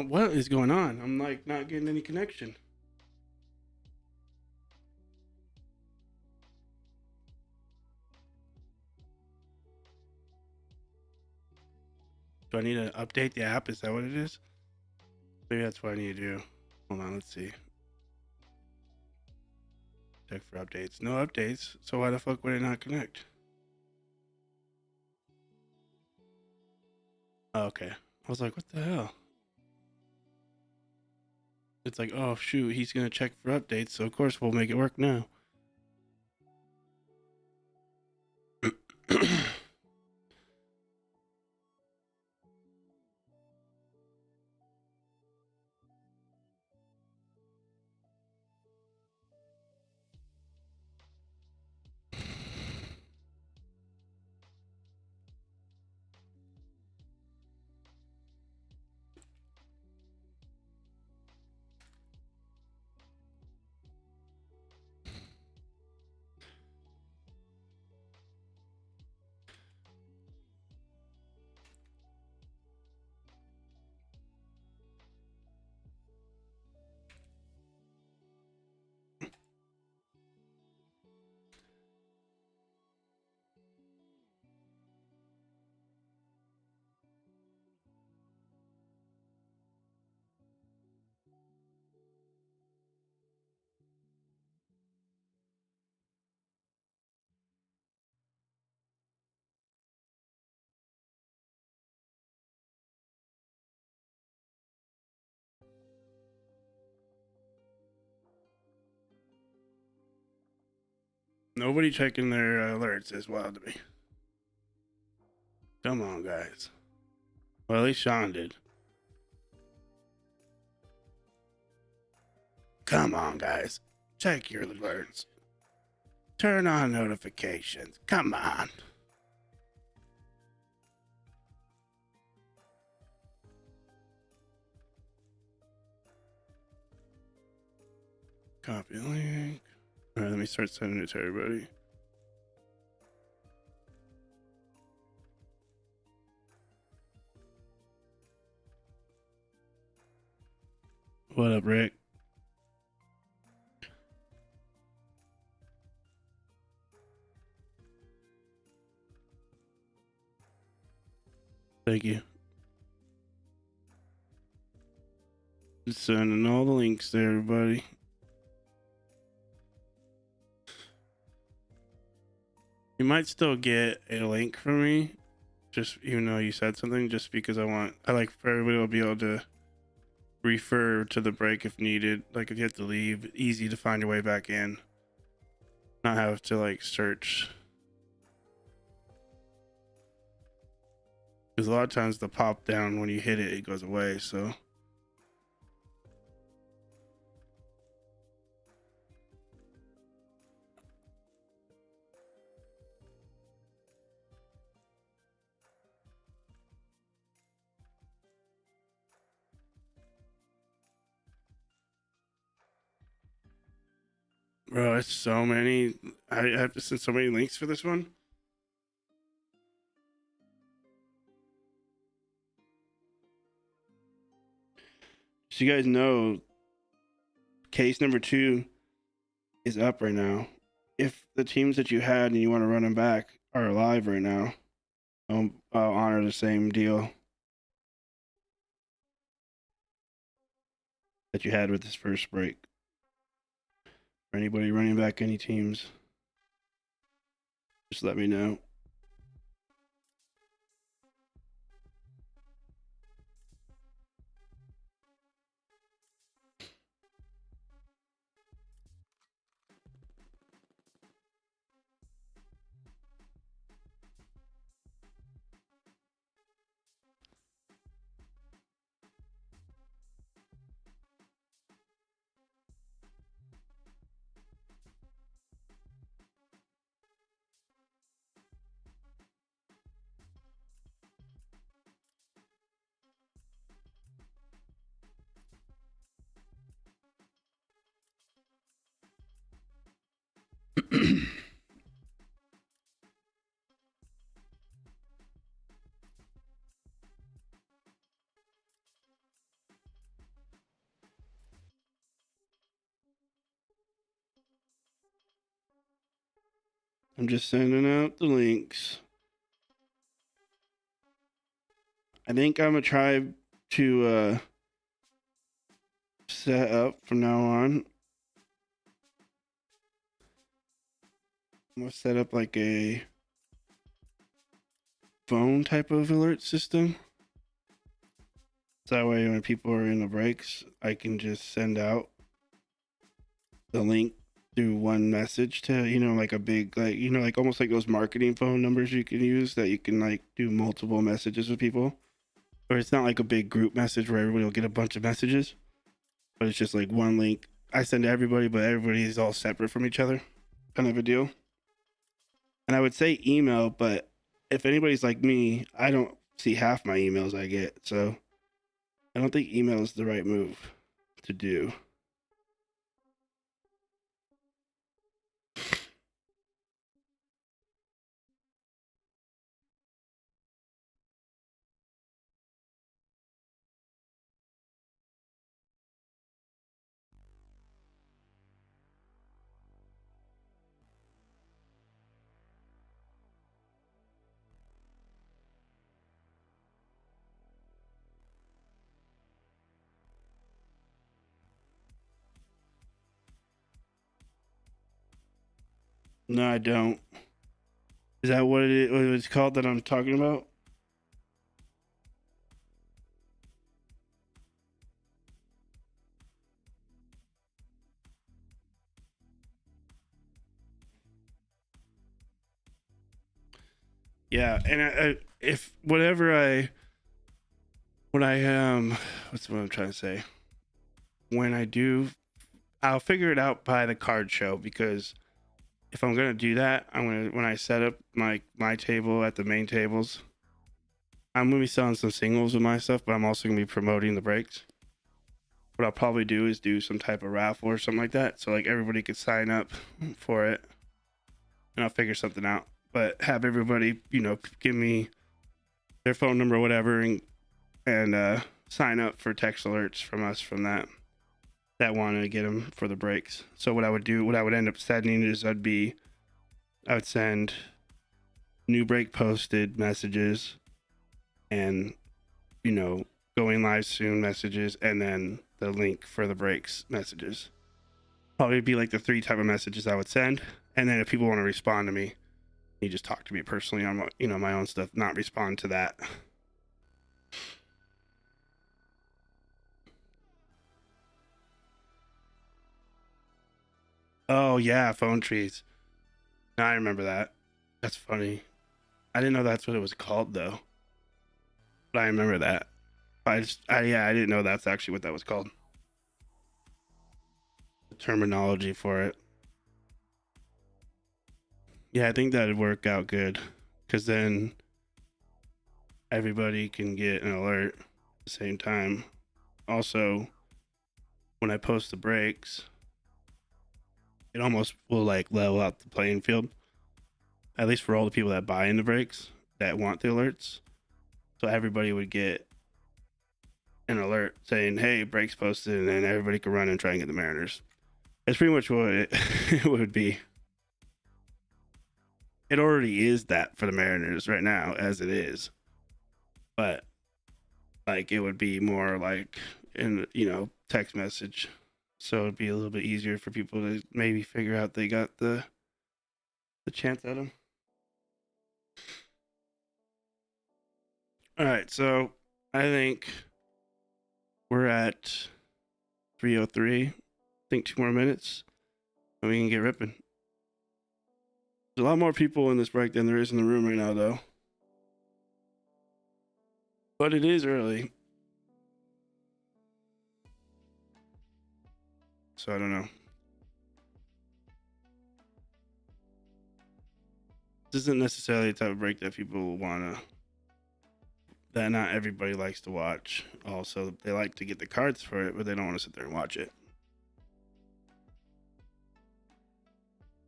What is going on? I'm like not getting any connection. Do I need to update the app? Is that what it is? Maybe that's what I need to do. Hold on, let's see. Check for updates. No updates. So why the fuck would it not connect? Oh, okay. I was like, what the hell? It's like, oh shoot, he's gonna check for updates, so of course we'll make it work now. Nobody checking their alerts is wild to me. Come on, guys. Well, at least Shaun did. Come on, guys. Check your alerts. Turn on notifications. Come on. Copy link. All right, let me start sending it to everybody. What up, Rick? Thank you. Just sending all the links to everybody. You might still get a link from me, just even though you said something, just because I like for everybody to be able to refer to the break if needed. Like if you have to leave, easy to find your way back in. Not have to like search. Because a lot of times the pop down when you hit it, it goes away. So bro, it's so many. I have to send so many links for this one. So you guys know, case number 2 is up right now. If the teams that you had and you want to run them back are alive right now, I'll honor the same deal that you had with this first break. For anybody running back any teams, just let me know. I'm just sending out the links. I think I'm gonna try to set up from now on. I'm gonna set up like a phone type of alert system. So that way when people are in the breaks, I can just send out the link through one message to, like a big, like, like almost like those marketing phone numbers you can use that you can like do multiple messages with people. Or it's not like a big group message where everybody will get a bunch of messages, but it's just like one link I send to everybody, but everybody is all separate from each other, kind of a deal. And I would say email, but if anybody's like me, I don't see half my emails I get. So I don't think email is the right move to do. No, I don't. Is that what it's called that I'm talking about? Yeah, and if whatever when I what's what I'm trying to say? When I do, I'll figure it out by the card show, because if I'm gonna do that, when I set up my table at the main tables, I'm gonna be selling some singles with my stuff, but I'm also gonna be promoting the breaks. What I'll probably do is do some type of raffle or something like that, so like everybody could sign up for it, and I'll figure something out. But have everybody, give me their phone number or whatever, and sign up for text alerts from us from that wanted to get them for the breaks. So what I would end up sending is I would send new break posted messages, and going live soon messages, and then the link for the breaks messages. Probably be like the 3 type of messages I would send. And then if people want to respond to me, you just talk to me personally on my own stuff, not respond to that. Oh yeah, phone trees. I remember that. That's funny. I didn't know that's what it was called though. But I remember that. I didn't know that's actually what that was called. The terminology for it. Yeah, I think that'd work out good, because then everybody can get an alert at the same time. Also, when I post the breaks, it almost will like level out the playing field, at least for all the people that buy into breaks that want the alerts. So everybody would get an alert saying, "Hey, breaks posted," and then everybody could run and try and get the Mariners. That's pretty much what it would be. It already is that for the Mariners right now, as it is. But like it would be more like in text message, so it'd be a little bit easier for people to maybe figure out they got the chance at them. All right, so I think we're at 3:03. I think 2 more minutes, and we can get ripping. There's a lot more people in this break than there is in the room right now, though. But it is early, so I don't know. This isn't necessarily the type of break that people wanna. That not everybody likes to watch. Also, they like to get the cards for it, but they don't want to sit there and watch it,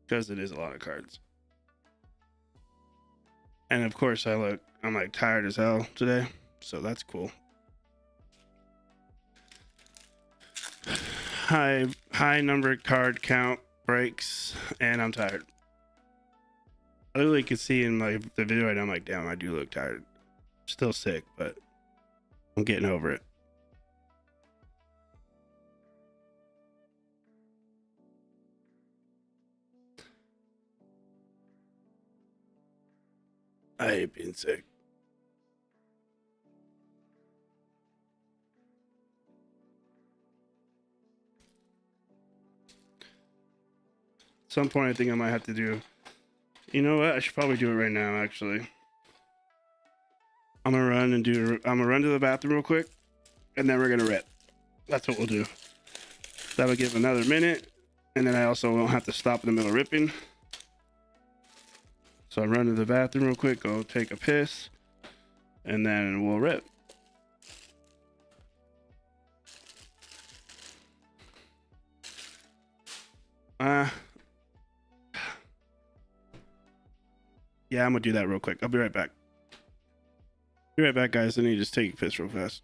because it is a lot of cards. And of course, I'm like tired as hell today, so that's cool. High number card count breaks, and I'm tired. I literally could see in my the video right now. I'm like, damn, I do look tired. Still sick, but I'm getting over it. I hate being sick. At some point, I think I might have to do. You know what? I should probably do it right now. Actually, I'm gonna run and do. I'm gonna run to the bathroom real quick, and then we're gonna rip. That's what we'll do. That'll give another minute, and then I also won't have to stop in the middle of ripping. So I run to the bathroom real quick, go take a piss, and then we'll rip. Yeah, I'm gonna do that real quick. I'll be right back. Be right back, guys. I need to just take a piss real fast.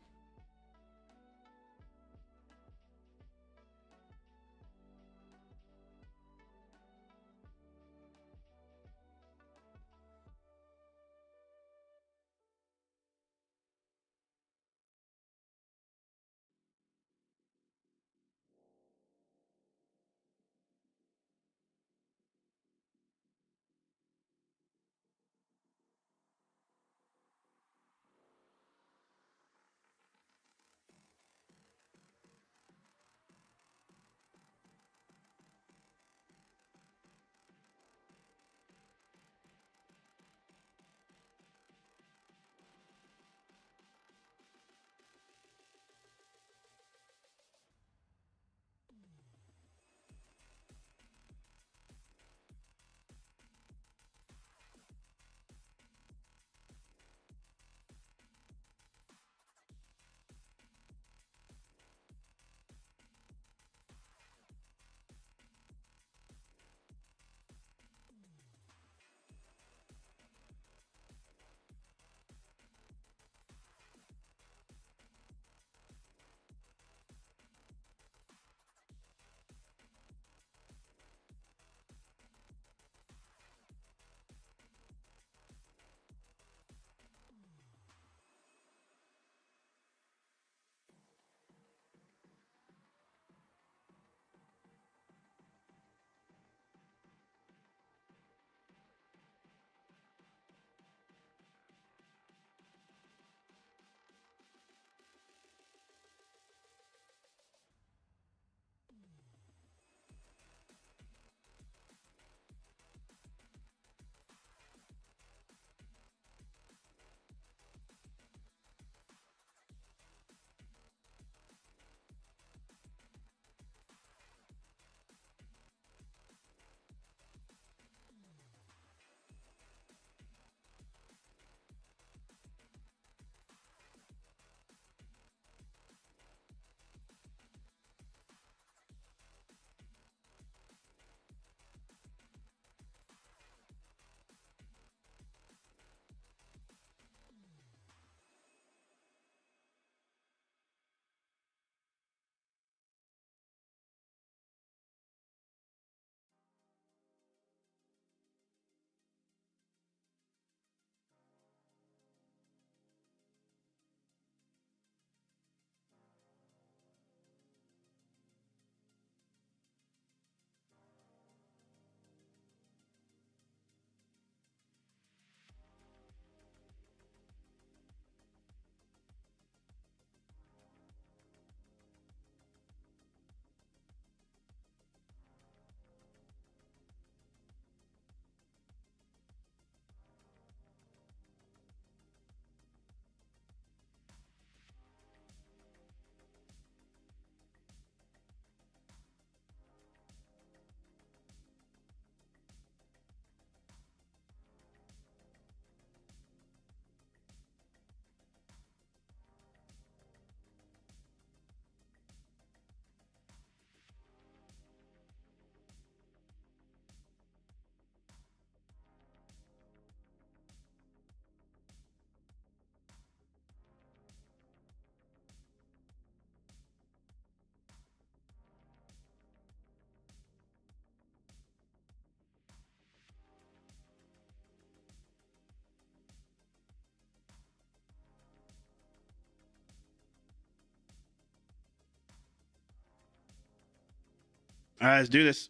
All right, let's do this.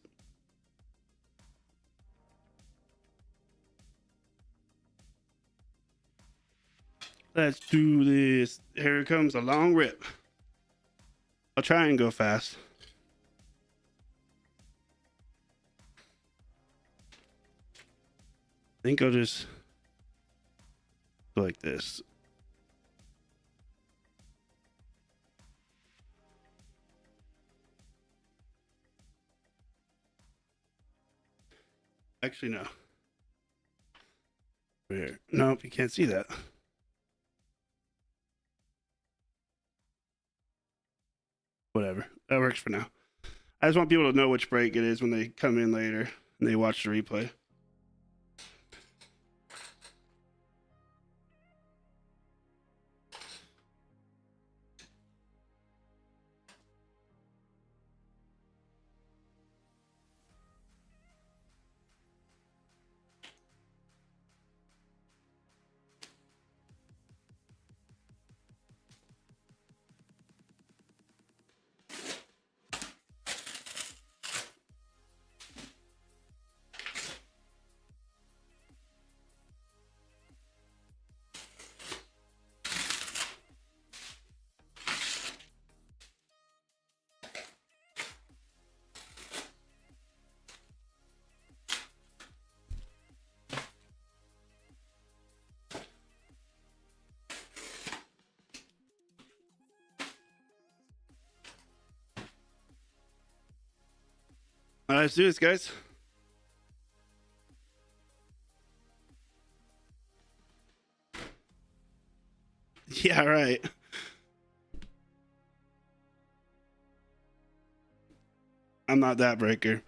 Let's do this. Here comes a long rip. I'll try and go fast. I think I'll just go like this. Actually, no. Here. Nope, you can't see that. Whatever. That works for now. I just want people to know which break it is when they come in later and they watch the replay. All right, let's do this, guys. Yeah, right. I'm not that breaker.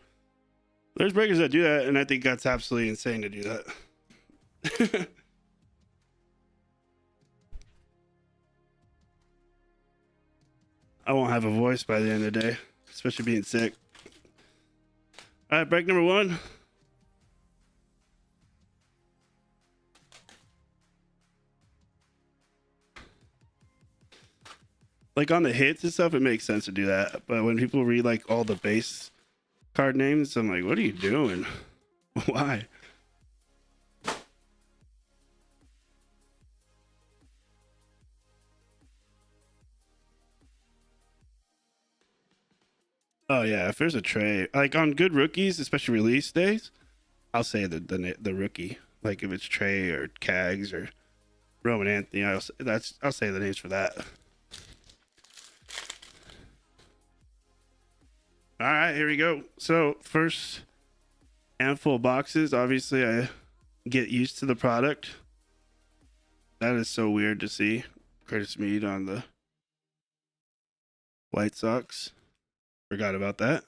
There's breakers that do that, and I think that's absolutely insane to do that. I won't have a voice by the end of the day, especially being sick. All right, break number one. Like on the hits and stuff, it makes sense to do that. But when people read like all the base card names, I'm like, what are you doing? Why? Oh yeah, if there's a tray, like on good rookies, especially release days, I'll say the rookie. Like if it's Trey or Cags or Roman Anthony, I'll say the names for that. All right, here we go. So first handful of boxes. Obviously, I get used to the product. That is so weird to see. Curtis Mead on the White Sox. Forgot about that.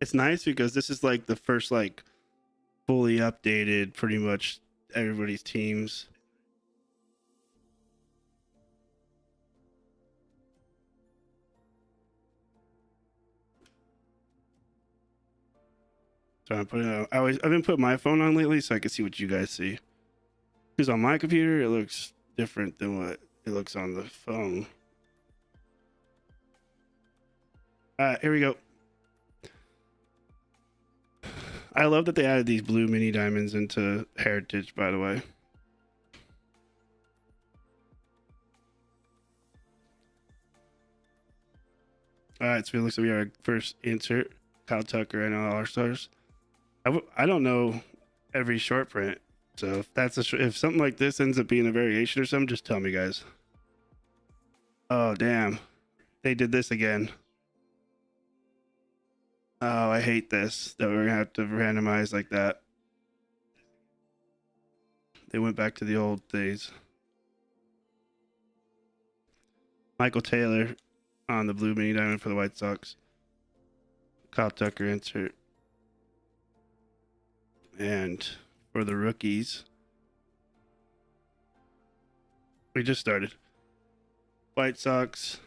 It's nice because this is like the first like fully updated, pretty much everybody's teams. So I'm putting. I've been putting my phone on lately so I can see what you guys see. Because on my computer it looks different than what it looks on the phone. All right, here we go. I love that they added these blue mini diamonds into Heritage, by the way. All right, so it looks like we are our first insert. Kyle Tucker and All Stars. I don't know every short print, so if that's if something like this ends up being a variation or something, just tell me, guys. Oh damn, they did this again. Oh, I hate this that we're gonna have to randomize like that. They went back to the old days. Michael Taylor on the blue mini diamond for the White Sox. Kyle Tucker insert. And for the rookies, we just started. White Sox,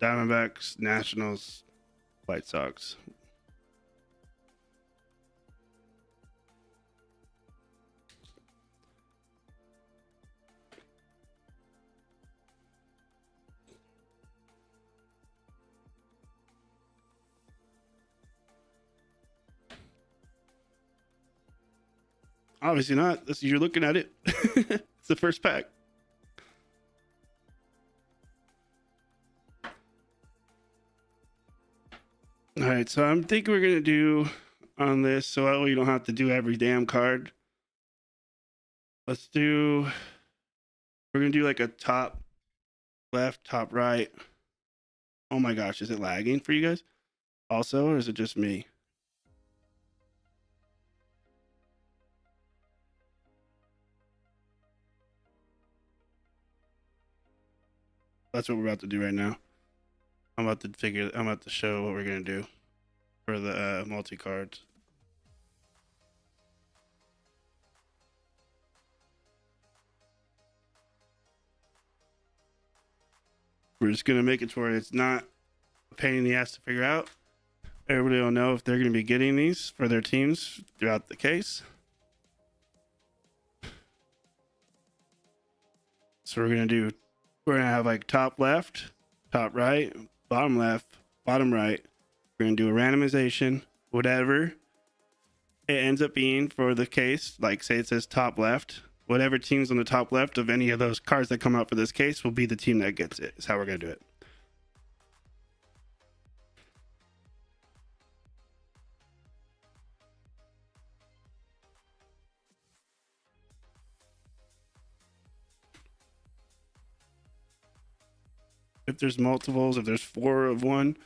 Diamondbacks, Nationals, White Sox. Obviously not. You're looking at it. It's the first pack. All right, so I'm thinking we're gonna do on this, so that way you don't have to do every damn card. Let's do. We're gonna do like a top left, top right. Oh my gosh, is it lagging for you guys? Also, or is it just me? That's what we're about to do right now. I'm about to show what we're gonna do for the multi cards. We're just gonna make it to where it's not a pain in the ass to figure out. Everybody will know if they're gonna be getting these for their teams throughout the case. So we're gonna have like top left, top right, bottom left, bottom right. We're gonna do a randomization, whatever it ends up being for the case. Like say it says top left, whatever team's on the top left of any of those cards that come out for this case will be the team that gets it. Is how we're gonna do it. If there's multiples, if there's 4 of one,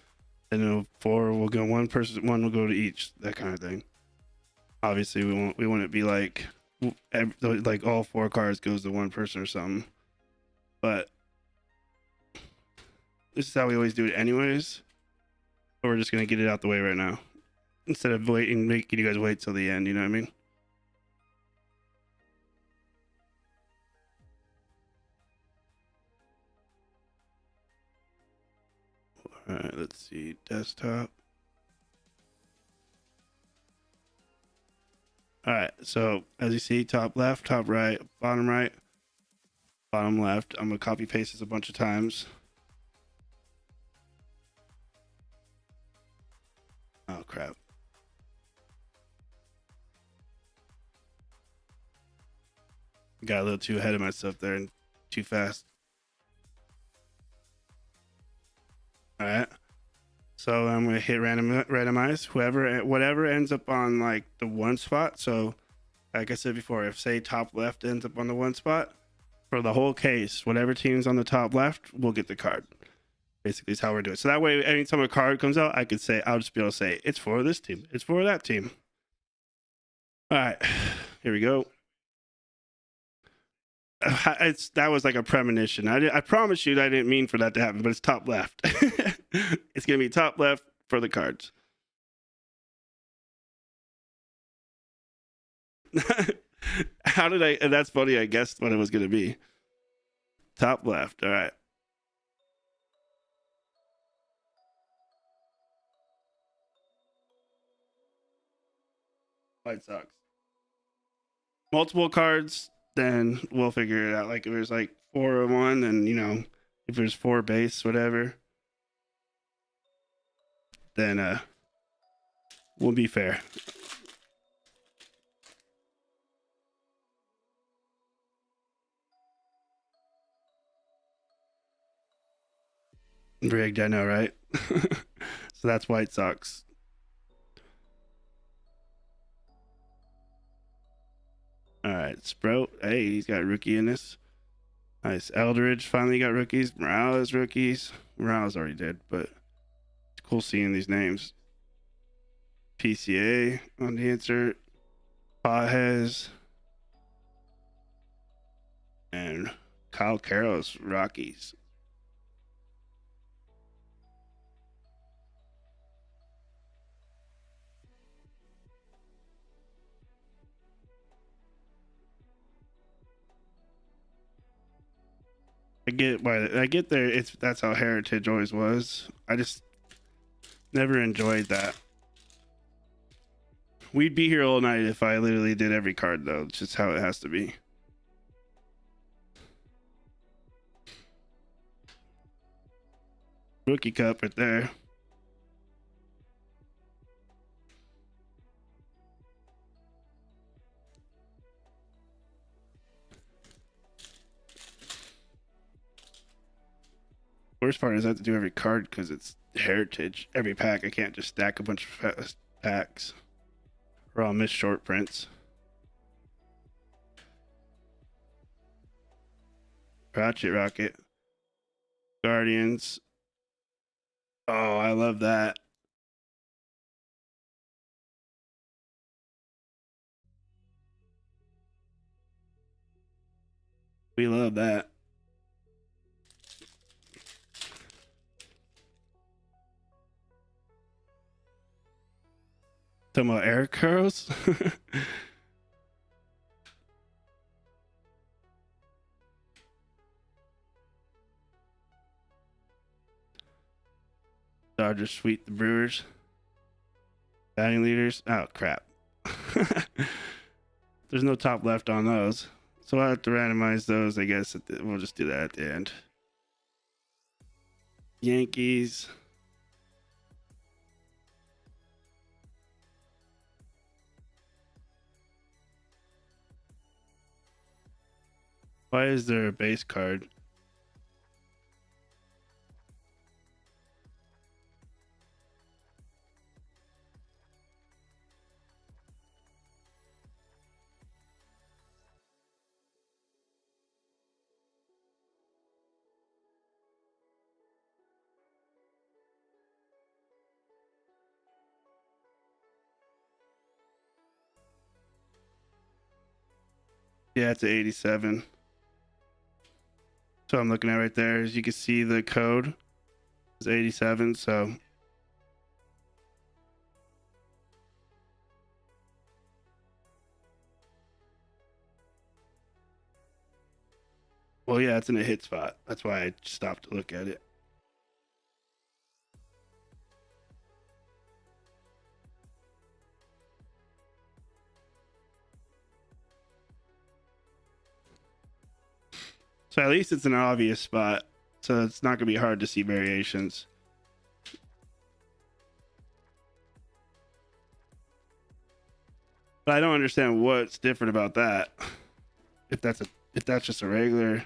then 4 will go one person, 1 will go to each, that kind of thing. Obviously, we want it to be like all 4 cards goes to one person or something. But this is how we always do it, anyways. But we're just gonna get it out the way right now instead of making you guys wait till the end. You know what I mean? All right, let's see, desktop. All right, so as you see, top left, top right, bottom left. I'm gonna copy paste this a bunch of times. Oh crap. Got a little too ahead of myself there and too fast. All right. So I'm gonna hit randomize. Whatever ends up on like the 1 spot. So like I said before, if say top left ends up on the 1 spot for the whole case, whatever team's on the top left will get the card. Basically, is how we're doing. So that way, anytime a card comes out, I'll just be able to say it's for this team, it's for that team. All right, here we go. That was like a premonition. I promise you that I didn't mean for that to happen, but it's top left. It's gonna be top left for the cards. How did I? That's funny. I guessed what it was gonna be. Top left. All right. White Sox. Multiple cards, then we'll figure it out. Like if there's like 4 of one, then if there's 4 base, whatever, then we'll be fair. Rigged, I know, right? So that's White Sox. All right, Sprout. Hey, he's got a rookie in this. Nice. Eldridge finally got rookies. Morales rookies. Morales already did, but it's cool seeing these names. PCA on the insert. Pajes. And Kyle Carroll's Rockies. I get there. That's how Heritage always was. I just never enjoyed that. We'd be here all night if I literally did every card, though. It's just how it has to be. Rookie Cup right there. worst part is I have to do every card because it's heritage. Every pack, I can't just stack a bunch of packs, or I'll miss short prints. Ratchet Rocket, Guardians. Oh, I love that. We love that. Talking about air curls. Dodgers sweep the Brewers. Batting leaders. Oh crap. There's no top left on those, so I'll have to randomize those. I guess we'll just do that at the end. Yankees. Why is there a base card? Yeah, it's an 87. So I'm looking at right there. As you can see, the code is 87. So well, yeah, it's in a hit spot. That's why I stopped to look at it. So at least it's an obvious spot. So it's not gonna be hard to see variations. But I don't understand what's different about that. If that's just a regular.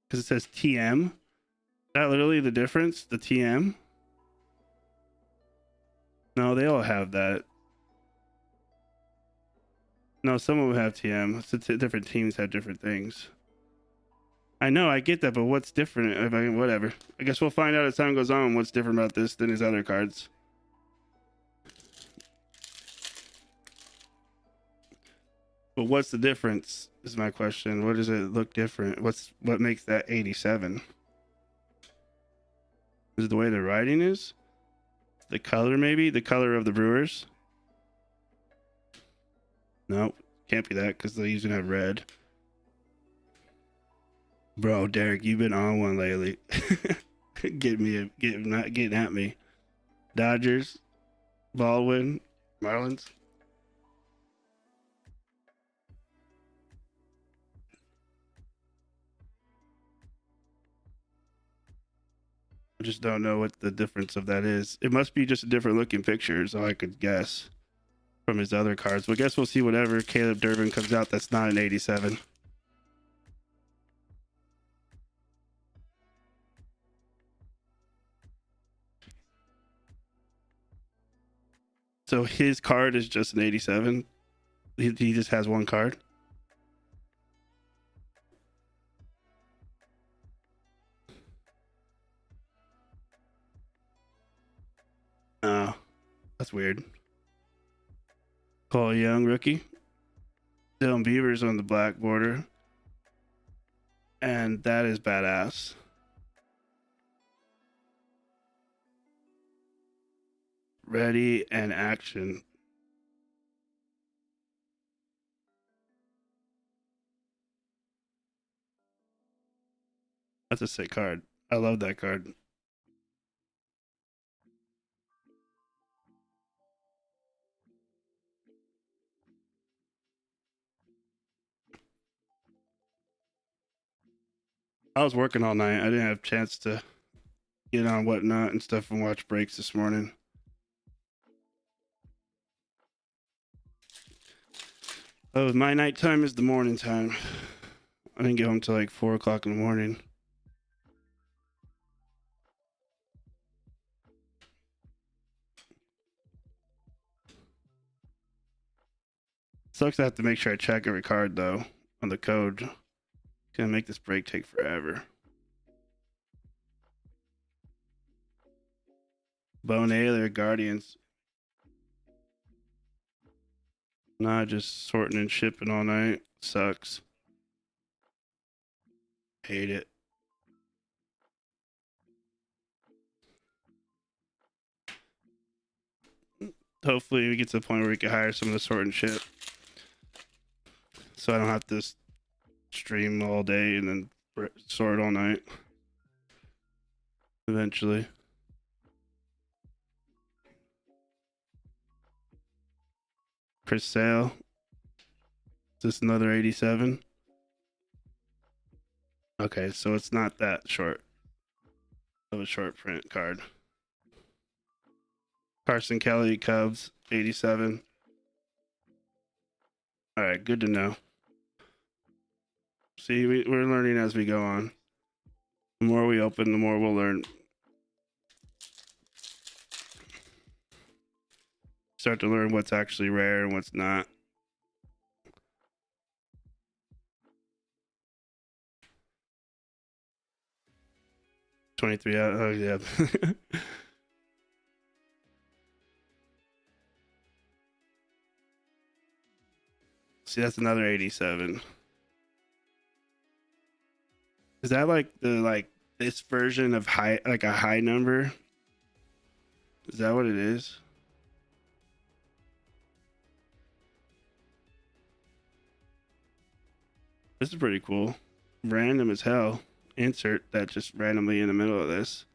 Because it says TM. Is that literally the difference? The TM? No, they all have that. No, some of them have TM. Different teams have different things. I know, I get that, but what's different? Whatever. I guess we'll find out as time goes on what's different about this than his other cards. But what's the difference? Is my question. What does it look different? What makes that 87? Is it the way the writing is? The color, maybe? The color of the Brewers? No, can't be that because they usually have red. Bro, Derek, you've been on one lately. Not getting at me. Dodgers, Baldwin, Marlins. I just don't know what the difference of that is. It must be just a different looking picture, so I could guess from his other cards. But I guess we'll see whatever Caleb Durbin comes out that's not an 87. So his card is just an 87. He just has one card. Oh, that's weird. Cole Young, rookie. Dylan Beavers on the black border. And that is badass. Ready and action. That's a sick card. I love that card. I was working all night. I didn't have a chance to get on whatnot and stuff and watch breaks this morning. Oh, my nighttime is the morning time. I didn't get home till like 4 o'clock in the morning. Sucks I have to make sure I check every card though on the code. It's gonna make this break take forever. Bone Alien Guardians. Nah, just sorting and shipping all night. Sucks. Hate it. Hopefully we get to the point where we can hire someone to sort and ship. So I don't have to stream all day and then sort all night. Eventually. Chris Sale. Is this another 87? Okay, so it's not that short of a short print card. Carson Kelly, Cubs, 87. All right, good to know. See, we're learning as we go on. The more we open, the more we'll learn. Start to learn what's actually rare and what's not. $23. Oh yeah. See, that's another 87. Is that like this version of high, like a high number? Is that what it is? This is pretty cool. Random as hell. Insert that just randomly in the middle of this.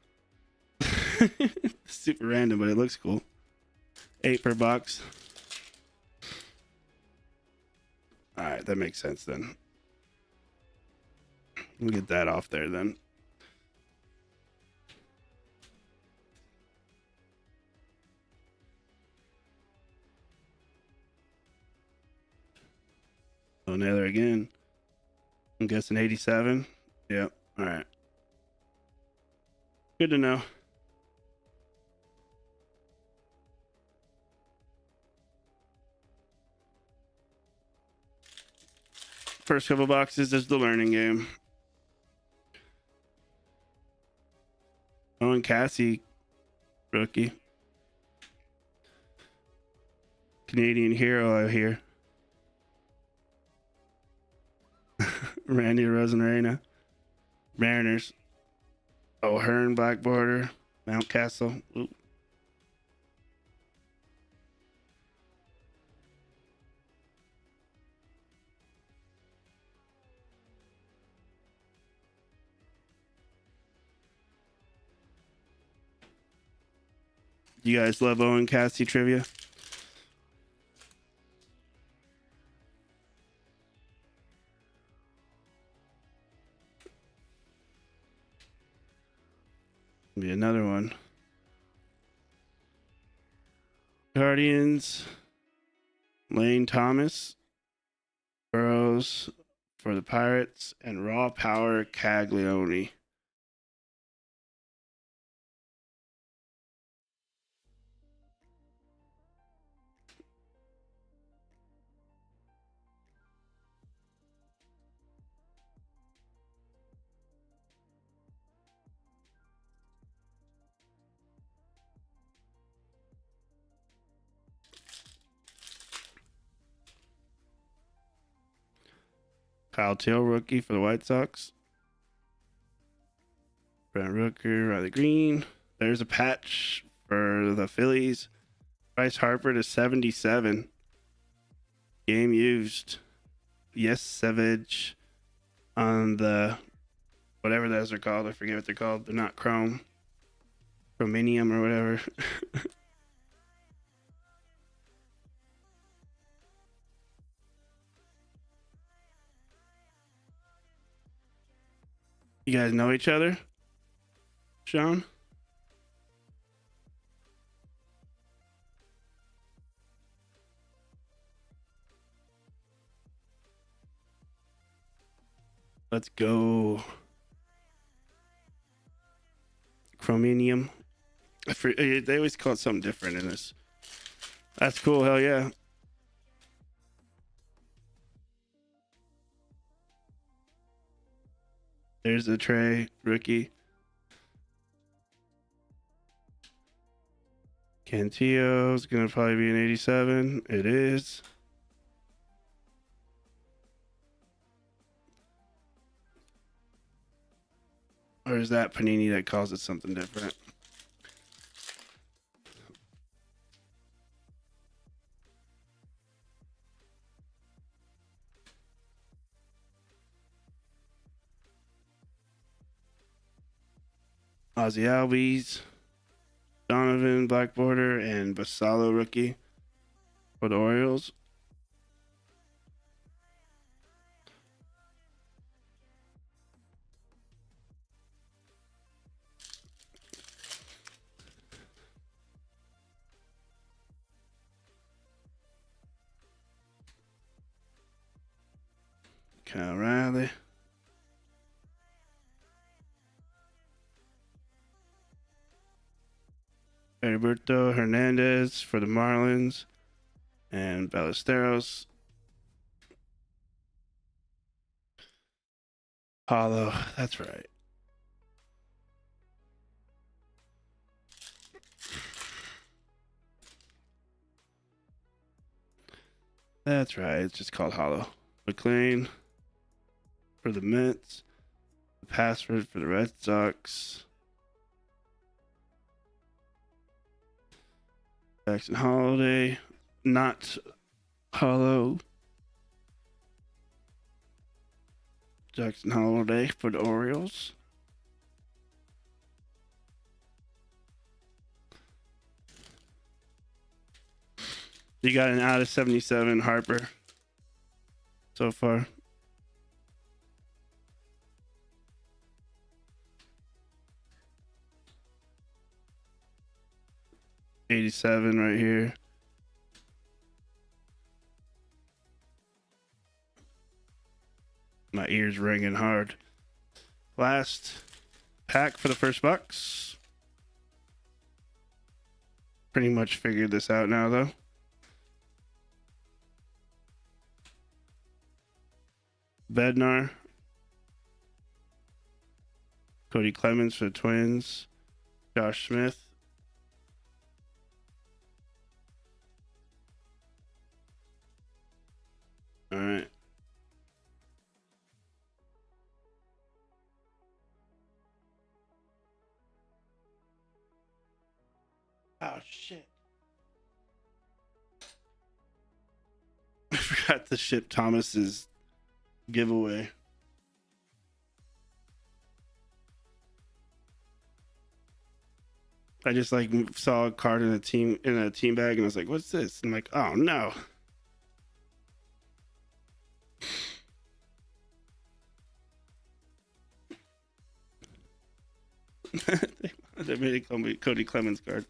Super random, but it looks cool. 8 per box. All right, that makes sense then. We'll get that off there then. Oh, Naylor again. I'm guessing 87. Yep. All right. Good to know. First couple boxes is the learning game. Owen Cassie, rookie. Canadian hero out here. Randy Rosarena. Mariners. O'Hearn, Black Border. Mount Castle. Ooh. You guys love Owen Cassie trivia? Be another one. Guardians. Lane Thomas. Burrows for the Pirates. And Raw Power Caglione. Kyle Till, rookie for the White Sox. Brent Rooker, Riley Green. There's a patch for the Phillies. Bryce Harper to 77. Game used. Yes, Savage on the whatever those are called. I forget what they're called. They're not chrome. Chrominium or whatever. You guys know each other, Shaun? Let's go. Chromium. They always call it something different in this. That's cool. Hell yeah. There's the tray rookie. Cantillo's gonna probably be an 87. It is. Or is that Panini that calls it something different? Ozzy Albies, Donovan, black border, and Basallo rookie for the Orioles. Cal Riley. Heriberto Hernandez for the Marlins. And Ballesteros. Hollow. That's right. That's right. It's just called Hollow. McLean for the Mets. Password for the Red Sox. Jackson Holiday. Not Hollow. Jackson Holiday for the Orioles. You got an out of 77 Harper so far. $87 right here. My ears ringing hard. Last pack for the first box. Pretty much figured this out now, though. Bednar. Cody Clemens for the Twins. Josh Smith. All right. Oh, shit. I forgot to ship Thomas's giveaway. I just like saw a card in a team bag and I was like, "What's this?" And I'm like, "Oh no!" They made it call me Cody Clemens card.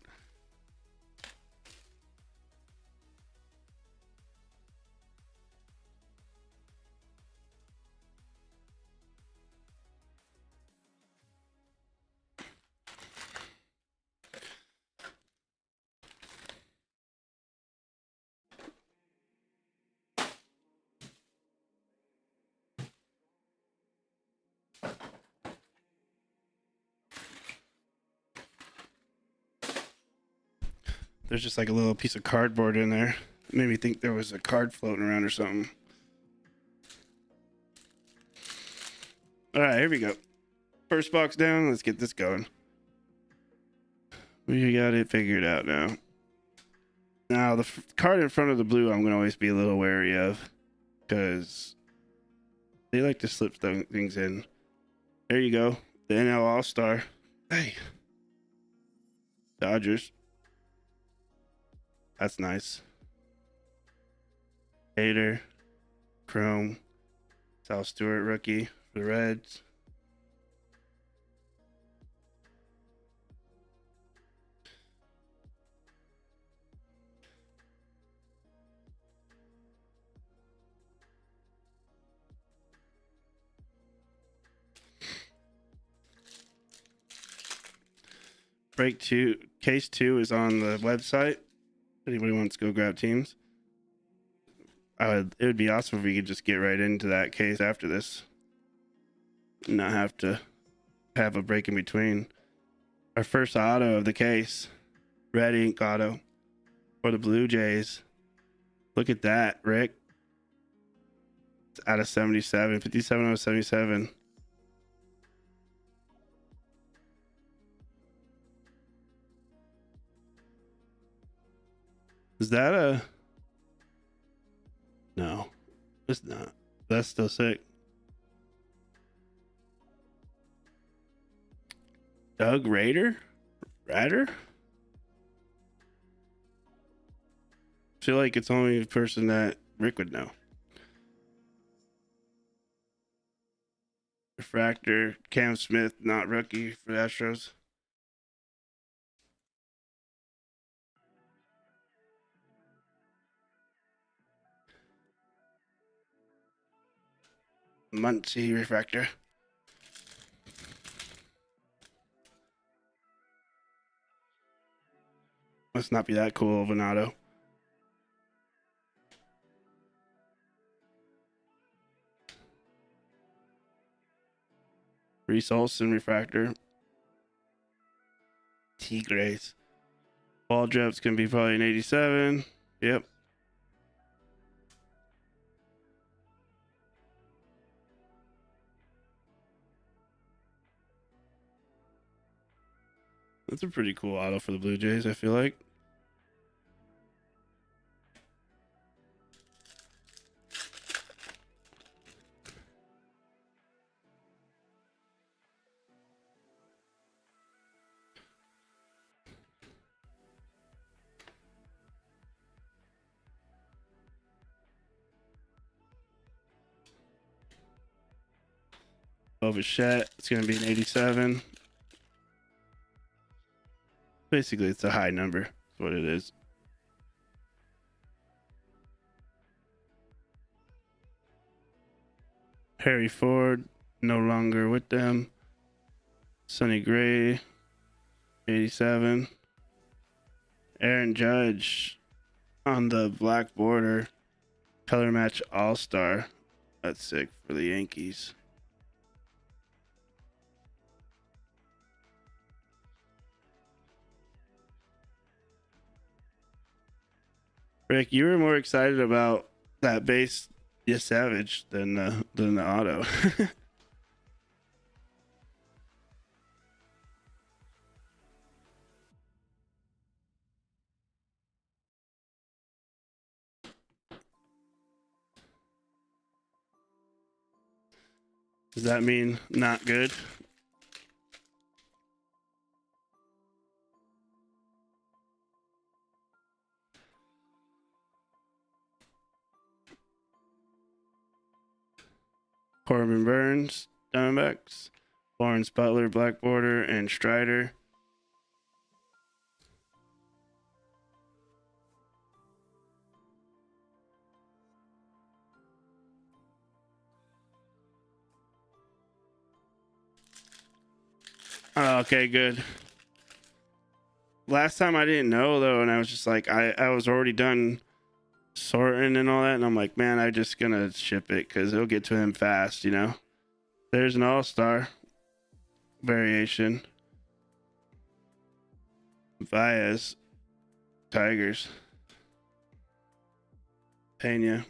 There's just like a little piece of cardboard in there. It made me think there was a card floating around or something. All right, here we go. First box down. Let's get this going. We got it figured out now. Now, the card in front of the blue, I'm going to always be a little wary of because they like to slip things in. There you go. The NL All-Star. Hey. Dodgers. That's nice. Hader. Chrome. Sal Stewart rookie for the Reds. Break 2, case 2 is on the website. Anybody wants to go grab teams? It would be awesome if we could just get right into that case after this. Not have to have a break in between. Our first auto of the case. Red ink auto for the Blue Jays. Look at that, Rick. It's out of 77. 57 out of 77. Is that a... No, it's not. That's still sick. Doug Rader? I feel like it's only a person that Rick would know. Refractor, Cam Smith, not rookie for the Astros. Muncie refractor. Must not be that cool of an auto. Reese Olson refractor. T Grace. Ball drop's gonna be probably an 87. Yep. That's a pretty cool auto for the Blue Jays, I feel like. Bobichette, it's going to be an 87. Basically, it's a high number. That's what it is. Harry Ford, no longer with them. Sonny Gray, 87. Aaron Judge on the black border. Color match all-star. That's sick for the Yankees. Rick, you were more excited about that base, Savage, than the auto. Does that mean not good? Corbin Burns, Diamondbacks. Lawrence Butler, black border, and Strider. Oh, okay, good. Last time I didn't know though, and I was just like, I was already done sorting and all that, and I'm like, man, I'm just gonna ship it because it'll get to him fast, you know. There's an all-star variation. Baez, Tigers. Pena.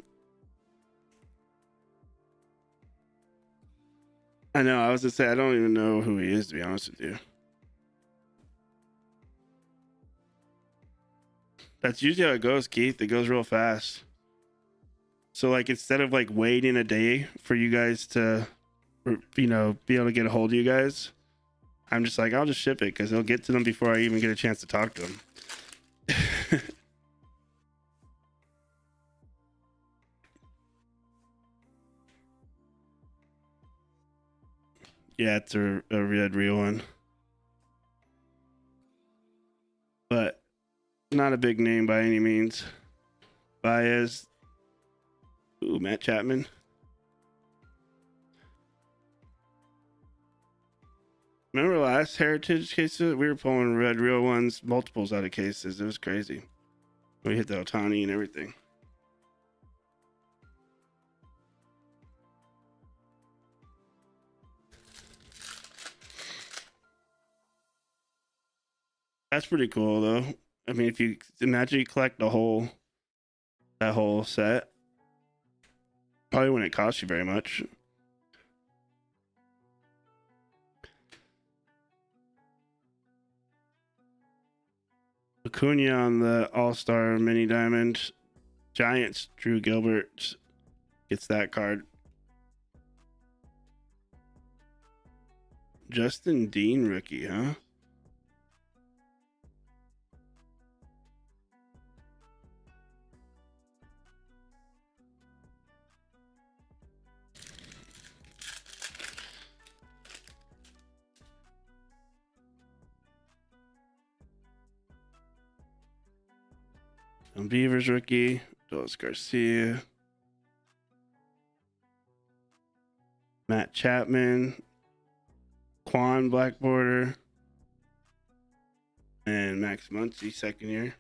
I know, I was gonna say I don't even know who he is, to be honest with you. That's usually how it goes, Keith. It goes real fast. So like instead of like waiting a day for you guys to, you know, be able to get a hold of you guys, I'm just like, I'll just ship it because it'll get to them before I even get a chance to talk to them. Yeah, it's a red real one, but not a big name by any means. Baez. Ooh, Matt Chapman. Remember last Heritage cases? We were pulling red real ones, multiples out of cases. It was crazy. We hit the Otani and everything. That's pretty cool though. I mean, if you imagine you collect that whole set, probably wouldn't cost you very much. Acuna on the All-Star Mini Diamond. Giants, Drew Gilbert gets that card. Justin Dean rookie, huh? Beavers rookie, Dolis Garcia. Matt Chapman, Quan Black Border, and Max Muncy, second year.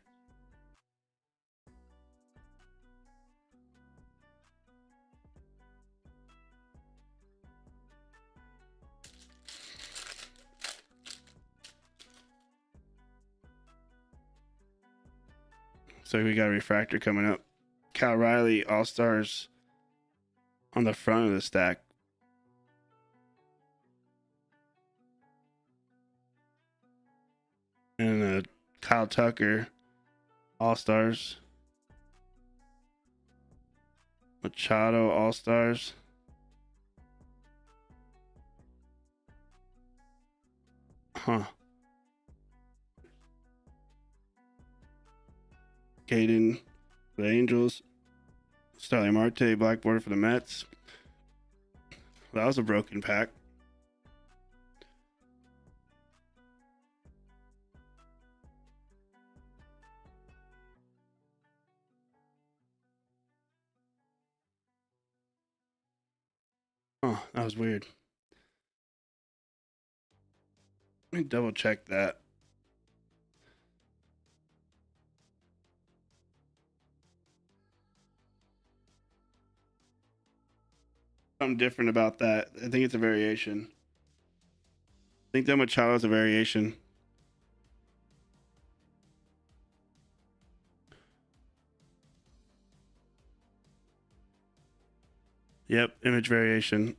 So we got a refractor coming up. Cal Riley, All Stars on the front of the stack. And Kyle Tucker, All Stars. Machado, All Stars. Huh. Caden for the Angels. Starling Marte, Black Border for the Mets. That was a broken pack. Oh, that was weird. Let me double check that. Something different about that. I think it's a variation. I think that Machado is a variation. Yep, image variation.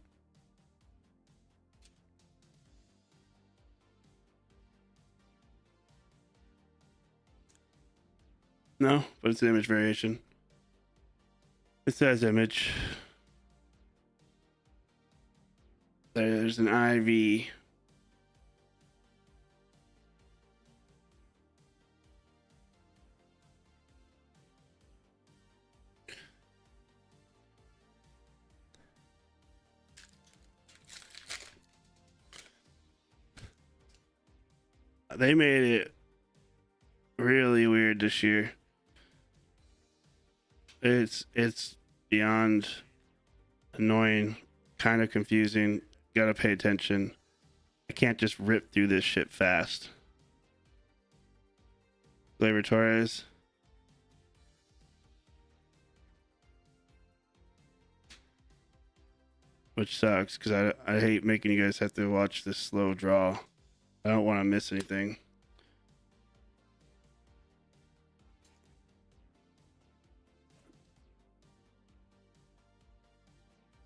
No, but it's an image variation. It says image. There's an IV. They made it really weird this year. It's beyond annoying, kind of confusing. Gotta pay attention. I can't just rip through this shit fast. Gleyber Torres. Which sucks because I hate making you guys have to watch this slow draw. I don't want to miss anything.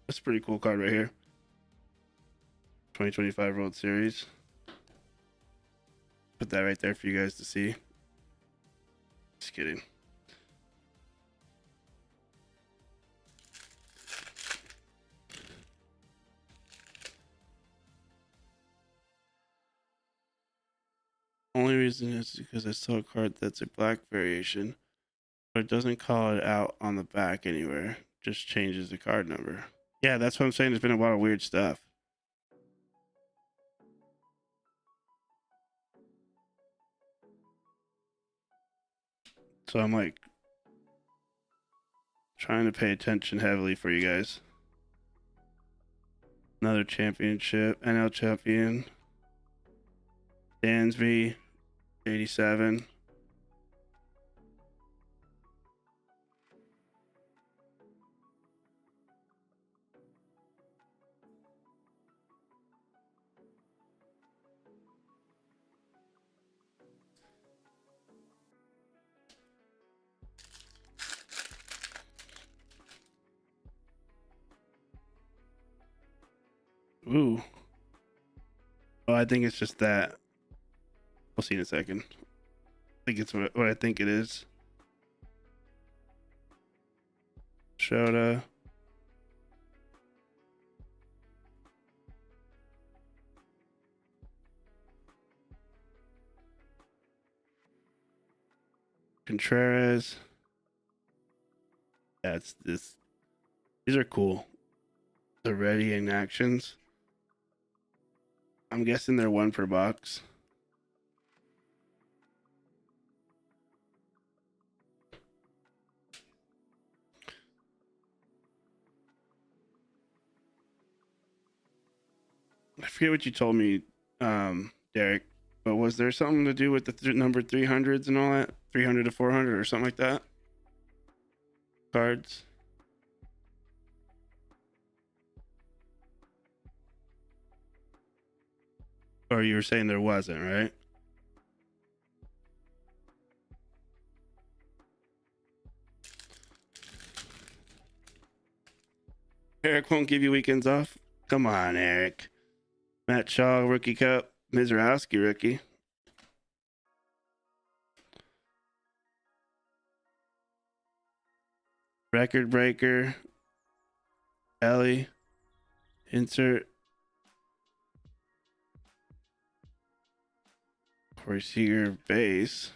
That's a pretty cool card right here. 2025 World Series. Put that right there for you guys to see. Just kidding. Only reason is because I saw a card that's a black variation, but it doesn't call it out on the back anywhere. Just changes the card number. Yeah, that's what I'm saying. There's been a lot of weird stuff. So I'm like trying to pay attention heavily for you guys. Another championship, NL champion. Dansby, 87. Ooh. Oh, I think it's just that. We'll see in a second. I think it's what I think it is. Shota. Contreras. That's this. These are cool. The readying actions. I'm guessing they're one per box. I forget what you told me, Derek, but was there something to do with the number 300s and all that? 300 to 400 or something like that? Cards? Or you were saying there wasn't, right? Eric won't give you weekends off? Come on, Eric. Matt Shaw, rookie cup. Mizrowski, rookie. Record breaker. Ellie. Insert. Corey Seager, base.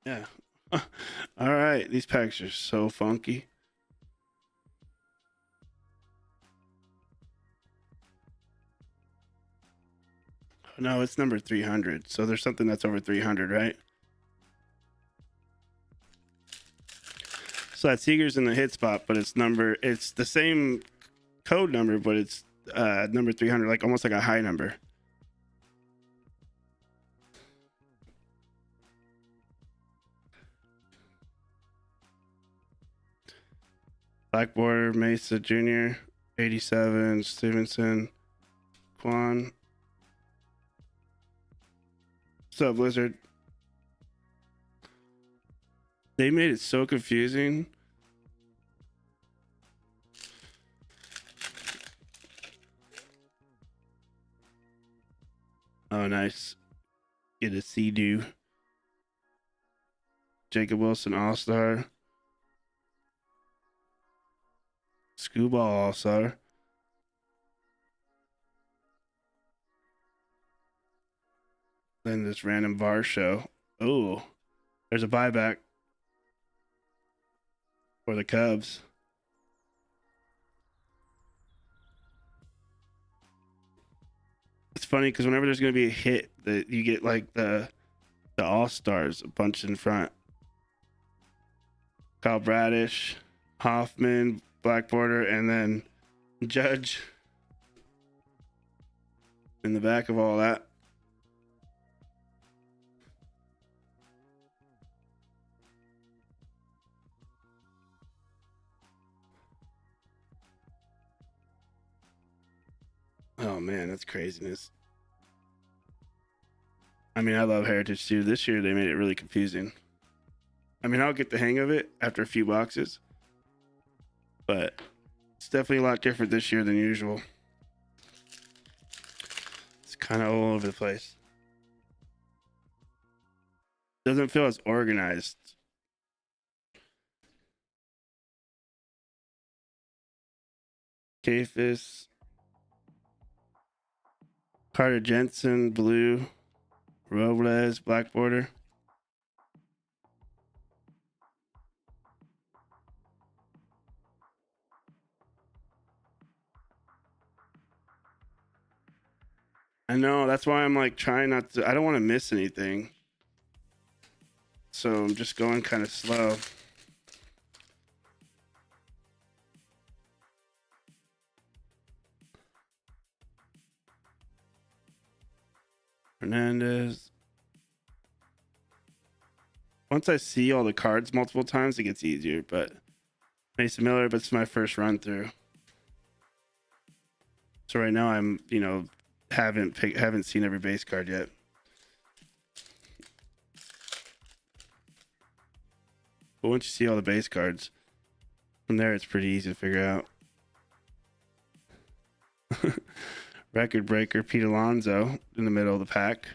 Yeah. All right. These packs are so funky. No, it's number 300. So there's something that's over 300, right? So that Seager's in the hit spot, but it's the same code number, but it's number 300, like almost like a high number. Blackboard, Mesa Jr., 87, Stevenson, Quan. What's up, Blizzard? They made it so confusing. Oh, nice. Get a C-Do. Jacob Wilson, All-Star. Scuba All-Star. Then this random bar show. Oh, there's a buyback for the Cubs. It's funny because whenever there's going to be a hit, that you get like the All-Stars a bunch in front. Kyle Bradish, Hoffman, Blackborder, and then Judge in the back of all that. Oh man, that's craziness. I mean, I love Heritage too. This year they made it really confusing. I mean, I'll get the hang of it after a few boxes, but it's definitely a lot different this year than usual. It's kind of all over the place. Doesn't feel as organized. Cafis, Carter Jensen, blue, Robles, black border. I know, that's why I'm like trying not to. I don't want to miss anything. so I'm just going kind of slow. Hernandez. Once I see all the cards multiple times, it gets easier. But Mason Miller, but it's my first run through. So right now I'm, haven't seen every base card yet. But once you see all the base cards, from there it's pretty easy to figure out. Record breaker Pete Alonso in the middle of the pack.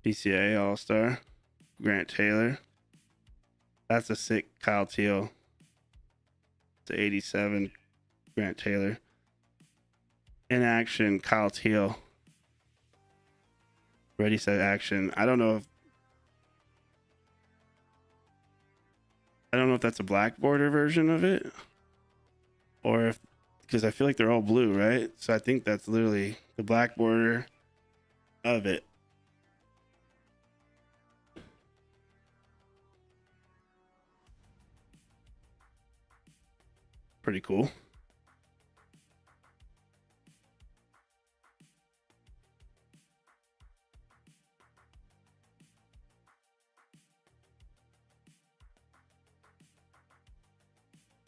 PCA All-Star Grant Taylor. That's a sick Kyle Teal. It's an 87 Grant Taylor. In action Kyle Teal. Ready, set, action. I don't know if that's a black border version of it, or if, because I feel like they're all blue, right? So I think that's literally the black border of it. Pretty cool.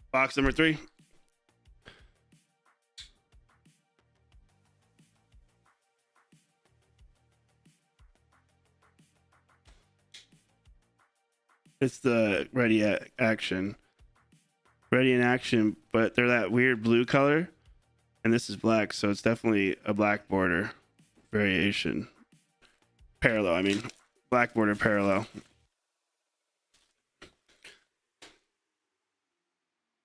Box number 3. It's the ready action. Ready in action, but they're that weird blue color. And this is black, so it's definitely a black border variation. Parallel, I mean. Black border parallel.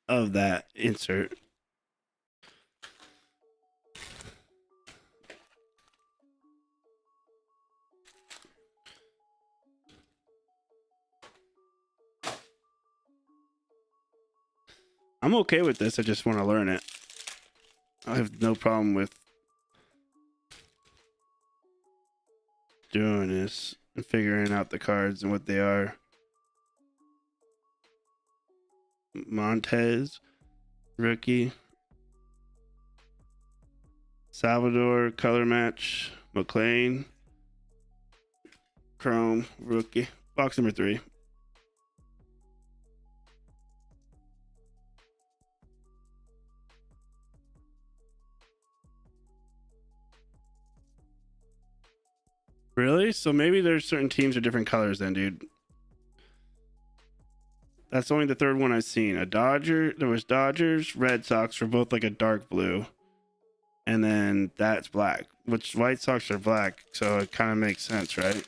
Of that insert. I'm okay with this. I just want to learn it. I have no problem with doing this and figuring out the cards and what they are. Montez, rookie. Salvador, color match. McLean, Chrome, rookie. Box number 3. Really? So maybe there's certain teams with different colors then, dude. That's only the third one I've seen. There was Dodgers, Red Sox were both like a dark blue. And then that's black, which White Sox are black, so it kind of makes sense, right?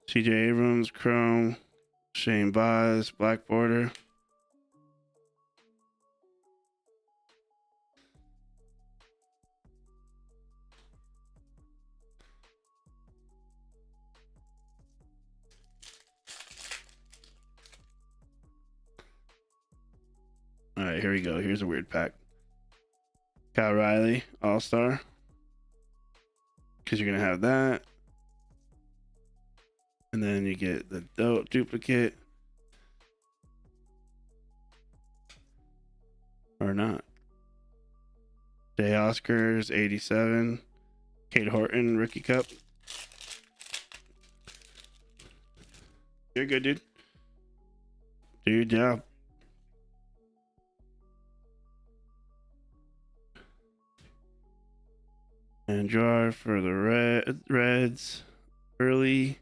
CJ Abrams, Chrome, Shane Baz, black border. All right, here we go. Here's a weird pack. Kyle Riley, All-Star. Because you're going to have that. And then you get the duplicate. Or not. Jay Oscars, 87. Kate Horton, Rookie Cup. You're good, dude. Do your job. And draw for the Reds. Early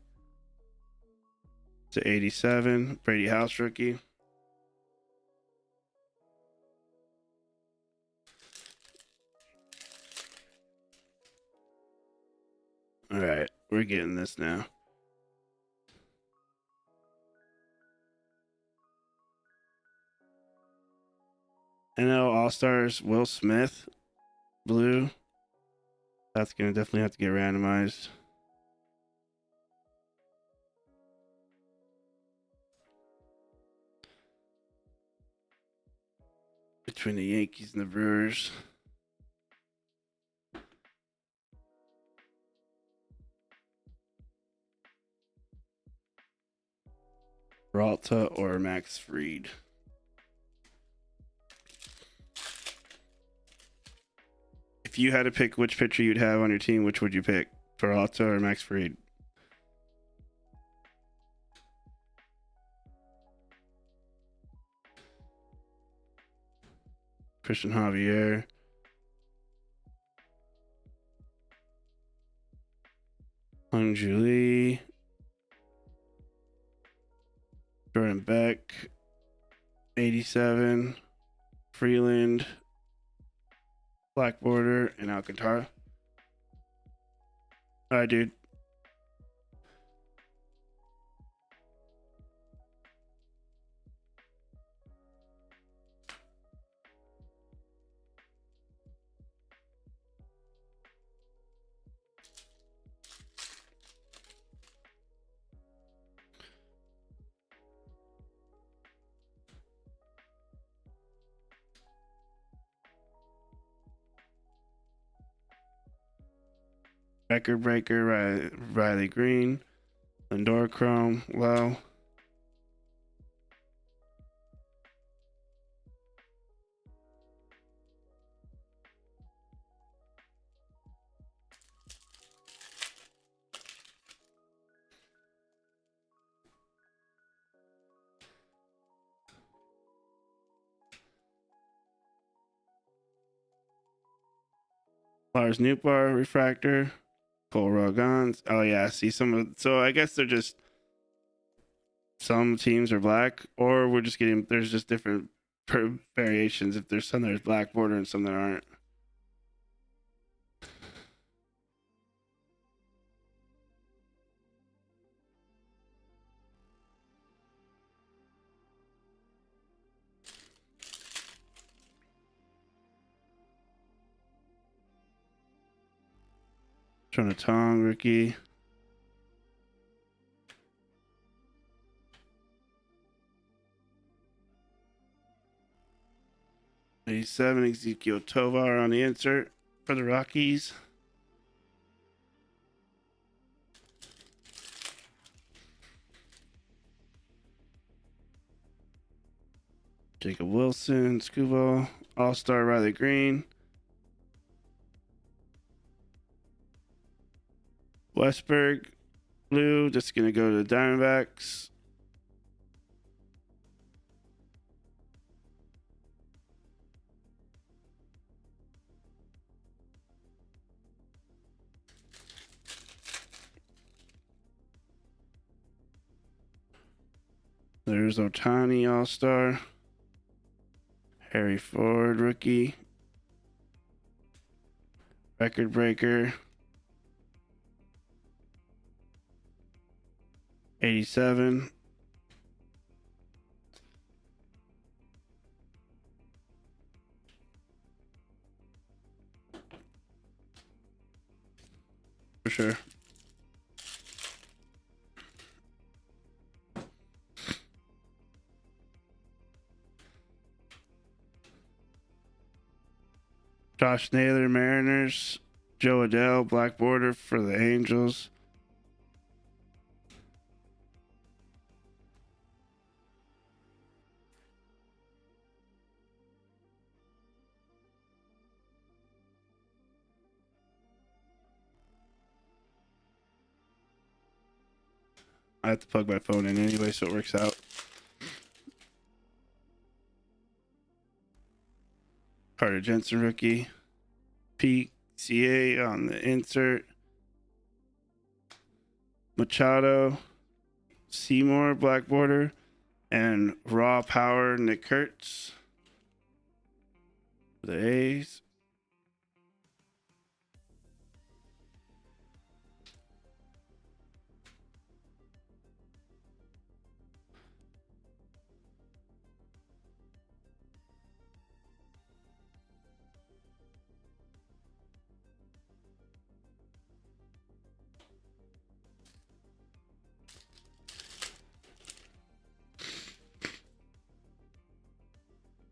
to 87. Brady House rookie. All right, we're getting this now. NL All-Stars, Will Smith, blue. That's going to definitely have to get randomized. between the Yankees and the Brewers. Peralta or Max Fried. If you had to pick which pitcher you'd have on your team, which would you pick? Peralta or Max Fried? Christian Javier. Hung Julie. Jordan Beck. 87. Freeland. Black Border and Alcantara. All right, dude. Record breaker, Riley Green. Lindor Chrome, Low. Lars Nootbaar refractor. Cole Rogans. Oh yeah, I see some of. So I guess they're just some teams are black, or we're just getting there's just different variations. If there's some there's black border and some that aren't. Tronatong rookie. '87 Ezekiel Tovar on the insert for the Rockies. Jacob Wilson, Scuba, All-Star Riley Green. Westberg, blue, just going to go to the Diamondbacks. There's Otani, All-Star. Harry Ford, rookie. Record breaker. 87. For sure. Josh Naylor, Mariners. Joe Adele, black border for the Angels. I have to plug my phone in anyway, so it works out. Carter Jensen, rookie. PCA on the insert. Machado, Seymour, black border, and Raw Power, Nick Kurtz. The A's.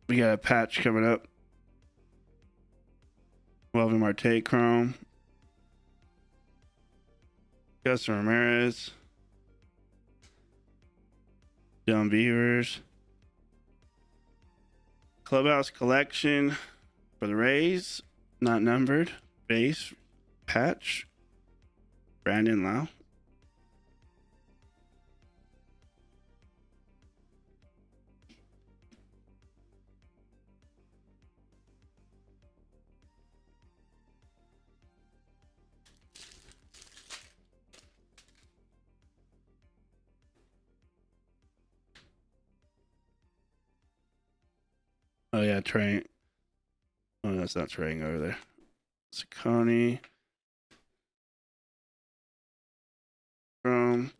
We got a patch coming up. Welvin Marte Chrome. Justin Ramirez. Dylan Beavers. Clubhouse collection for the Rays. Not numbered. Base patch. Brandon Lau. Oh yeah, Train. Oh, that's not Train over there. Saccone. Chrome.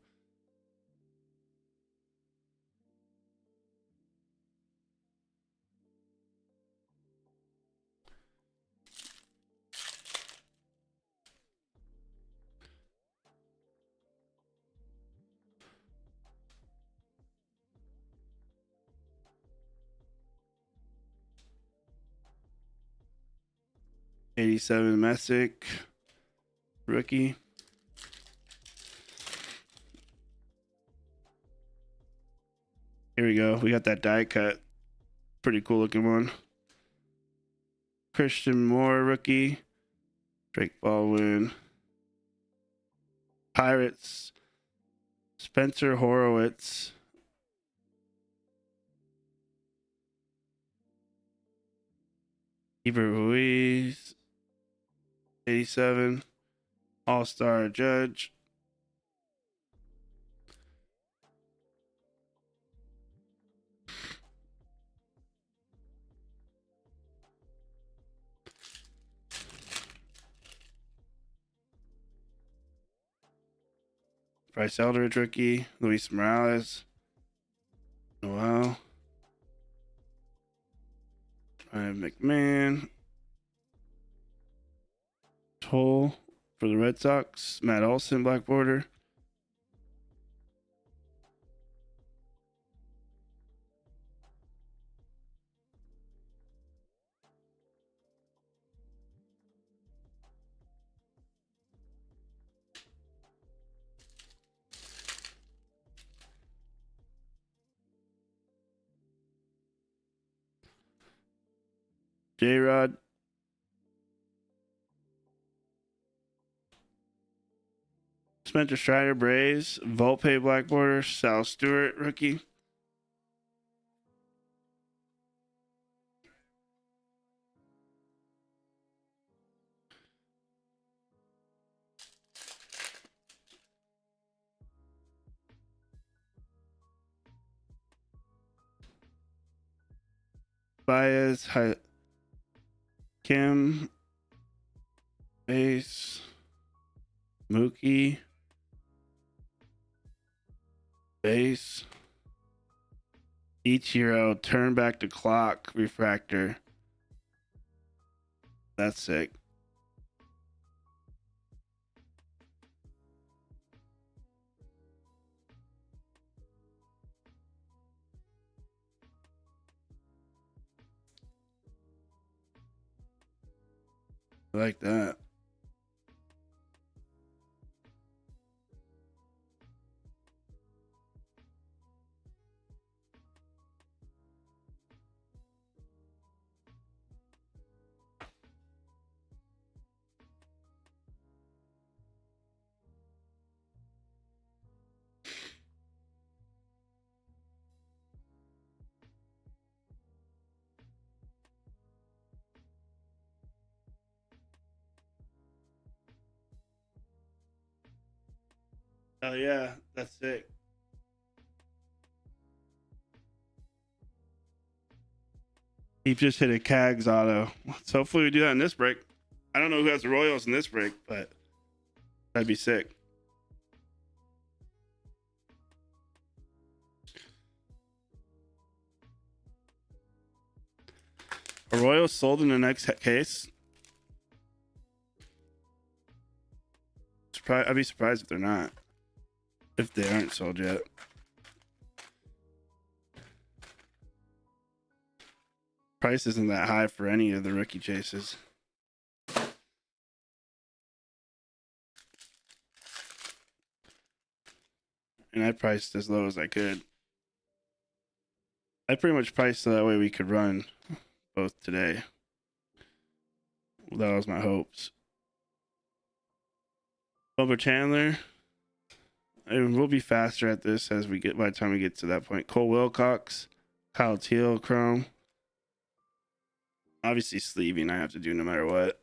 '87 Messick. Rookie. Here we go. We got that die cut. Pretty cool looking one. Christian Moore, rookie. Drake Baldwin. Pirates. Spencer Horowitz. Eber Ruiz. 87. All-Star Judge. Bryce Eldridge, rookie. Luis Morales. Noel. Ryan McMahon. Toll for the Red Sox. Matt Olson, black border. J-Rod. Spencer Strider, Braves. Volpe, black border. Sal Stewart, rookie. Baez, Kim, Base, Mookie, Base, Ichiro, turn back the clock, refractor. That's sick. I like that. Oh yeah, that's sick. He just hit a Cags auto. So hopefully we do that in this break. I don't know who has the Royals in this break, but that'd be sick. Are Royals sold in the next case? I'd be surprised if they're not. If they aren't sold yet. price isn't that high for any of the rookie chases. And I priced as low as I could. I pretty much priced so that way we could run both today. That was my hopes. Bubba Chandler. And we'll be faster at this as we get by the time we get to that point. Cole Wilcox, Kyle Teal, Chrome. Obviously sleeving I have to do no matter what.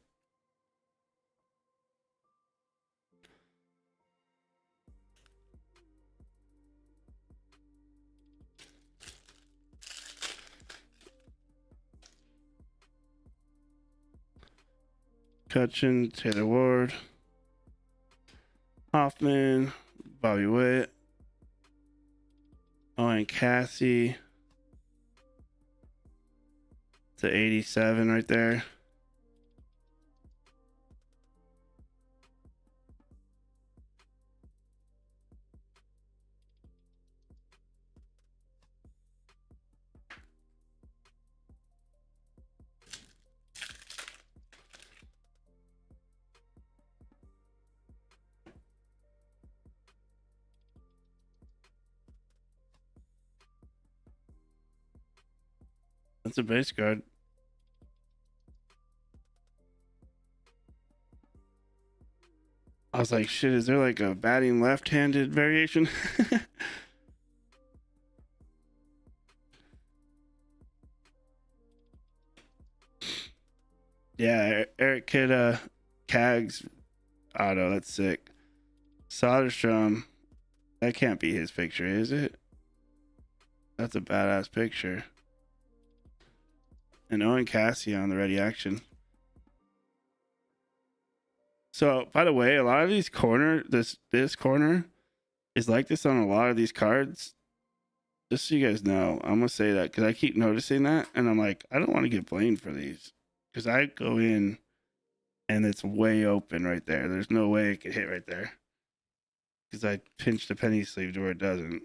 Cutchin, Taylor Ward, Hoffman, Bobby Witt, Owen Cassie. To 87 right there. That's a base card. I was like, shit, is there like a batting left-handed variation? Yeah, Eric Kidd, Cags auto, that's sick. Soderstrom, that can't be his picture, is it? That's a badass picture. And Owen Cassie on the ready action. So, by the way, a lot of these corner, this corner is like this on a lot of these cards. Just so you guys know, I'm gonna say that because I keep noticing that, and I'm like, I don't want to get blamed for these because I go in and it's way open right there. There's no way it could hit right there because I pinched the penny sleeve to where it doesn't.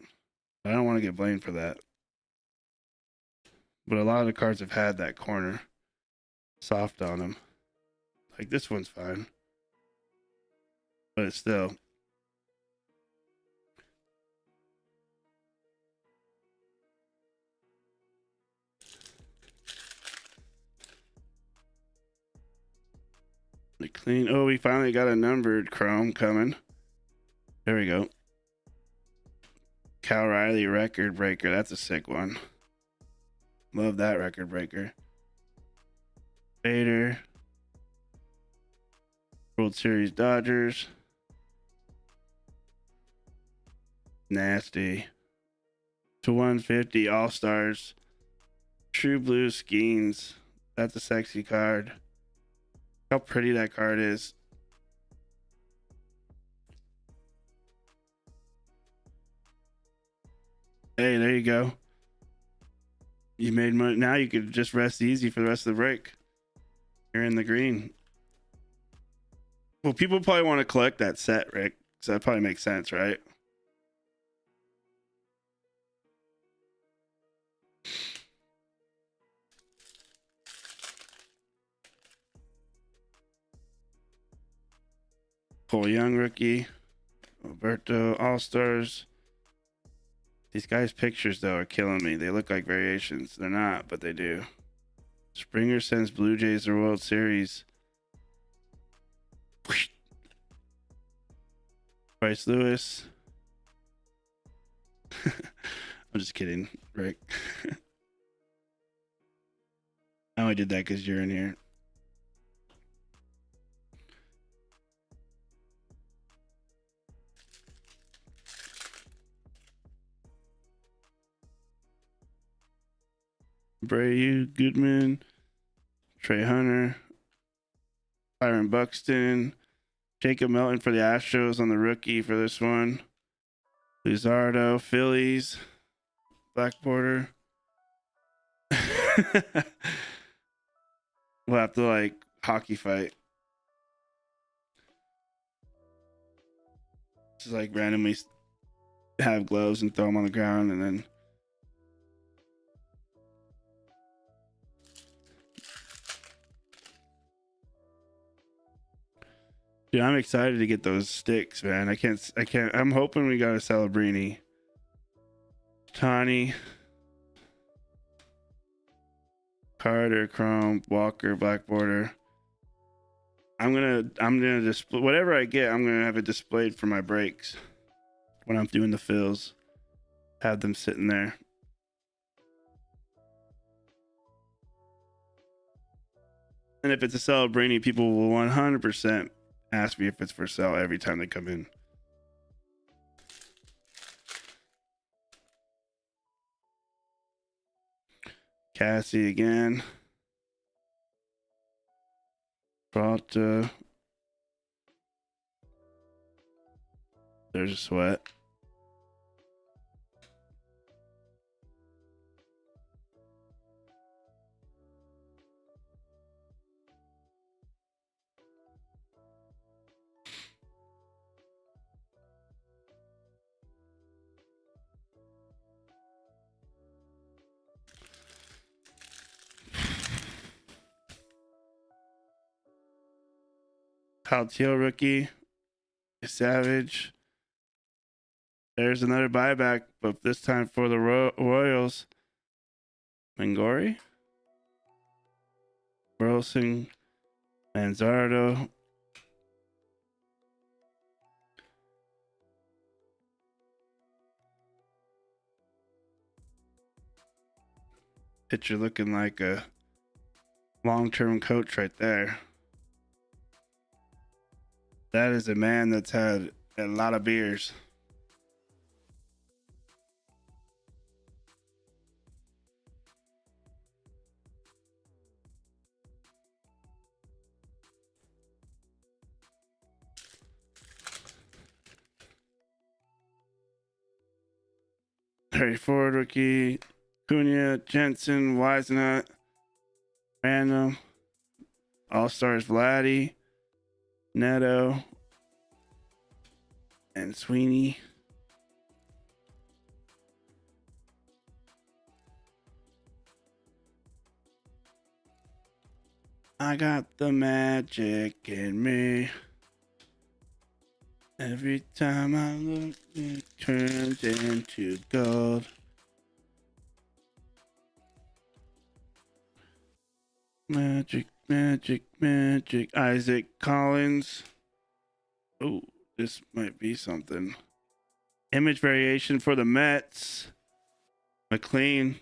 I don't want to get blamed for that. But a lot of the cards have had that corner soft on them. Like this one's fine, but it's still. Like clean. Oh, we finally got a numbered Chrome coming. There we go. Cal Riley record breaker. That's a sick one. Love that record breaker. Vader. World Series Dodgers. Nasty. To 150 All Stars. True Blue Skeens. That's a sexy card. How pretty that card is. Hey, there you go. You made money. Now you could just rest easy for the rest of the break. You're in the green. Well, people probably want to collect that set, Rick. So that probably makes sense, right? Cole Young rookie. Roberto All-Stars. These guys' pictures, though, are killing me. They look like variations. They're not, but they do. Springer sends Blue Jays the World Series. Bryce Lewis. I'm just kidding, Rick. I only did that because you're in here. Brayu, Goodman, Trey Hunter, Byron Buxton, Jacob Melton for the Astros on the rookie for this one. Luzardo, Phillies, Black Border. We'll have to like hockey fight. Just like randomly have gloves and throw them on the ground and then Dude, I'm excited to get those sticks, man. I'm hoping we got a Celebrini. Tawny, Carter, Chrome, Walker, Black Border. I'm gonna display whatever I get. I'm gonna have it displayed for my breaks when I'm doing the fills. Have them sitting there. And if it's a Celebrini, people will 100% ask me if it's for sale every time they come in. Cassie again. Prata. There's a Sweat. Haltiel rookie. Savage. There's another buyback, but this time for the Royals. Mangori. Burleson. Manzardo. Pitcher looking like a long-term coach right there. That is a man that's had a lot of beers. Harry Ford rookie. Cunha, Jensen, Wisenut, Random, All Stars Vladdy, Neto, and Sweeney. I got the magic in me. Every time I look, it turns into gold. Magic, magic, magic. Isaac Collins. Oh, this might be something. Image variation for the Mets. McLean.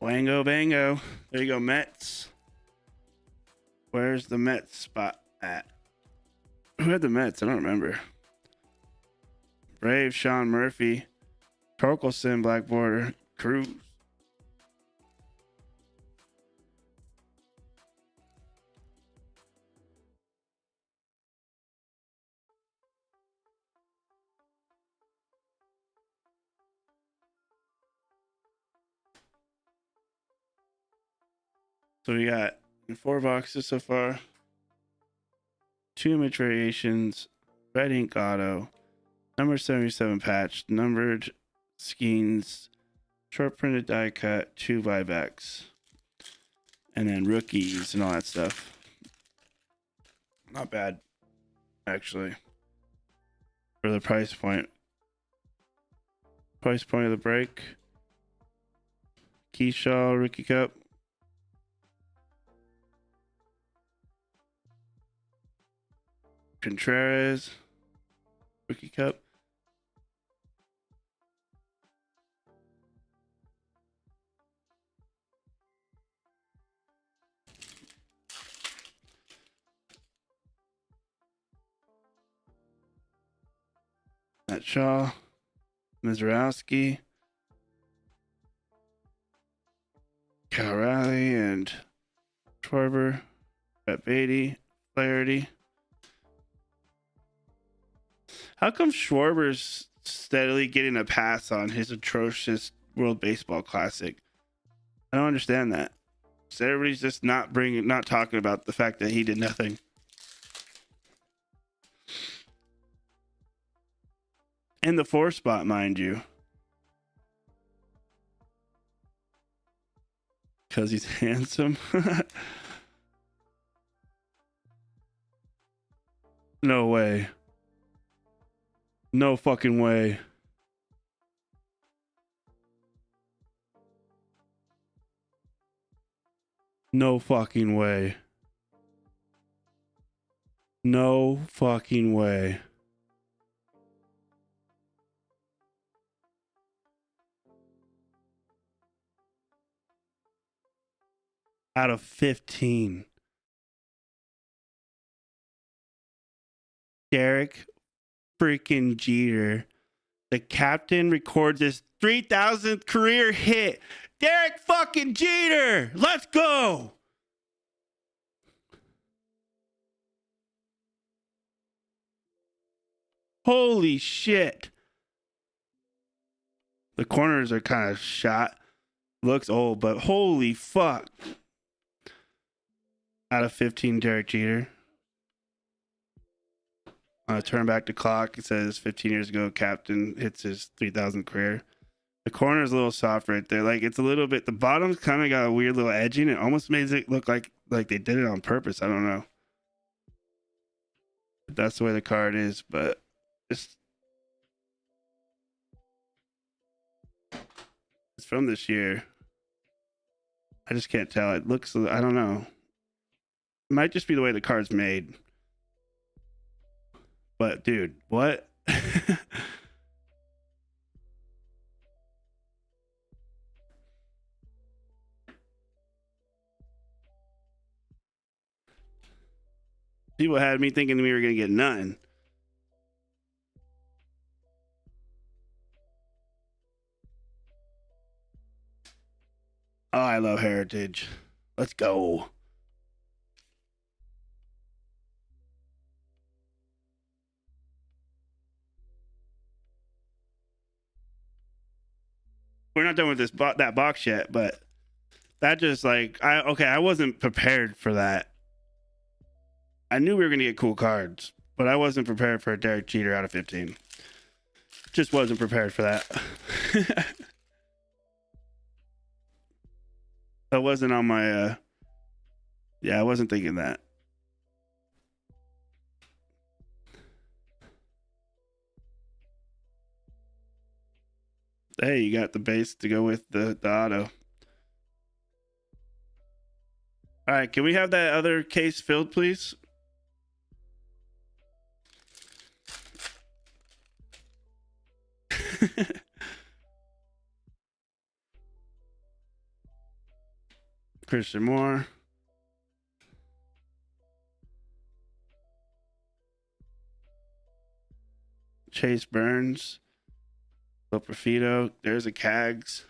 Wango bango. There you go, Mets. Where's the Mets spot at? Who had the Mets? I don't remember. Brave, Sean Murphy. Torkelson, Black Border. Cruz. So we got in 4 boxes so far. 2 image variations. Red ink auto. Number 77 patch. Numbered skeins. Short printed die cut. 2 buybacks. And then rookies and all that stuff. Not bad, actually, for the price point. Price point of the break. Keyshaw rookie cup. Contreras rookie cup. Matt Shaw, Mizrowski, Cal Riley, and Schwarber, Brett Beatty, Flaherty. How come Schwarber's steadily getting a pass on his atrocious World Baseball Classic? I don't understand that. So everybody's just not talking about the fact that he did nothing. In the 4 spot, mind you. Because he's handsome. No way. No fucking way. No fucking way. No fucking way. Out of 15. Derek freaking Jeter. The captain records his 3,000th career hit. Derek fucking Jeter. Let's go. Holy shit. The corners are kind of shot. Looks old, but holy fuck. Out of 15, Derek Jeter. Turn back the clock. It says 15 years ago, captain hits his 3,000th career. The corner is a little soft right there. Like it's a little bit. The bottom's kind of got a weird little edging. It almost makes it look like they did it on purpose. I don't know. But that's the way the card is. But it's from this year. I just can't tell. It looks. I don't know. It might just be the way the card's made. But dude, what? People had me thinking we were gonna get none. Oh, I love Heritage. Let's go. We're not done with that box yet, but that just like I wasn't prepared for that. I knew we were gonna get cool cards, but I wasn't prepared for a Derek Jeter out of 15. Just wasn't prepared for that. That wasn't on my yeah, I wasn't thinking that. Hey, you got the base to go with the auto. All right, can we have that other case filled, please? Christian Moore. Chase Burns. Profito. There's a Cags.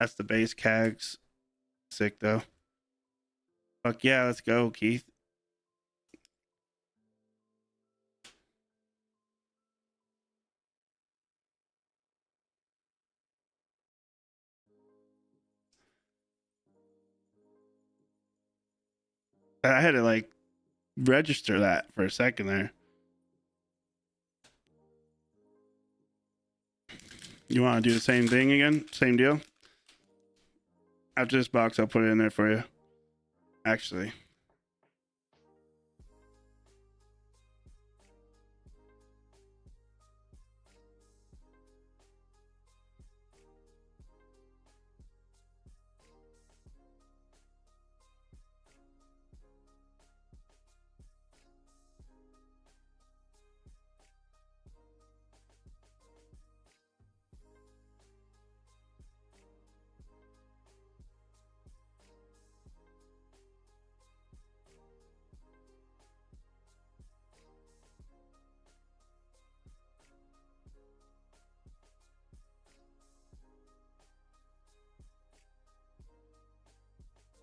That's the base Cags. Sick though. Fuck yeah, let's go, Keith. I had to like register that for a second there. You want to do the same thing again? Same deal? After this box, I'll put it in there for you. Actually.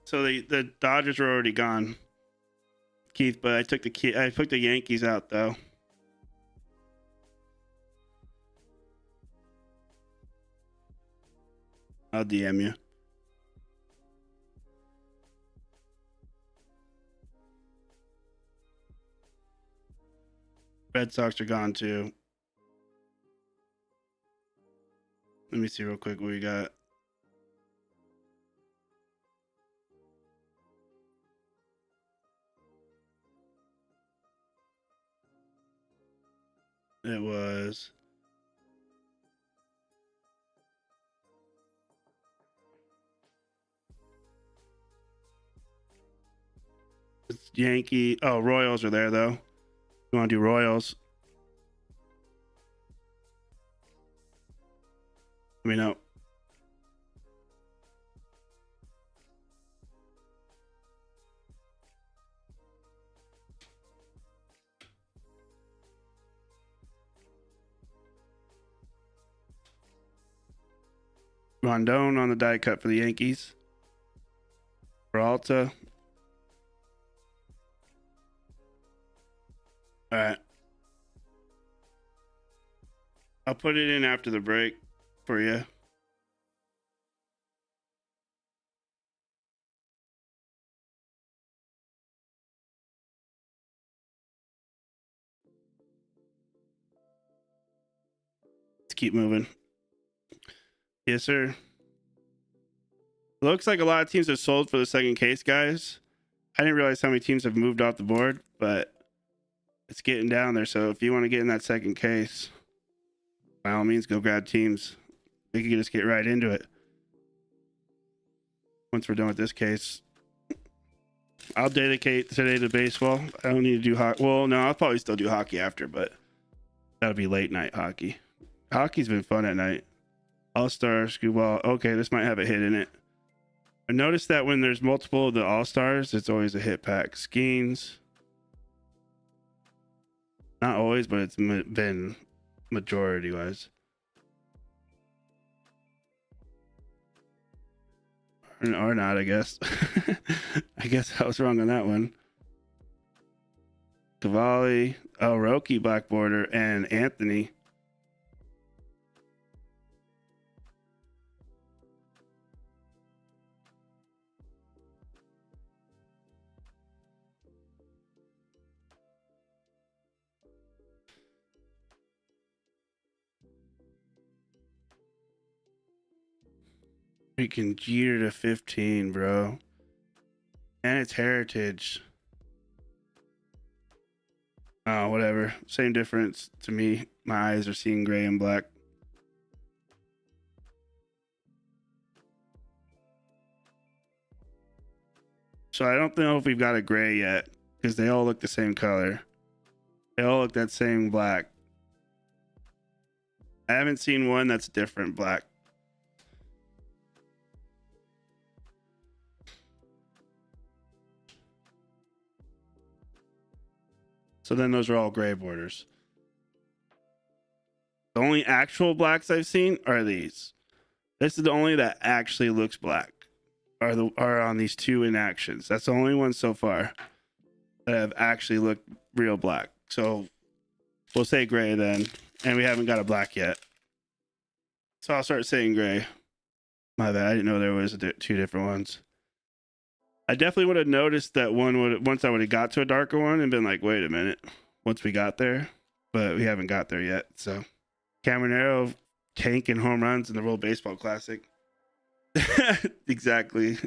So the Dodgers are already gone, Keith. But I took the Yankees out though. I'll DM you. Red Sox are gone too. Let me see real quick what we got. It was it's Yankee. Oh, Royals are there though. You want to do Royals? Let me know. Rondon on the die cut for the Yankees. Peralta. All right. I'll put it in after the break for you. Let's keep moving. Yes, sir. Looks like a lot of teams have sold for the second case, guys. I didn't realize how many teams have moved off the board, but it's getting down there. So if you want to get in that second case, by all means, go grab teams. We can just get right into it. Once we're done with this case, I'll dedicate today to baseball. I don't need to do hockey. Well, no, I'll probably still do hockey after, but that'll be late night hockey. Hockey's been fun at night. All-Star, Scooball. Okay, this might have a hit in it. I noticed that when there's multiple of the All-Stars, it's always a hit pack. Skeens. Not always, but it's been majority-wise. Or not, I guess. I guess I was wrong on that one. Cavalli. Oh, Roki, Black Border, and Anthony. Freaking Jeter to 15, bro. And it's Heritage. Oh, whatever. Same difference to me. My eyes are seeing gray and black. So I don't know if we've got a gray yet because they all look the same color. They all look that same black. I haven't seen one that's different black. So then those are all gray borders. The only actual blacks I've seen are these. This is the only that actually looks black. Are on these two inactions. That's the only one so far that have actually looked real black. So we'll say gray then, and we haven't got a black yet. So I'll start saying gray. My bad. I didn't know there was two different ones. I definitely would have noticed that one once I would have got to a darker one and been like, wait a minute, once we got there, but we haven't got there yet. So Caminero tanking home runs in the World Baseball Classic. Exactly.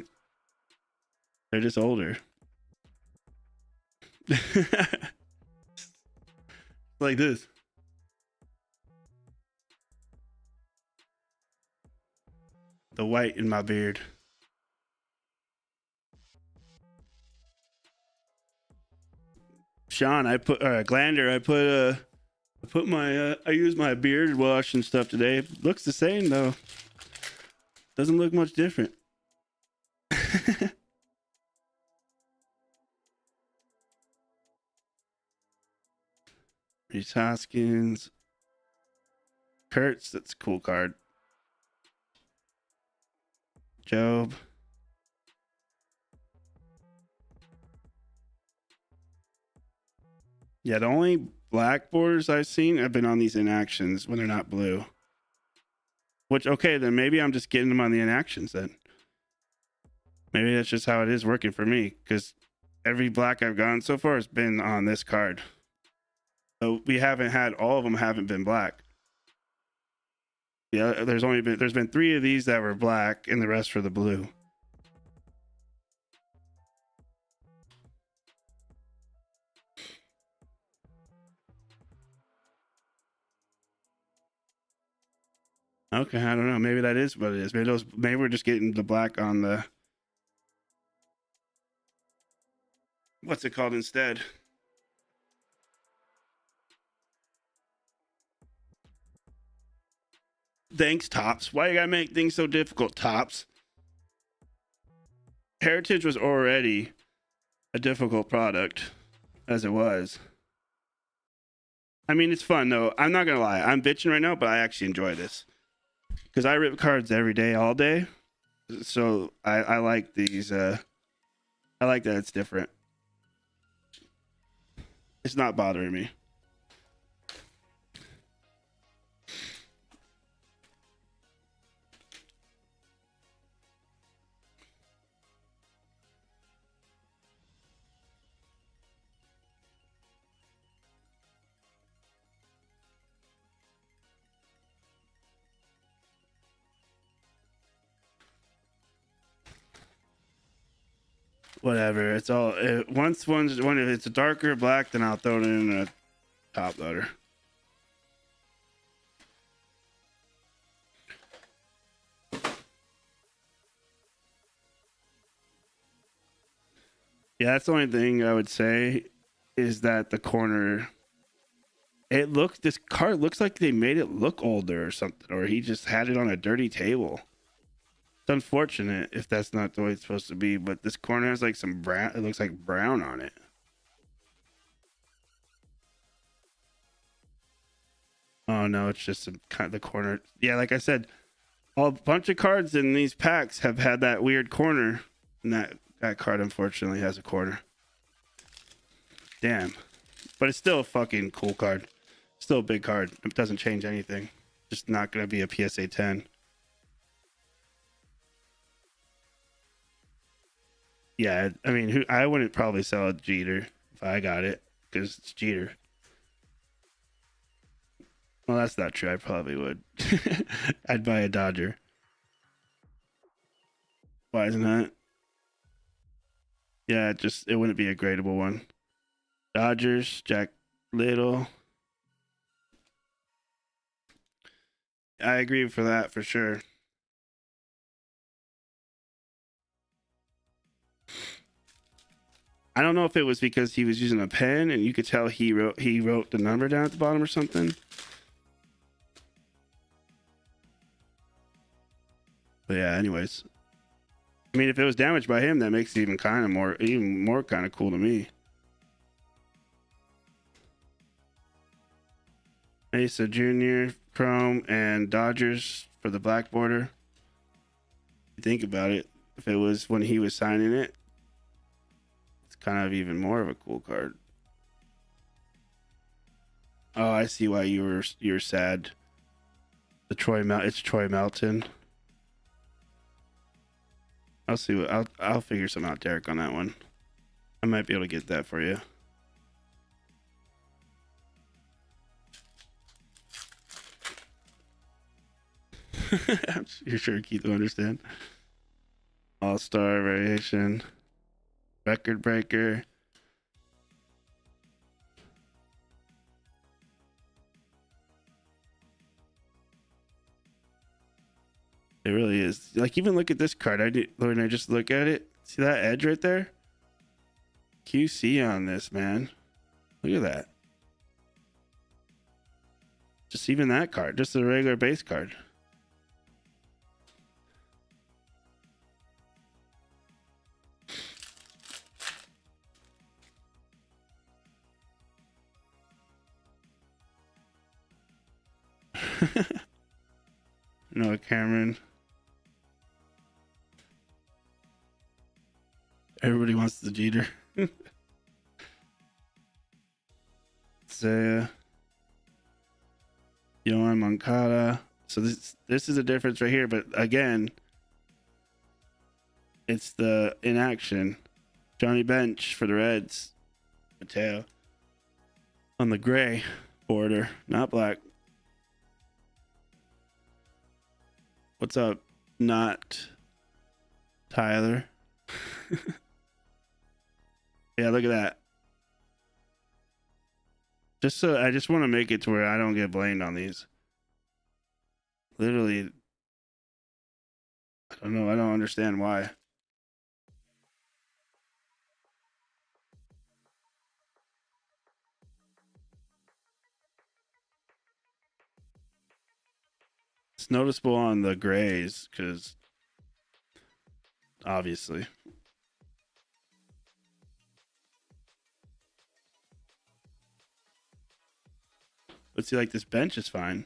They're just older. Like this. The white in my beard. Shaun, I put Glander. I use my beard wash and stuff today. Looks the same though. Doesn't look much different. Reese Hoskins. Kurtz, that's a cool card. Job. Yeah, the only black borders I've seen have been on these inactions when they're not blue. Which, okay, then maybe I'm just getting them on the inactions then. Maybe that's just how it is working for me, because every black I've gotten so far has been on this card. So we haven't had, all of them haven't been black. Yeah, there's been 3 of these that were black and the rest were the blue. Okay, I don't know. Maybe that is what it is. Maybe we're just getting the black on the what's it called instead? Thanks, Tops. Why you gotta make things so difficult, Tops? Heritage was already a difficult product as it was. I mean, it's fun though. I'm not gonna lie. I'm bitching right now, but I actually enjoy this because I rip cards every day, all day. So I like these. I like that it's different. It's not bothering me. Whatever. It's all once one if it's a darker black, then I'll throw it in a top loader. Yeah, that's the only thing I would say is that the corner. It looks. This card looks like they made it look older or something, or he just had it on a dirty table. It's unfortunate if that's not the way it's supposed to be, but this corner has like some brown. It looks like brown on it. Oh no, it's just some kind of the corner. Yeah, like I said, a bunch of cards in these packs have had that weird corner, and that card unfortunately has a corner. Damn, but it's still a fucking cool card. Still a big card. It doesn't change anything. Just not gonna be a PSA 10. Yeah, I mean, I wouldn't probably sell a Jeter if I got it because it's Jeter. Well, that's not true. I probably would. I'd buy a Dodger. Why isn't that? Yeah, it wouldn't be a gradable one. Dodgers, Jack Little. I agree for that for sure. I don't know if it was because he was using a pen and you could tell he wrote the number down at the bottom or something. But yeah, anyways. I mean, if it was damaged by him, that makes it even more kind of cool to me. Mesa Junior, Chrome, and Dodgers for the black border. Think about it. If it was when he was signing it, it's kind of even more of a cool card. Oh, I see why you're sad. It's Troy Melton. I'll figure something out, Derek, on that one. I might be able to get that for you. You're sure Keith will understand. All-star variation. Record breaker. It really is. Like, even look at this card. When I just look at it, see that edge right there? QC on this, man. Look at that. Just even that card, just a regular base card. No, Cameron. Everybody wants the Jeter. So, Yohan Moncada. So this is a difference right here, but again, it's the inaction. Johnny Bench for the Reds. Mateo. On the gray border, not black. What's up? Not Tyler. Yeah, look at that. I just want to make it to where I don't get blamed on these. Literally, I don't know. I don't understand why. It's noticeable on the grays because obviously. But see, like this bench is fine.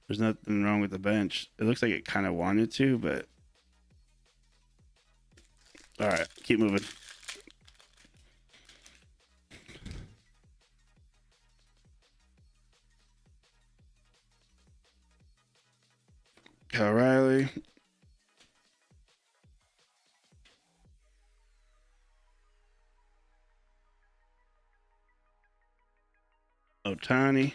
There's nothing wrong with the bench. It looks like it kind of wanted to, but all right, keep moving. Kyle Riley. Otani.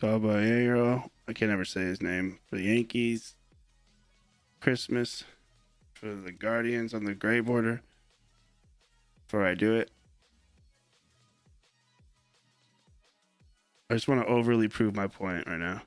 Caballero. I can never say his name. For the Yankees. Christmas. For the Guardians on the gray border. Before I do it, I just want to overly prove my point right now.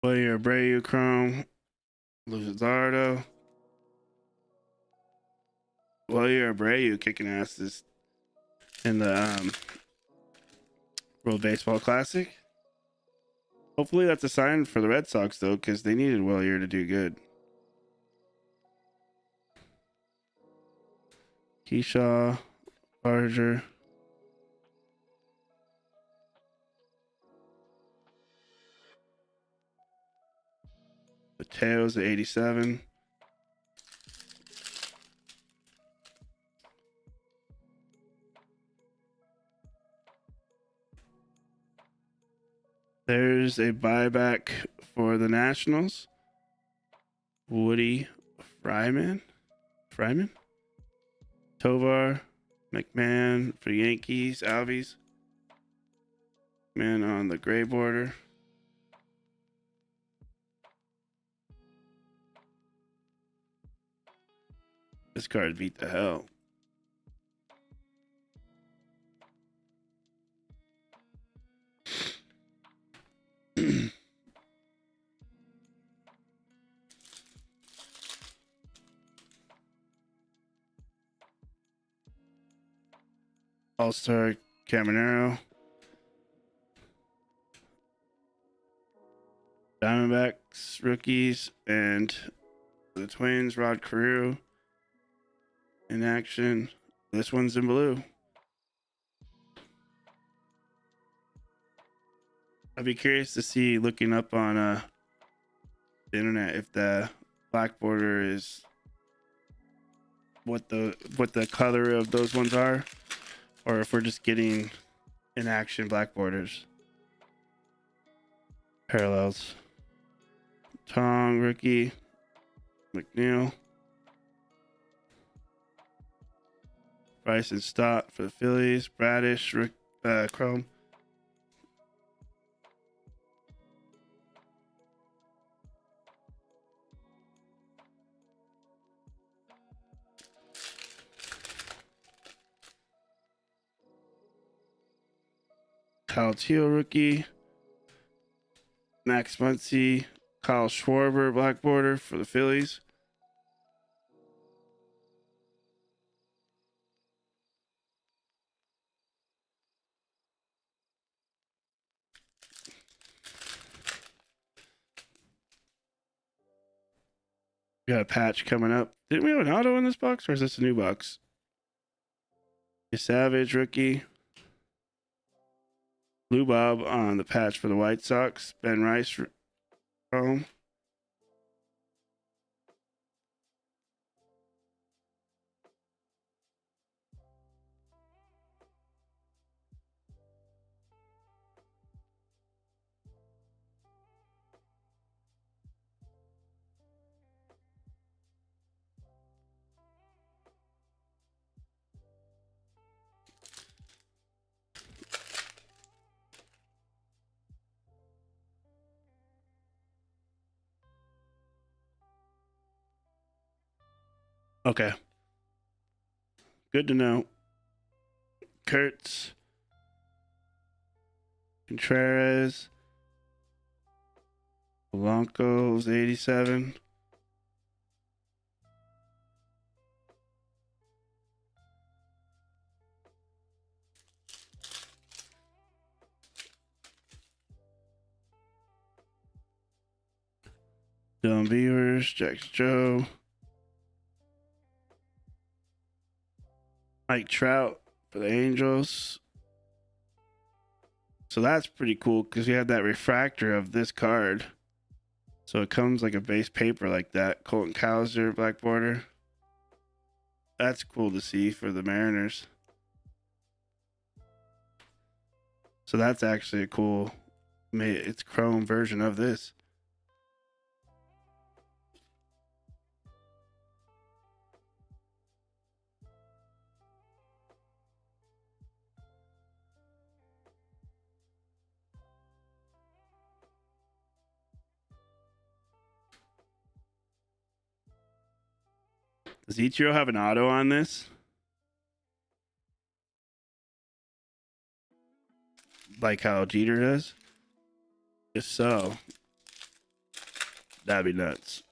Player Abreu Chrome. Luzardo. Player Abreu kicking asses in the World Baseball Classic. Hopefully that's a sign for the Red Sox, though, because they needed Willier to do good. Keyshaw, Barger. Mateo's at 87. There's a buyback for the Nationals. Woody Fryman. Tovar. McMahon for Yankees. Albies. Man on the gray border. This card beat the hell. All-Star Caminero. Diamondbacks rookies and the Twins, Rod Carew in action. This one's in blue. I'd be curious to see, looking up on the internet, if the black border is what the color of those ones are, or if we're just getting in action black borders. Parallels. Tong rookie. McNeil. Bryson Stott for the Phillies. Bradish Chrome. Kyle Teal rookie. Max Muncy. Kyle Schwarber black border for the Phillies. We got a patch coming up. Didn't we have an auto in this box, or is this a new box? A Savage rookie. Blue Bob on the patch for the White Sox. Ben Rice home. Okay. Good to know. Kurtz. Contreras. Polanco's 87. Dylan Beavers. Jax Joe. Mike Trout for the Angels. So that's pretty cool because we have that refractor of this card. So it comes like a base paper like that. Colton Cowser, black border. That's cool to see for the Mariners. So that's actually a cool, it's chrome version of this. Does Ichiro have an auto on this? Like how Jeter does? If so, that'd be nuts.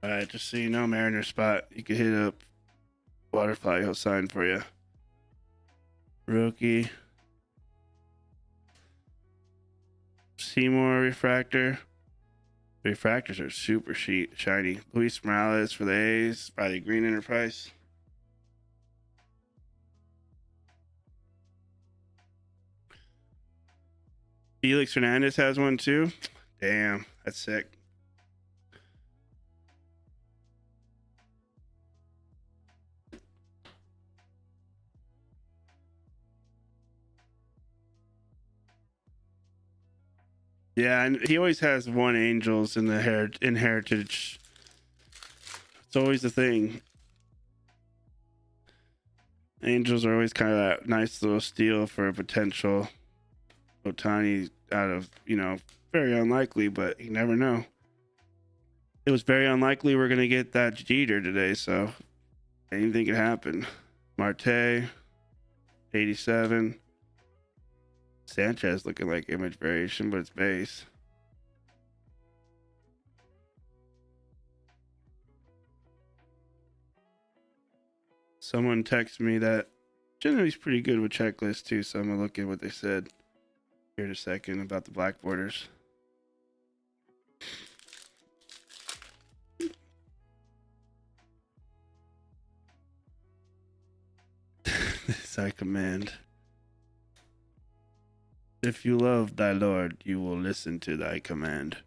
All right, just so you know, Mariner spot, you can hit up Waterfly, he'll sign for you. Rookie. Seymour refractor. The refractors are super shiny. Luis Morales for the A's, Friday Green Enterprise. Felix Hernandez has one too. Damn, that's sick. Yeah, and he always has one Angels in the heritage. It's always the thing. Angels are always kind of that nice little steal for a potential Otani out of, very unlikely, but you never know. It was very unlikely we're going to get that Jeter today, so anything could happen. Marte, 87. Sanchez looking like image variation, but it's base. Someone texted me that generally he's pretty good with checklists too, so I'm gonna look at what they said here in a second about the black borders. This I command. If you love thy Lord, you will listen to thy command.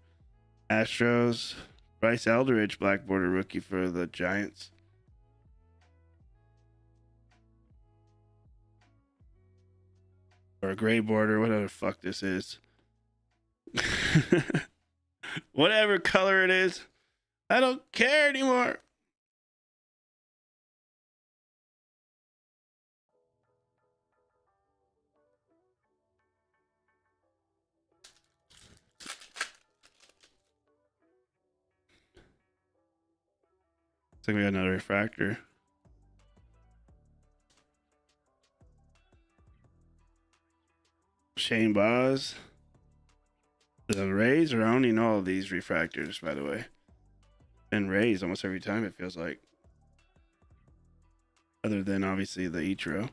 Astros, Bryce Eldridge, black border rookie for the Giants. Or a gray border, whatever the fuck this is. Whatever color it is, I don't care anymore. Looks like we got another refractor. Shane Baz. The Rays are owning all of these refractors, by the way. been raised almost every time, it feels like. Other than obviously the Ichiro.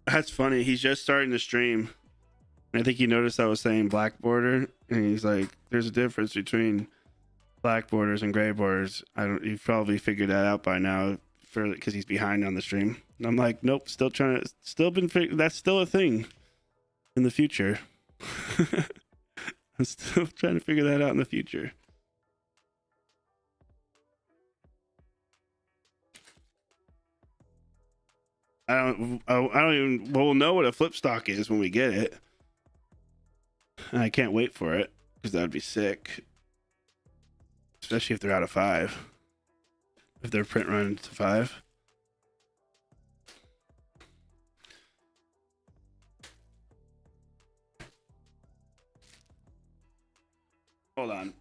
That's funny. He's just starting to stream. I think he noticed I was saying black border, and he's like, "There's a difference between black borders and gray borders." I don't. You've probably figured that out by now, for because he's behind on the stream. And I'm like, nope, still trying to, still been. That's still a thing in the future. I'm still trying to figure that out in the future. I don't. I don't even. Well, we'll know what a flip stock is when we get it. And I can't wait for it because that would be sick. Especially if they're out of 5. If they're print run to 5. Hold on.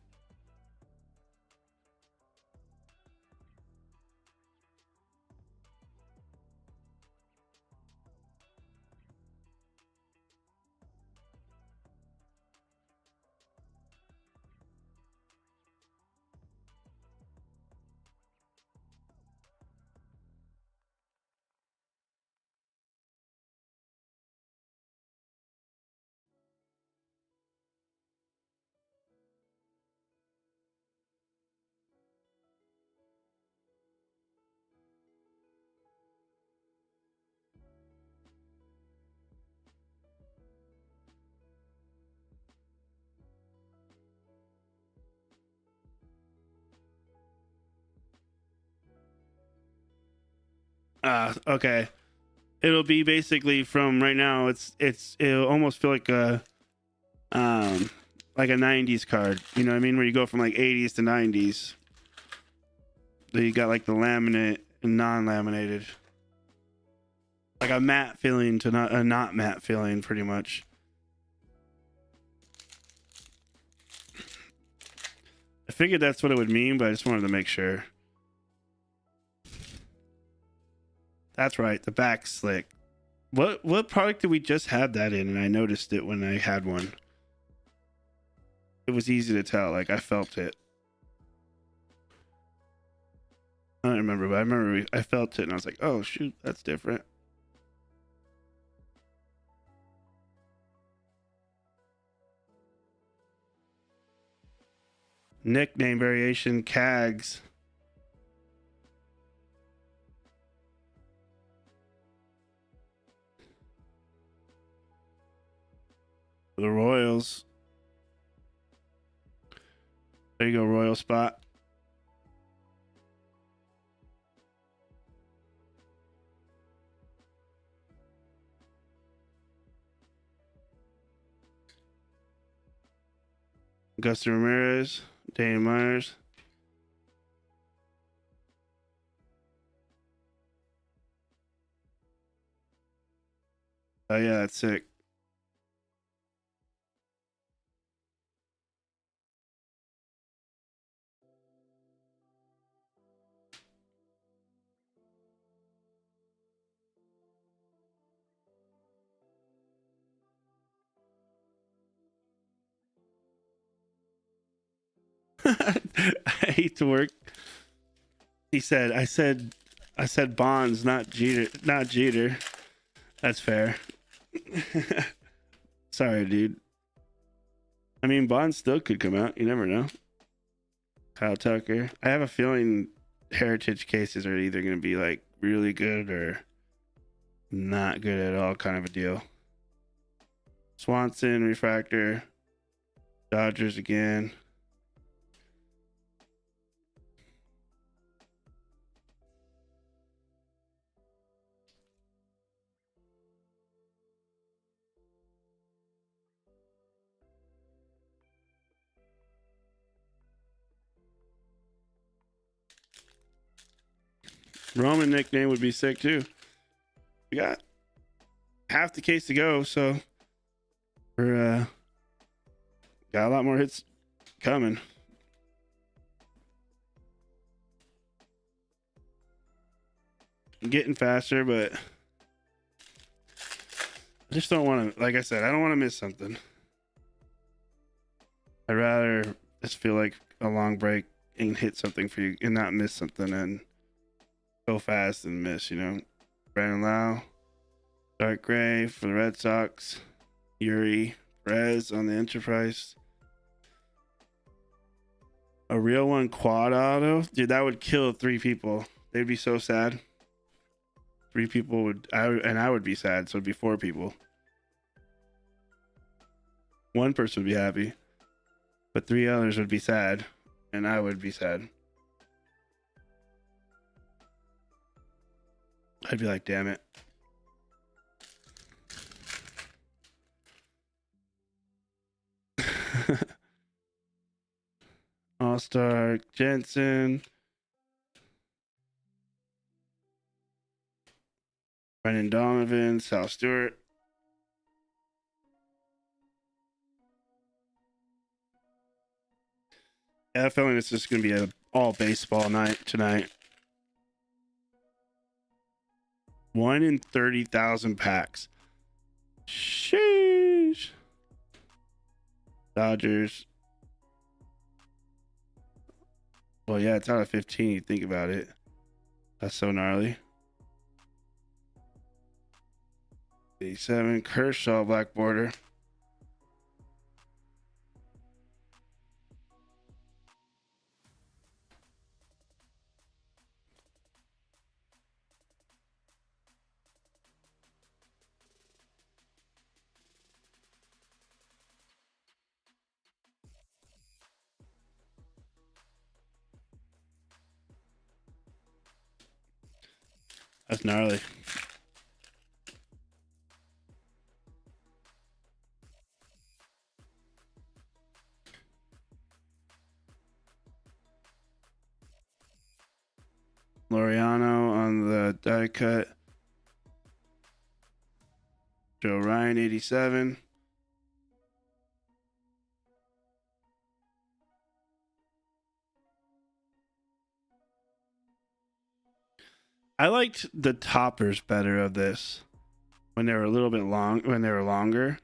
Okay. It'll be basically from right now. It'll almost feel like a 90s card. You know what I mean? Where you go from like 80s to 90s. Then you got like the laminate and non-laminated. Like a matte feeling to not a not matte feeling, pretty much. I figured that's what it would mean, but I just wanted to make sure. That's right, the back slick. What product did we just have that in? And I noticed it when I had one. It was easy to tell. Like I felt it. I don't remember, but I remember I felt it, and I was like, "Oh shoot, that's different." Nickname variation, Cags. The Royals. There you go, Royal spot. Augusto Ramirez, Dane Myers. Oh yeah, that's sick. I hate to work. He said, I said Bonds, not Jeter, not Jeter. That's fair. Sorry, dude. I mean, Bonds still could come out. You never know. Kyle Tucker. I have a feeling heritage cases are either going to be like really good or not good at all, kind of a deal. Swanson, refractor. Dodgers again. Roman nickname would be sick too. We got half the case to go, so we're got a lot more hits coming. I'm getting faster, but I just don't want to, like I said, I don't want to miss something. I'd rather just feel like a long break and hit something for you and not miss something and go fast and miss, you know. Brandon Lau, dark gray for the Red Sox. Yuri Perez on the Enterprise. A real one quad auto, dude. That would kill 3 people. They'd be so sad. 3 people would, I would be sad. So it'd be 4 people. 1 person would be happy, but 3 others would be sad, and I would be sad. I'd be like, damn it. All-Star Jensen. Brendan Donovan, Sal Stewart. Yeah, I have a feeling it's just going to be an all baseball night tonight. 1 in 30,000 packs. Sheesh. Dodgers. Well, yeah, it's out of 15. You think about it. That's so gnarly. 87. Kershaw, black border. That's gnarly. Loriano on the die cut. Joe Ryan, 87. I liked the toppers better of this when they were a little bit long, when they were longer.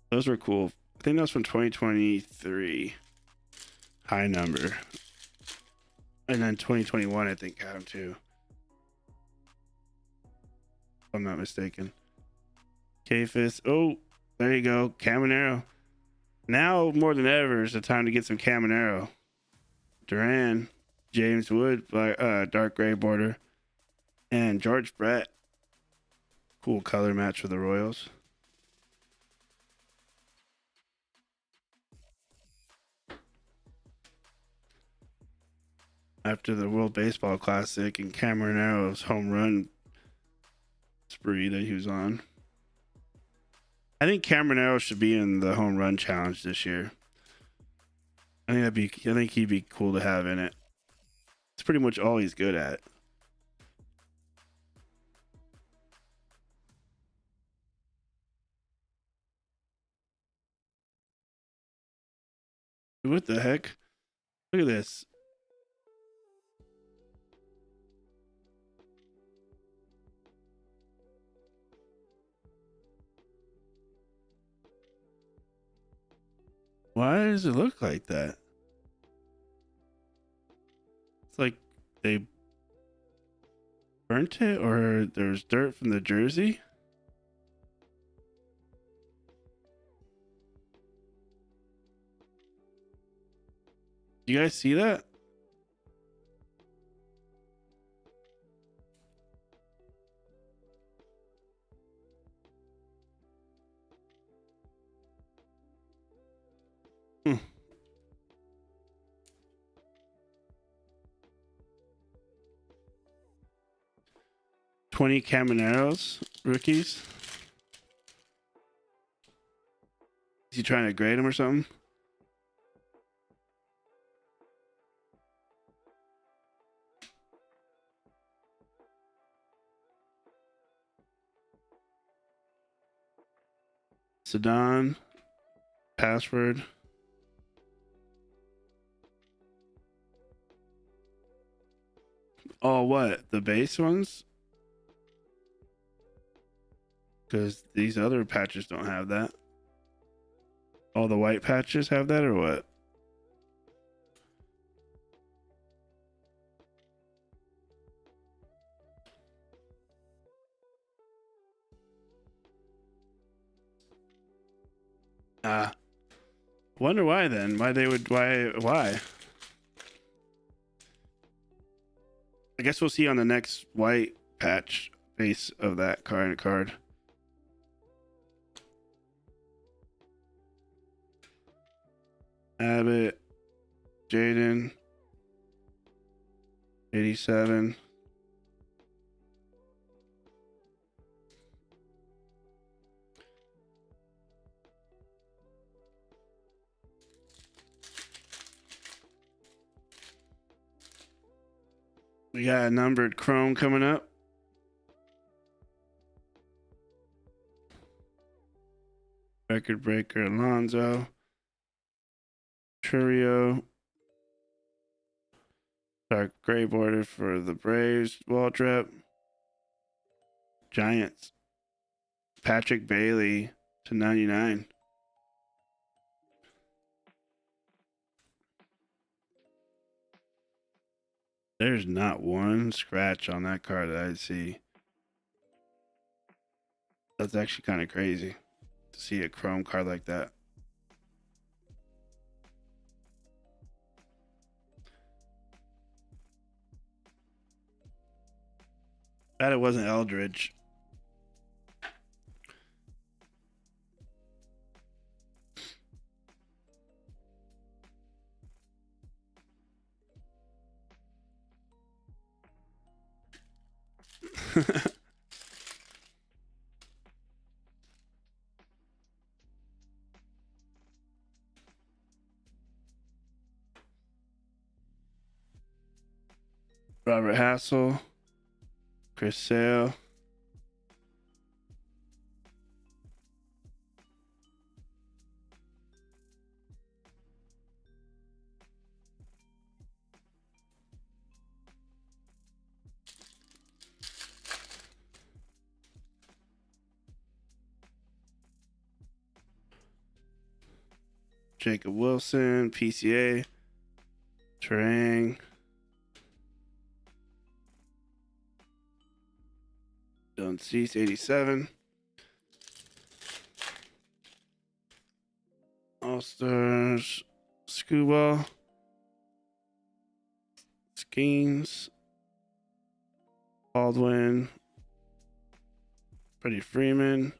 Those were cool. I think that was from 2023. High number. And then 2021, I think, had them too. If I'm not mistaken. Kfis. Oh, there you go. Caminero. Now more than ever is the time to get some Caminero. Duran. James Wood, dark gray border. And George Brett. Cool color match for the Royals. After the World Baseball Classic and Camaronero's home run spree that he was on. I think Camaronero should be in the home run challenge this year. I think he'd be cool to have in it. It's pretty much all he's good at. What the heck? Look at this. Why does it look like that? It's like they burnt it, or there's dirt from the jersey. You guys see that? Hmm. 20 Camaroneros rookies. Is he trying to grade him or something? Sedan. Password. Oh, what? The base ones? Because these other patches don't have that. All the white patches have that or what? Ah. Wonder why then? Why they would why? I guess we'll see on the next white patch base of that card. Abbott, Jaden, 87. We got a numbered chrome coming up. Record breaker Alonzo. Churio. Dark gray border for the Braves. Waldrep. Giants. Patrick Bailey to 99. There's not one scratch on that card that I see. That's actually kind of crazy to see a chrome card like that. Glad it wasn't Eldridge. Robert Hassel, Chris Sale, Jacob Wilson, PCA, Terang, Don't Cease 87, All Stars, Scuba, Skeens, Baldwin, Freddie Freeman,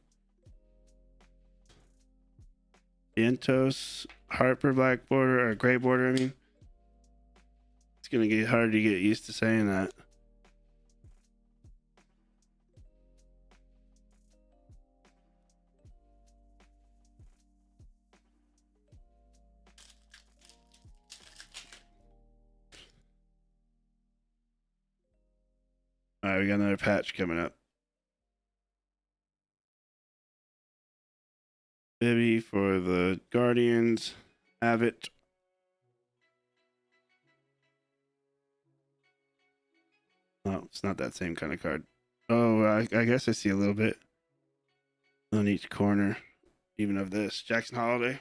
Vientos, Harper black border or gray border. I mean, it's gonna get hard to get used to saying that. All right, we got another patch coming up. Bibby for the Guardians. Abbott. Oh, it's not that same kind of card. Oh, I guess I see a little bit on each corner, even of this. Jackson Holiday.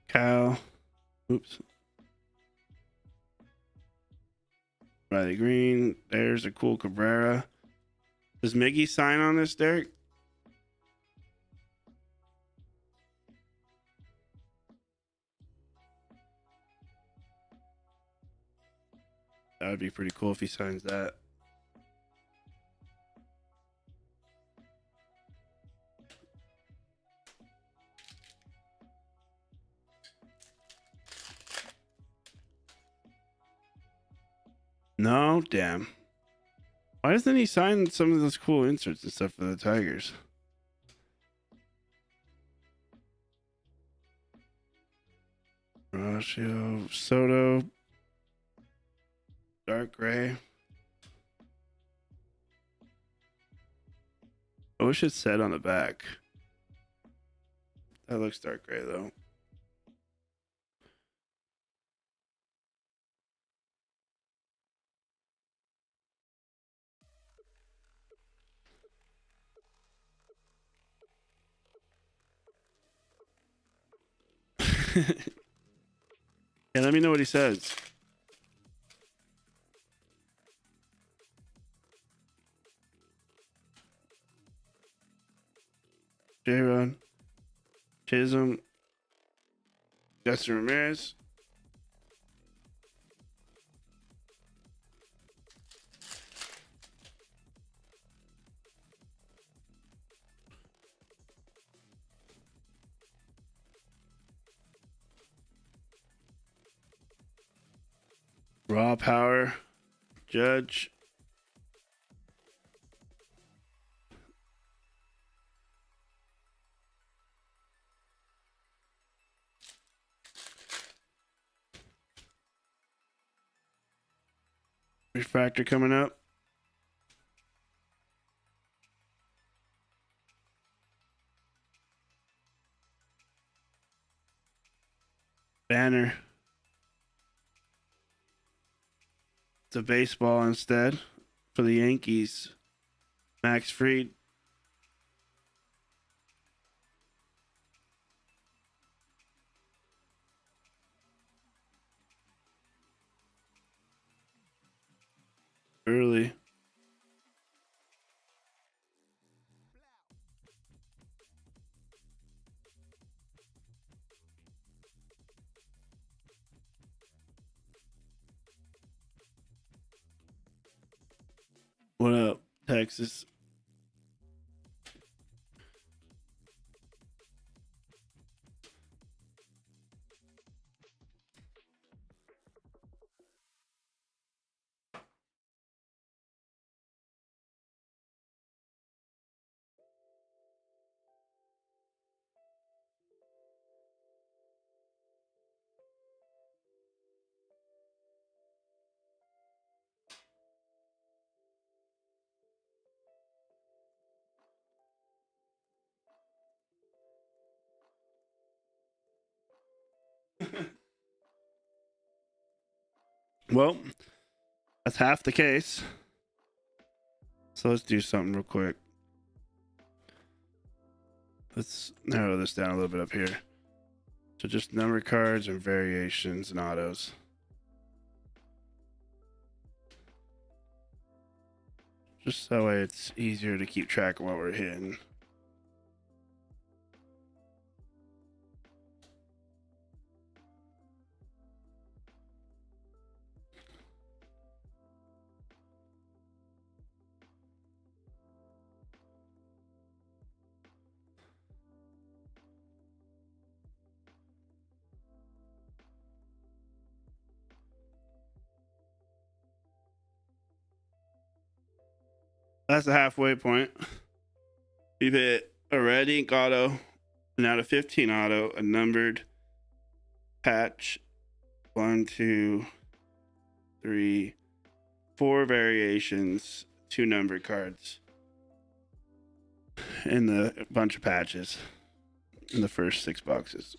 Cal. Oops. Riley Green. There's a cool Cabrera. Does Miggy sign on this, Derek? That would be pretty cool if he signs that. No, damn. Why doesn't he sign some of those cool inserts and stuff for the Tigers? Ratio Soto, dark gray. I wish it said on the back. That looks dark gray though. Yeah, let me know what he says. J-Rod, Chisholm, Justin Ramirez. Raw power, Judge. Refractor coming up. Banner. It's a baseball instead for the Yankees. Max Fried. Early. What up, Texas? Well, that's half the case. So let's do something real quick. Let's narrow this down a little bit up here. So just number cards and variations and autos. Just that way it's easier to keep track of what we're hitting. That's the halfway point. We've hit a red ink auto, an out of 15 auto, a numbered patch. 1, 2, 3, 4 variations, 2 numbered cards, and a bunch of patches in the first 6 boxes.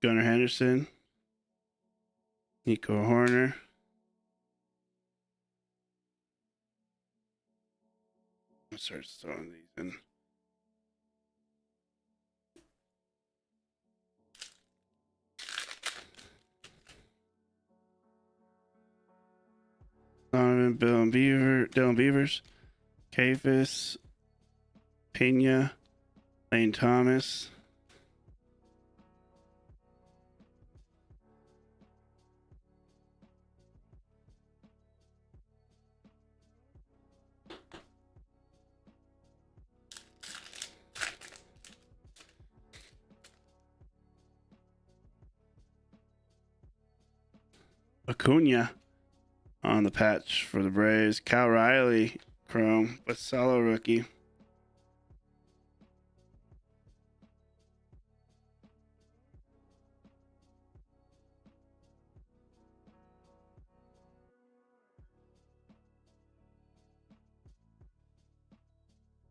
Gunnar Henderson, Nico Horner. I'll start throwing these in. 87, Dylan Beavers, Cafis, Pena, Lane Thomas. Acuna on the patch for the Braves. Cal Riley, Chrome, Basallo rookie.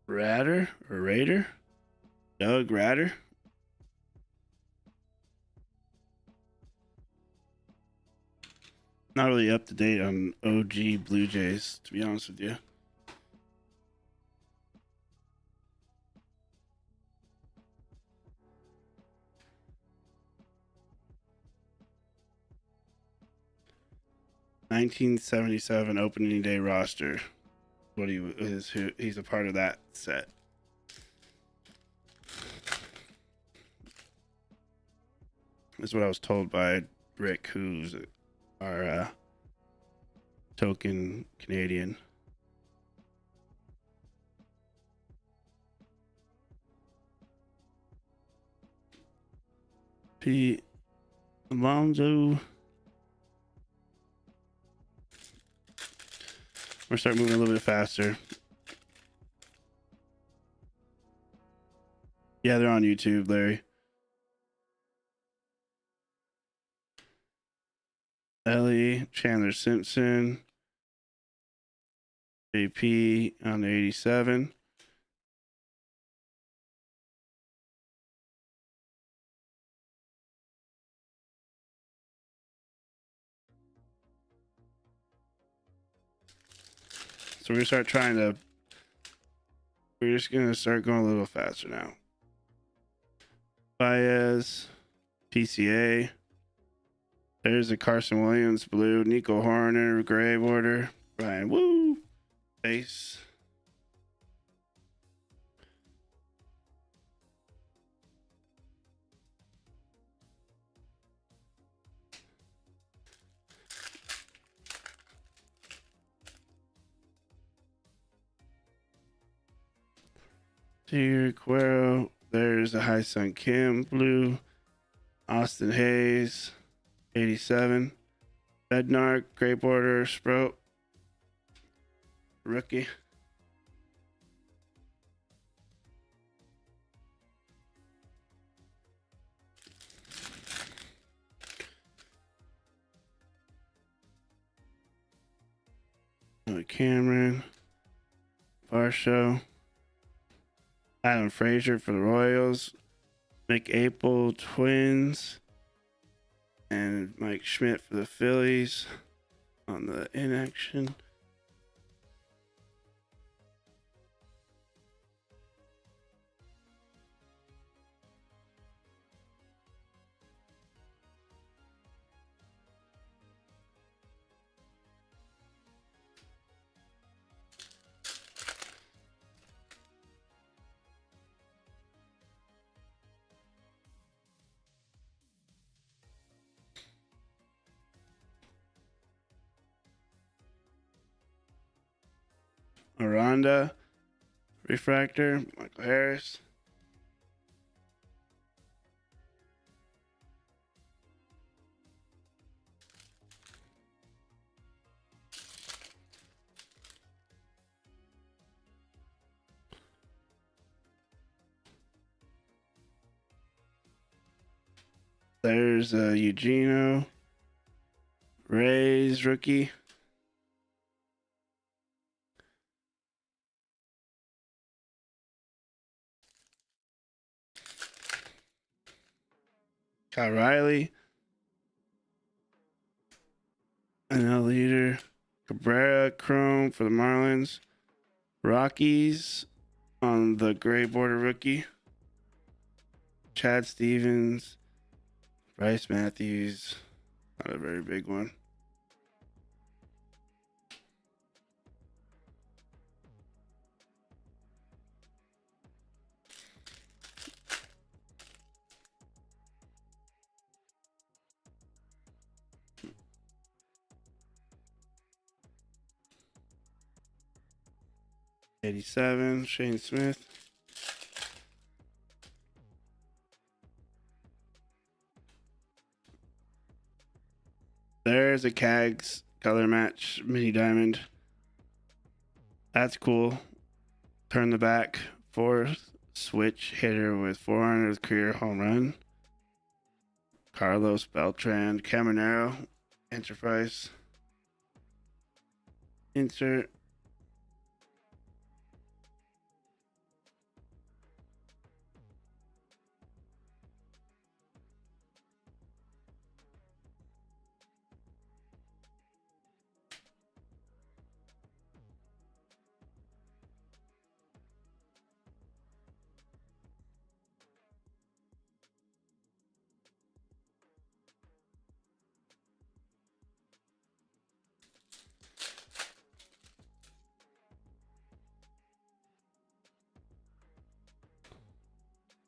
Raider? Doug Ratter? Not really up to date on OG Blue Jays, to be honest with you. (1977) opening day roster. What he is, who he's a part of that set. That's what I was told by Rick, who's our token Canadian. P. Alonso. We're start moving a little bit faster. Yeah, they're on YouTube, Larry. Ellie, Chandler Simpson, JP on 87. So we're just gonna start going a little faster now. Baez, PCA. There's a Carson Williams blue, Nico Horner gray border, Brian Woo base. Here, Cuero. There's a High Sun Kim blue, Austin Hayes 87, Bednar gray border, Sprout rookie. Cameron, Varsho, Adam Frazier for the Royals, Mick Apel Twins, and Mike Schmidt for the Phillies on the inaction. Aranda, refractor, Michael Harris. There's Eugenio, Rays rookie. Kyle Riley, NL leader, Cabrera Chrome for the Marlins, Rockies on the gray border rookie, Chad Stevens, Bryce Matthews, not a very big one. 87, Shane Smith. There's a Cags color match mini diamond. That's cool. Turn the back, fourth switch hitter with 400th career home run. Carlos Beltran, Caminero, Enterprise. Insert.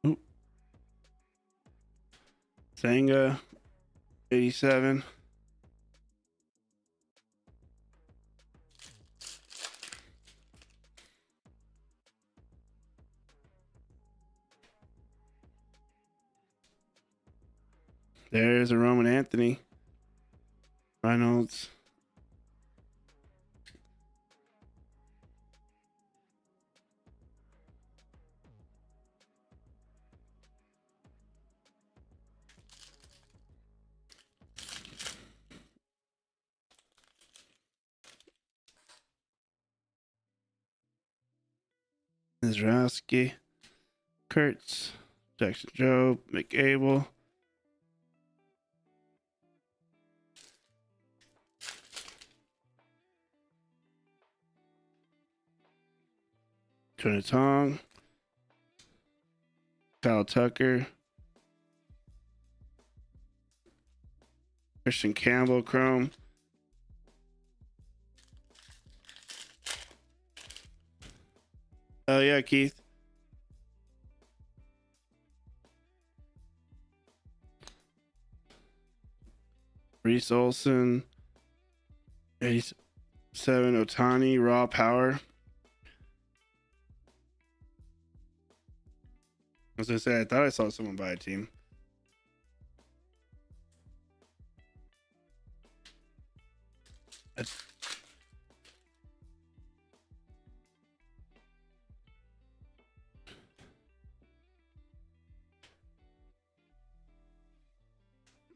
Oop. Senga, 87. There's a Roman Anthony. Reynolds. Zrowski. Kurtz. Jackson Joe. McAble. Jonah Tong. Kyle Tucker. Christian Campbell, Chrome. Oh, yeah, Keith. Reese Olson. 87, Otani, Raw Power. As I said, I thought I saw someone buy a team.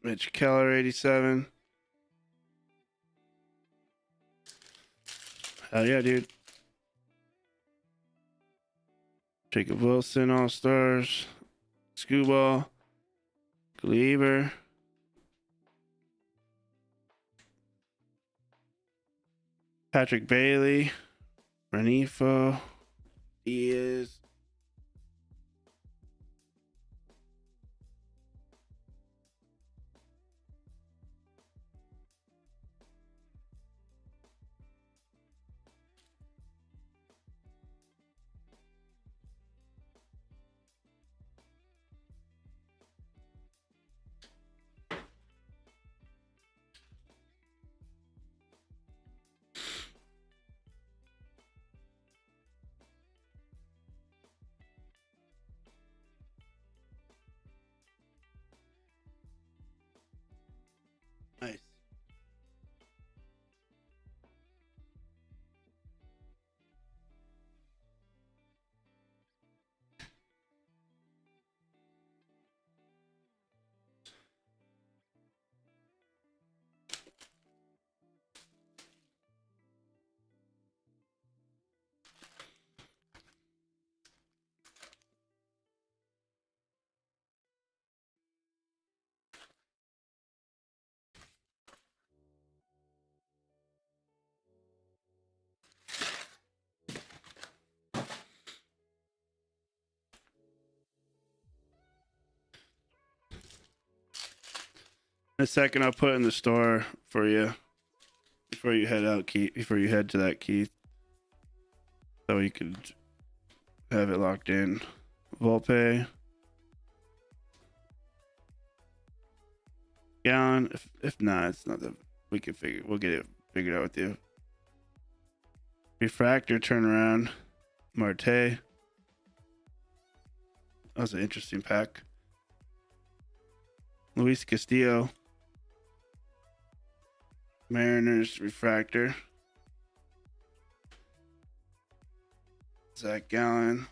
Mitch Keller, 87. Hell yeah, dude. Jacob Wilson, All Stars. Scuba. Gleaver. Patrick Bailey. Renifo. Diaz. Nice. In a second, I'll put in the store for you before you head out, Keith. Before you head to that, Keith, so you could have it locked in. Volpe, Gallon. If not, it's not that we can figure. We'll get it figured out with you. Refractor turnaround. Marte. That was an interesting pack. Luis Castillo. Mariners refractor. Zach Gallen.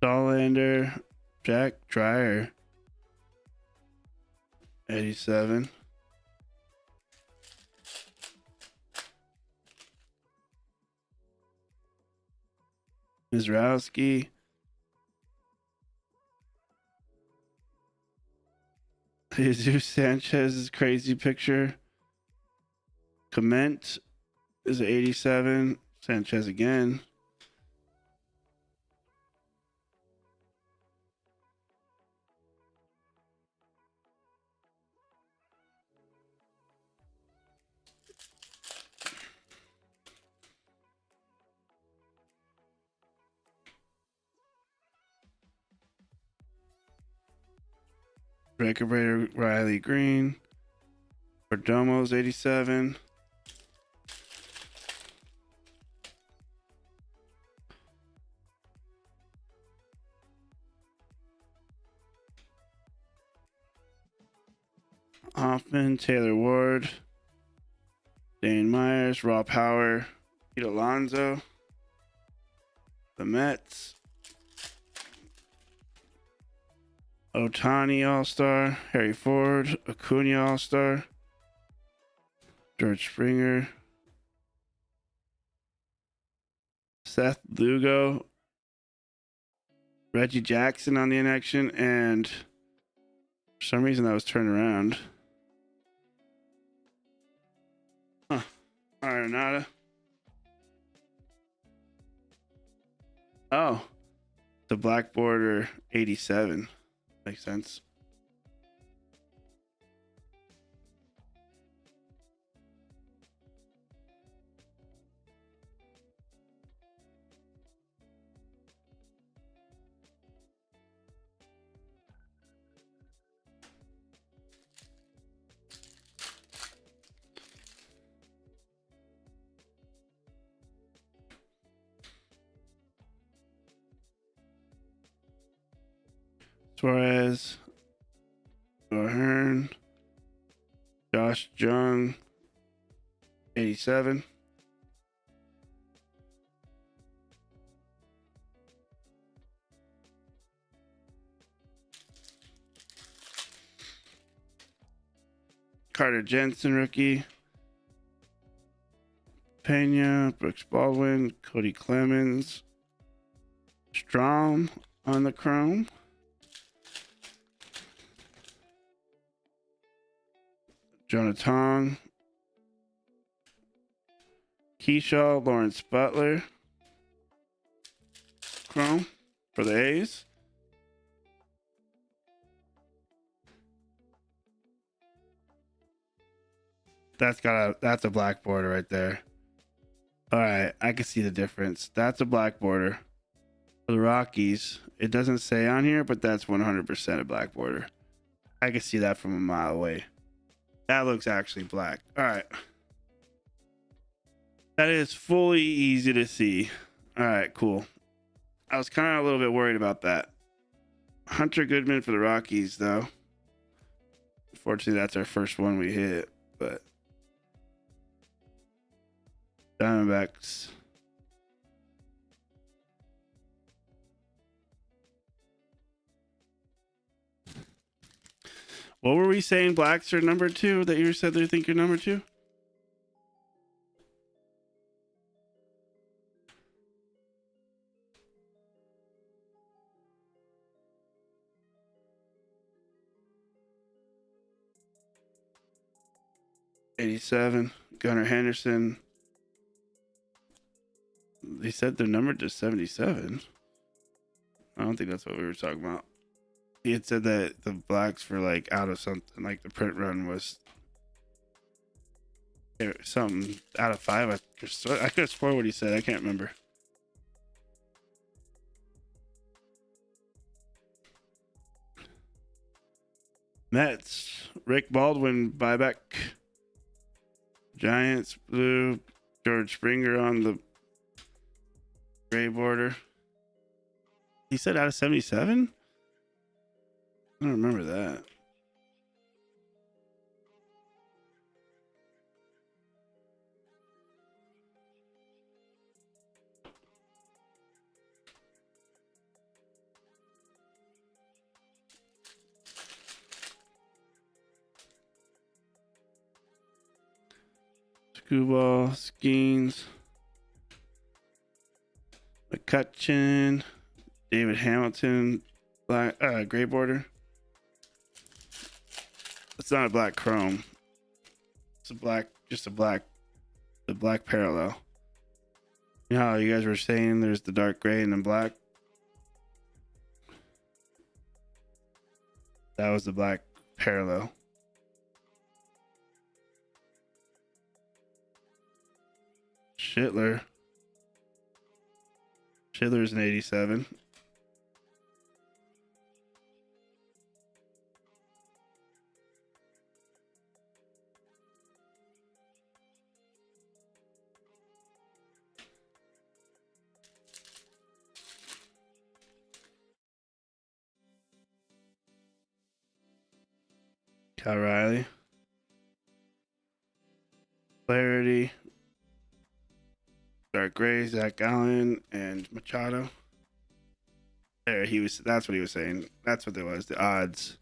Dollander. Jack Dreyer. 87. Mizrowski. Jesus Sanchez's crazy picture. Comment is an 87. Sanchez again. Breaker Riley Green. Perdomo's 87. Hoffman, Taylor Ward, Dane Myers, Raw Power, Pete Alonso, the Mets, Otani All-Star, Harry Ford, Acuna All-Star, George Springer, Seth Lugo, Reggie Jackson on the inaction, and for some reason that was turned around. Huh. Arenado. Oh, the black border 87. Makes sense. Suarez, O'Hearn, Josh Jung, 87. Carter Jensen, rookie. Pena, Brooks Baldwin, Cody Clemens, Strom on the chrome. Jonah Tong, Keyshaw, Lawrence Butler, chrome for the A's. That's a black border right there. All right, I can see the difference. That's a black border. For the Rockies, it doesn't say on here, but that's 100% a black border. I can see that from a mile away. That looks actually black. All right. That is fully easy to see. All right, cool. I was kind of a little bit worried about that. Hunter Goodman for the Rockies, though. Unfortunately, that's our first one we hit, but Diamondbacks. What were we saying? Blacks are number 2 that you said they think you're number 2? '87. Gunnar Henderson. They said their number to 77. I don't think that's what we were talking about. He had said that the blacks were like out of something, like the print run was something out of 5. I could have sworn what he said. I can't remember. Mets, Rick Baldwin buyback. Giants, blue, George Springer on the gray border. He said out of 77? I don't remember that. Scuba, Skeens, McCutcheon, David Hamilton, black, gray border. It's not a black chrome. It's a black, just a black, the black parallel. You know how you guys were saying there's the dark gray and then black? That was the black parallel. Schitler. Schindler's an 87. Cal Riley. Clarity. Dark Gray, Zach Allen, and Machado. There, that's what he was saying. That's what it was, the odds.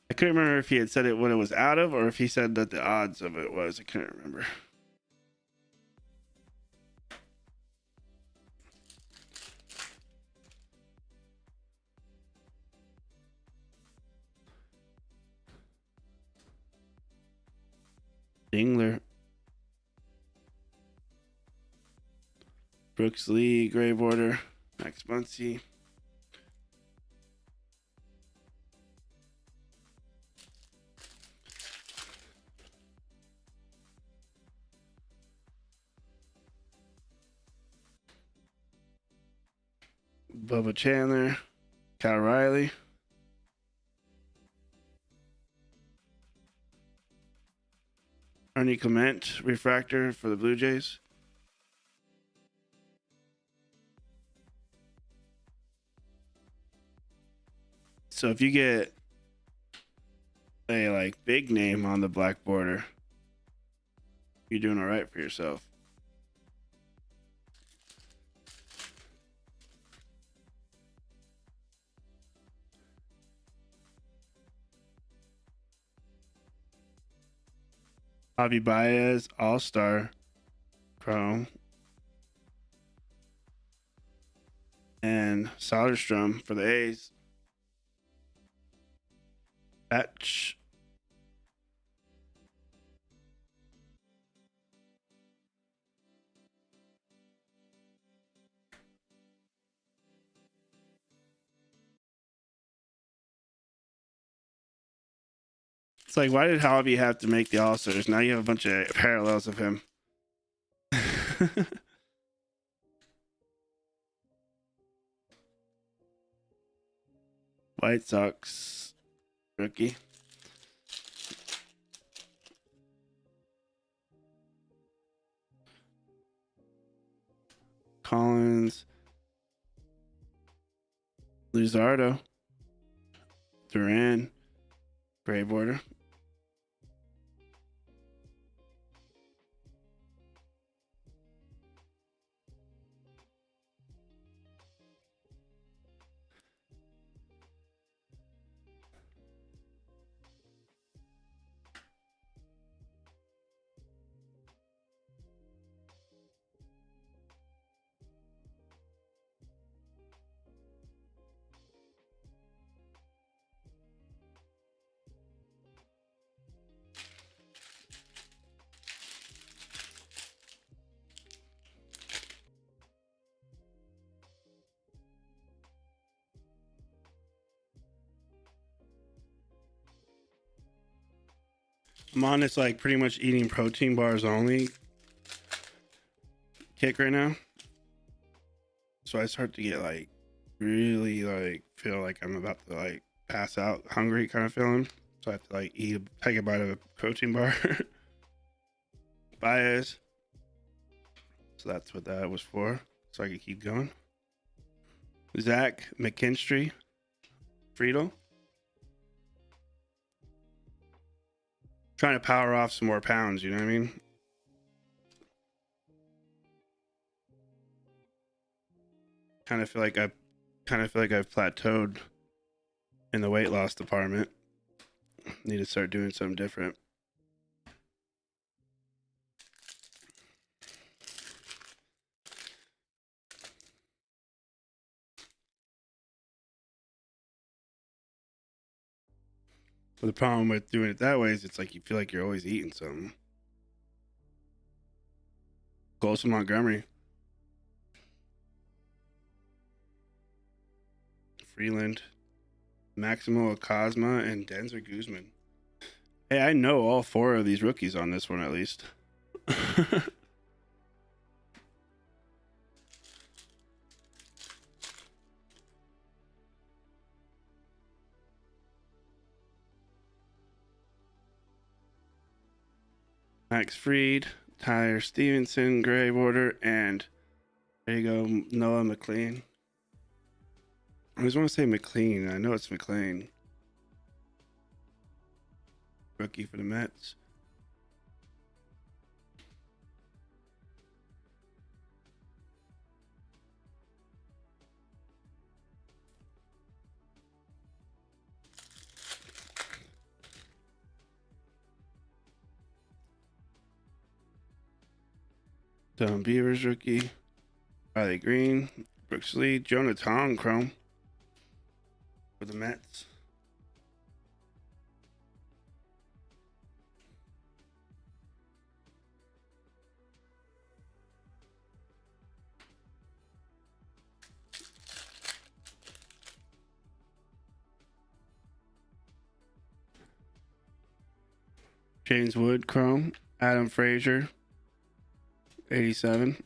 I couldn't remember if he had said it what it was out of or if he said that the odds of it was. I couldn't remember. Dingler. Brooks Lee, gray border. Max Muncy. Bubba Chandler. Cal Riley. Arnie Clement, refractor for the Blue Jays. So if you get a like big name on the black border, you're doing all right for yourself. Javi Baez, All-Star, Chrome. And Soderstrom for the A's. Batch. It's like, why did Javi have to make the All-Stars? Now you have a bunch of parallels of him. White Sox rookie. Collins. Luzardo. Duran. Gray border. I'm on this like pretty much eating protein bars only kick right now. So I start to get like really like feel like I'm about to like pass out hungry kind of feeling. So I have to like take a bite of a protein bar. Bias. So that's what that was for. So I could keep going. Zach McKinstry, Friedel. Trying to power off some more pounds, you know what I mean? Kind of feel like I've plateaued in the weight loss department. Need to start doing something different. But the problem with doing it that way is it's like you feel like you're always eating something. Close to Montgomery. Freeland. Maximo Cosma and Denzer Guzman. Hey, I know all four of these rookies on this one at least. Max Fried, Tyler Stevenson, Gray Border, and there you go, Noah McLean. I always want to say McLean. I know it's McLean. Rookie for the Mets. Dylan Beavers rookie. Riley Green. Brooks Lee. Jonah Tong Chrome for the Mets. James Wood Chrome. Adam Frazier 87.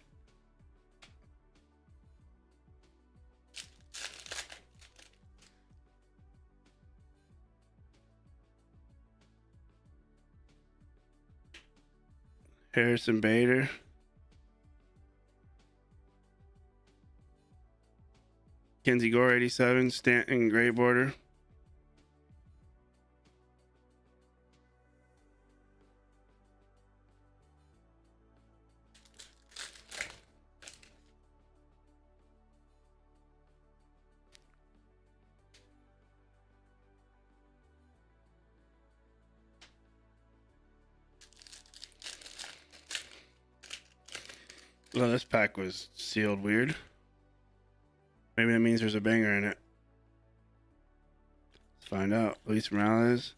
Harrison Bader. Kenzie Gore 87. Stanton Gray Border. Well, this pack was sealed weird. Maybe that means there's a banger in it. Let's find out. Luis Morales.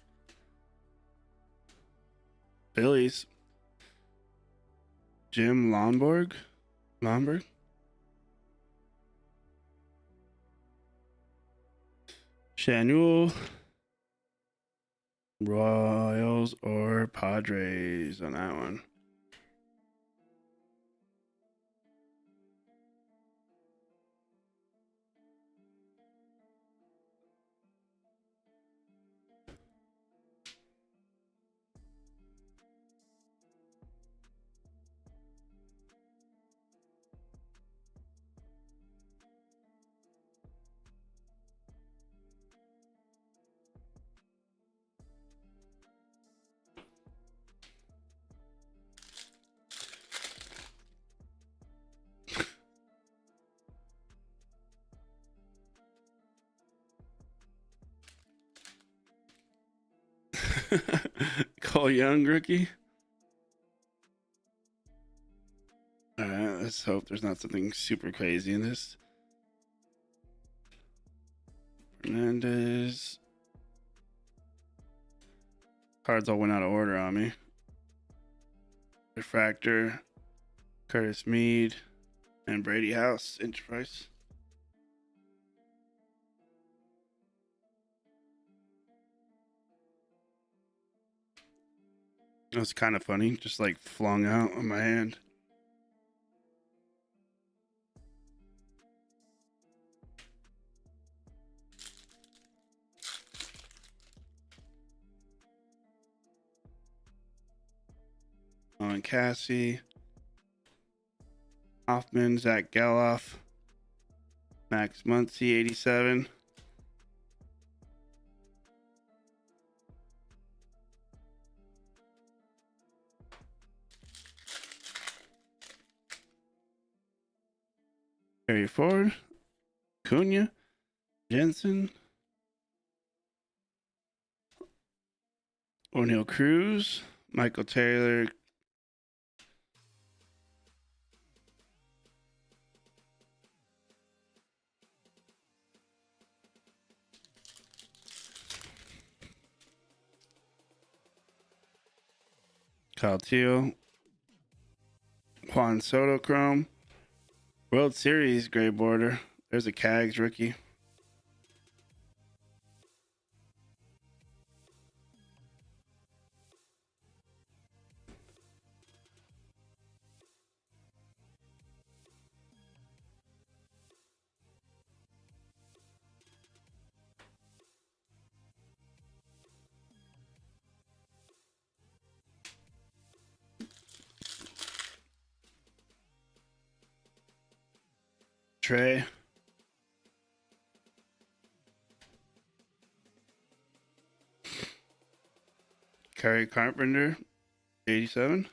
Phillies. Jim Lomberg. Shanuel. Royals or Padres on that one. Cole Young rookie. All right, let's hope there's not something super crazy in this. Fernandez. Cards all went out of order on me. Refractor. Curtis Mead and Brady House Enterprise. It was kind of funny, just like flung out on my hand. Colin Cassie, Hoffman, Zach Geloff, Max Muncy, 87. Harry Ford, Cunha, Jensen, O'Neal Cruz, Michael Taylor, Kyle Teal, Juan Soto Chrome, World Series gray border. There's a Cags rookie. Trey, Kerry Carpenter, 87.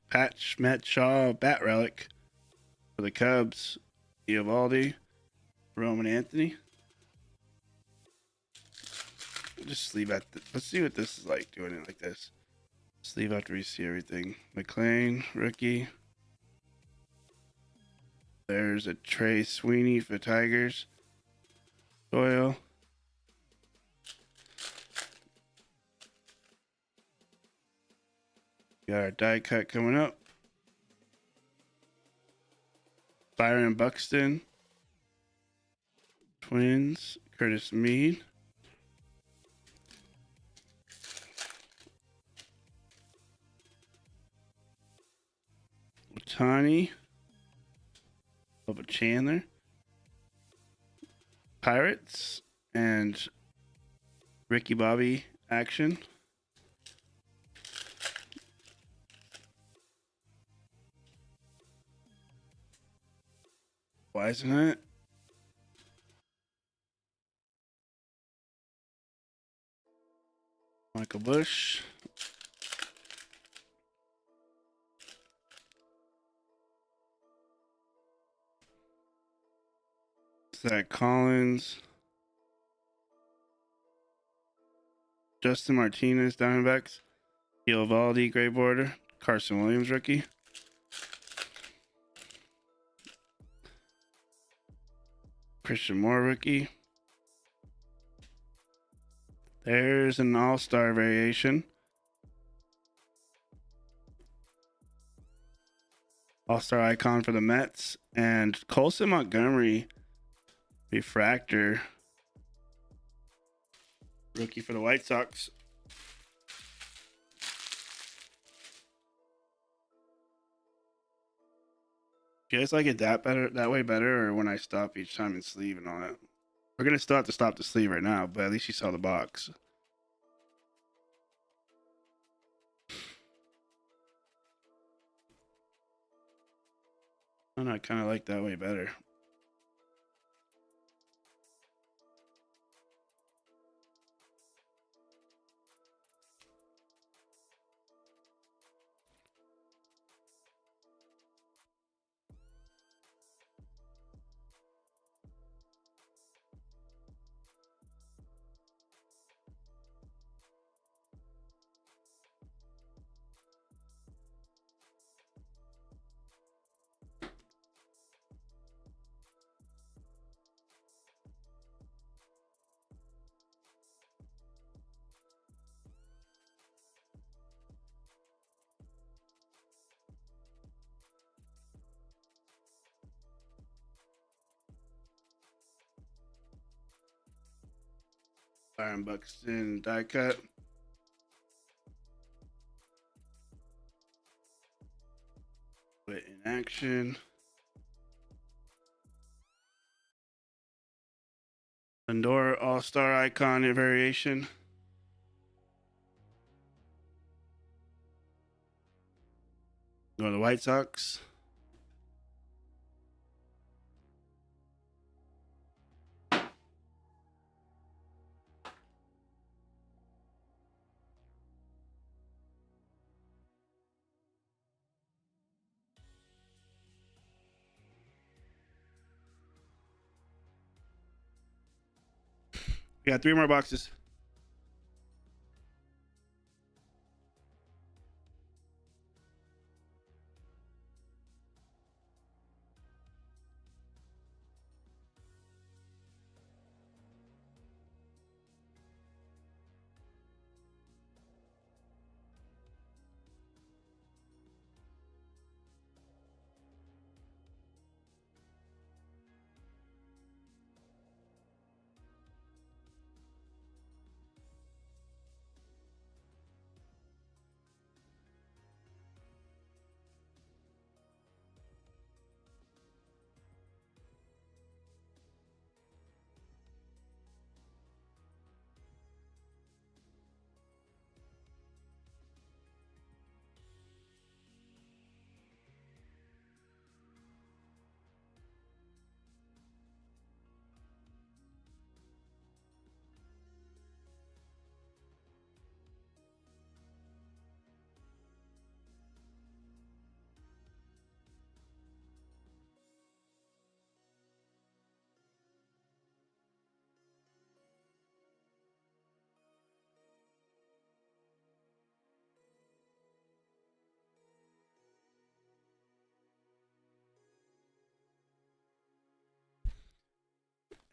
Pat Schmidt Shaw, Bat Relic for the Cubs. Eovaldi, Roman Anthony. Just leave at let's see what this is like doing it like this. Just leave after we see everything. McLean, rookie. There's a Trey Sweeney for Tigers. Doyle. Got our die cut coming up. Byron Buxton. Twins. Curtis Mead. Otani. Bubba Chandler. Pirates. And Ricky Bobby action. Why isn't it? Michael Bush. Zach Collins. Justin Martinez, Diamondbacks. Eovaldi, gray border. Carson Williams, rookie. Christian Moore, rookie. There's an all-star variation. All-star icon for the Mets. And Colson Montgomery, refractor. Rookie for the White Sox. Do you guys like it that way better, or when I stop each time and sleeve and all that? We're gonna still have to stop the sleeve right now, but at least you saw the box. And I kind of like that way better. Byron Buxton die cut. Put in action. Lindor All-Star icon variation. Go to the White Sox. We got 3 more boxes.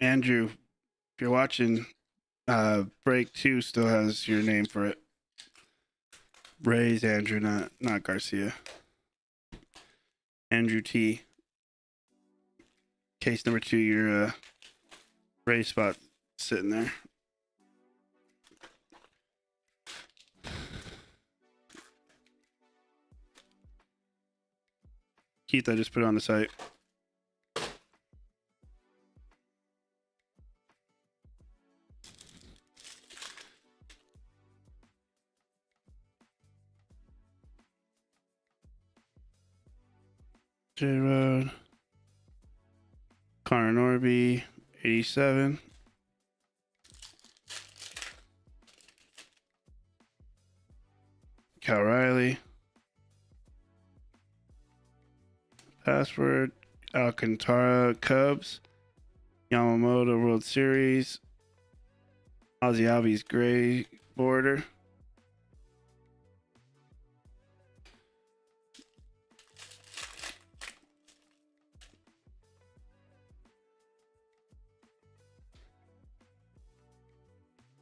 Andrew, if you're watching, break 2 still has your name for it. Ray's Andrew, not Garcia. Andrew T. Case number 2, your Ray spot sitting there. Keith, I just put it on the site. J Road. Connor Norby, 87. Cal Riley. Password. Alcantara, Cubs. Yamamoto, World Series. Ozzy Albies, gray border.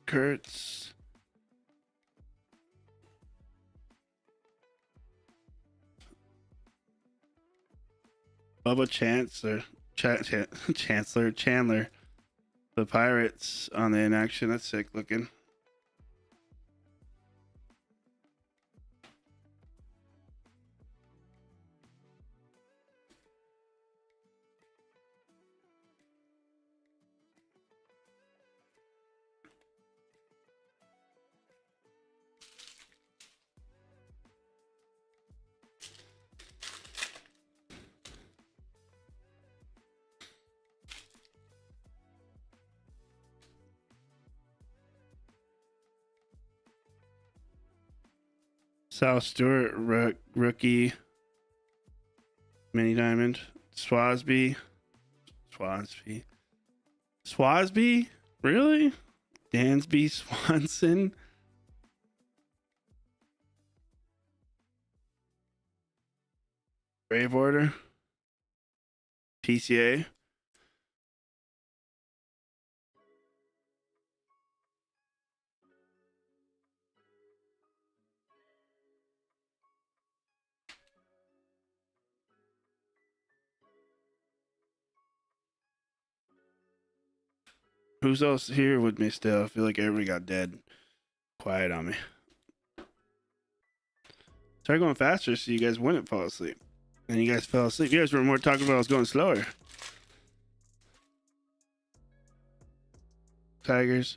Kurtz. Bubba Chancellor Chandler. The Pirates on the inaction. That's sick looking. Sal Stewart, rookie. Mini diamond. Swasby. Really? Dansby Swanson. Brave Order. PCA. Who's else here with me still? I feel like everybody got dead quiet on me. Started going faster so you guys wouldn't fall asleep. And you guys fell asleep. You guys were more talking about I was going slower. Tigers.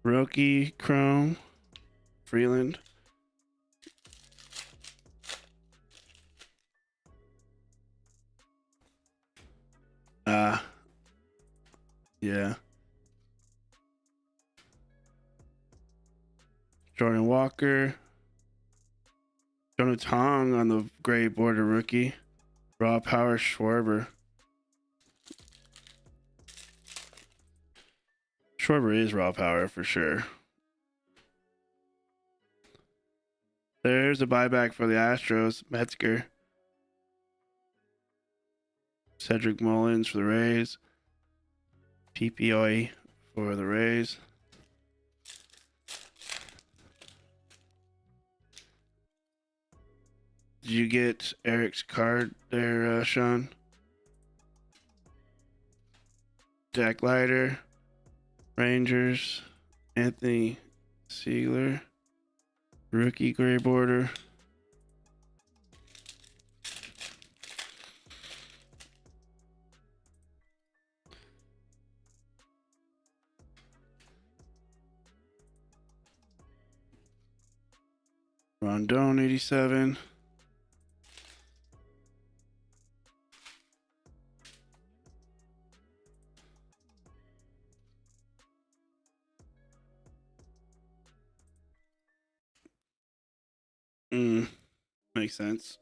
Rookie Chrome, Freeland. Yeah. Jordan Walker. Jonah Tong on the gray border rookie. Raw Power Schwarber. Schwarber is raw power for sure. There's a buyback for the Astros. Metzger. Cedric Mullins for the Rays. PPOE for the Rays. Did you get Eric's card there, Shaun? Jack Leiter. Rangers. Anthony Siegler. Rookie gray border. Rondon 87. Makes sense.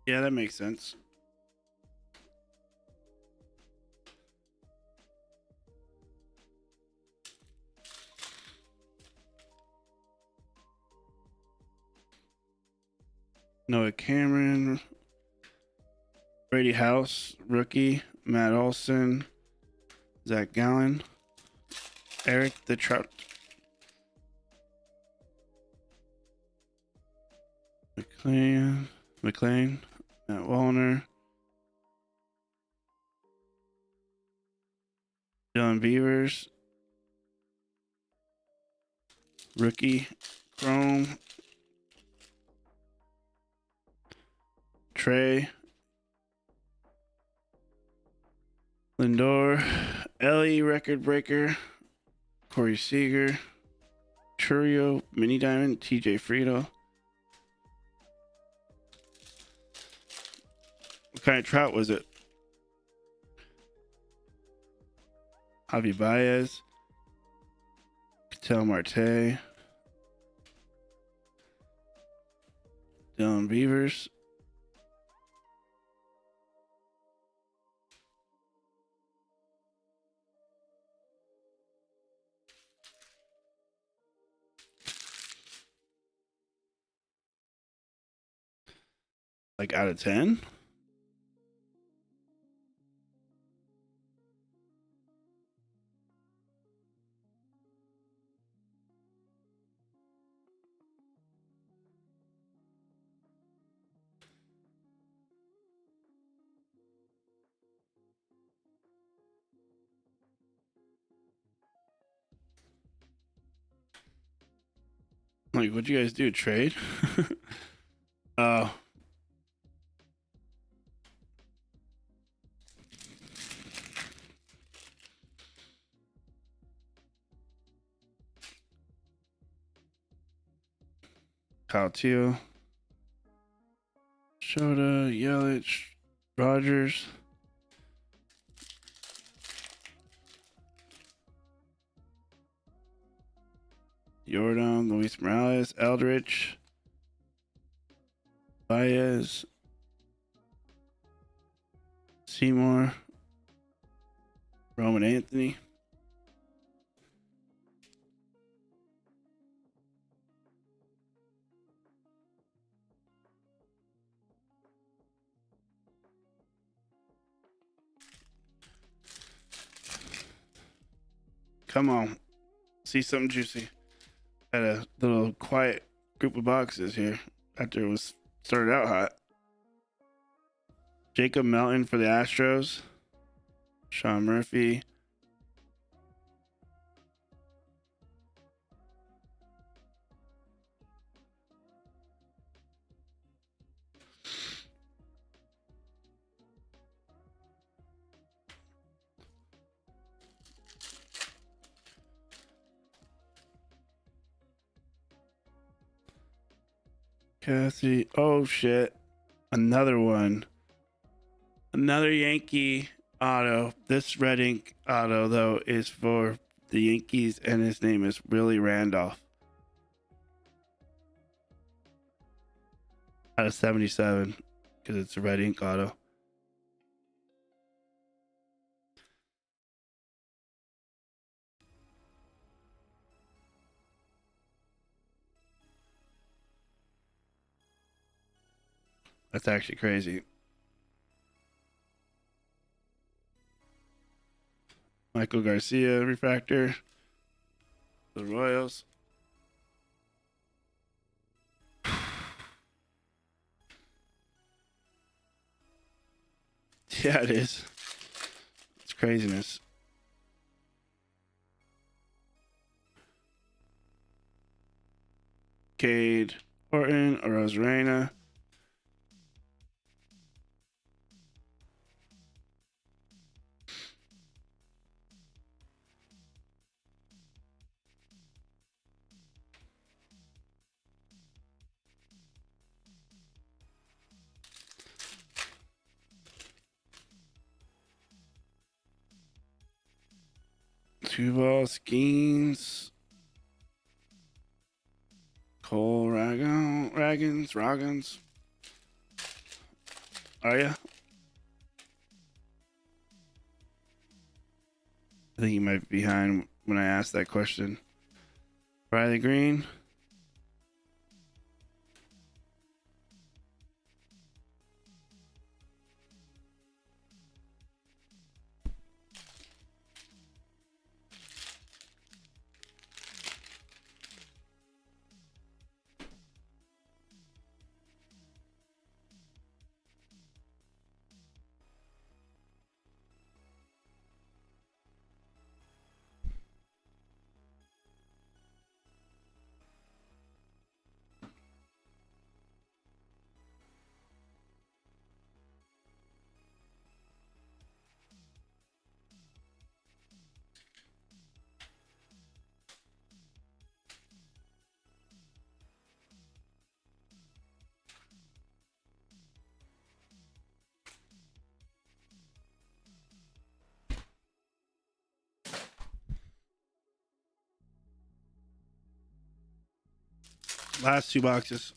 Yeah, that makes sense. Noah Cameron. Brady House, rookie. Matt Olson. Zach Gallen. Eric the Trout. McLean. Matt Wallner. Dylan Beavers. Rookie. Chrome. Trey. Lindor. Ellie record breaker. Corey Seager. Churio. Mini Diamond. TJ Frito. What kind of trout was it? Javi Baez. Patel Marte. Dylan Beavers. Like out of 10? Like, what'd you guys do? Trade? Oh. Kyle Teal. Shota, Yelich, Rogers. Jordan, Luis Morales, Eldridge, Baez, Seymour, Roman Anthony. Come on. See something juicy. Had a little quiet group of boxes here after it was started out hot. Jacob Melton for the Astros. Sean Murphy. Cassie. Oh shit. Another one. Another Yankee auto. This red ink auto though is for the Yankees and his name is Willie Randolph. Out of 77 because it's a red ink auto. That's actually crazy. Michael Garcia refractor. The Royals. Yeah, it is. It's craziness. Cade Horton or Rosarena. Duval Skeens. Cole Ragans. Are ya? I think you might be behind when I asked that question. Riley Green. Last two boxes.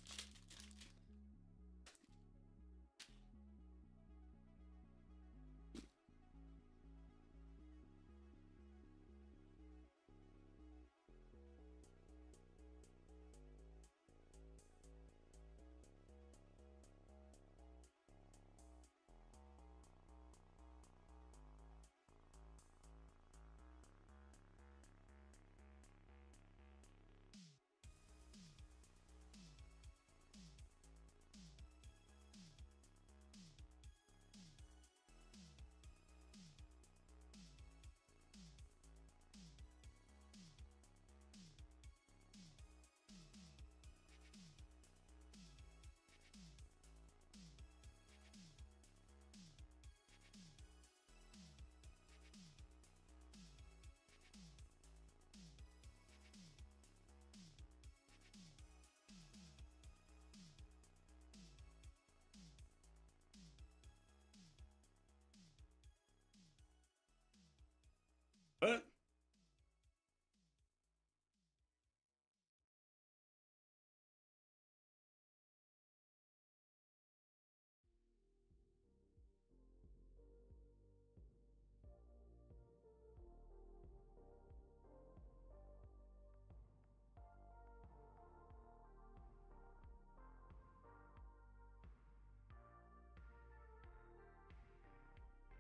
What?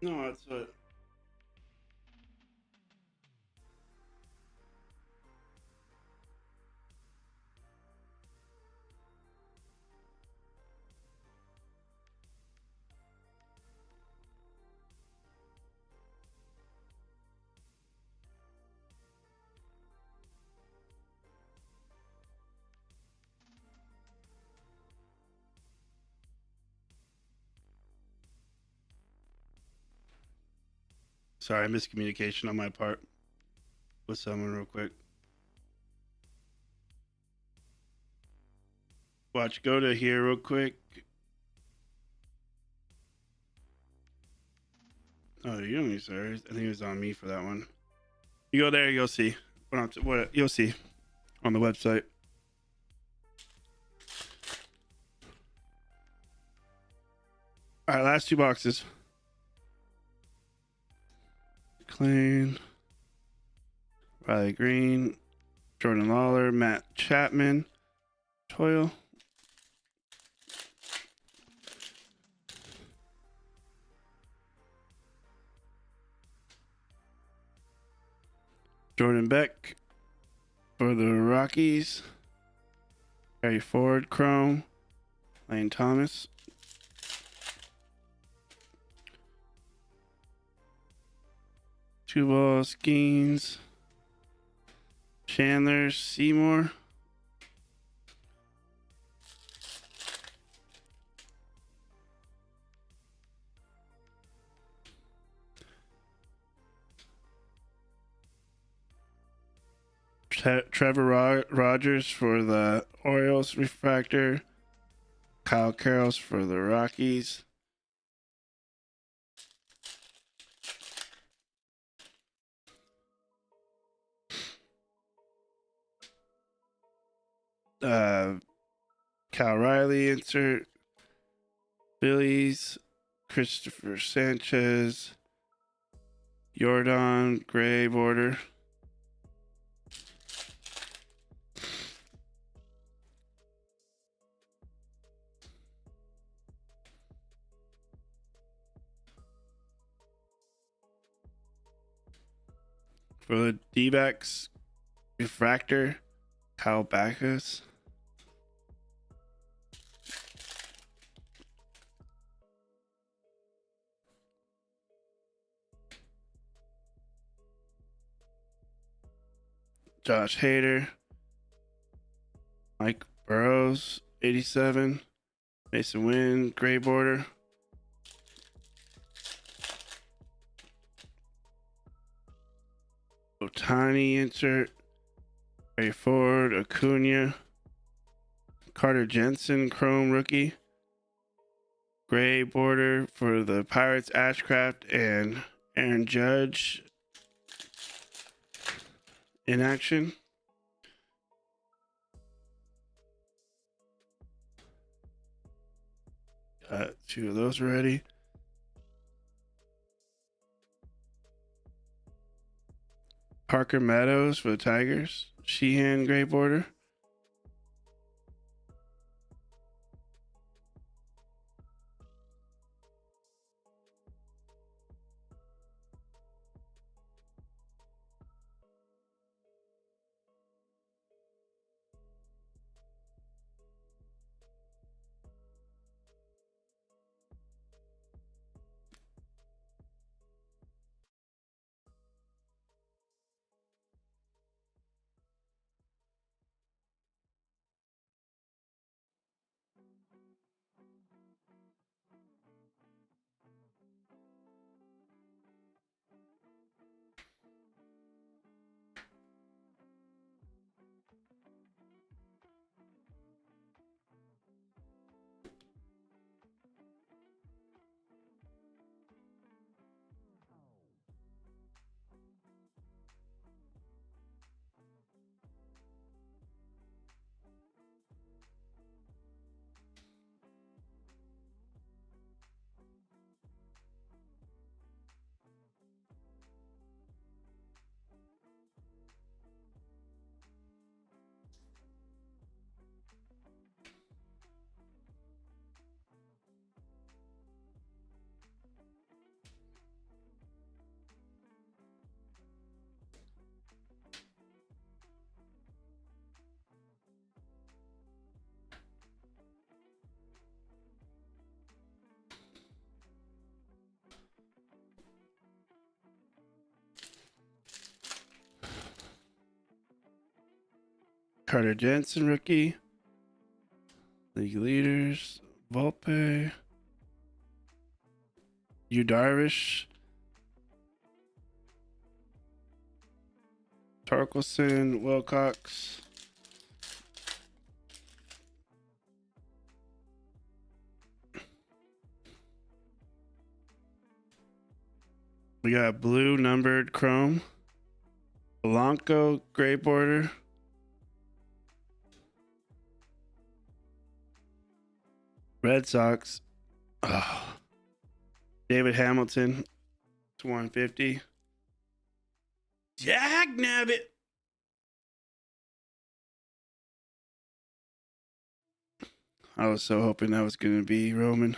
No, that's what. Sorry, miscommunication on my part with someone real quick. Watch, go to here real quick. Oh, you don't need serious. I think it was on me for that one. You go there, you'll see. What you'll see on the website. All right, last 2 boxes. Clean. Riley Green, Jordan Lawler, Matt Chapman, Toyle. Jordan Beck for the Rockies. Harry Ford, Chrome. Lane Thomas. Two ball Skeens. Chandler, Seymour. Trevor Rogers for the Orioles refractor. Kyle Carroll for the Rockies. Cal Riley insert. Phillies. Christopher Sanchez. Jordan Gray border. For the D-backs, refractor, Kyle Backus. Josh Hader. Mike Burrows, 87. Mason Wynn, gray border. Otani insert. Ray Ford, Acuna. Carter Jensen, chrome rookie. Gray border for the Pirates, Ashcraft and Aaron Judge in action. Got 2 of those already. Parker Meadows for the Tigers. Sheehan, gray border. Carter Jensen, rookie. League leaders. Volpe. Yu Darvish. Torkelson, Wilcox. We got blue numbered chrome. Blanco gray border. Red Sox. Oh. David Hamilton. It's 150. Jack Nabbit. I was so hoping that was going to be Roman.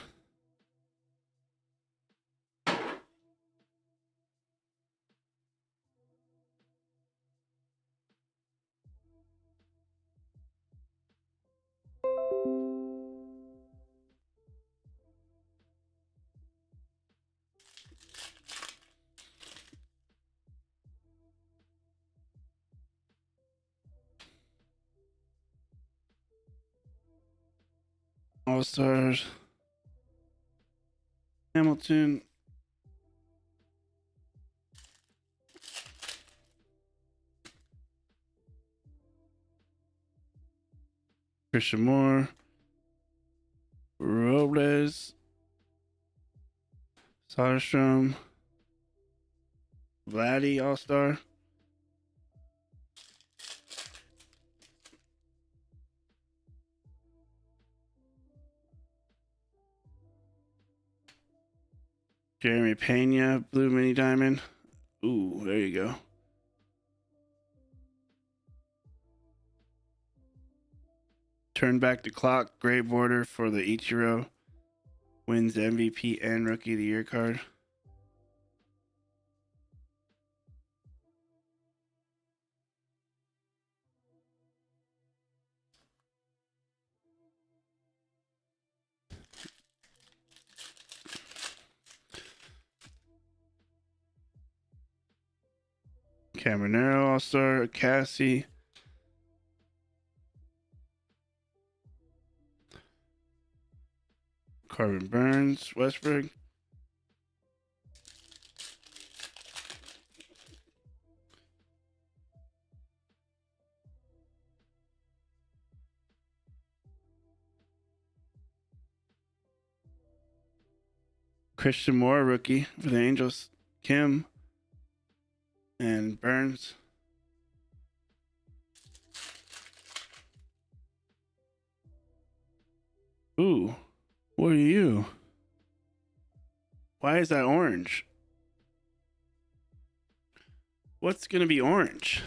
All Stars. Hamilton. Christian Moore. Robles. Soderstrom. Vladdy All Star. Jeremy Pena, blue mini diamond. Ooh, there you go. Turn back the clock. Gray border for the Ichiro. Wins MVP and Rookie of the Year card. Caminero All Star. Cassie. Corbin Burns. Westbrook. Christian Moore, rookie for the Angels. Kim. And Burns. Ooh, what are you? Why is that orange? What's going to be orange?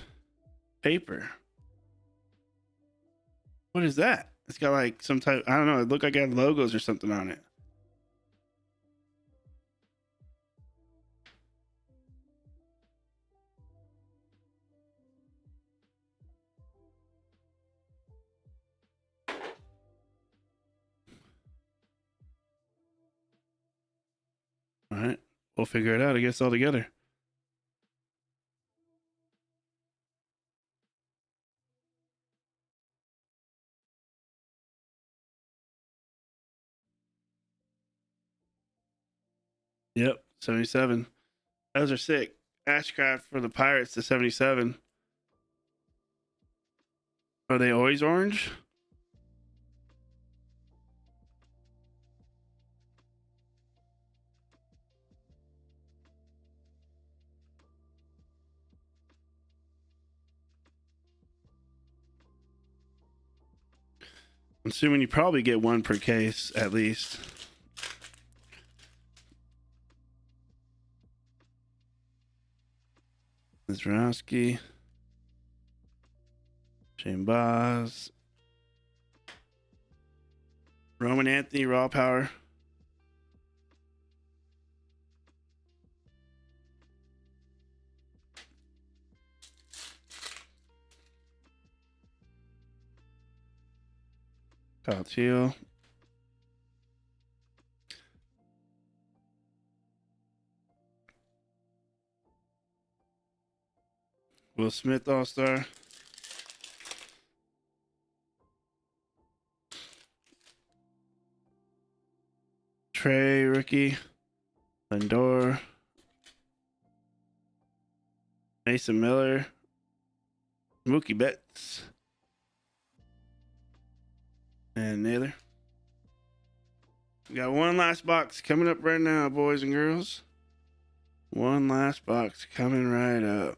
Paper. What is that? It's got like some type, I don't know. It looked like it had logos or something on it. All right. We'll figure it out, I guess, all together. Yep. 77. Those are sick. Ashcraft for the Pirates to 77. Are they always orange? I'm assuming you probably get one per case at least. Zrowski. Shane Boz. Roman Anthony, Raw Power. Kyle Teal. Will Smith All Star. Trey rookie. Lindor. Mason Miller. Mookie Betts. And Naylor. We got one last box coming up right now, boys and girls. One last box coming right up.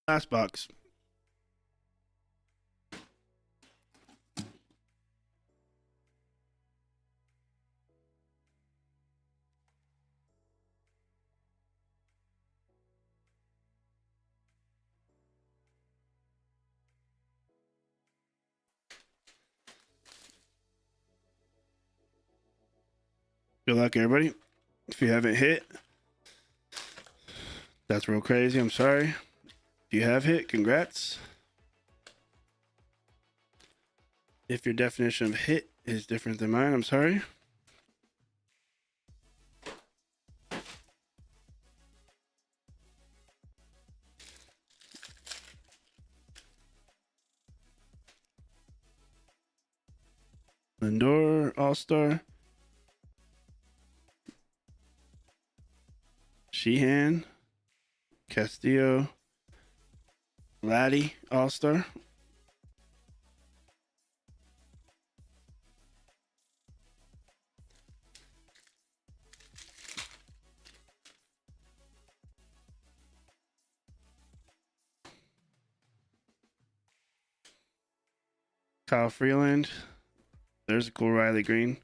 Last box. Good luck, everybody. If you haven't hit, that's real crazy. I'm sorry. If you have hit, congrats. If your definition of hit is different than mine, I'm sorry. Lindor, All-Star. Sheehan. Castillo. Laddie, All-Star. Kyle Freeland. There's a cool Riley Green.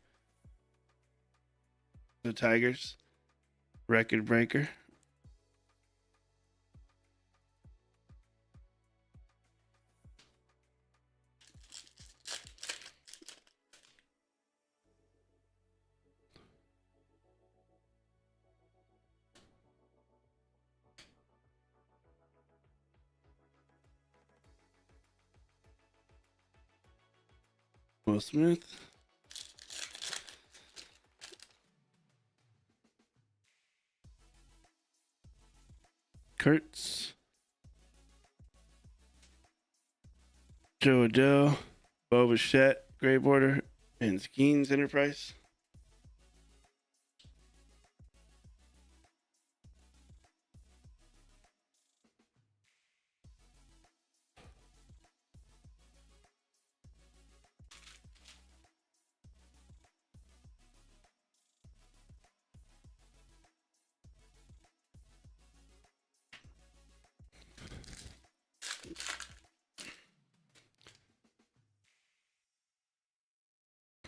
The Tigers. Record breaker. Will Smith. Kurtz. Joe Adele. Bo Bichette, Gray Border, and Skeens Enterprise.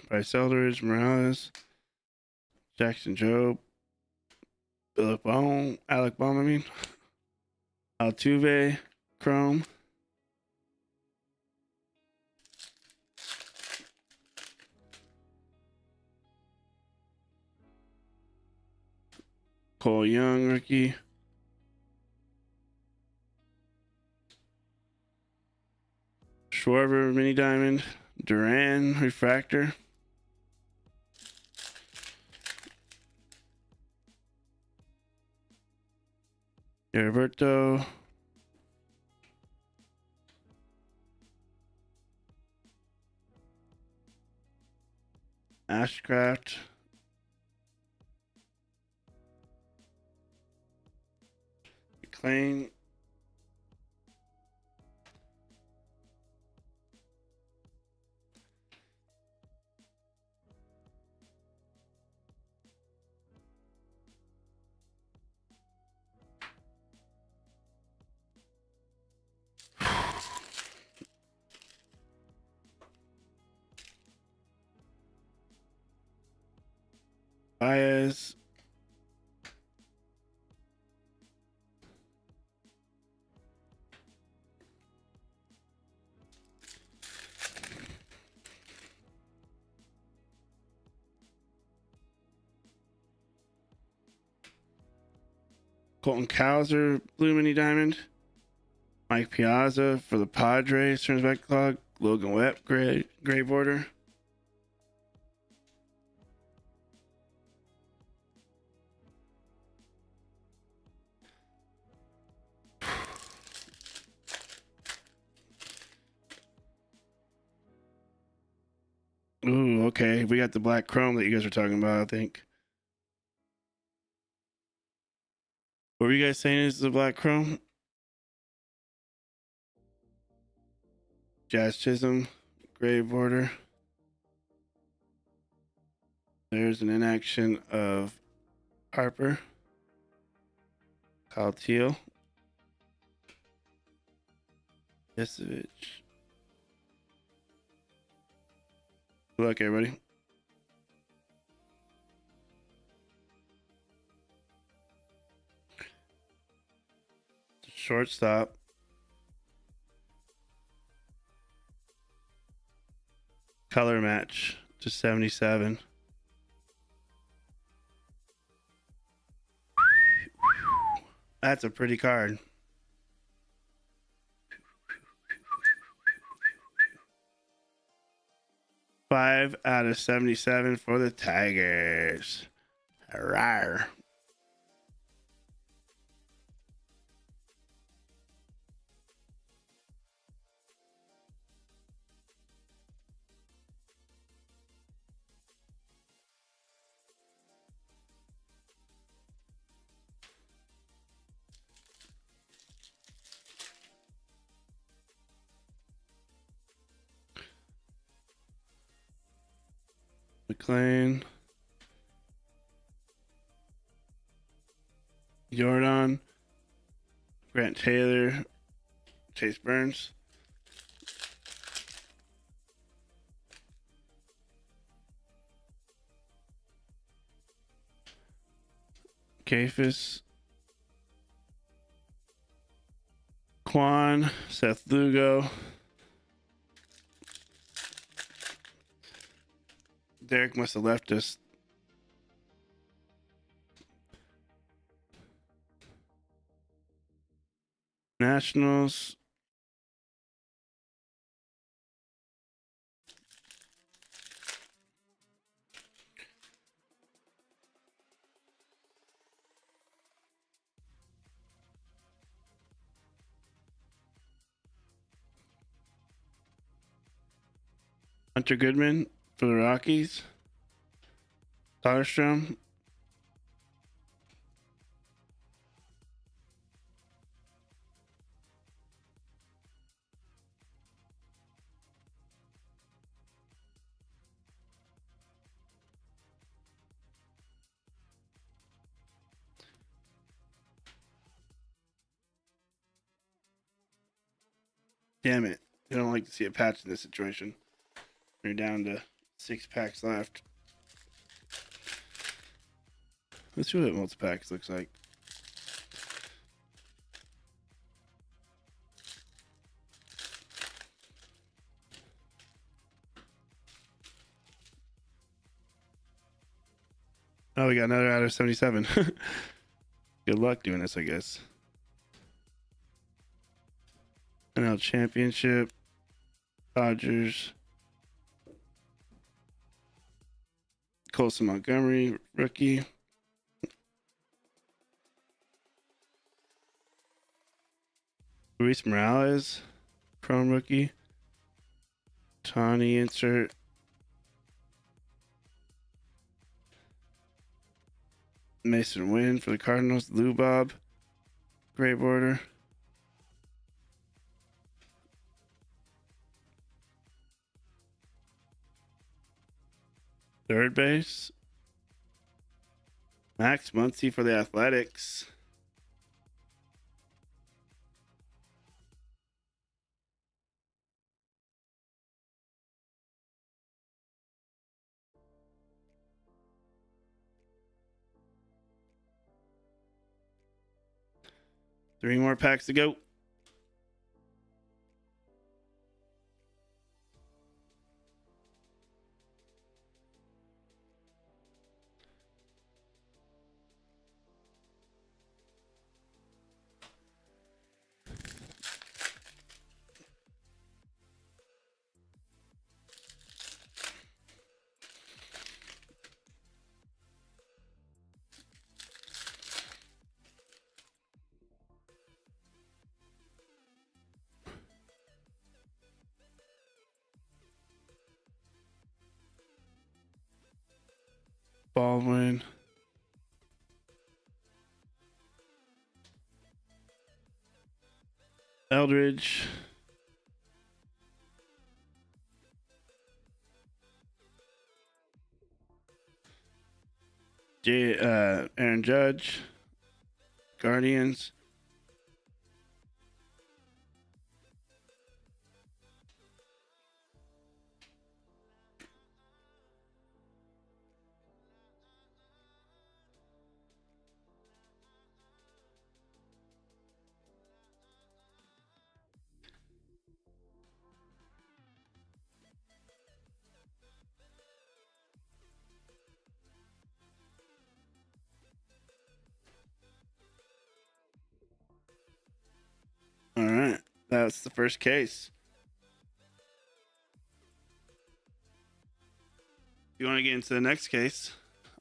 Bryce Eldridge, Morales, Jackson Jobe, Alec Baum, Altuve, Chrome, Cole Young, rookie, Schwarber, mini diamond, Duran, refractor, Roberto, Ashcraft, McLean, Baez, Colton Cowser, blue mini diamond, Mike Piazza for the Padres, turns back clock, Logan Webb gray border. Ooh, okay. We got the black chrome that you guys were talking about, I think. What were you guys saying is the black chrome? Jazz Chisholm, gray border. There's an inaction of Harper. Kyle Teal. Yesevich. Good luck, everybody. Shortstop. Color match to 77. That's a pretty card. Five out of 77 for the Tigers. Rawr. McLean. Jordan. Grant Taylor. Chase Burns. Kafis. Quan. Seth Lugo. Derek must have left us. Nationals. Hunter Goodman for the Rockies. Soderstrom. Damn it. You don't like to see a patch in this situation. You're down to 6 packs left. Let's see what multi-packs looks like. Oh, we got another out of 77. Good luck doing this, I guess. NL Championship. Dodgers. Colson Montgomery, rookie. Luis Morales, chrome rookie. Tawny insert. Mason Wynn for the Cardinals. Lou Bob, gray border. Third base. Max Muncy for the Athletics. Three more packs to go. Baldwin. Eldridge. Aaron Judge. Guardians. All right, that's the first case. If you want to get into the next case,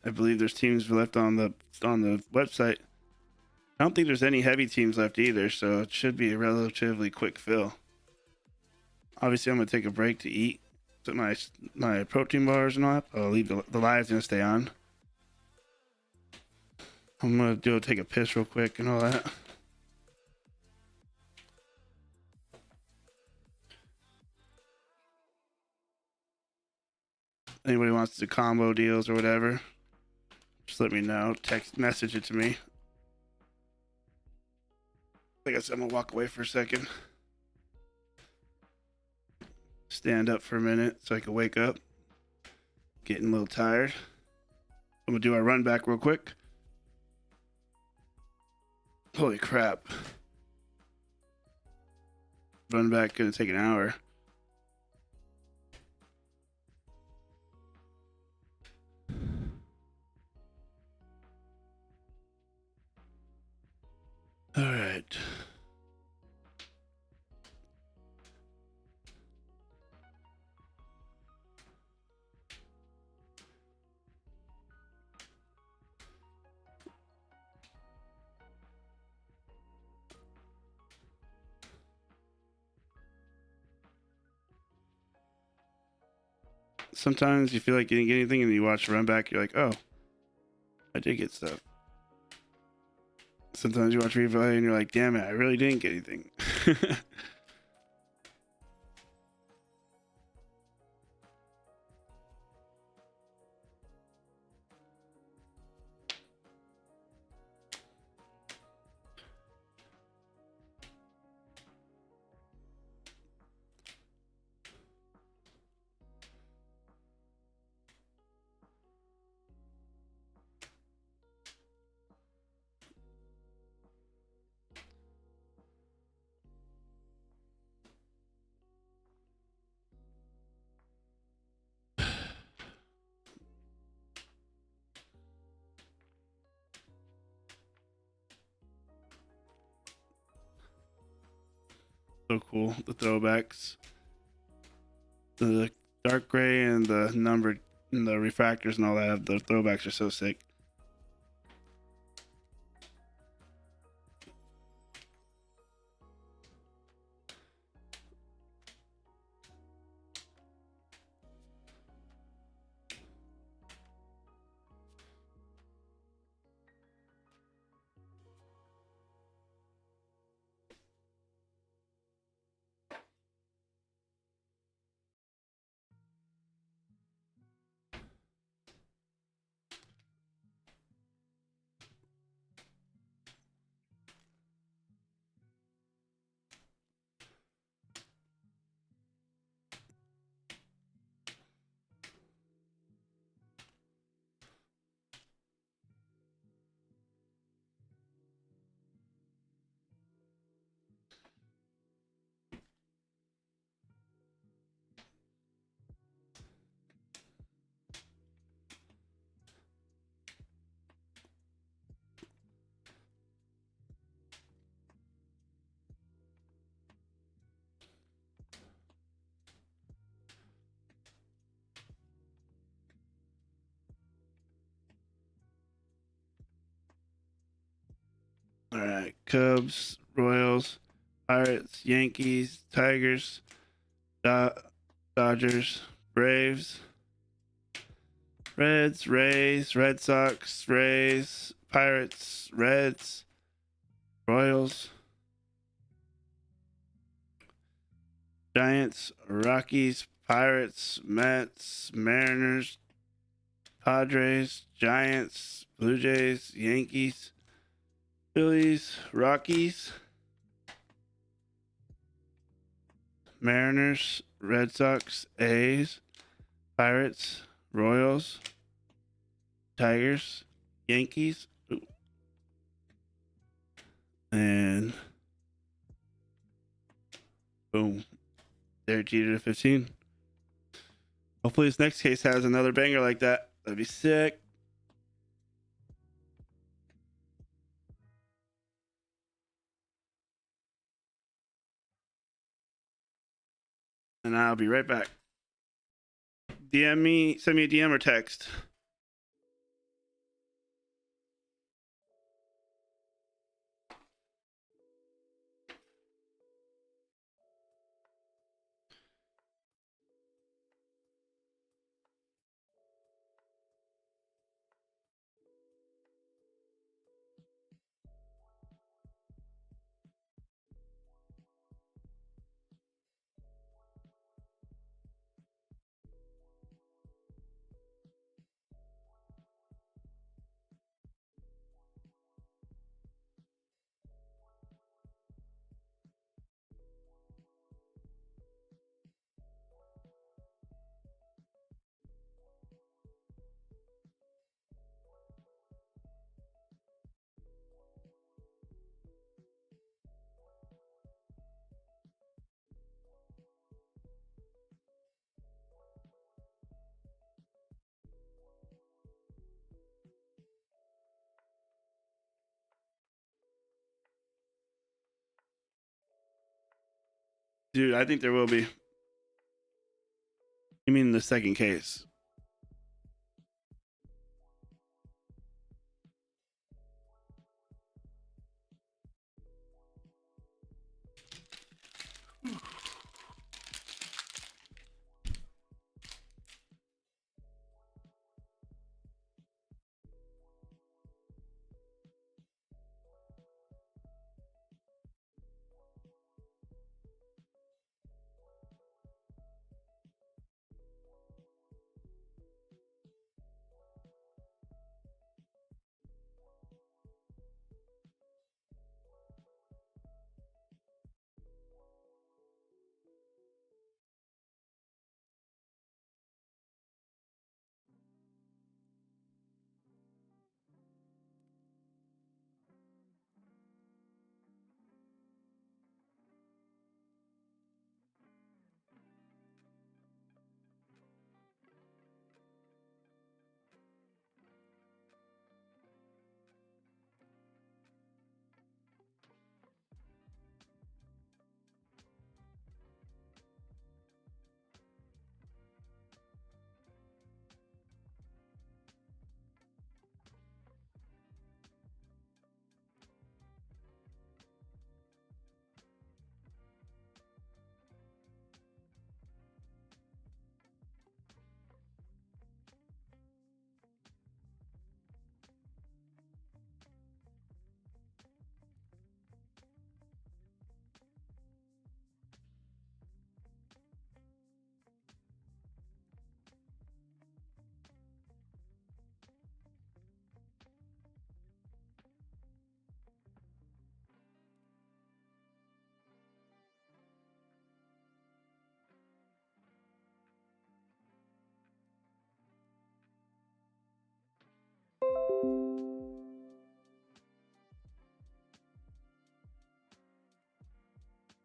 I believe there's teams left on the website. I don't think there's any heavy teams left either, so it should be a relatively quick fill. Obviously, I'm gonna take a break to eat my protein bars and all that. I'll leave the live's gonna stay on. I'm gonna take a piss real quick and all that. Anybody wants to do combo deals or whatever, just let me know. Text message it to me. Like I said, I'm gonna walk away for a second. Stand up for a minute so I can wake up. Getting a little tired. I'm gonna do our run back real quick. Holy crap. Run back gonna take an hour. All right. Sometimes you feel like you didn't get anything and you watch the run back, you're like, oh, I did get stuff. Sometimes you watch replay and you're like, damn it, I really didn't get anything. So cool, the throwbacks, the dark gray and the numbered and the refractors and all that. The throwbacks are so sick. All right, Cubs, Royals, Pirates, Yankees, Tigers, Dodgers, Braves, Reds, Rays, Red Sox, Rays, Pirates, Reds, Royals, Giants, Rockies, Pirates, Mets, Mariners, Padres, Giants, Blue Jays, Yankees, Phillies, Rockies, Mariners, Red Sox, A's, Pirates, Royals, Tigers, Yankees, and boom. Derek Jeter to 15. Hopefully this next case has another banger like that. That'd be sick. And I'll be right back. DM me, send me a DM or text. Dude, I think there will be. You mean the second case?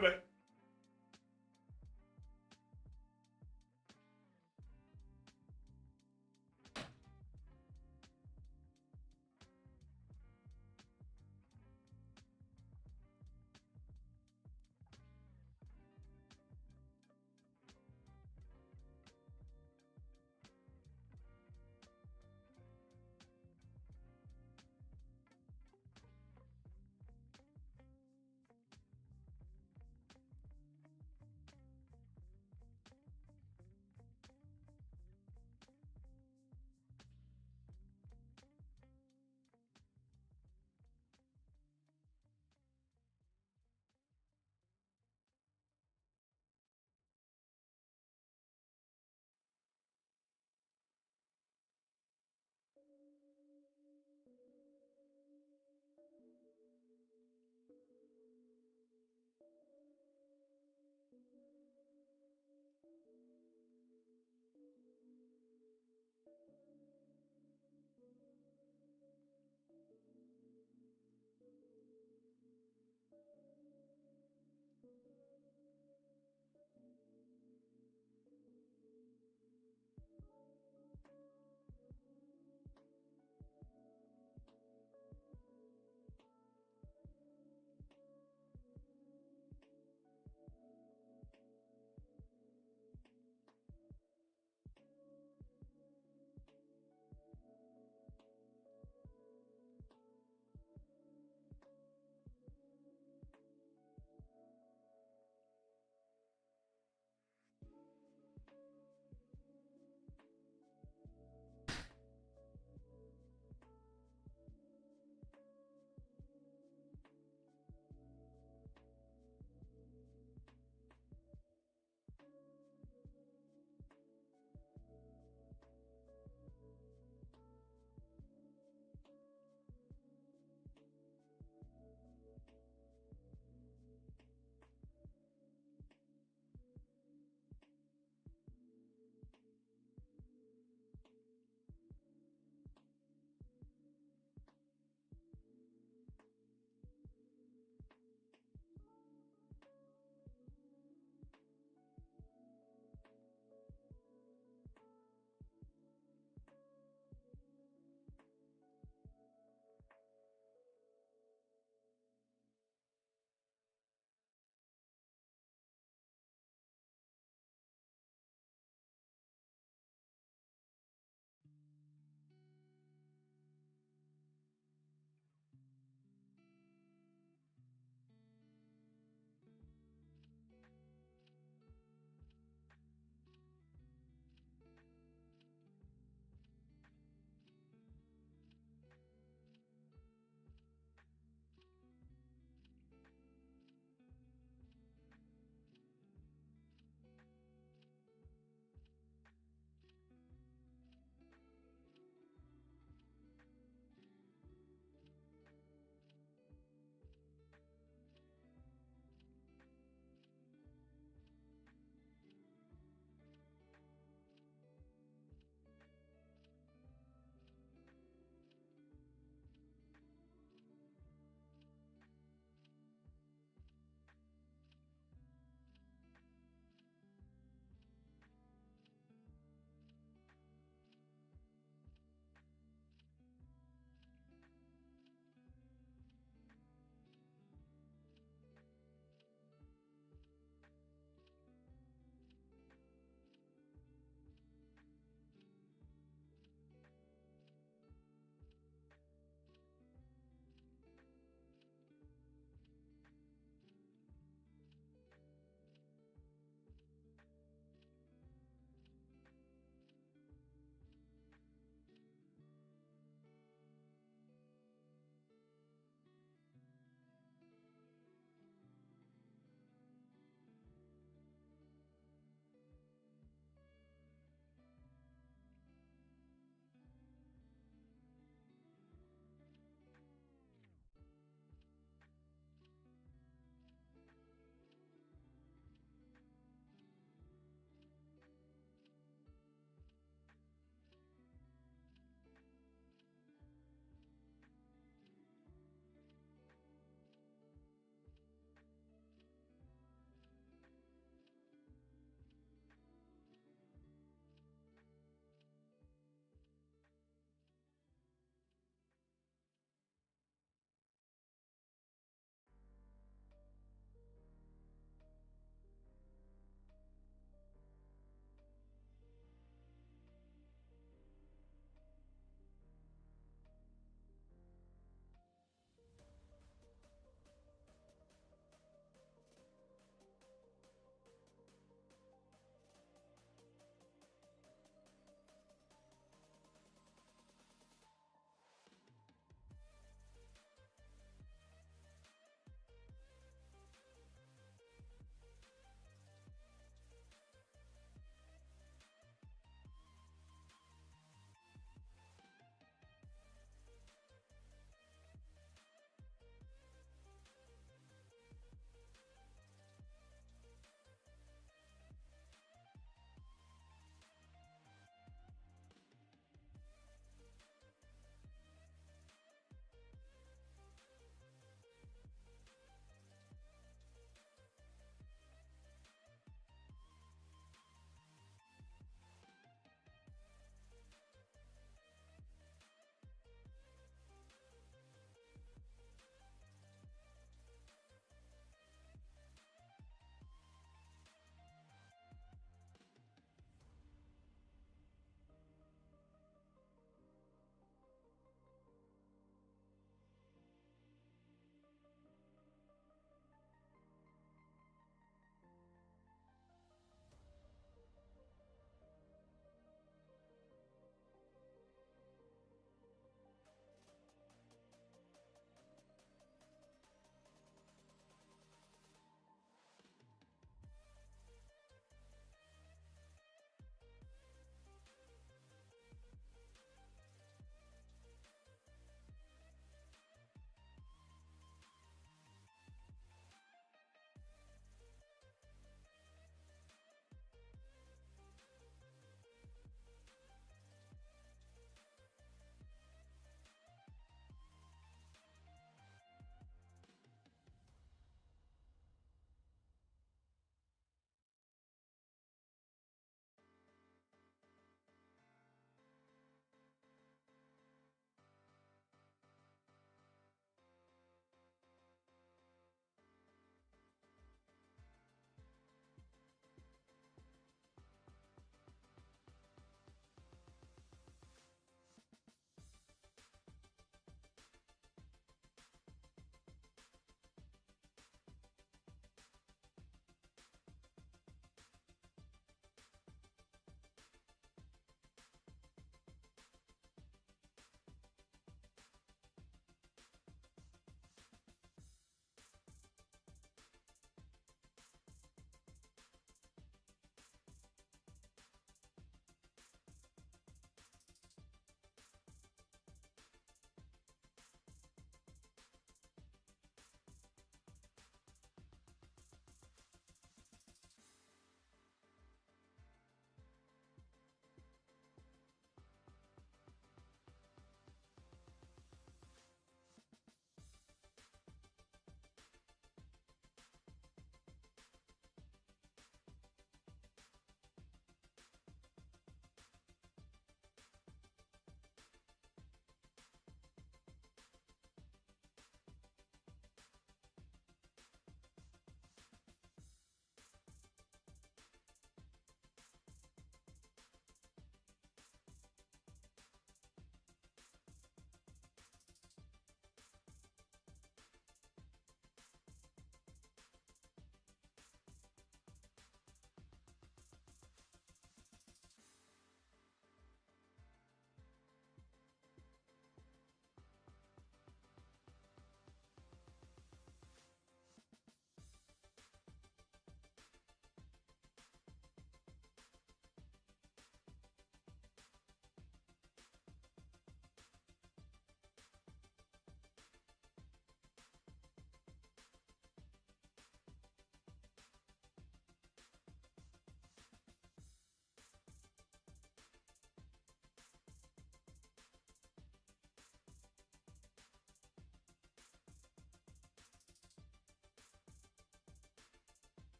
Bye.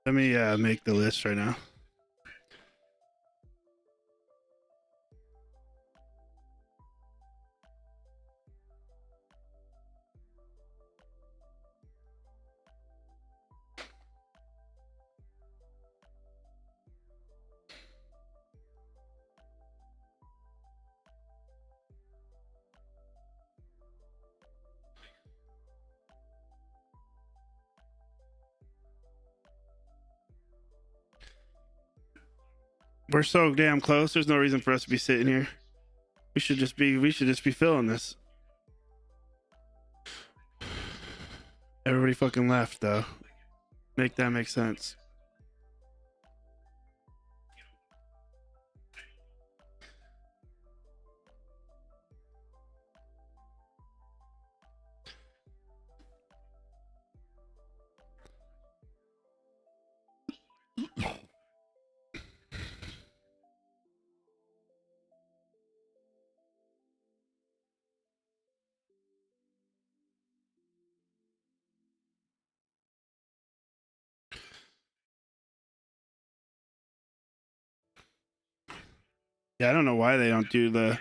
Let me make the list right now. We're so damn close. There's no reason for us to be sitting here. We should just be filling this. Everybody fucking left though. Make that make sense. Yeah, I don't know why they don't do the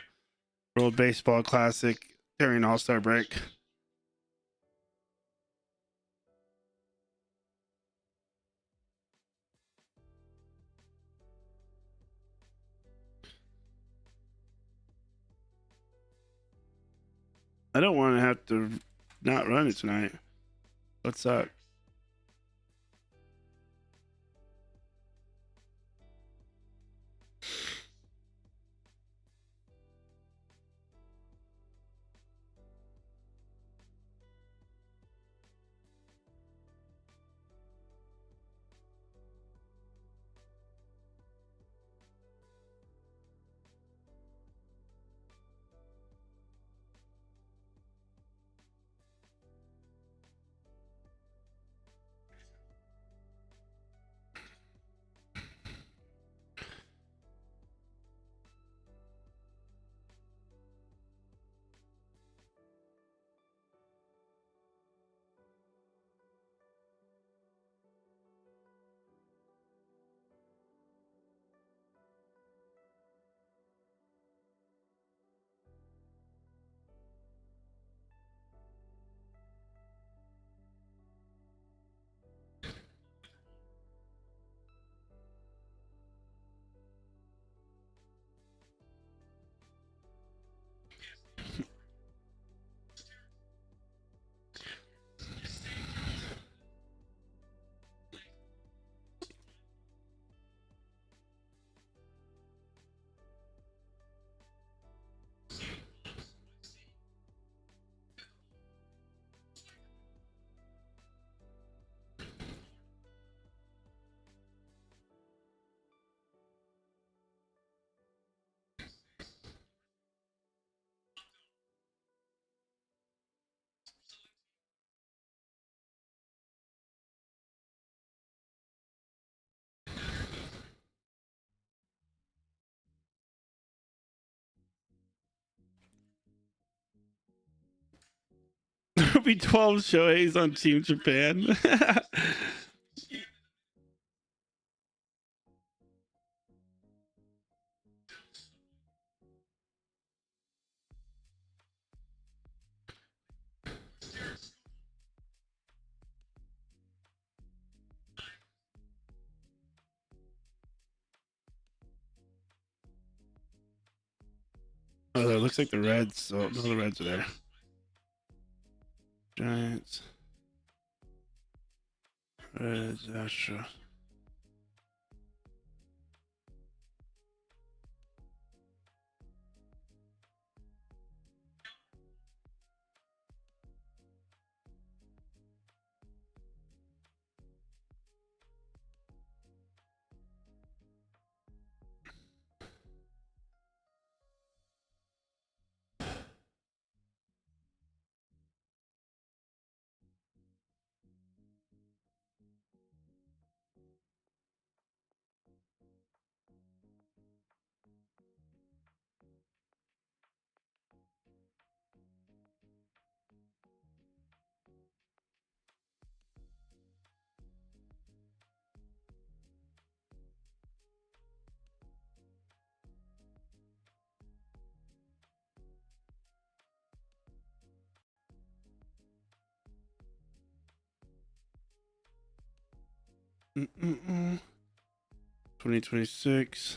World Baseball Classic during All Star break. I don't want to have to not run it tonight. What's up? There'll be 12 Shoheis on Team Japan. Oh, it looks like the Reds. Oh, no, the Reds are there. Giants. Reds, Astros. 2026.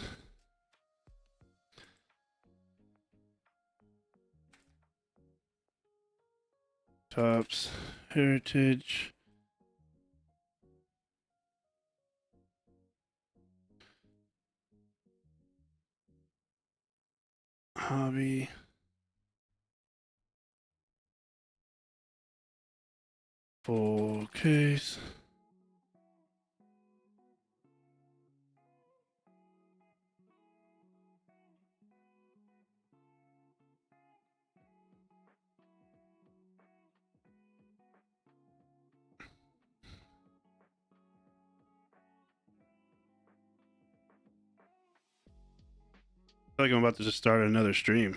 TOPPS Heritage. Hobby. Full case. I feel like I'm about to just start another stream.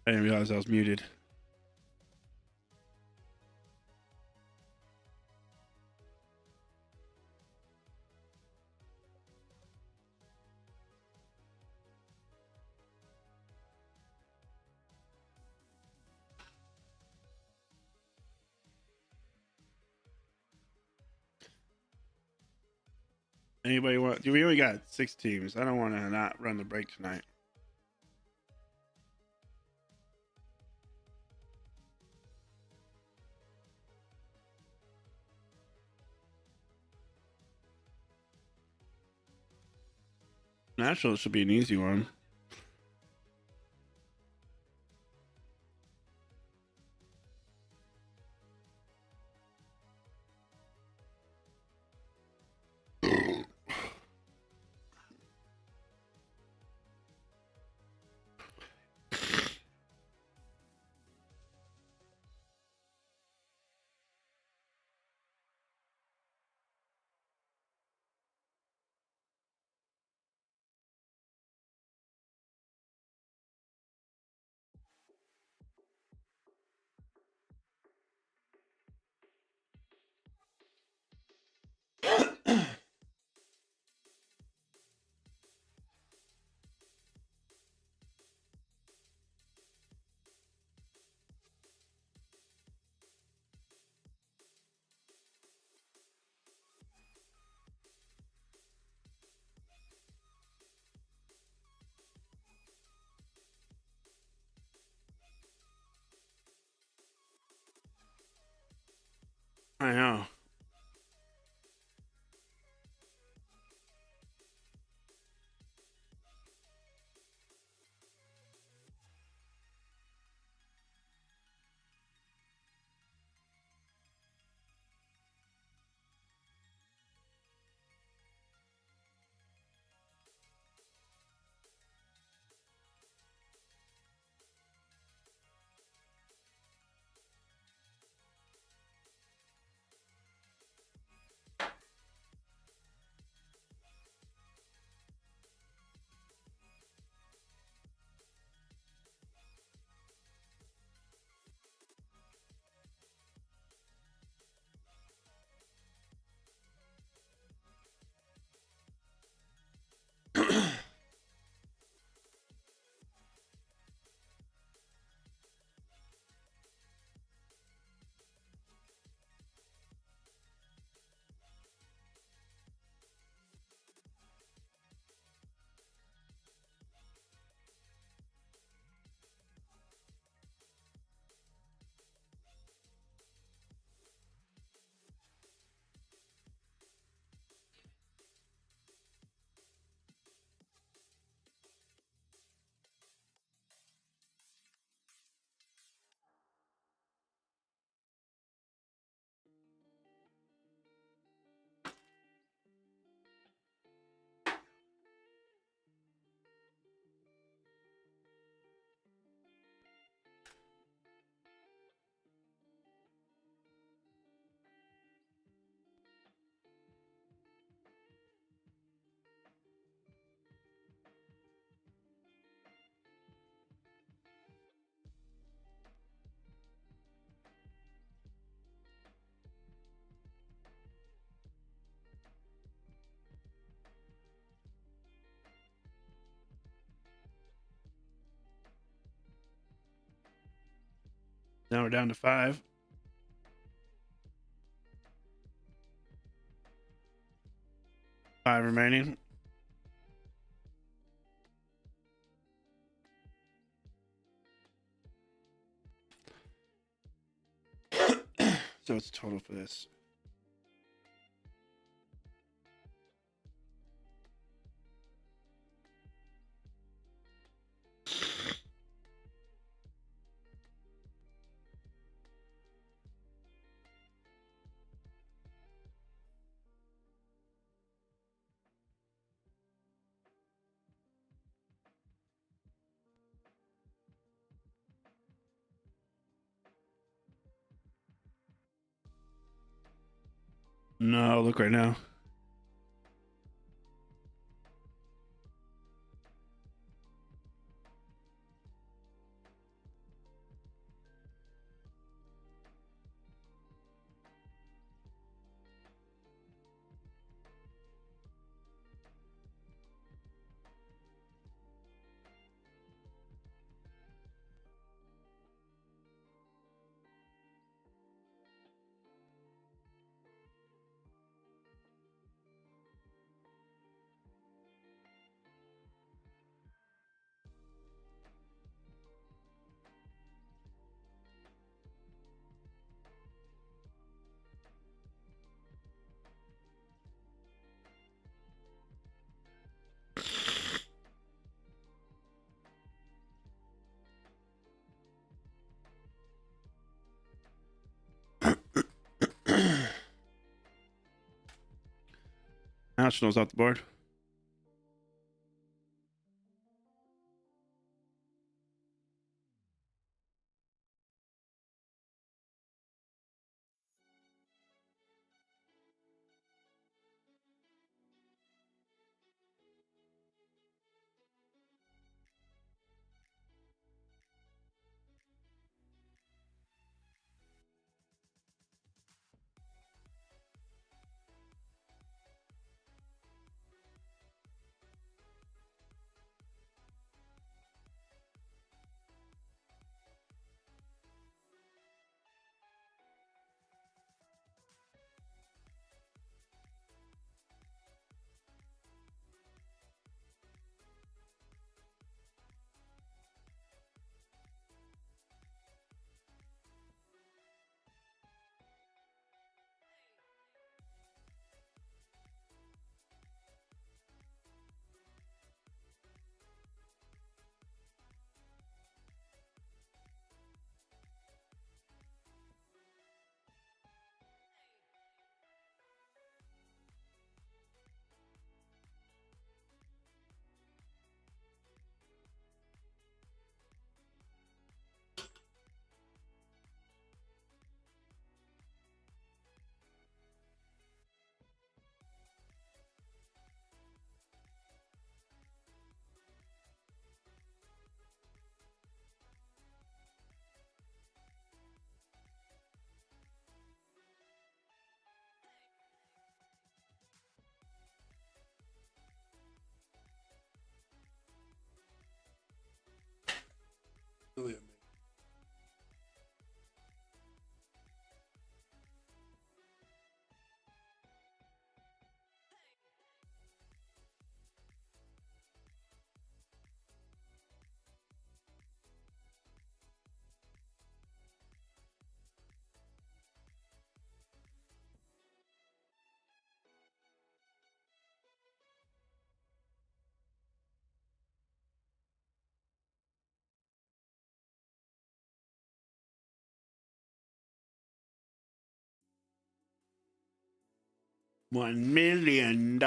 I didn't realize I was muted. Anybody want? We only got 6 teams. I don't want to not run the break tonight. Nationals should be an easy one. I know. Now we're down to 5. Five remaining. So it's total for this. No, look right now. Nationals off the board. $1 million.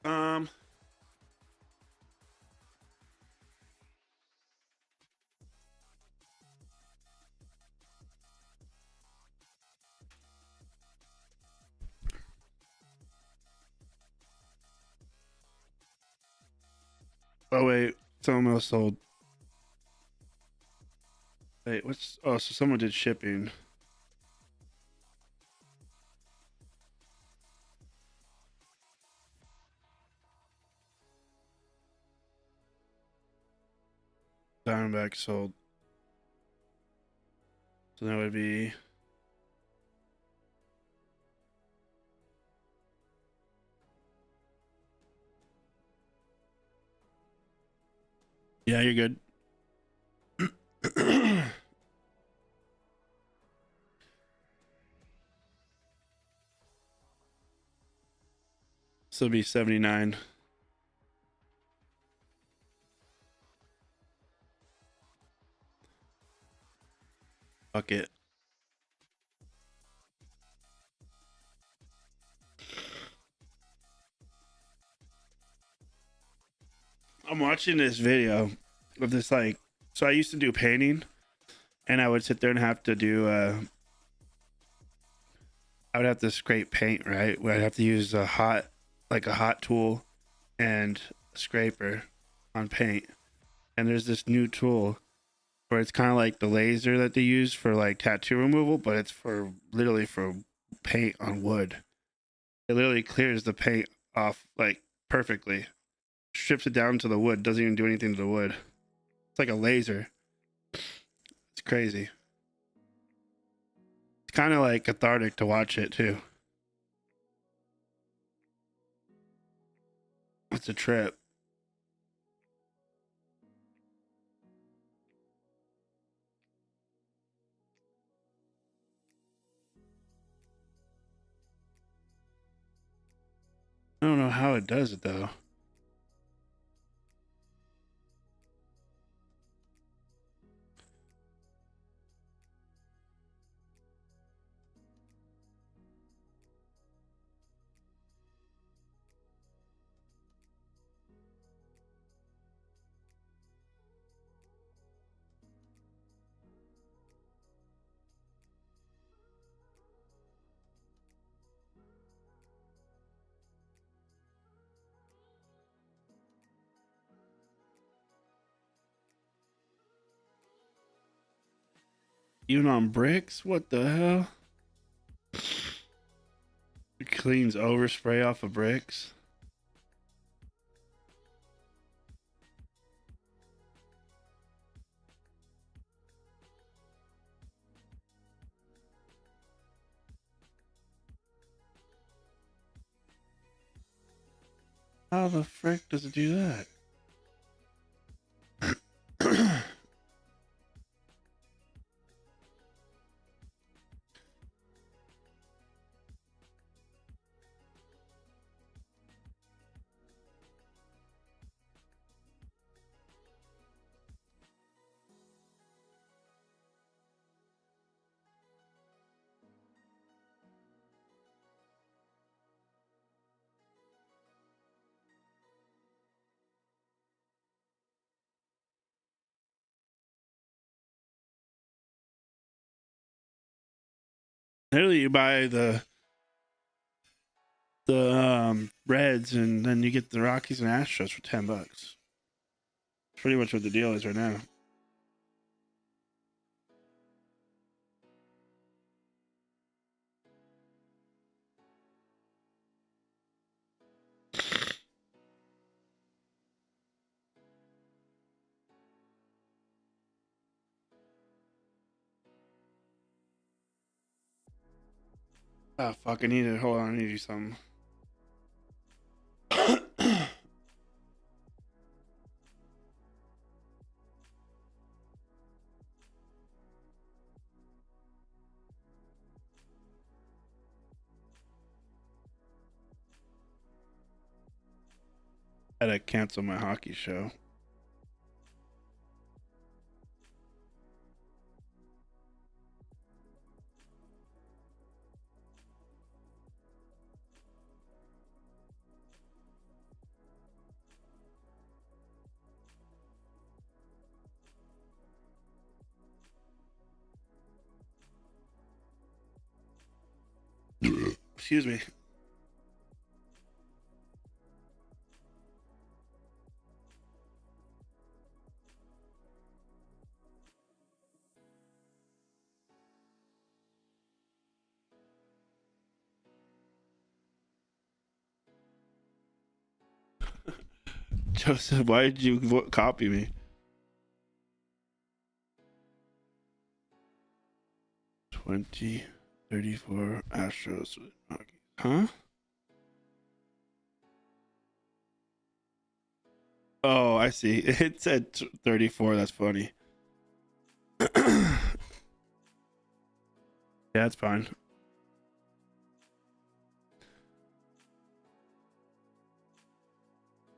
um. Oh wait, someone else sold. Wait, what's? Oh, so someone did shipping. Diamondback sold. So that would be. Yeah, you're good. So it'd be 79. Fuck it. I'm watching this video of this like. So I used to do painting, and I would sit there and have to do. I would have to scrape paint, right? Where I'd have to use like a hot tool, and a scraper on paint. And there's this new tool where it's kind of like the laser that they use for like tattoo removal, but it's for literally for paint on wood. It literally clears the paint off like perfectly, strips it down to the wood, doesn't even do anything to the wood. It's like a laser. It's crazy. It's kind of like cathartic to watch it too. It's a trip. how it does it though. Even on bricks? What the hell? It cleans overspray off of bricks. How the frick does it do that? Literally, you buy the Reds, and then you get the Rockies and Astros for $10. Pretty much what the deal is right now. Oh fuck! I need to hold on. I need to do something. I had to cancel my hockey show. Excuse me. Joseph, why did you copy me? 2034 Astros. Huh? Oh, I see. It said 34. That's funny. Yeah, that's fine.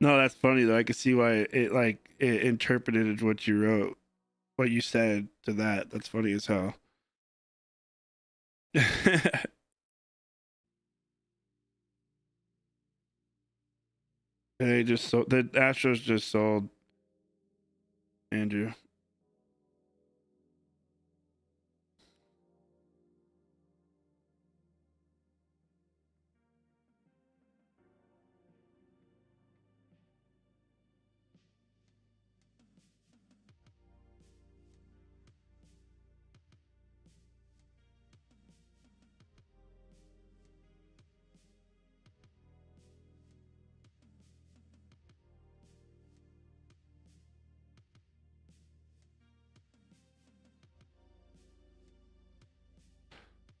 No, that's funny though. I can see why it interpreted what you wrote, what you said to that. That's funny as hell. They just sold the Astros just sold Andrew.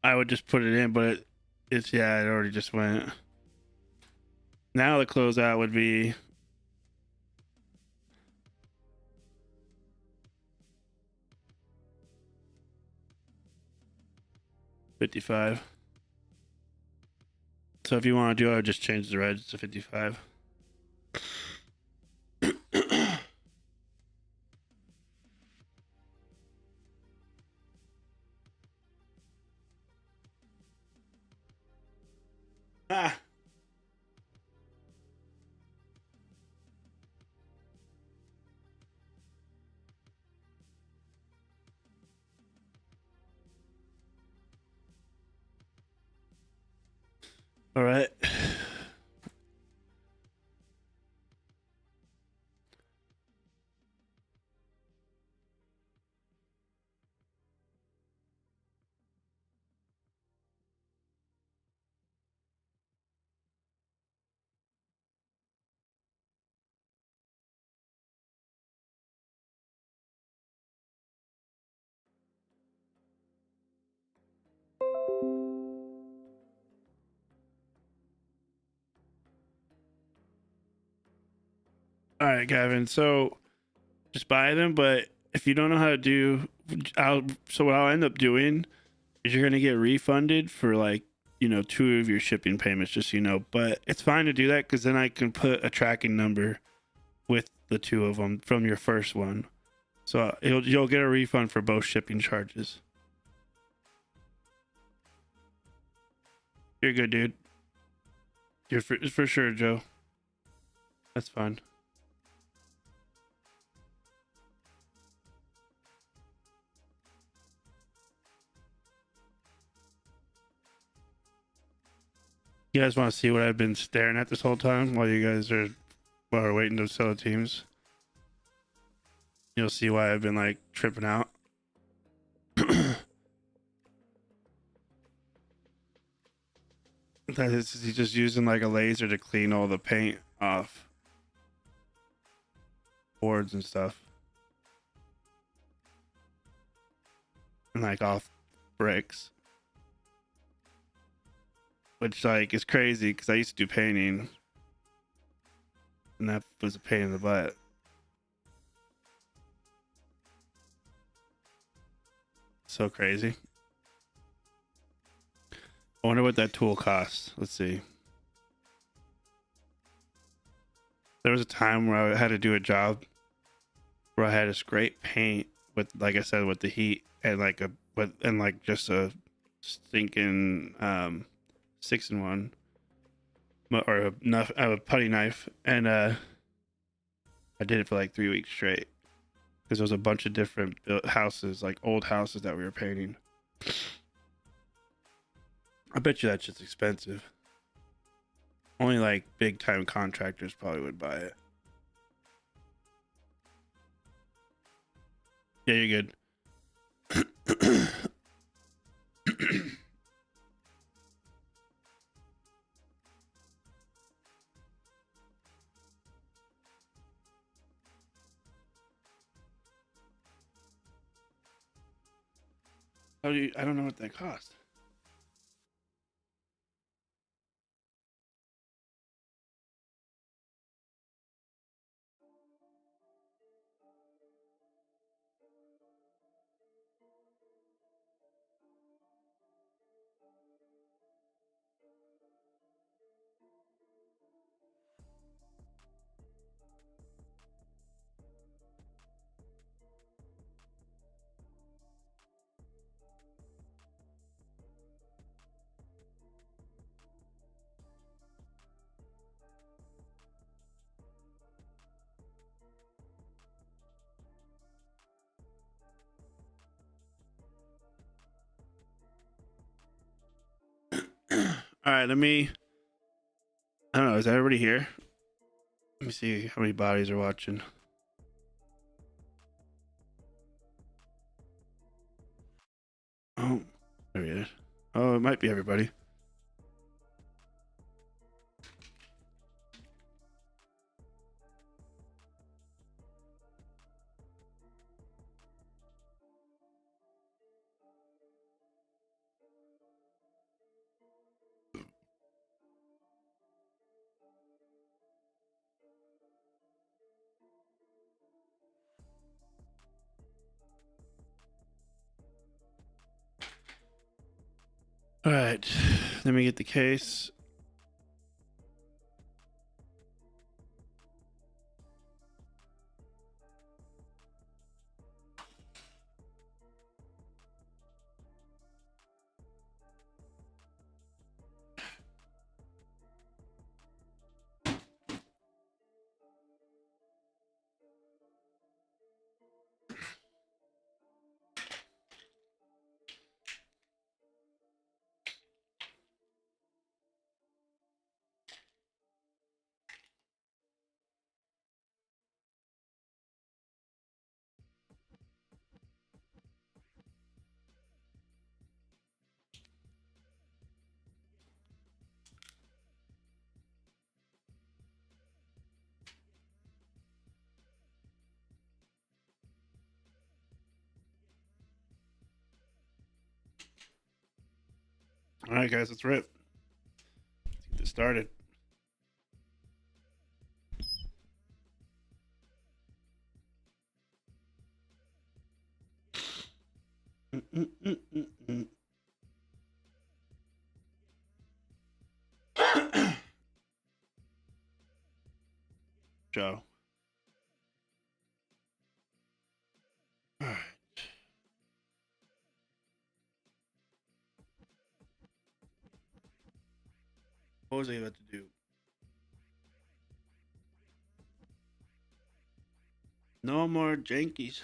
I would just put it in, but it's yeah, it already just went. Now the closeout would be 55. So if you want to do it, I would just change the reds to 55. Ah. All right. All right, Gavin. So just buy them, but if you don't know how to do, so what I'll end up doing is you're gonna get refunded for like 2 of your shipping payments, just so you know. But it's fine to do that because then I can put a tracking number with the 2 of them from your first one, so you'll get a refund for both shipping charges. You're good, dude. You're for sure, Joe. That's fine. You guys want to see what I've been staring at this whole time while we're waiting to sell the teams? You'll see why I've been like tripping out. That is, he's just using like a laser to clean all the paint off boards and stuff, and like off bricks, which like is crazy because I used to do painting, and that was a pain in the butt. So crazy. I wonder what that tool costs. Let's see. There was a time where I had to do a job where I had to scrape paint with, like I said, with the heat and like just a stinking 6-in-1 or a putty knife, and I did it for like 3 weeks straight because there was a bunch of different houses, like old houses that we were painting. I bet you that's just expensive. Only like big time contractors probably would buy it. Yeah, you're good. How do you? I don't know what that cost. All right, let me. I don't know. Is everybody here? Let me see how many bodies are watching. Oh, there he is. Oh, it might be everybody. All right, let me get the case. All right, guys, let's rip. Let's get this started. Joe. All right. What was I about to do? No more jankies.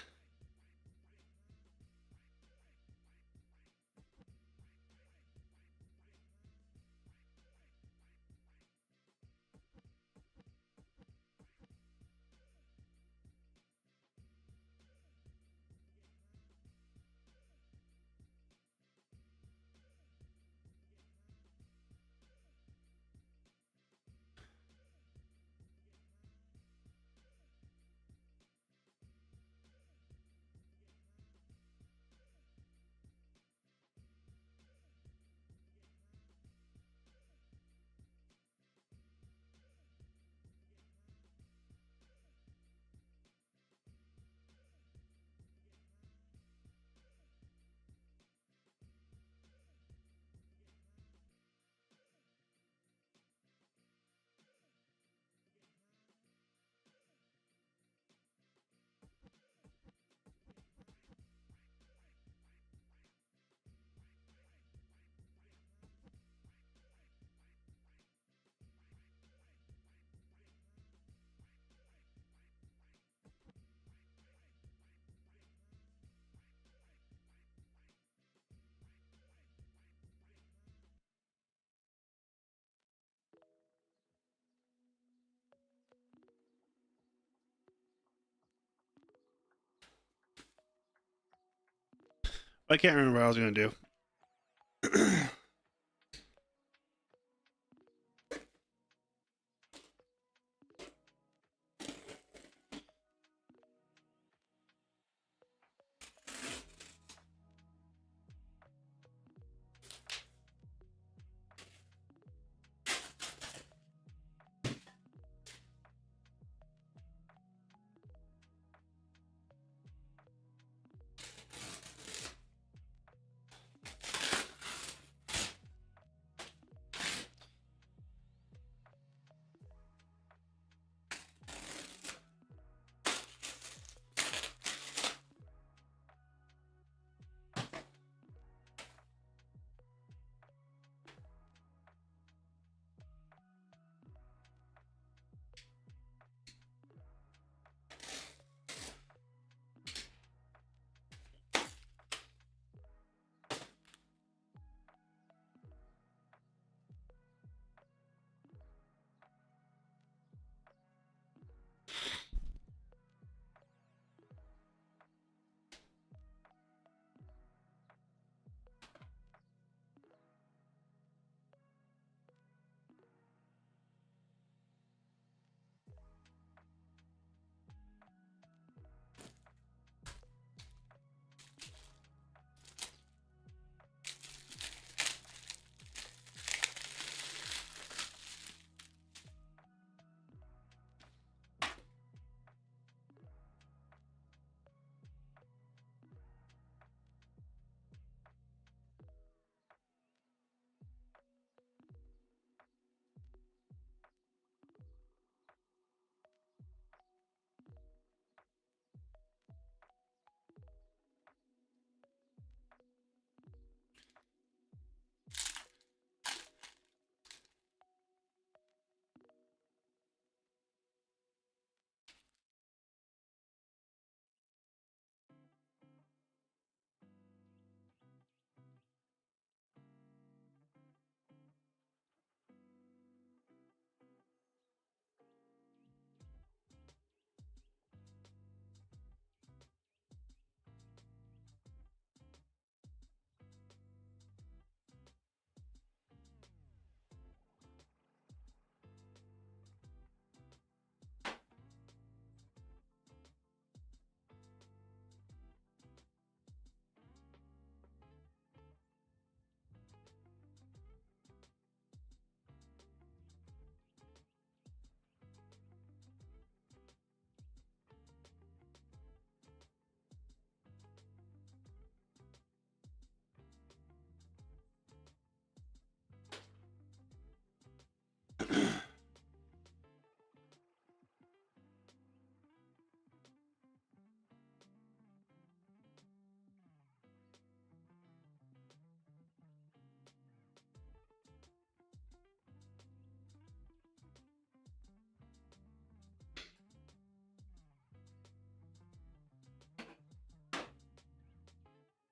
I can't remember what I was gonna do.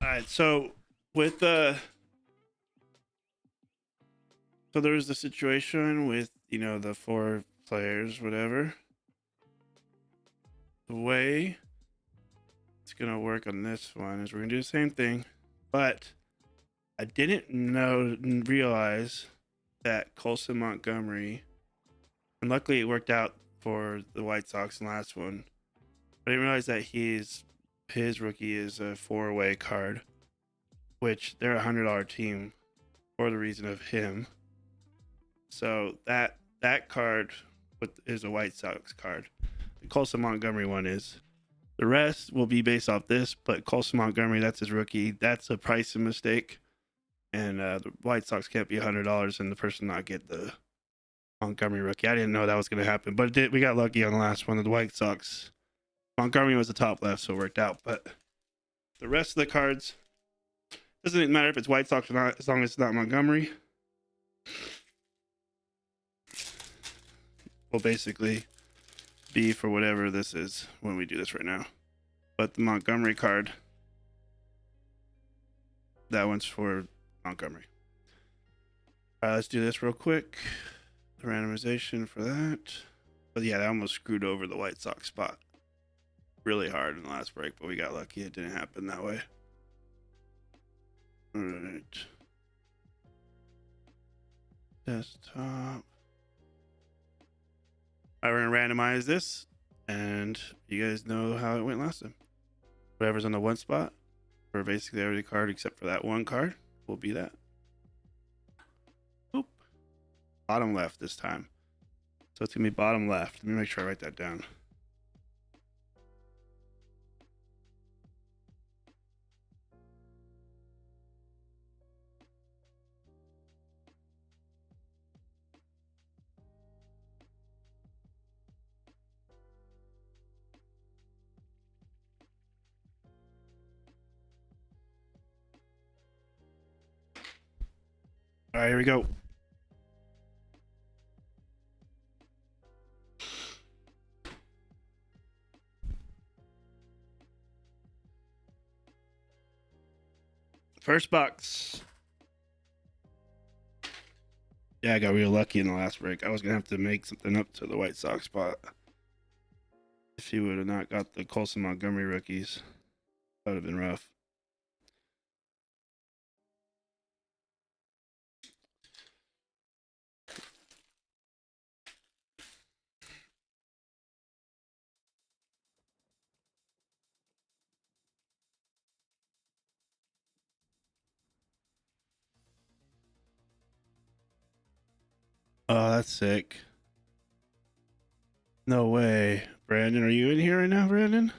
All right, so with so there was the situation with the 4 players, whatever. The way it's gonna work on this one is we're gonna do the same thing, but I didn't realize that Colson Montgomery, and luckily it worked out for the White Sox in the last one. I didn't realize that his rookie is a 4-way card, which they're $100 team for the reason of him. So that card is a White Sox card. The Colson Montgomery one is. The rest will be based off this, but Colson Montgomery, that's his rookie. That's a pricing mistake, and the White Sox can't be $100 and the person not get the Montgomery rookie. I didn't know that was going to happen, but we got lucky on the last one of the White Sox. Montgomery was the top left, so it worked out. But the rest of the cards, doesn't matter if it's White Sox or not, as long as it's not Montgomery. Will basically be for whatever this is when we do this right now. But the Montgomery card, that one's for Montgomery. All right, let's do this real quick. The randomization for that. But yeah, that almost screwed over the White Sox spot really hard in the last break, but we got lucky. It didn't happen that way. All right. Desktop. All right, we're gonna randomize this, and you guys know how it went last time. Whatever's on the one spot for basically every card except for that one card will be that. Oop. Bottom left this time. So it's gonna be bottom left. Let me make sure I write that down. All right, here we go. First box. Yeah, I got real lucky in the last break. I was gonna have to make something up to the White Sox spot if he would have not got the Colson Montgomery rookies. That would have been rough. Oh, that's sick. No way. Brandon, are you in here right now, Brandon?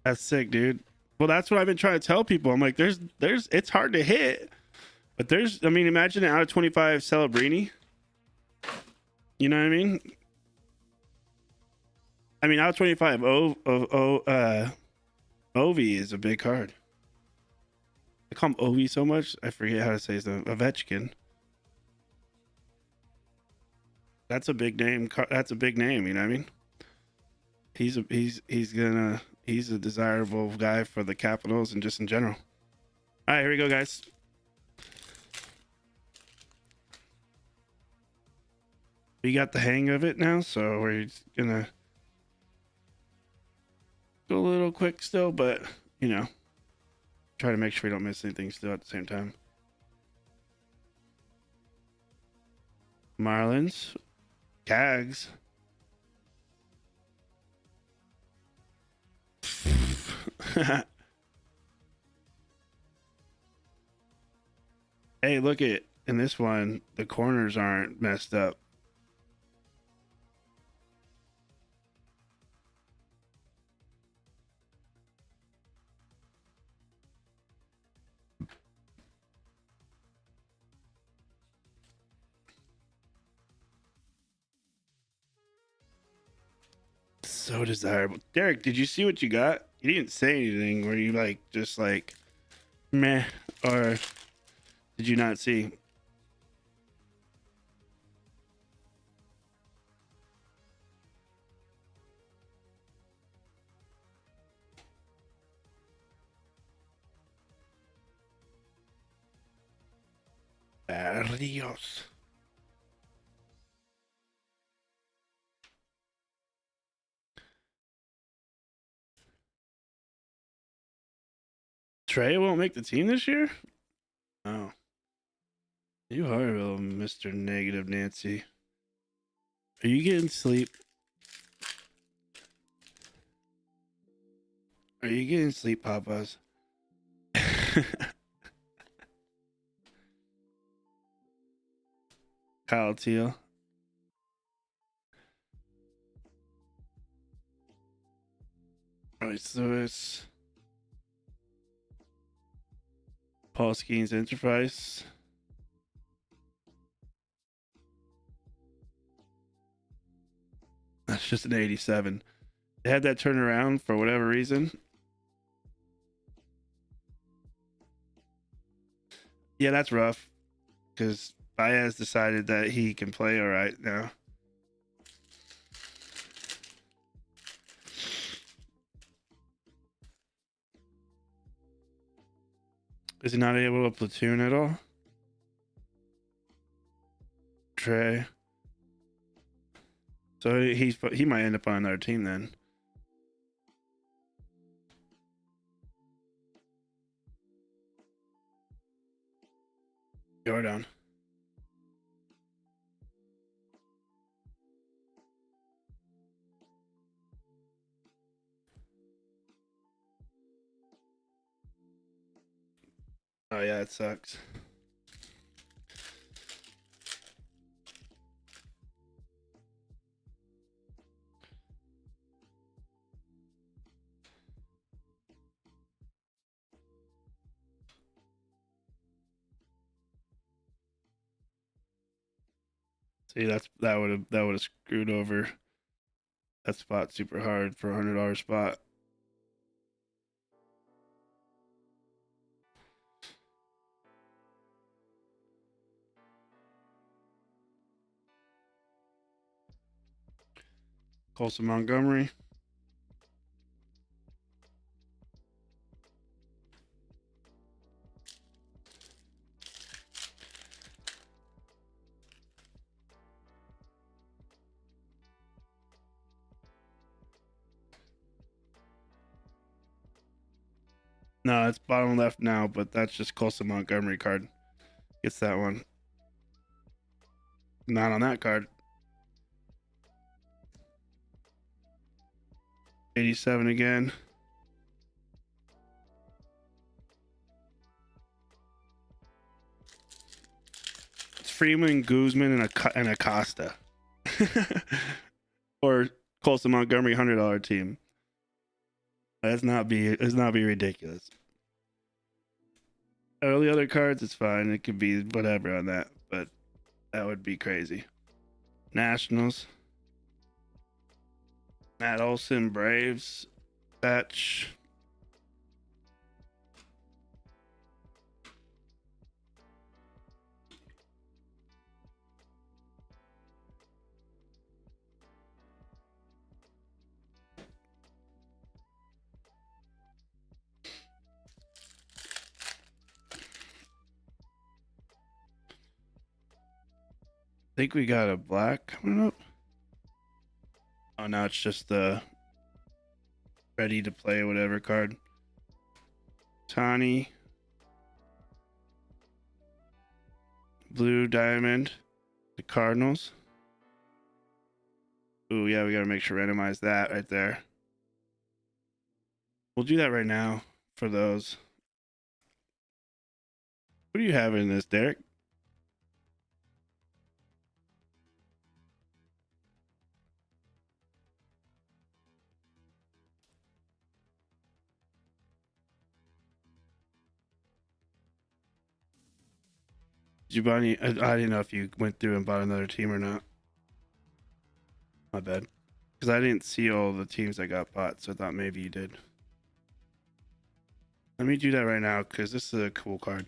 That's sick, dude. Well, that's what I've been trying to tell people. I'm like, it's hard to hit, but I mean, imagine an out of 25 Celebrini. You know what I mean? I mean, out of 25, Ovi is a big card. I call him Ovi so much, I forget how to say his name. Ovechkin. That's a big name. That's a big name. You know what I mean? He's a desirable guy for the Capitals and just in general. All right, here we go, guys. We got the hang of it now, so we're gonna go a little quick still, but try to make sure we don't miss anything still at the same time. Marlins, Cags. Hey, look at in this one, the corners aren't messed up. So desirable. Derek, did you see what you got? You didn't say anything. Were you just like Meh. Or did you not see? Barrios. Trey won't make the team this year? Oh. You are a little Mr. Negative Nancy. Are you getting sleep? Are you getting sleep, Papas? Kyle Teal. Royce Lewis. Paul Skeens Enterprise. That's just an 87. They had that turnaround for whatever reason. Yeah, that's rough because Baez decided that he can play all right now. Is he not able to platoon at all? Trey. So he might end up on another team then. Jordan. Oh yeah, it sucks. See, that would have screwed over that spot super hard for $100 spot. Colson Montgomery. No, it's bottom left now, but that's just Colson Montgomery card. Gets that one. Not on that card. 87 again. It's Freeman, Guzman, and Acosta. Or Colson Montgomery $100 team. Let's not be ridiculous. Early other cards, it's fine. It could be whatever on that, but that would be crazy. Nationals. Matt Olson, Braves, Fetch. I think we got a black coming up. Oh, now it's just the ready to play whatever card. Tani. Blue Diamond. The Cardinals. Ooh, yeah, we got to make sure randomize that right there. We'll do that right now for those. What do you have in this, Derek? Did you buy any? I didn't know if you went through and bought another team or not. My bad. Because I didn't see all the teams that got bought, so I thought maybe you did. Let me do that right now because this is a cool card.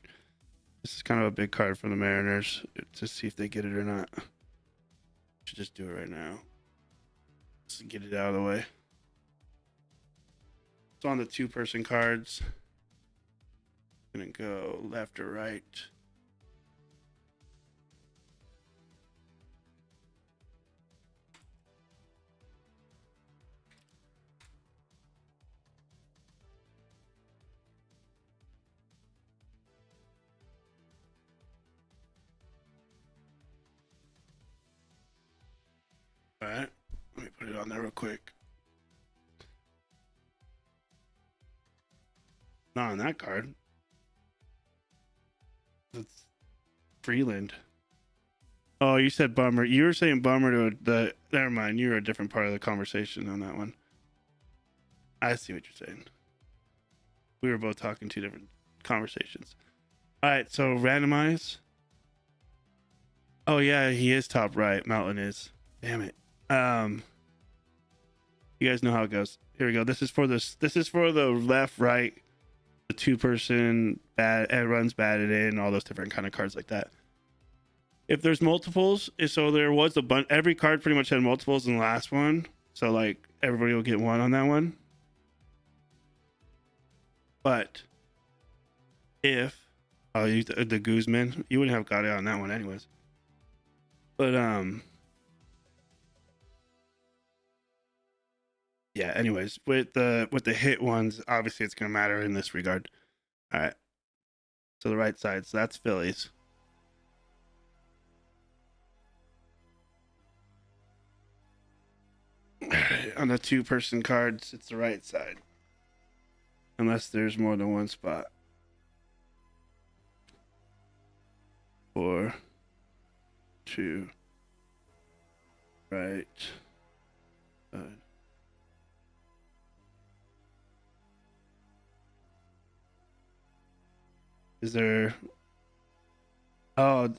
This is kind of a big card from the Mariners to see if they get it or not. Should just do it right now. Just get it out of the way. It's on the 2-person cards. Gonna go left or right. All right, let me put it on there real quick. Not on that card. It's Freeland. Oh, you said bummer. You were saying bummer to the. Never mind. You were a different part of the conversation on that one. I see what you're saying. We were both talking 2 different conversations. All right, so randomize. Oh yeah, he is top right. Mountain is. Damn it. You guys know how it goes. Here we go. This is for this. This is for the left, right, the 2-person bat. It runs batted in, all those different kind of cards like that. If there's multiples, so there was a bunch. Every card pretty much had multiples in the last one. So like everybody will get 1 on that one. But if I'll use the Guzman, you wouldn't have got it on that one anyways. But yeah, anyways, with the hit ones, obviously it's gonna matter in this regard. All right. So the right side, so that's Phillies. On the 2-person cards, it's the right side. Unless there's more than one spot. 4, 2, right side. Is there? Oh,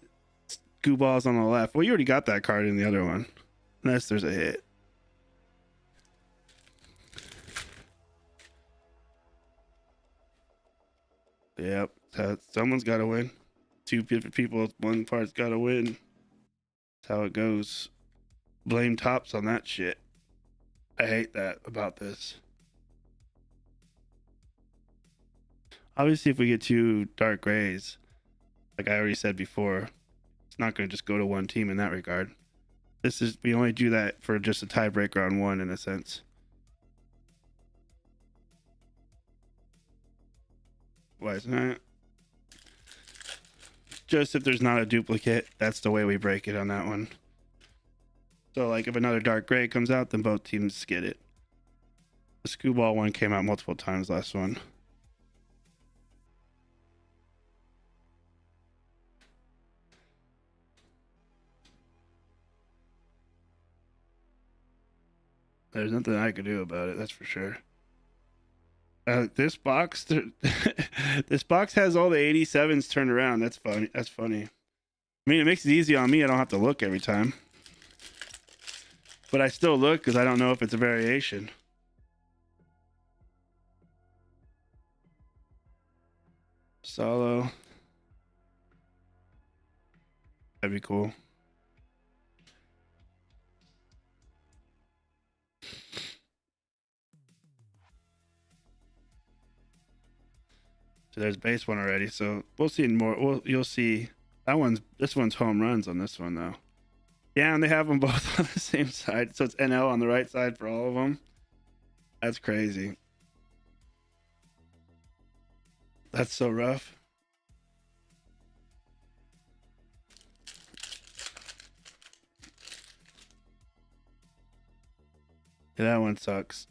goo balls on the left. Well, you already got that card in the other one, unless there's a hit. Yep, someone's got to win. 2 different people, one part's got to win. That's how it goes. Blame TOPPS on that shit. I hate that about this. Obviously, if we get 2 dark grays, like I already said before, it's not going to just go to one team in that regard. This is, we only do that for just a tiebreaker on 1 in a sense. Why isn't it? Just if there's not a duplicate, that's the way we break it on that one. So like if another dark gray comes out, then both teams get it. The Screwball one came out multiple times last one. There's nothing I could do about it, that's for sure. This box, this box has all the 87s turned around. That's funny. That's funny. I mean, it makes it easy on me. I don't have to look every time. But I still look because I don't know if it's a variation. Solo. That'd be cool. So there's base one already. So we'll see more. You'll see that one's, this one's home runs on this one though. Yeah, and they have them both on the same side. So it's NL on the right side for all of them. That's crazy. That's so rough. Yeah, that one sucks.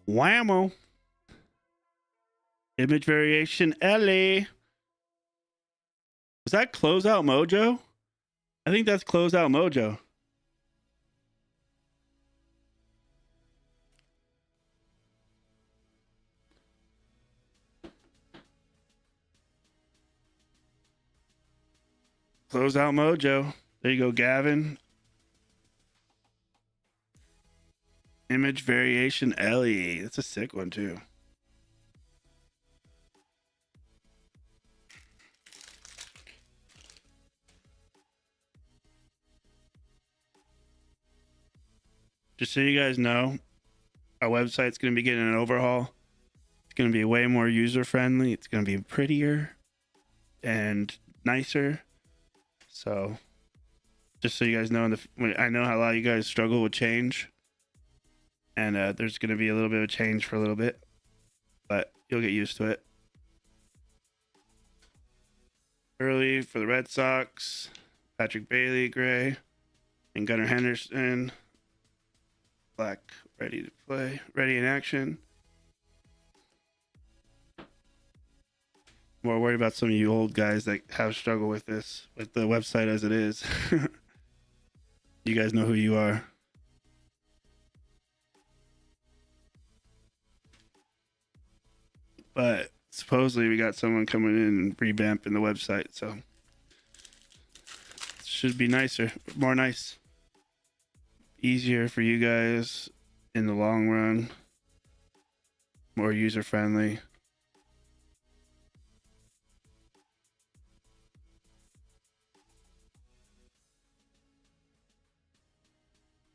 Whammo. Image variation, Ellie. Was that Closeout Mojo? I think that's Closeout Mojo. Closeout Mojo. There you go, Gavin. Image variation Ellie. That's a sick one too. Just so you guys know, our website's going to be getting an overhaul. It's going to be way more user friendly. It's going to be prettier and nicer. So, just so you guys know, I know how a lot of you guys struggle with change, and there's going to be a little bit of change for a little bit, but you'll get used to it. Early for the Red Sox, Patrick Bailey, gray, and Gunnar Henderson. Black, ready to play, ready in action. More worried about some of you old guys that have struggled with this, with the website as it is. You guys know who you are. But supposedly we got someone coming in and revamping the website, so it should be nicer, more nice, easier for you guys in the long run, more user friendly.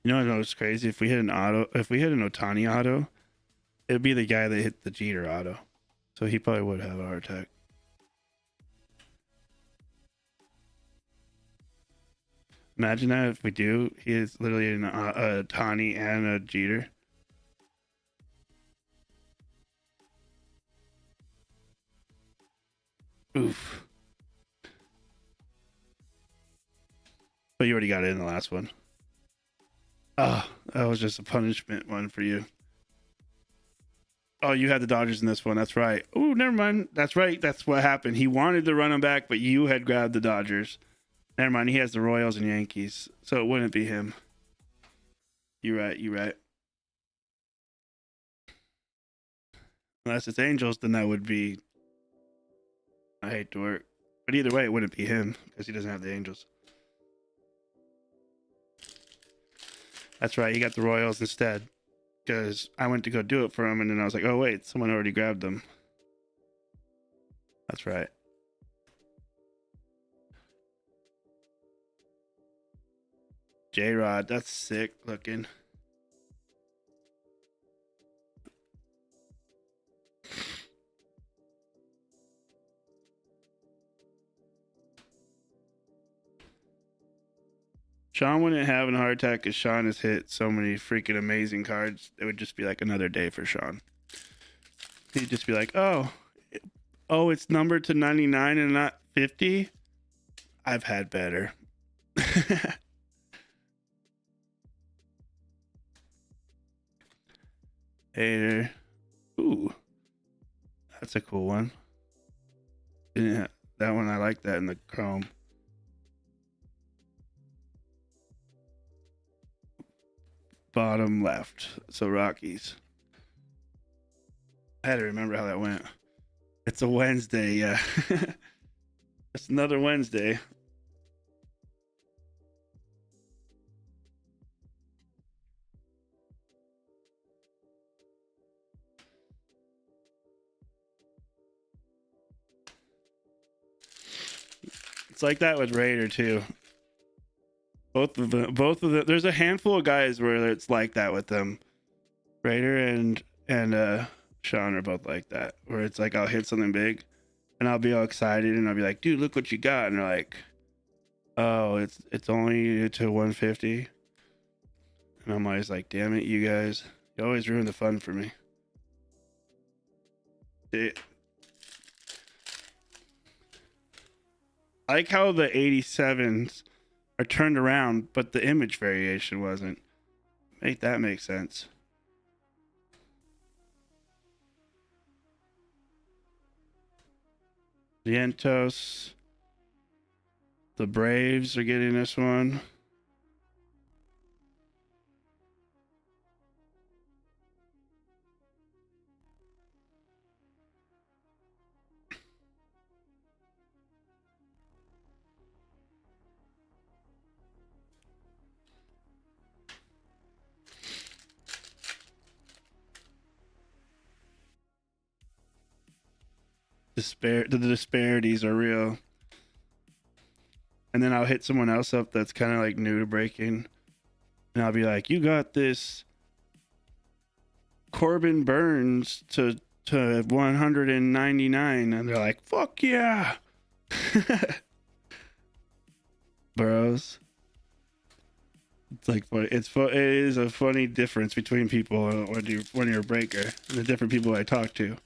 You know what was crazy? If we hit an Otani auto, it'd be the guy that hit the Jeter auto. So he probably would have a heart attack. Imagine that if we do. He is literally a Otani and a Jeter. Oof. But you already got it in the last one. Oh, that was just a punishment one for you. Oh, you had the Dodgers in this one. That's right. Oh, never mind. That's right. That's what happened. He wanted to run them back, but you had grabbed the Dodgers. Never mind. He has the Royals and Yankees, so it wouldn't be him. You're right. You're right. Unless it's Angels, then that would be. I hate to work, but either way, it wouldn't be him because he doesn't have the Angels. That's right. He got the Royals instead because I went to go do it for him, and then I was like, oh wait, someone already grabbed them. That's right. J-Rod, that's sick looking. Shaun wouldn't have a heart attack because Shaun has hit so many freaking amazing cards. It would just be like another day for Shaun. He'd just be like, oh, it's numbered to 99 and not 50? I've had better. Hater. Ooh, that's a cool one. Yeah, that one, I like that in the chrome. Bottom left. So Rockies. I had to remember how that went. It's a Wednesday, yeah. It's another Wednesday. It's like that with Raider too. Both of them. There's a handful of guys where it's like that with them. Raider and Shaun are both like that, where it's like I'll hit something big, and I'll be all excited, and I'll be like, "Dude, look what you got!" And they're like, "Oh, it's only to 150," and I'm always like, "Damn it, you guys! You always ruin the fun for me." I like how the 87s are turned around, but the image variation wasn't. Make that make sense. Vientos. The Braves are getting this one. The disparities are real. And then I'll hit someone else up that's kind of like new to breaking, and I'll be like, "You got this Corbin Burns to 199," and they're like, "Fuck yeah." Bros, it's like it is a funny difference between people when you're a breaker and the different people I talk to.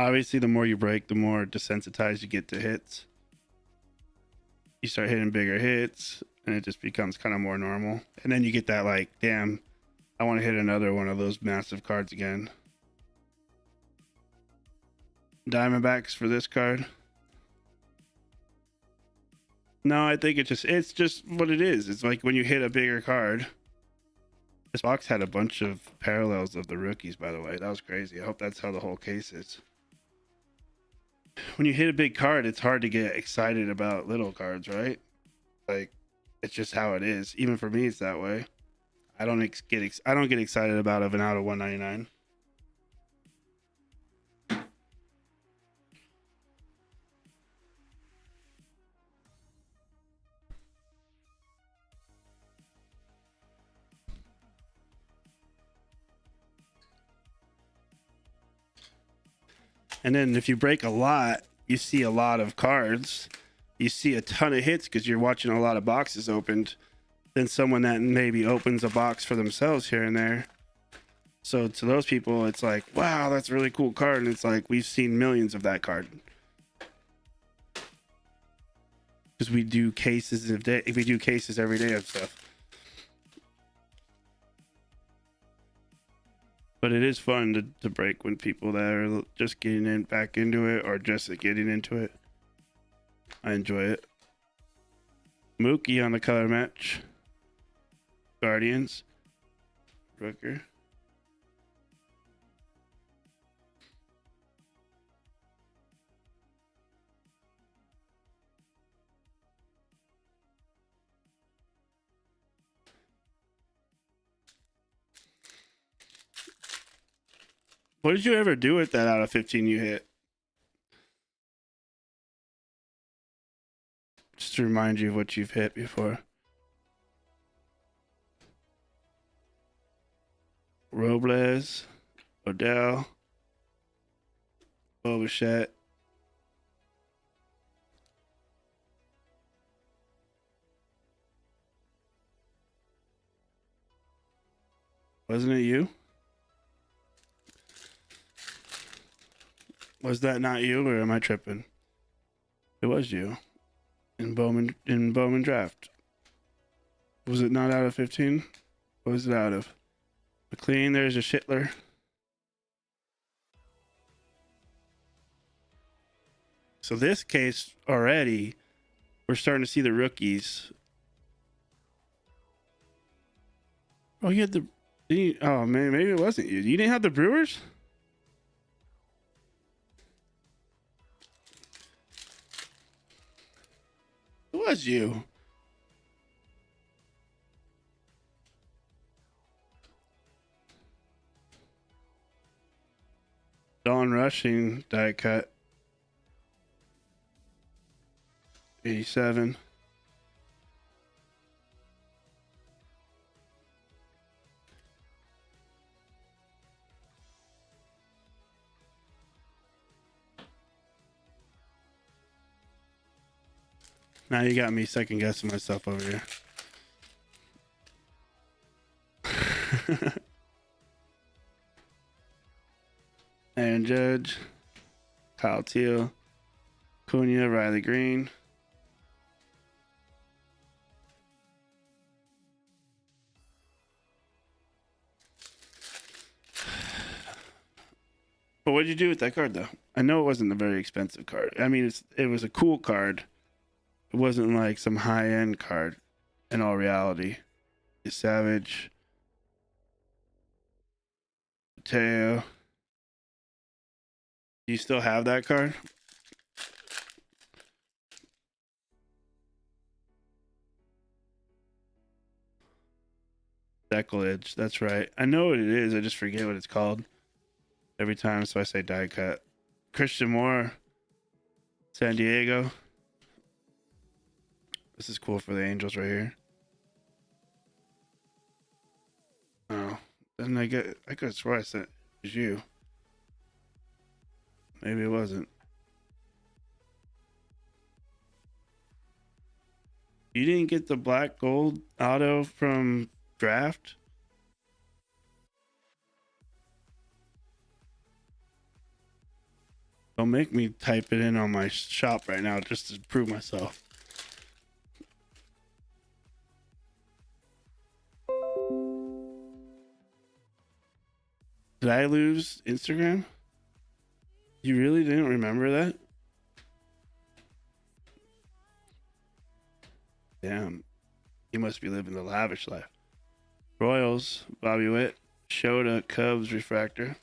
Obviously, the more you break, the more desensitized you get to hits. You start hitting bigger hits, and it just becomes kind of more normal. And then you get that like, damn, I want to hit another one of those massive cards again. Diamondbacks for this card. No, I think it's just what it is. It's like when you hit a bigger card. This box had a bunch of parallels of the rookies, by the way. That was crazy. I hope that's how the whole case is. When you hit a big card, it's hard to get excited about little cards, right? Like, it's just how it is. Even for me, it's that way. I don't get excited about an out of 199. And then if you break a lot, you see a lot of cards. You see a ton of hits because you're watching a lot of boxes opened. Than someone that maybe opens a box for themselves here and there. So to those people, it's like, wow, that's a really cool card. And it's like, we've seen millions of that card. Because we do cases every day of stuff. But it is fun to break when people that are just getting back into it or just getting into it. I enjoy it. Mookie on the color match. Guardians. Rooker. What did you ever do with that out of 15 you hit? Just to remind you of what you've hit before. Robles, Odell, Bobichette. Wasn't it you? Was that not you, or am I tripping? It was you in Bowman draft. Was it not out of 15? What was it out of? McLean, there's a Schittler. So this case already, we're starting to see the rookies. Oh, you had oh man, maybe it wasn't you. You didn't have the Brewers? It was you. Dawn Rushing die cut. 87. Now you got me second guessing myself over here. Aaron Judge, Kyle Teal, Cunha, Riley Green. But what did you do with that card, though? I know it wasn't a very expensive card. I mean, it was a cool card. It wasn't like some high-end card in all reality. Savage, Mateo. Do you still have that card? Deckledge. That's right. I know what it is. I just forget what it's called every time. So I say die cut. Christian Moore, San Diego. This is cool for the Angels right here. Oh, then I could swear I said it was you. Maybe it wasn't. You didn't get the black gold auto from draft? Don't make me type it in on my shop right now just to prove myself. Did I lose Instagram? You really didn't remember that? Damn. You must be living the lavish life. Royals, Bobby Witt, Shota, Cubs, refractor.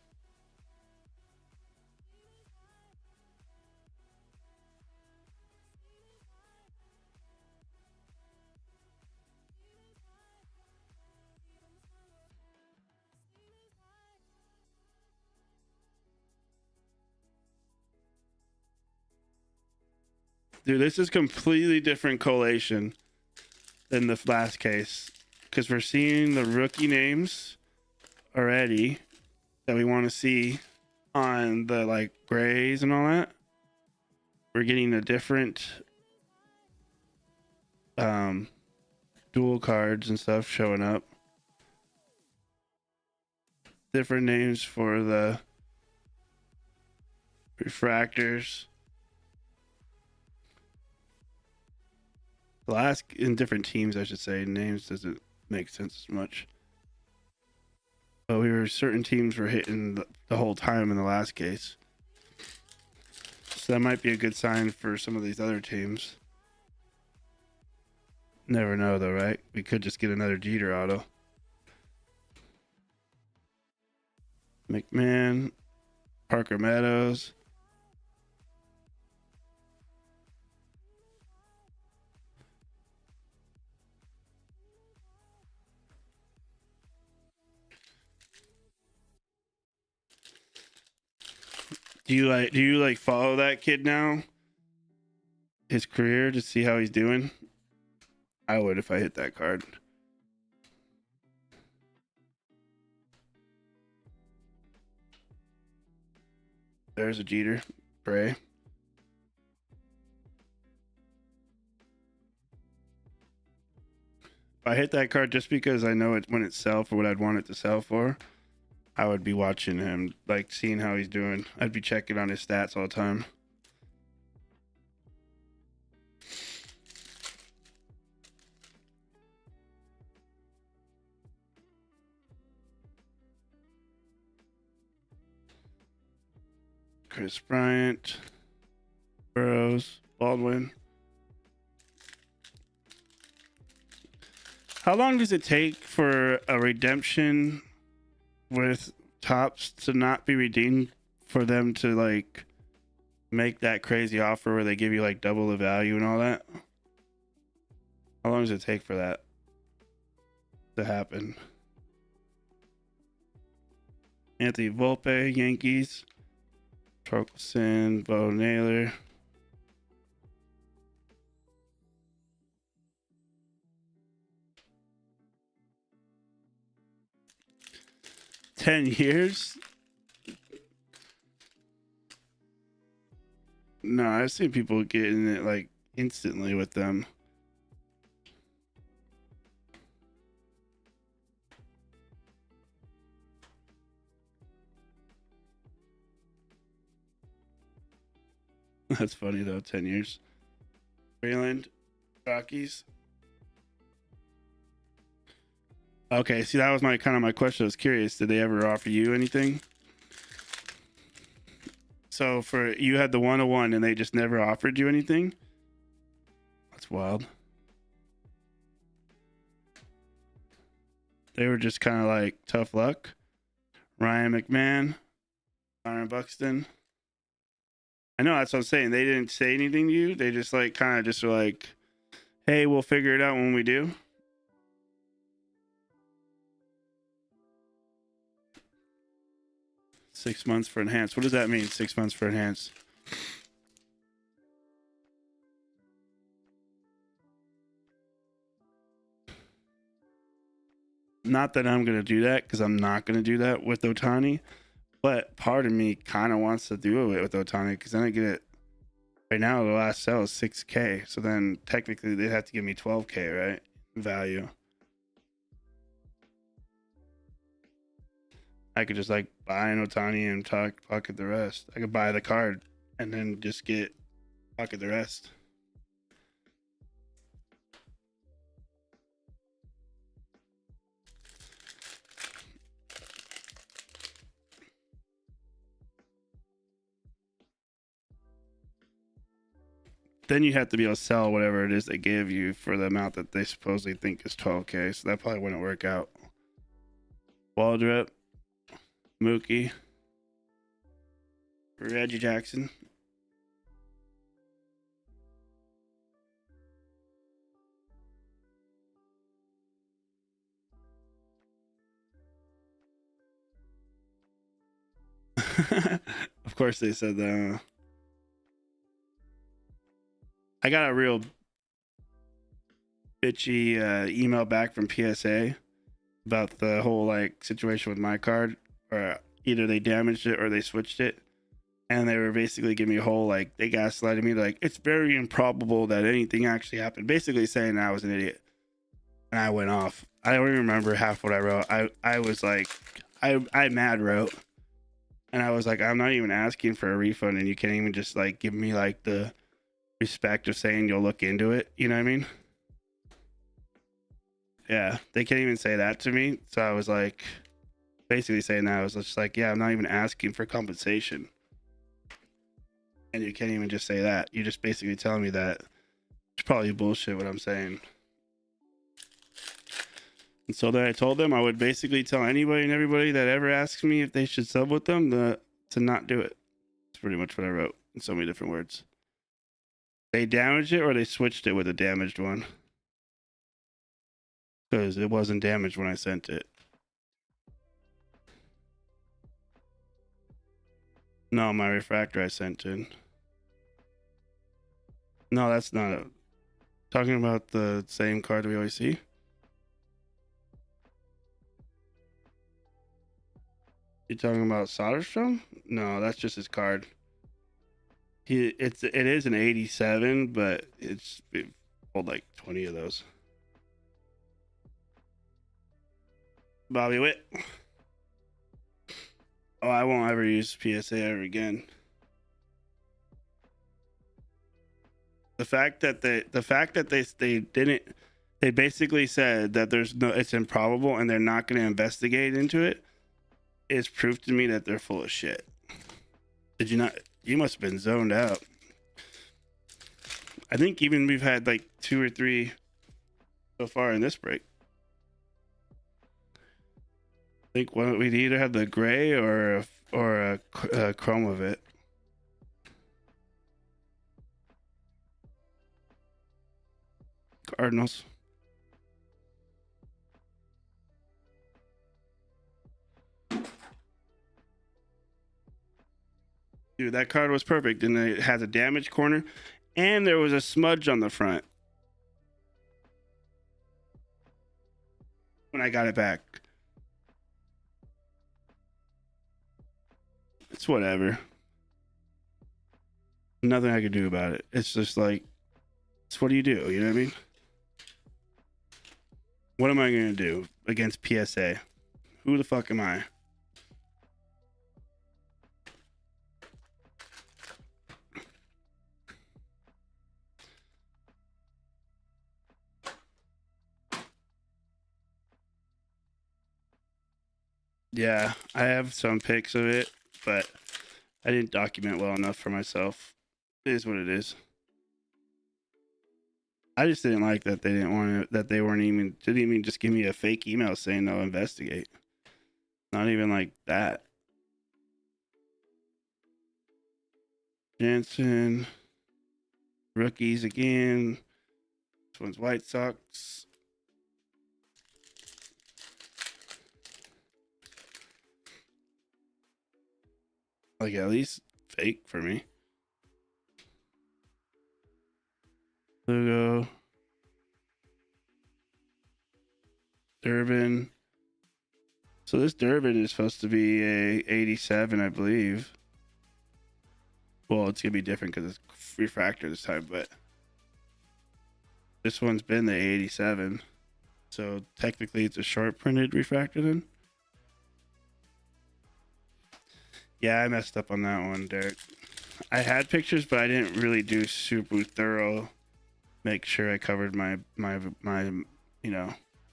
Dude, this is completely different collation than the last case because we're seeing the rookie names already that we want to see on the like grays and all that. We're getting a different dual cards and stuff showing up. Different names for the refractors. The last in different teams, I should say. Names doesn't make sense as much. But certain teams were hitting the whole time in the last case. So that might be a good sign for some of these other teams. Never know though, right? We could just get another Jeter auto. McMahon, Parker Meadows. Do you like follow that kid now? His career to see how he's doing? I would if I hit that card. There's a Jeter. Pray. If I hit that card just because I know it when it sell for what I'd want it to sell for, I would be watching him, like seeing how he's doing. I'd be checking on his stats all the time. Chris Bryant, Burrows, Baldwin. How long does it take for a redemption with Topps to not be redeemed for them to like make that crazy offer where they give you like double the value and all that? How long does it take for that to happen? Anthony Volpe, Yankees. Torkelson, Bo Naylor. $10? No, I've seen people getting it like instantly with them. That's funny though. 10 years. Freeland, Rockies. Okay, see that was my question. I was curious. Did they ever offer you anything? So for you had the 101 and they just never offered you anything? That's wild. They were just kind of like tough luck. Ryan McMahon, Byron Buxton. I know that's what I'm saying. They didn't say anything to you. They just like kind of just were like, "Hey, we'll figure it out when we do." 6 months for enhanced. What does that mean? 6 months for enhanced. Not that I'm gonna do that, because I'm not gonna do that with Otani. But part of me kind of wants to do it with Otani, because then I get it. Right now, the last sell is 6K. So then technically they'd have to give me 12K, right? Value. I could just like buy an Otani and pocket the rest. I could buy the card and then just get pocket the rest. Then you have to be able to sell whatever it is they give you for the amount that they supposedly think is 12K. So that probably wouldn't work out. Waldrop, Mookie, Reggie Jackson. Of course they said that. I got a real bitchy email back from PSA about the whole like situation with my card, or either they damaged it or they switched it, and they were basically giving me a whole like, they gaslighted me like it's very improbable that anything actually happened, basically saying I was an idiot. And I went off. I don't even remember half what I wrote. I was like, I mad wrote, and I was like, I'm not even asking for a refund, and you can't even just like give me like the respect of saying you'll look into it. You know what I mean? Yeah, they can't even say that to me. So I was like, basically saying that I was just like, yeah, I'm not even asking for compensation, and you can't even just say that. You're just basically telling me that it's probably bullshit what I'm saying. And so then I told them I would basically tell anybody and everybody that ever asks me if they should sub with them to not do it. It's pretty much what I wrote in so many different words. They damaged it or they switched it with a damaged one. Because it wasn't damaged when I sent it. No, my refractor I sent in. No, that's not it. Talking about the same card that we always see. You talking about Soderstrom? No, that's just his card. It is an 87, but it hold like 20 of those. Bobby Witt. Oh, I won't ever use PSA ever again. The fact that they didn't, they basically said that it's improbable and they're not going to investigate into it, is proof to me that they're full of shit. Did you not? You must have been zoned out. I think even we've had like 2 or 3 so far in this break. I think we'd either have the gray or a chrome of it. Cardinals. Dude, that card was perfect, and it has a damaged corner, and there was a smudge on the front when I got it back. It's whatever. Nothing I could do about it. It's just like, it's what do? You know what I mean? What am I gonna do against PSA? Who the fuck am I? Yeah, I have some pics of it, but I didn't document well enough for myself. It is what it is. I just didn't like that they didn't want to, that they didn't even just give me a fake email saying they'll investigate. Not even like that. Jansen, rookies again. This one's White Sox. Like at least fake for me. Lugo, Durbin. So this Durbin is supposed to be a 87, I believe. Well, it's gonna be different because it's refractor this time, but this one's been the 87. So technically it's a short printed refractor then. Yeah, I messed up on that one, Derek. I had pictures, but I didn't really do super thorough. Make sure I covered my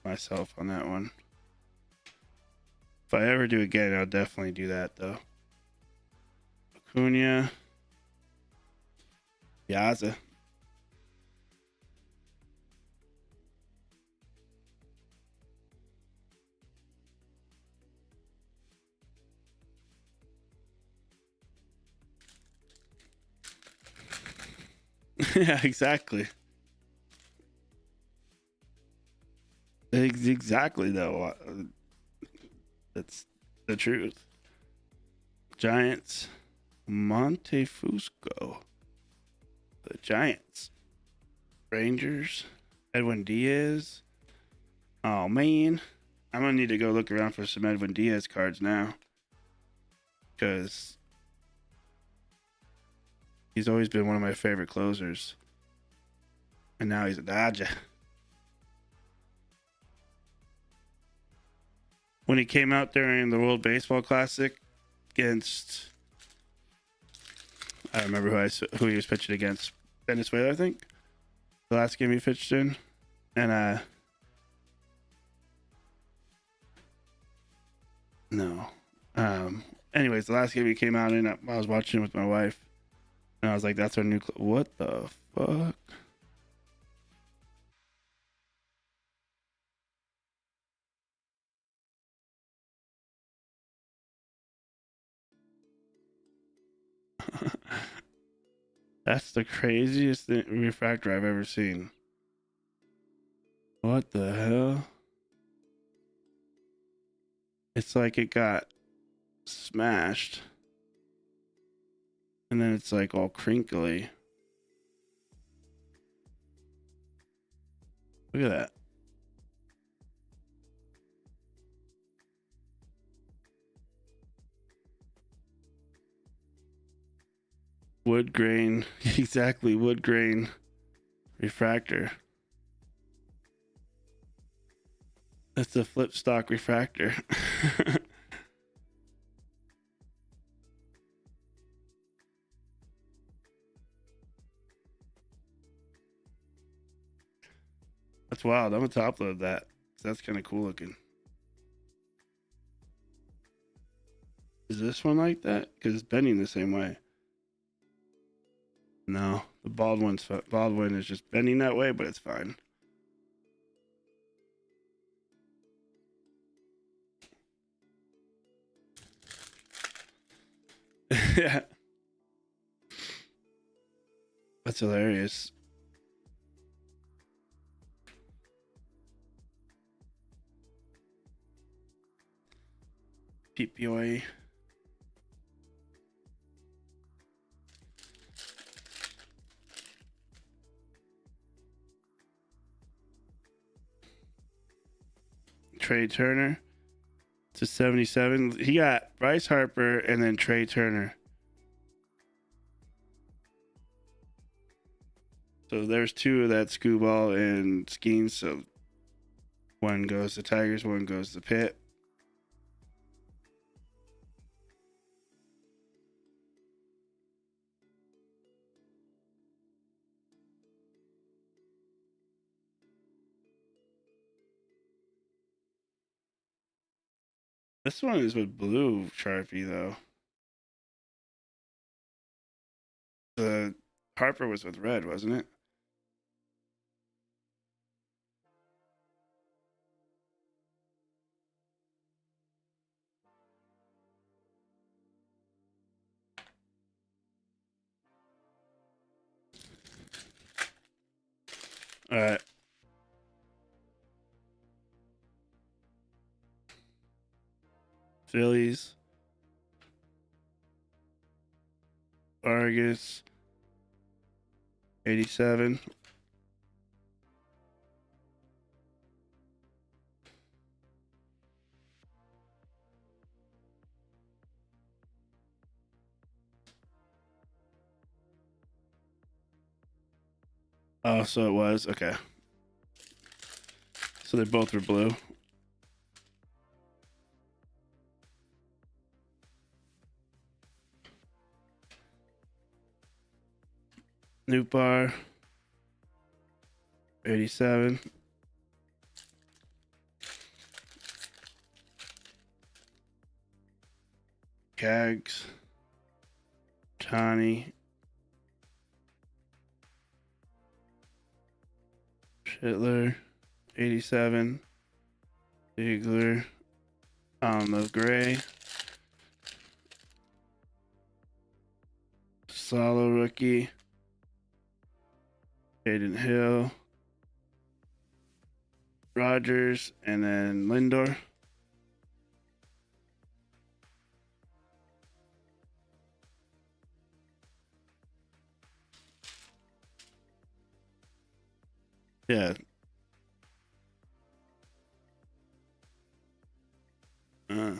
myself on that one. If I ever do again, I'll definitely do that though. Acuna, Yaza. Yeah, exactly. Exactly though. That's the truth. Giants, Montefusco. The Giants, Rangers, Edwin Diaz. Oh man, I'm gonna need to go look around for some Edwin Diaz cards now, because he's always been one of my favorite closers, and now he's a Dodger. When he came out during the World Baseball Classic against, I don't remember who he was pitching against. Venezuela, I think. The last game he pitched in, and no. Anyways, the last game he came out in, I was watching with my wife, and I was like, "That's our new. What the fuck?" That's the craziest refractor I've ever seen. What the hell? It's like it got smashed, and then it's like all crinkly. Look at that. Wood grain. Exactly, wood grain refractor. That's a flip stock refractor. That's wild. I'm gonna top load that. That's kind of cool looking. Is this one like that? Because it's bending the same way. No, the Baldwin is just bending that way, but it's fine. Yeah, that's hilarious. PPOA. Trey Turner to 77. He got Bryce Harper and then Trey Turner. So there's two of that Screwball and Skeens. So one goes to Tigers, one goes to Pitt. This one is with blue Sharpie though. The Harper was with red, wasn't it? All right. Phillies. Vargas, 87. Oh, so it was okay. So they both were blue. New bar, 87. Cags, Tawny, Shitler, 87. Ziegler, the Gray, Solo rookie, Aiden Hill, Rogers, and then Lindor. Yeah. Uh,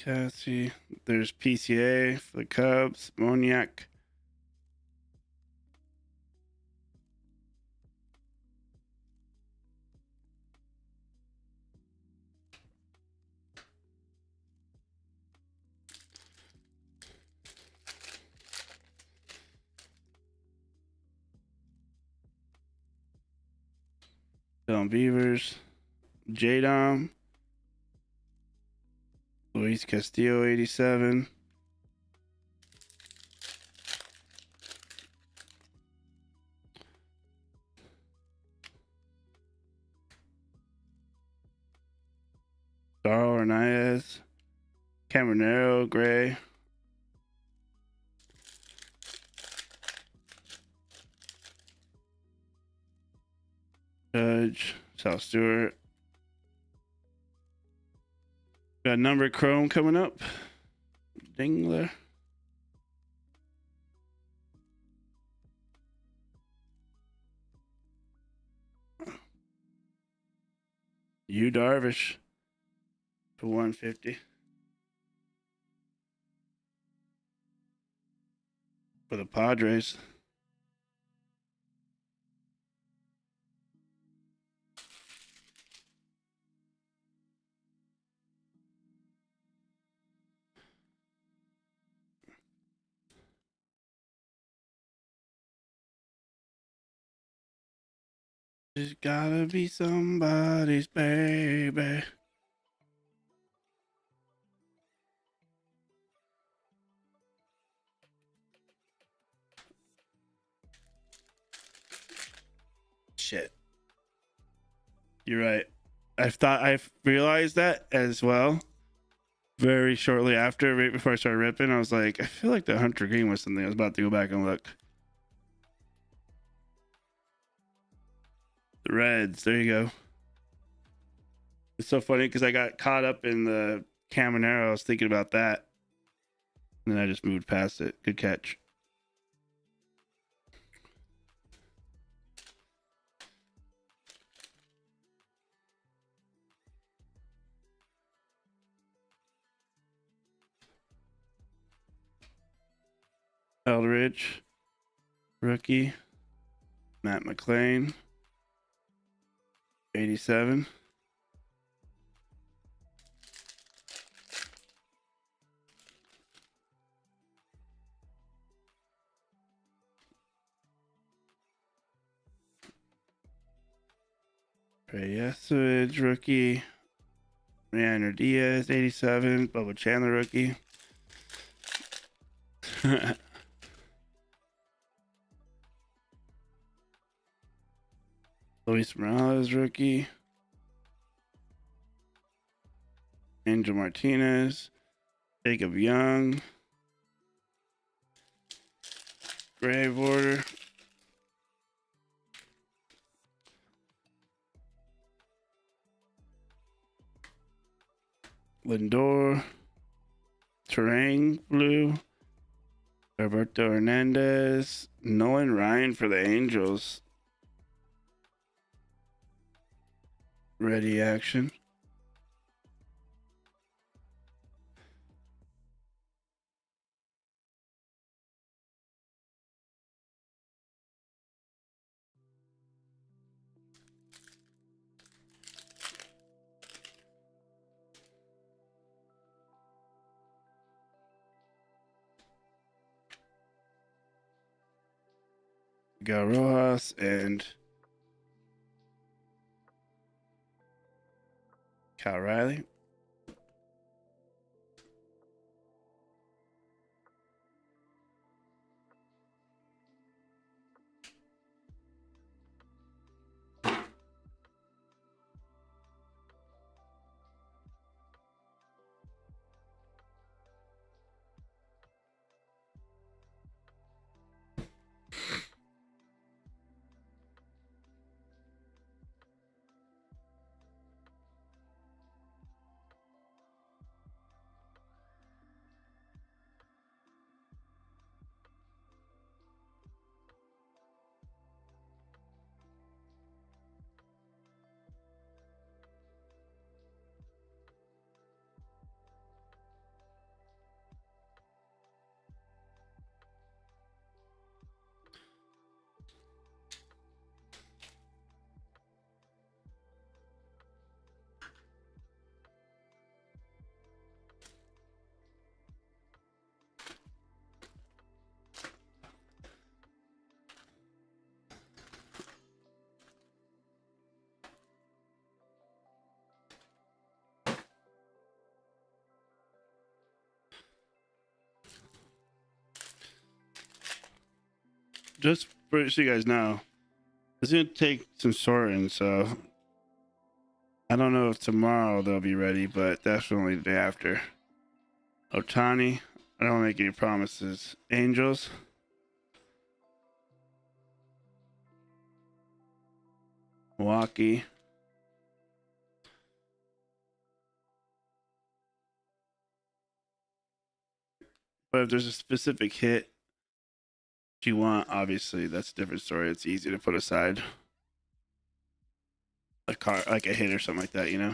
Cassie. There's PCA for the Cubs. Moniak. Dylan Beavers. J-Dom. Luis Castillo, 87. Darl Hernandez. Caminero, Gray. Judge. South Stewart. Got number Chrome coming up. Dingler. Yu Darvish for 150 for the Padres. There's gotta be somebody's baby. Shit. You're right. I've realized that as well. Very shortly after, right before I started ripping, I was like, I feel like the Hunter Green was something. I was about to go back and look. The Reds. There you go. It's so funny because I got caught up in the Caminero. I was thinking about that. And then I just moved past it. Good catch. Eldridge. Rookie. Matt McClain. 87. Preyesovich, rookie. Reander Diaz, 87. Bubba Chandler, rookie. Luis Morales, rookie. Angel Martinez. Jacob Young. Gray border. Lindor. Terrain blue. Roberto Hernandez. Nolan Ryan for the Angels. Ready action. We got Rojas and Cal Riley. Just so you guys know, it's gonna take some sorting, so I don't know if tomorrow they'll be ready, but definitely the day after. Otani, I don't make any promises. Angels, Milwaukee, but if there's a specific hit you want, obviously that's a different story. It's easy to put aside a car, like a hit or something like that, you know.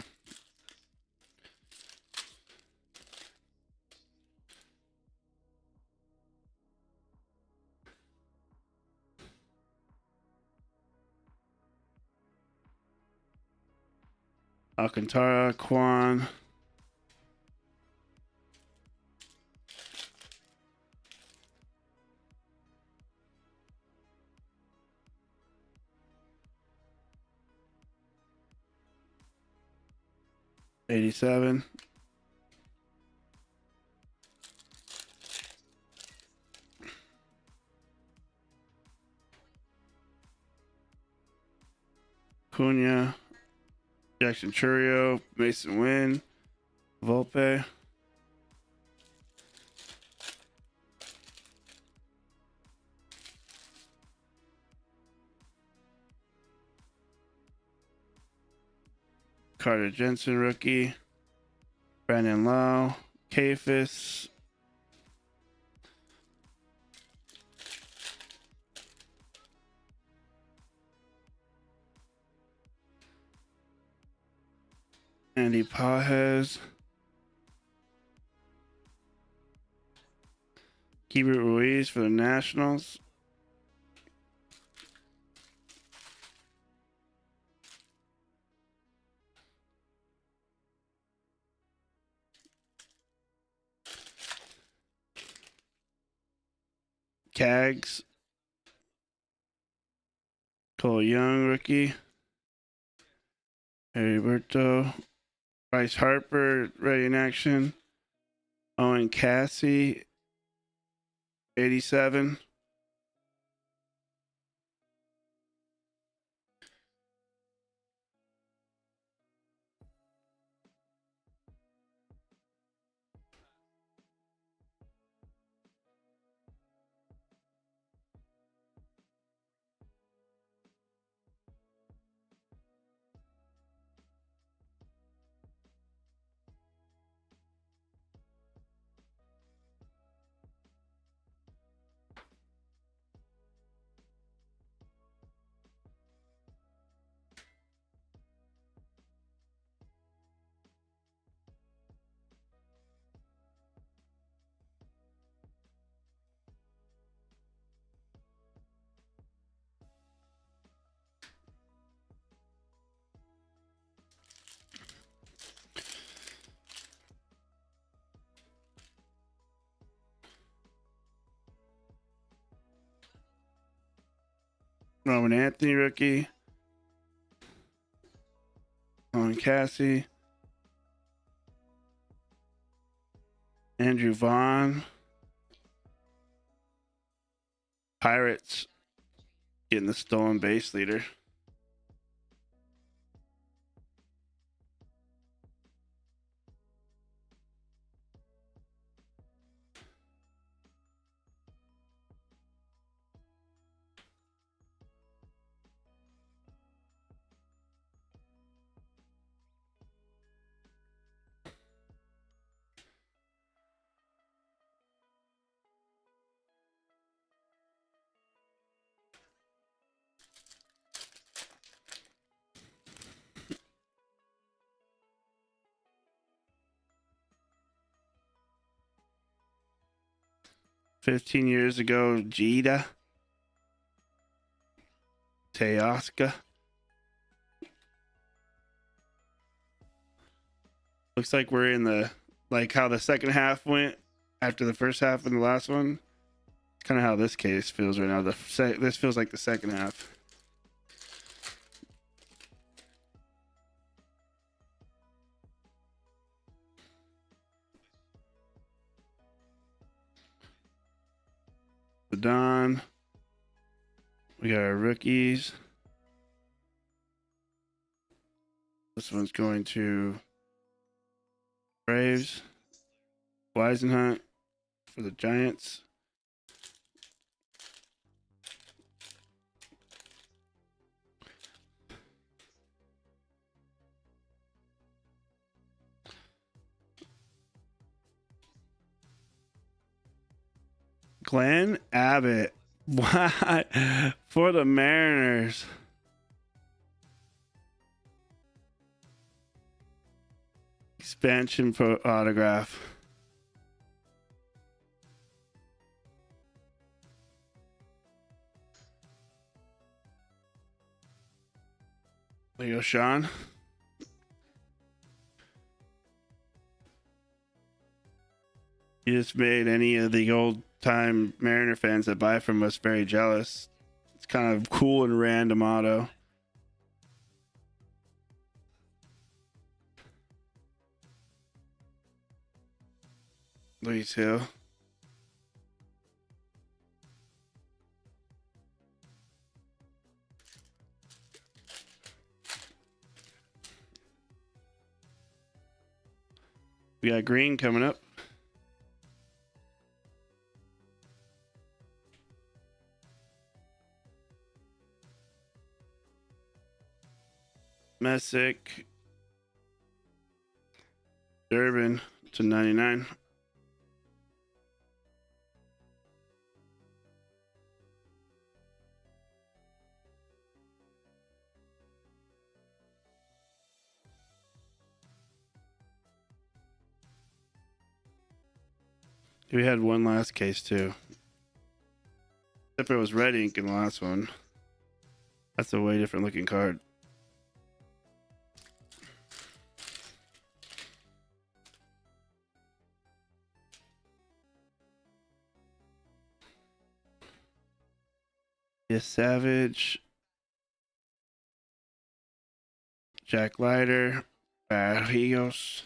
Alcantara, Kwan, 87. Cunha, Jackson Churio, Mason Wynn, Volpe, Carter Jensen, rookie, Brandon Lau, Kafis, Andy Pajes, Keibert Ruiz for the Nationals, Cags, Cole Young, rookie, Heriberto. Bryce Harper, ready in action. Owen Cassie, 87. Roman Anthony, rookie. Owen Cassie. Andrew Vaughn. Pirates getting the stolen base leader. $15 ago, Jita. Teosca. Looks like we're in the, like how the second half went after the first half in the last one. It's kind of how this case feels right now. This feels like the second half. The Don. We got our rookies. This one's going to Braves. Weisenhunt for the Giants. Glenn Abbott. Why? For the Mariners. Expansion autograph. There you go, Shaun. You just made any of the old time Mariner fans that buy from us very jealous. It's kind of cool and random auto. Luis Hill. We got green coming up. Messick. Durbin to 99. We had one last case too. Except it was red ink in the last one. That's a way different looking card. Yes, Savage. Jack Leiter, Barrios.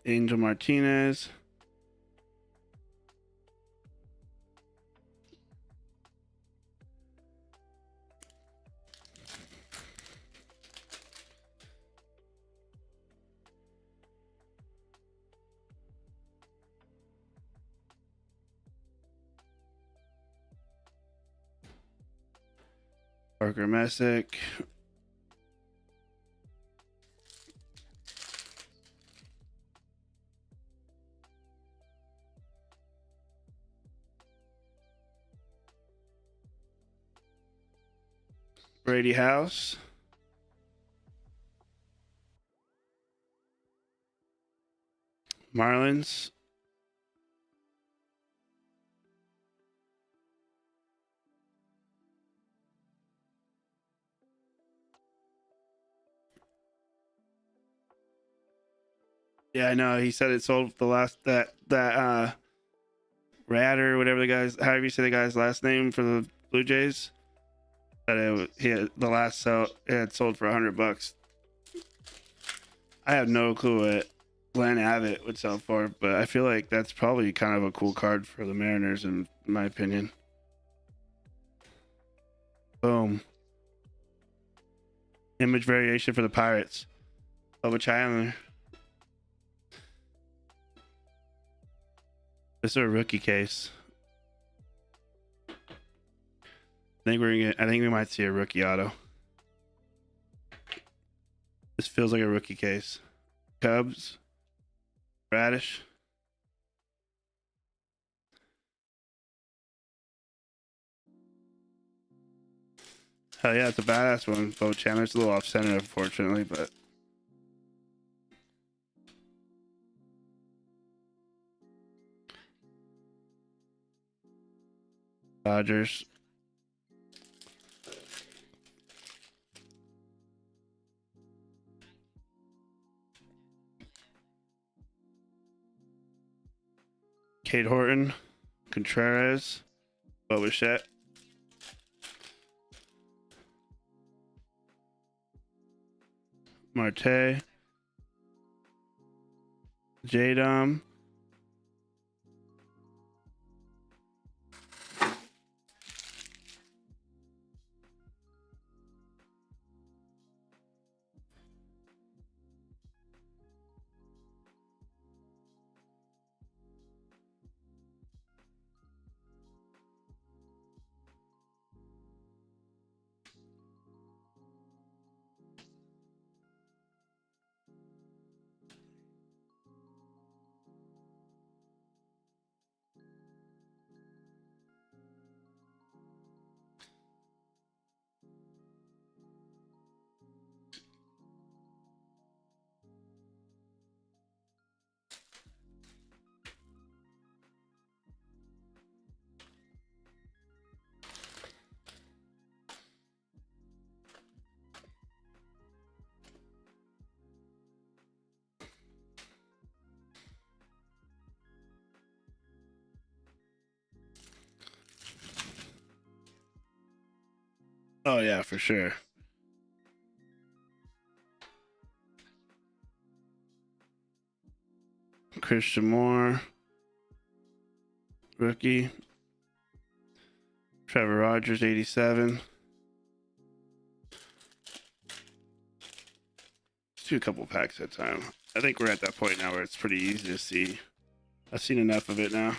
Angel Martinez. Parker Messick. Brady House. Marlins. Yeah, I know. He said it sold the last that Rad or whatever the guy's, however you say the guy's last name for the Blue Jays. That he had the last sell it had sold for $100. I have no clue what Glenn Abbott would sell for, but I feel like that's probably kind of a cool card for the Mariners, in my opinion. Boom. Image variation for the Pirates. Bubba Chandler. This is a rookie case. I think we might see a rookie auto. This feels like a rookie case. Cubs. Radish. Hell yeah, it's a badass one. Bo Chandler's a little off center, unfortunately, but Dodgers. Kate Horton. Contreras. Bo Bichette. Marte. J-Dom. Oh yeah, for sure. Christian Moore. Rookie. Trevor Rogers, 87. Let's do a couple packs at a time. I think we're at that point now where it's pretty easy to see. I've seen enough of it now.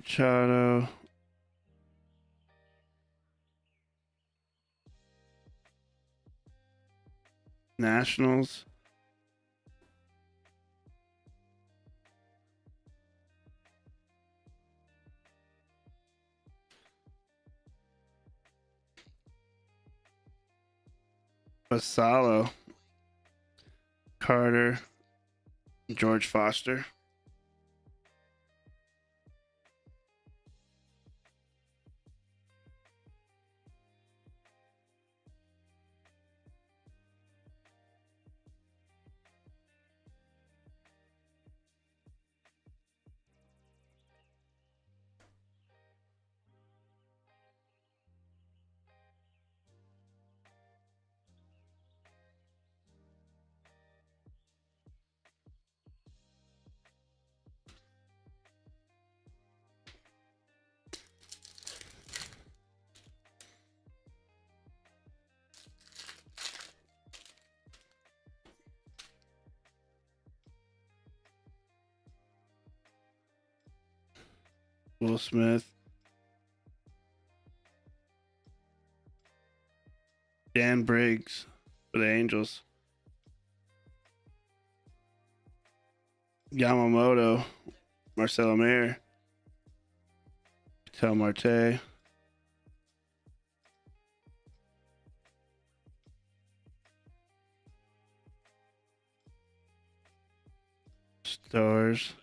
Machado. Nationals. Basalo, Carter, George Foster. Will Smith, Dan Briggs for the Angels. Yamamoto, Marcelo Mayer, Tel Marte, Stars,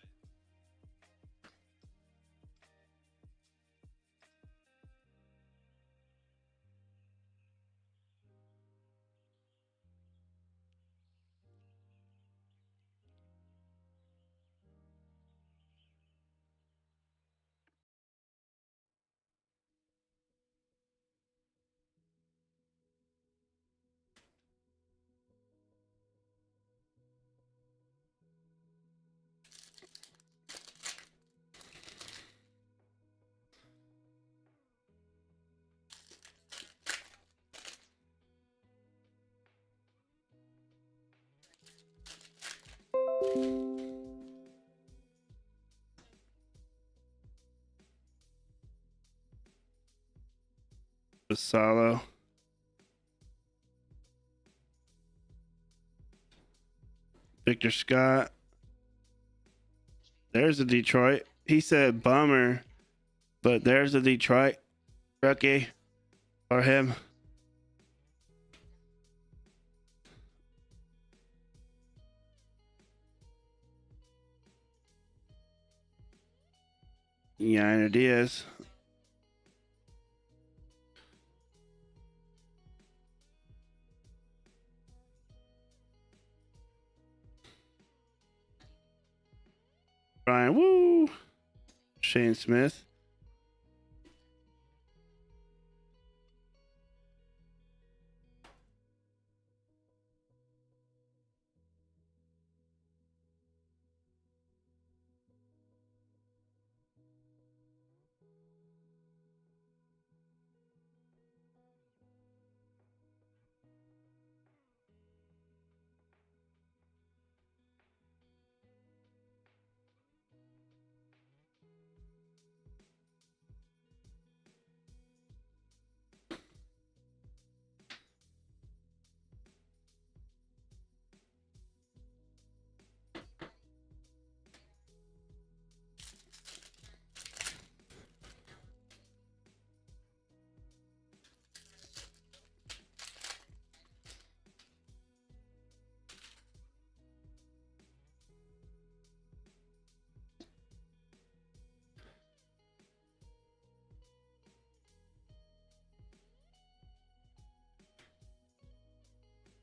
Basalo, Victor Scott. There's a Detroit. He said bummer, but there's a Detroit rookie for him. Yainer Diaz. Brian Woo. Shane Smith.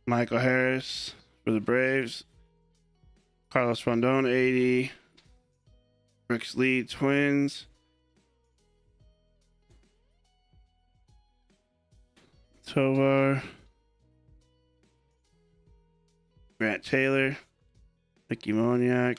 Michael Harris for the Braves. Carlos Rondon, 80. Rex Lee, Twins. Tovar. Grant Taylor. Mickey Moniak.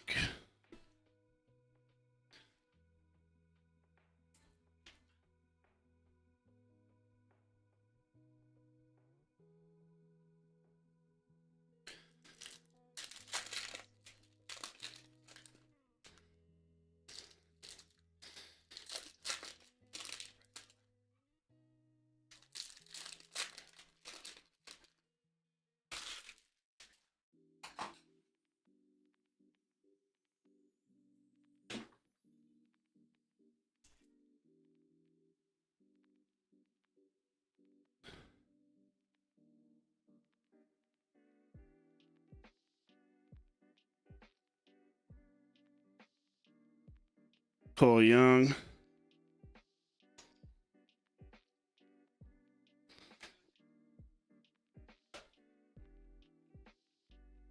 Cole Young.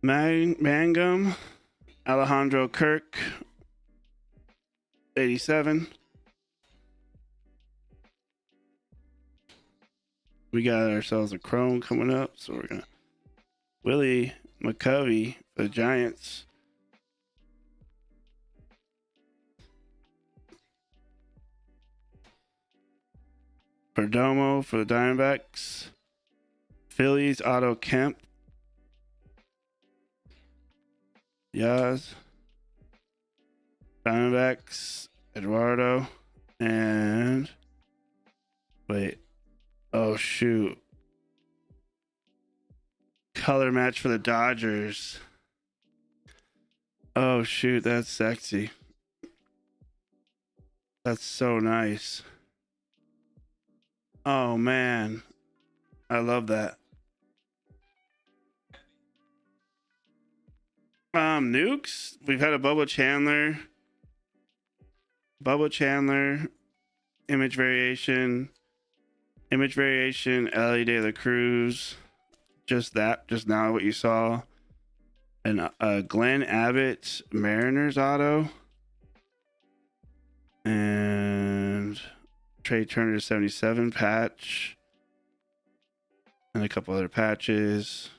Mangum. Alejandro Kirk. 87. We got ourselves a Chrome coming up, so we're gonna Willie McCovey for the Giants. Perdomo for the Diamondbacks. Phillies Otto Kemp. Yaz. Diamondbacks Eduardo. And wait. Oh shoot. Color match for the Dodgers. Oh shoot, that's sexy. That's so nice. Oh man. I love that. Nukes. We've had a Bubba Chandler, image variation, Ellie De La Cruz, just now what you saw, and Glenn Abbott Mariners auto, and Trey Turner 77 patch, and a couple other patches.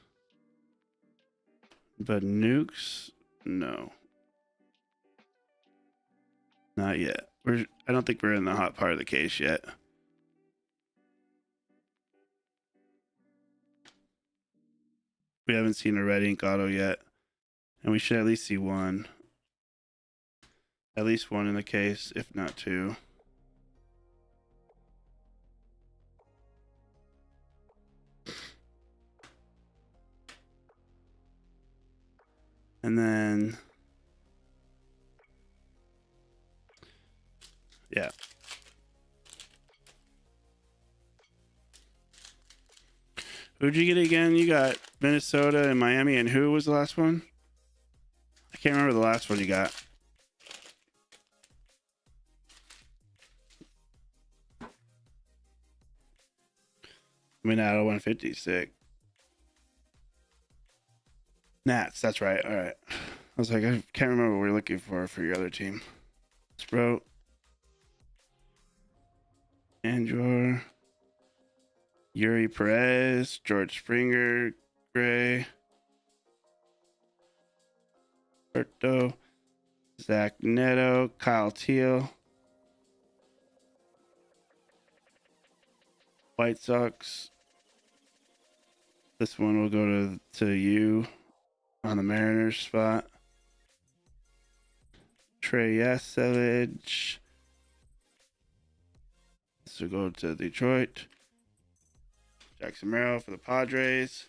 But nukes, no, not yet. I don't think we're in the hot part of the case yet. We haven't seen a red ink auto yet, and we should at least see one. At least one in the case, if not two. And then, yeah. Who'd you get again? You got Minnesota and Miami, and who was the last one? I can't remember the last one you got. I mean, out of 150, sick. Nats, that's right. All right. I was like, I can't remember what we are looking for your other team. Sprout. Andor. Yuri Perez. George Springer. Gray. Berto. Zach Neto. Kyle Teal. White Sox. This one will go to you on the Mariners spot. Trey Yasevich. This will go to Detroit. Jackson Merrill for the Padres.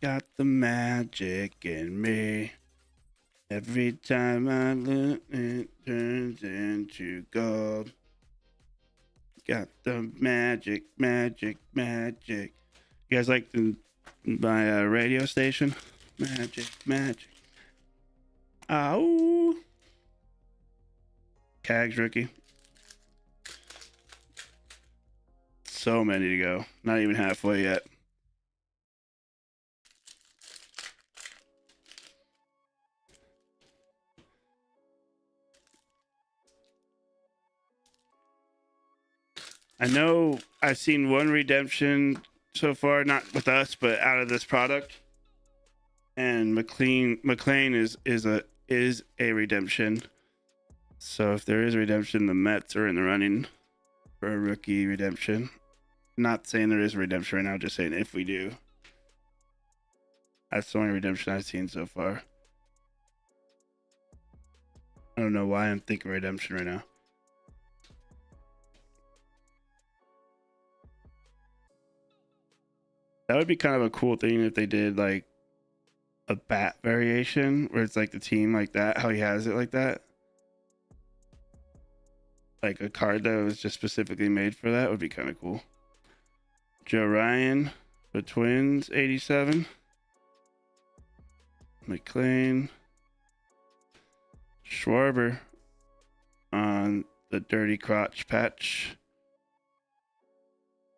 Got the magic in me. Every time I look, it turns into gold. Got the magic. You guys like my radio station? Magic. Ow. Cags rookie. So many to go. Not even halfway yet. I know I've seen one redemption so far, not with us, but out of this product. And McLean is a redemption. So if there is a redemption, the Mets are in the running for a rookie redemption. Not saying there is a redemption right now, just saying if we do. That's the only redemption I've seen so far. I don't know why I'm thinking redemption right now. That would be kind of a cool thing if they did like a bat variation where it's like the team like that, how he has it like that. Like a card that was just specifically made for that would be kind of cool. Joe Ryan, The Twins, 87. McLean. Schwarber on the dirty crotch patch.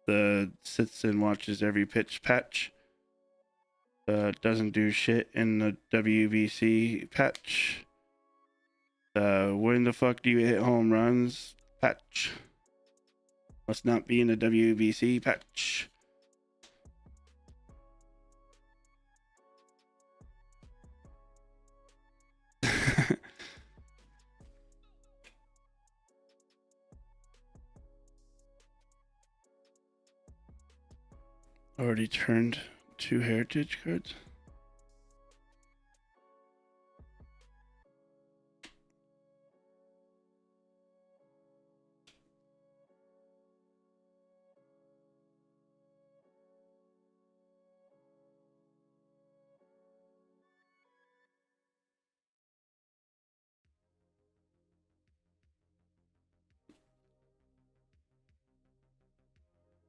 The sits and watches every pitch patch. Doesn't do shit in the WBC patch. When the fuck do you hit home runs patch? Must not be in the WBC patch. Already turned 2 heritage cards.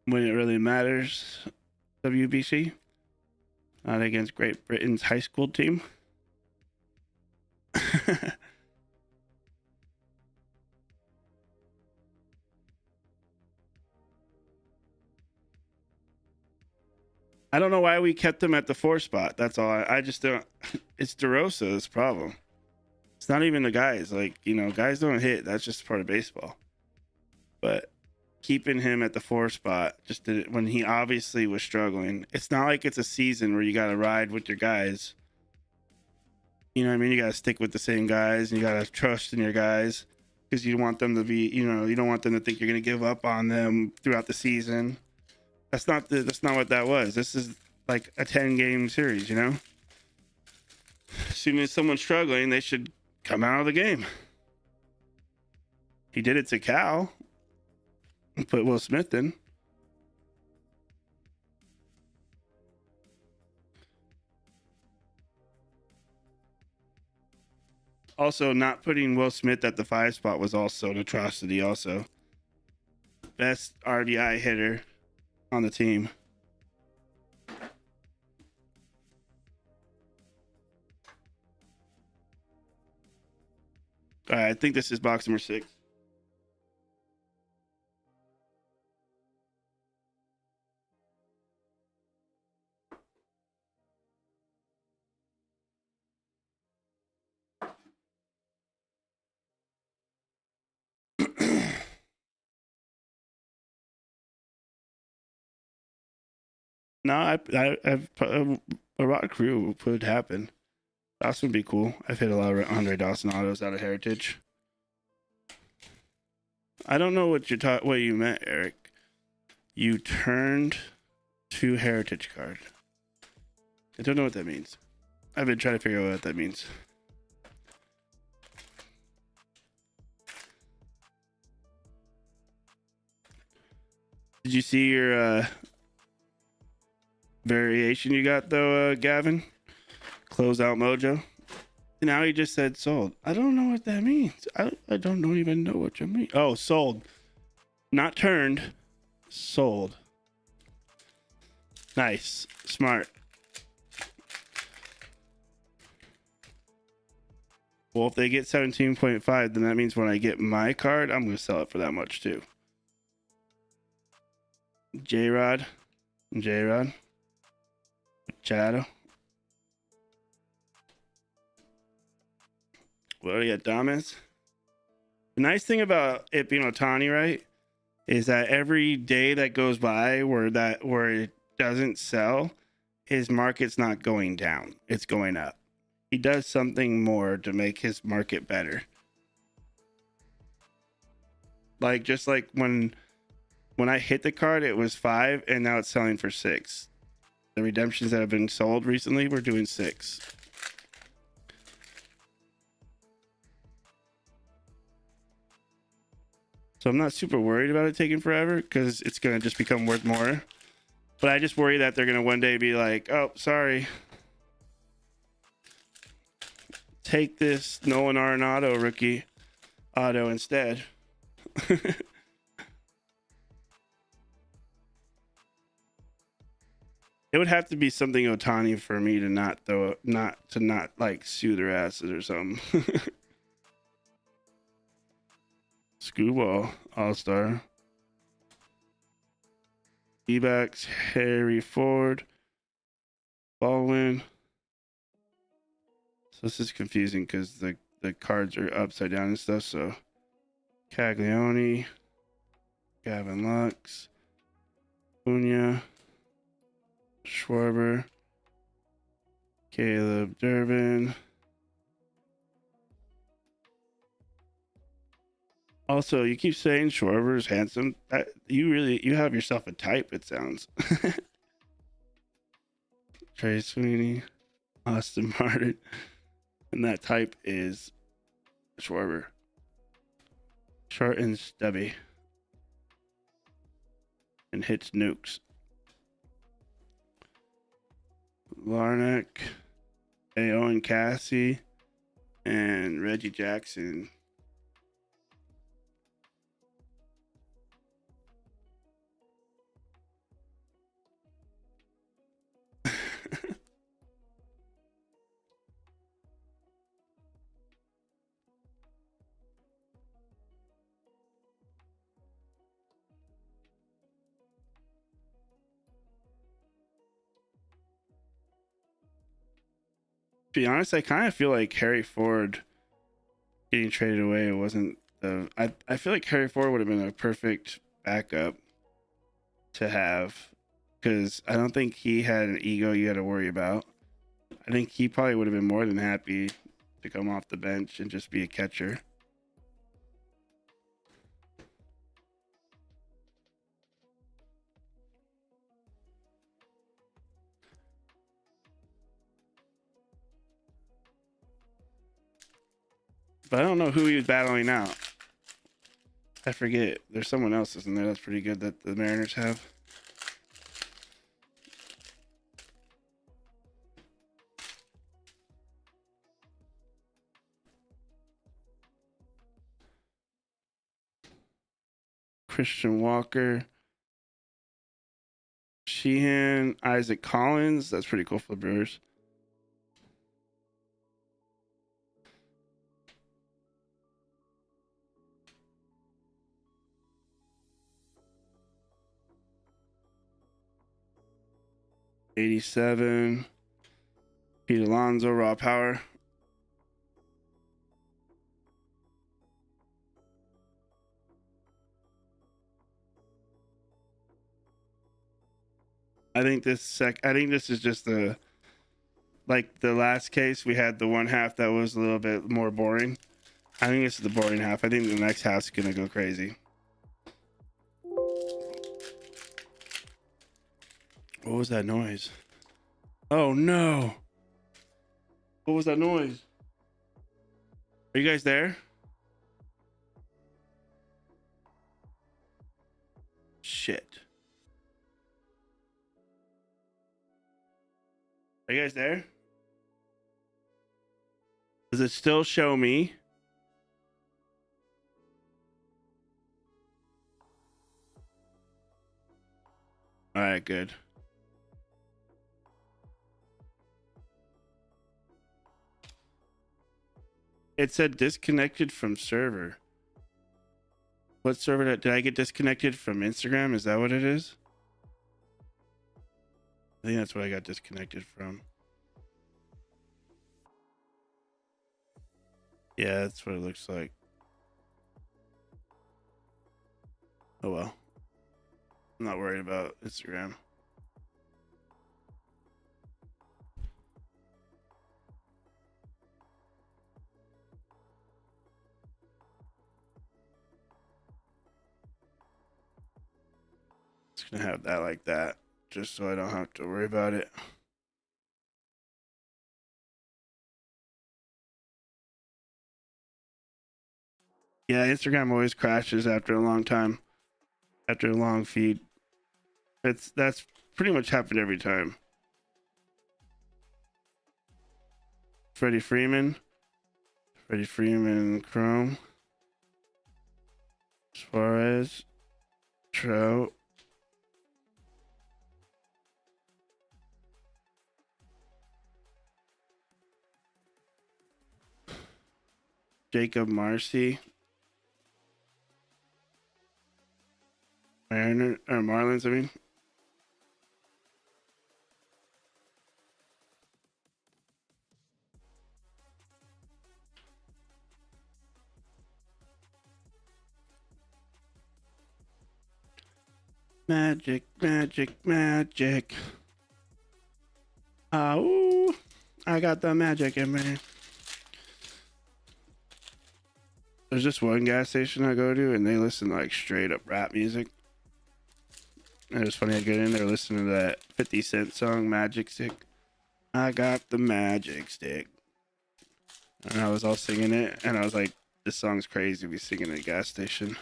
When it really matters, WBC. Not against Great Britain's high school team. I don't know why we kept him at the 4 spot. That's all. I just don't. It's DeRosa's problem. It's not even the guys. Like, you know, guys don't hit. That's just part of baseball. But keeping him at the 4 spot just did it when he obviously was struggling. It's not like it's a season where you got to ride with your guys. You know what I mean? You got to stick with the same guys and you got to trust in your guys because you want them to be, you know, you don't want them to think you're going to give up on them throughout the season. That's not what that was. This is like a 10-game series, you know? As soon as someone's struggling, they should come out of the game. He did it to Cal. Put Will Smith in. Also, not putting Will Smith at the 5 spot was also an atrocity. Also, best RBI hitter on the team. All right, I think this is box number 6. No, I've a rock crew would happen. Dawson would be cool. I've hit a lot of Andre Dawson autos out of Heritage. I don't know what what you meant, Eric. You turned 2 Heritage card. I don't know what that means. I've been trying to figure out what that means. Did you see your variation you got though, Gavin? Close out Mojo. Now he just said sold. I don't know what that means. I don't even know what you mean. Oh, sold. Not turned. Sold. Nice. Smart. Well, if they get 17.5, then that means when I get my card, I'm going to sell it for that much too. J-Rod. J-Rod. Machado. What do you got, Damas? The nice thing about it being Ohtani, right, is that every day that goes by where it doesn't sell, his market's not going down. It's going up. He does something more to make his market better. Like just like when I hit the card, it was 5, and now it's selling for 6. The redemptions that have been sold recently, we're doing 6. So I'm not super worried about it taking forever because it's going to just become worth more. But I just worry that they're going to one day be like, oh, sorry. Take this Nolan Arenado rookie auto instead. It would have to be something Otani for me to not like sue their asses or something. Scooball All Star. D-backs Harry Ford. Baldwin. So this is confusing because the cards are upside down and stuff. So Caglione, Gavin Lux, Cunha, Schwarber, Caleb Durbin. Also, you keep saying Schwarber is handsome. That you have yourself a type. It sounds. Trey Sweeney, Austin Martin, and that type is Schwarber. Short and stubby, and hits nukes. Larnack, Owen Cassie, and Reggie Jackson. To be honest, I kind of feel like Harry Ford getting traded away wasn't the. I feel like Harry Ford would have been a perfect backup to have because I don't think he had an ego you had to worry about. I think he probably would have been more than happy to come off the bench and just be a catcher. But I don't know who he was battling out. I forget. There's someone else, isn't there? That's pretty good that the Mariners have. Christian Walker, Sheehan, Isaac Collins. That's pretty cool for the Brewers. '87. Pete Alonso, raw power. I think this is just the like the last case. We had the one half that was a little bit more boring. I think this is the boring half. I think the next half's gonna go crazy. What was that noise? Oh no! What was that noise? Are you guys there? Shit. Are you guys there? Does it still show me? All right, good. It said disconnected from server. What server did I get disconnected from? Instagram? Is that what it is? I think that's what I got disconnected from. Yeah, that's what it looks like. Oh well. I'm not worried about Instagram. Just gonna have that like that, just so I don't have to worry about it. Yeah, Instagram always crashes after a long time, after a long feed. That's pretty much happened every time. Freddie Freeman, Chrome, Suarez, Trout, Jacob Marcy, Mariner or Marlins. I mean, magic, magic, magic. Ooh, I got the magic in me. There's just one gas station I go to, and they listen to like straight up rap music. And it's funny, I get in there listening to that 50 Cent song, Magic Stick. I got the magic stick. And I was all singing it, and I was like, this song's crazy to be singing at a gas station.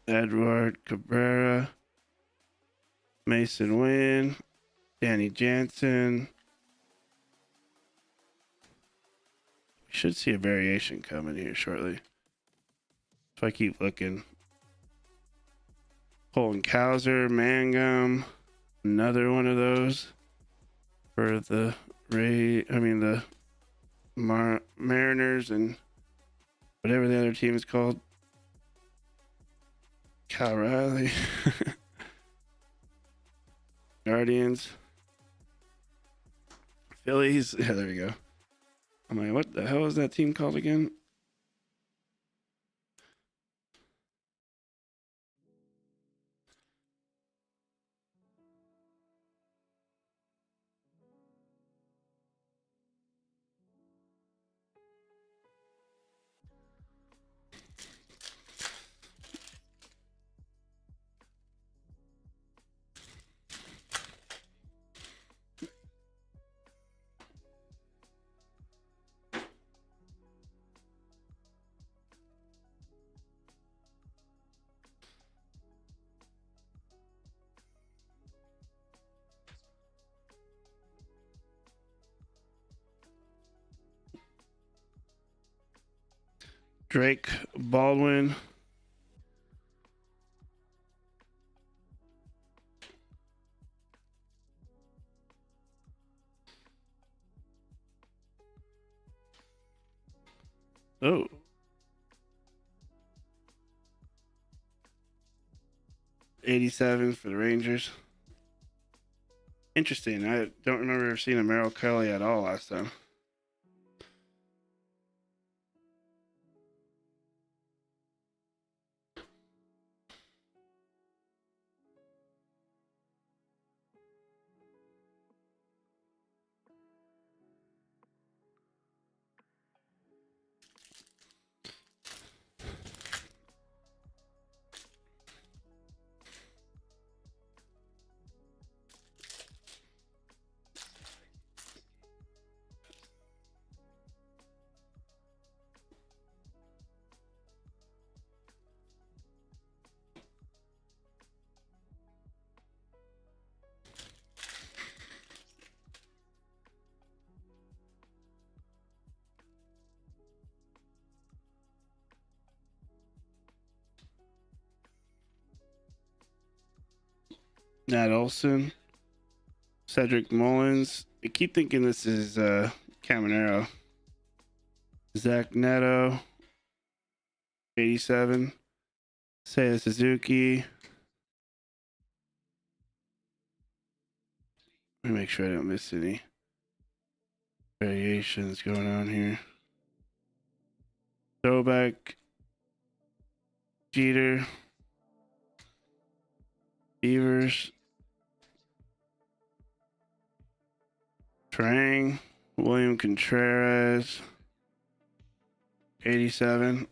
Edward Cabrera, Mason Wynn, Danny Jansen. We should see a variation coming here shortly. If I keep looking. Colin Cowser, Mangum, another one of those for the the Mariners and whatever the other team is called. Cal Riley, Guardians, Phillies. Yeah, there we go. I'm like, what the hell is that team called again? Drake Baldwin. Oh. 87 for the Rangers. Interesting. I don't remember seeing a Merrill Kelly at all last time. Nat Olson, Cedric Mullins. I keep thinking this is Caminero. Zach Neto, 87. Seiya Suzuki. Let me make sure I don't miss any variations going on here. Throwback, Jeter, Beavers, Trang, William Contreras, 87.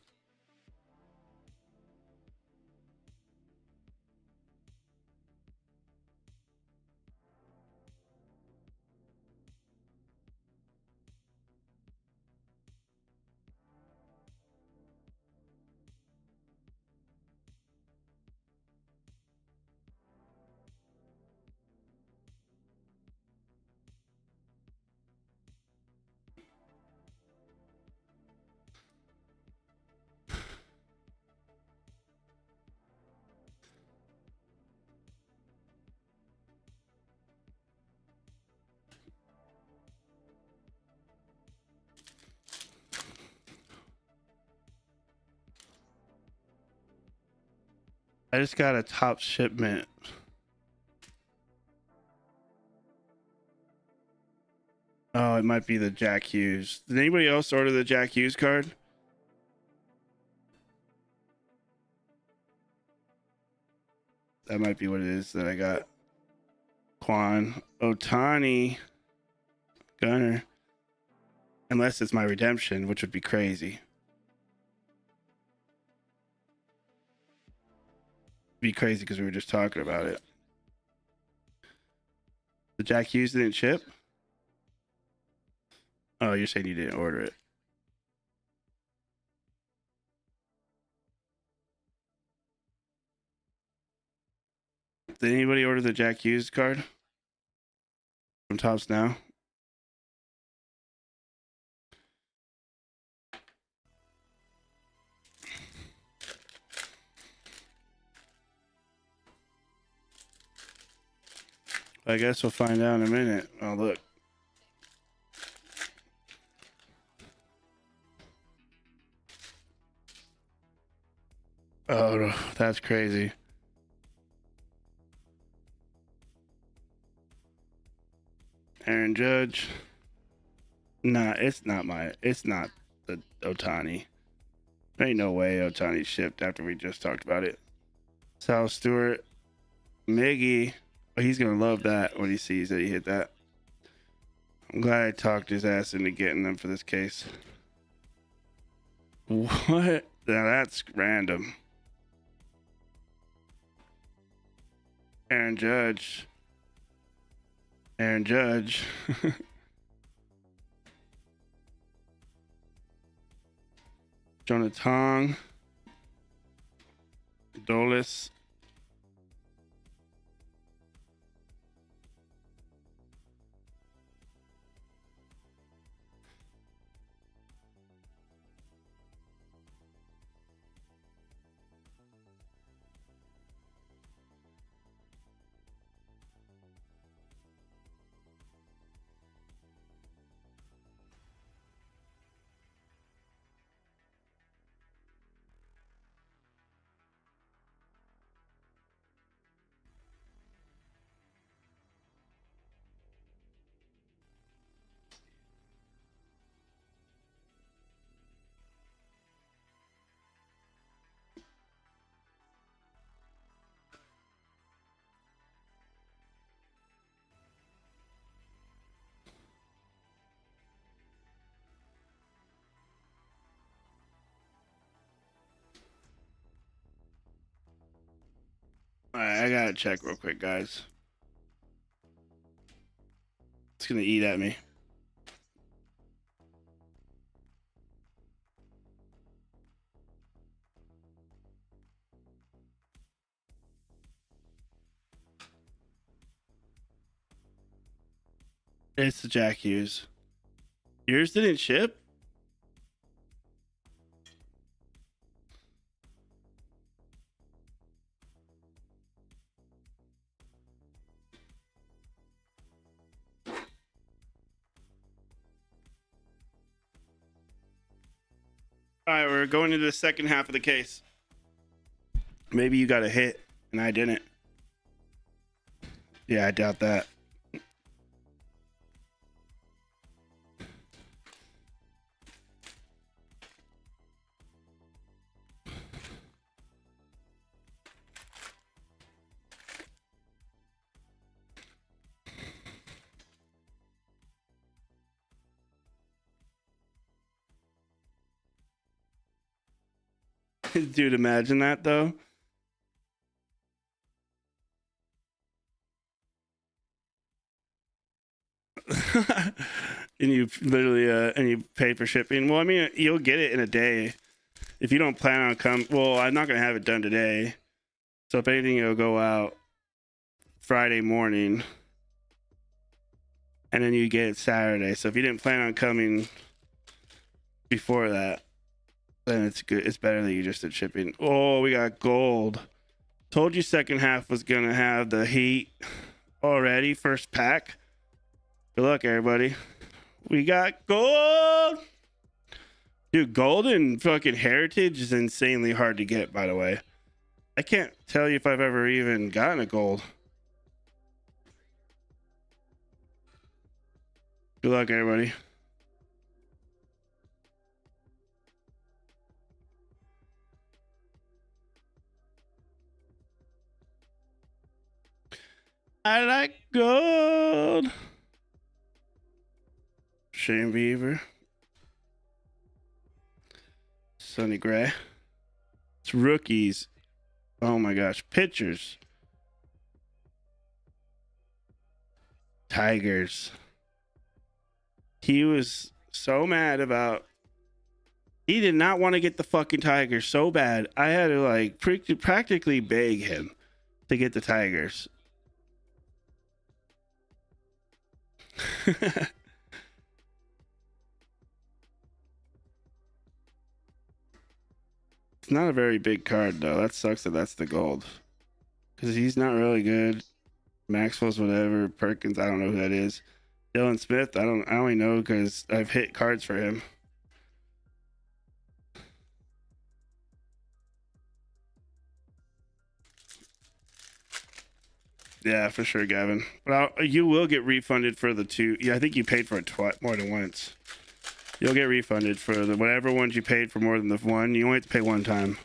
I just got a top shipment. Oh, it might be the Jack Hughes. Did anybody else order the Jack Hughes card? That might be what it is that I got. Quan Otani Gunner. Unless it's my redemption, which would be crazy. Be crazy because we were just talking about it. The Jack Hughes didn't ship? Oh, you're saying you didn't order it. Did anybody order the Jack Hughes card from Topps now? I guess we'll find out in a minute. Oh, look. Oh, that's crazy. Aaron Judge. Nah, it's not the Otani. There ain't no way Otani shipped after we just talked about it. Sal Stewart. Miggy. Oh, he's going to love that when he sees that he hit that. I'm glad I talked his ass into getting them for this case. What? Now that's random. Aaron Judge. Aaron Judge. Jonah Tong. Dolis. All right, I gotta check real quick, guys. It's gonna eat at me. It's the Jack Hughes. Yours didn't ship? All right, we're going into the second half of the case. Maybe you got a hit and I didn't. Yeah, I doubt that. Dude, imagine that though. And you literally and you pay for shipping. Well, I mean, you'll get it in a day if you don't plan on come. Well, I'm not gonna have it done today, so if anything, it'll go out Friday morning, and then you get it Saturday. So if you didn't plan on coming before that, then it's good. It's better that you just did shipping. Oh, we got gold. Told you second half was gonna have the heat already. First pack. Good luck, everybody. We got gold. Dude, gold and fucking heritage is insanely hard to get, by the way. I can't tell you if I've ever even gotten a gold. Good luck, everybody. I like gold. Shane Beaver. Sonny Gray. It's rookies. Oh my gosh. Pitchers. Tigers. He was so mad about. He did not want to get the fucking Tigers so bad. I had to like practically beg him to get the Tigers. It's not a very big card though. That sucks that that's the gold. Because he's not really good. Maxwell's whatever. Perkins, I don't know who that is. Dylan Smith, I only know because I've hit cards for him. Yeah, for sure, Gavin. But you will get refunded for the two. Yeah, I think you paid for it more than once. You'll get refunded for the whatever ones you paid for more than the one. You only have to pay one time.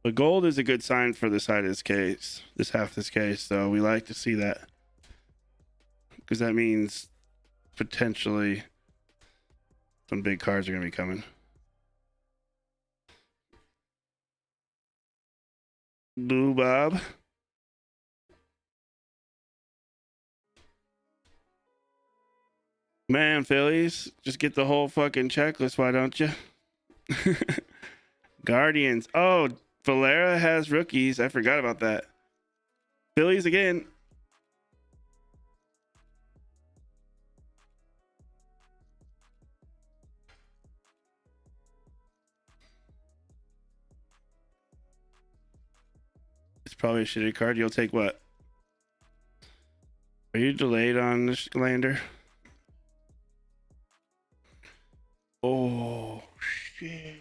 But gold is a good sign for this side of this case, this half of this case. So we like to see that because that means potentially some big cards are going to be coming. Blue Bob. Man, Phillies, just get the whole fucking checklist, why don't you? Guardians. Oh, Valera has rookies. I forgot about that. Phillies again. It's probably a shitty card. You'll take what? Are you delayed on this lander? Oh, shit.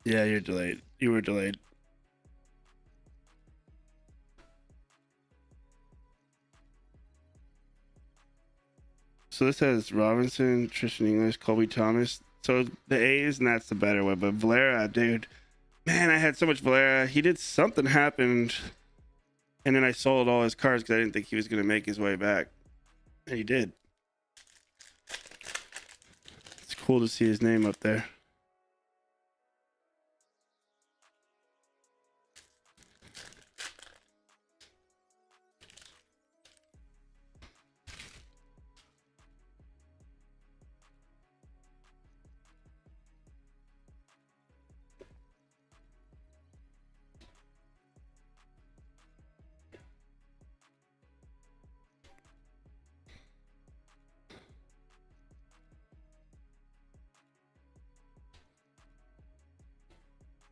Yeah, you're delayed. You were delayed. So this has Robinson, Tristan English, Colby Thomas. So the A's, and that's the better one. But Valera, dude, man, I had so much Valera. He did something happened, and then I sold all his cards because I didn't think he was going to make his way back. And he did. It's cool to see his name up there.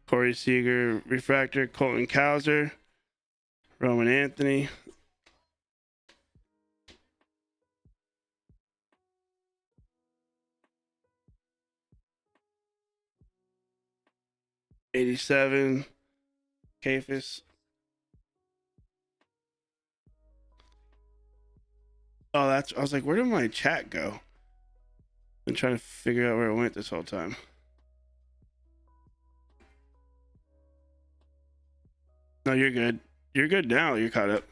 Corey Seager, Refractor, Colton Cowser, Roman Anthony. '87, Cafis. Oh, I was like, where did my chat go? Been trying to figure out where it went this whole time. No, you're good. You're good now. You're caught up.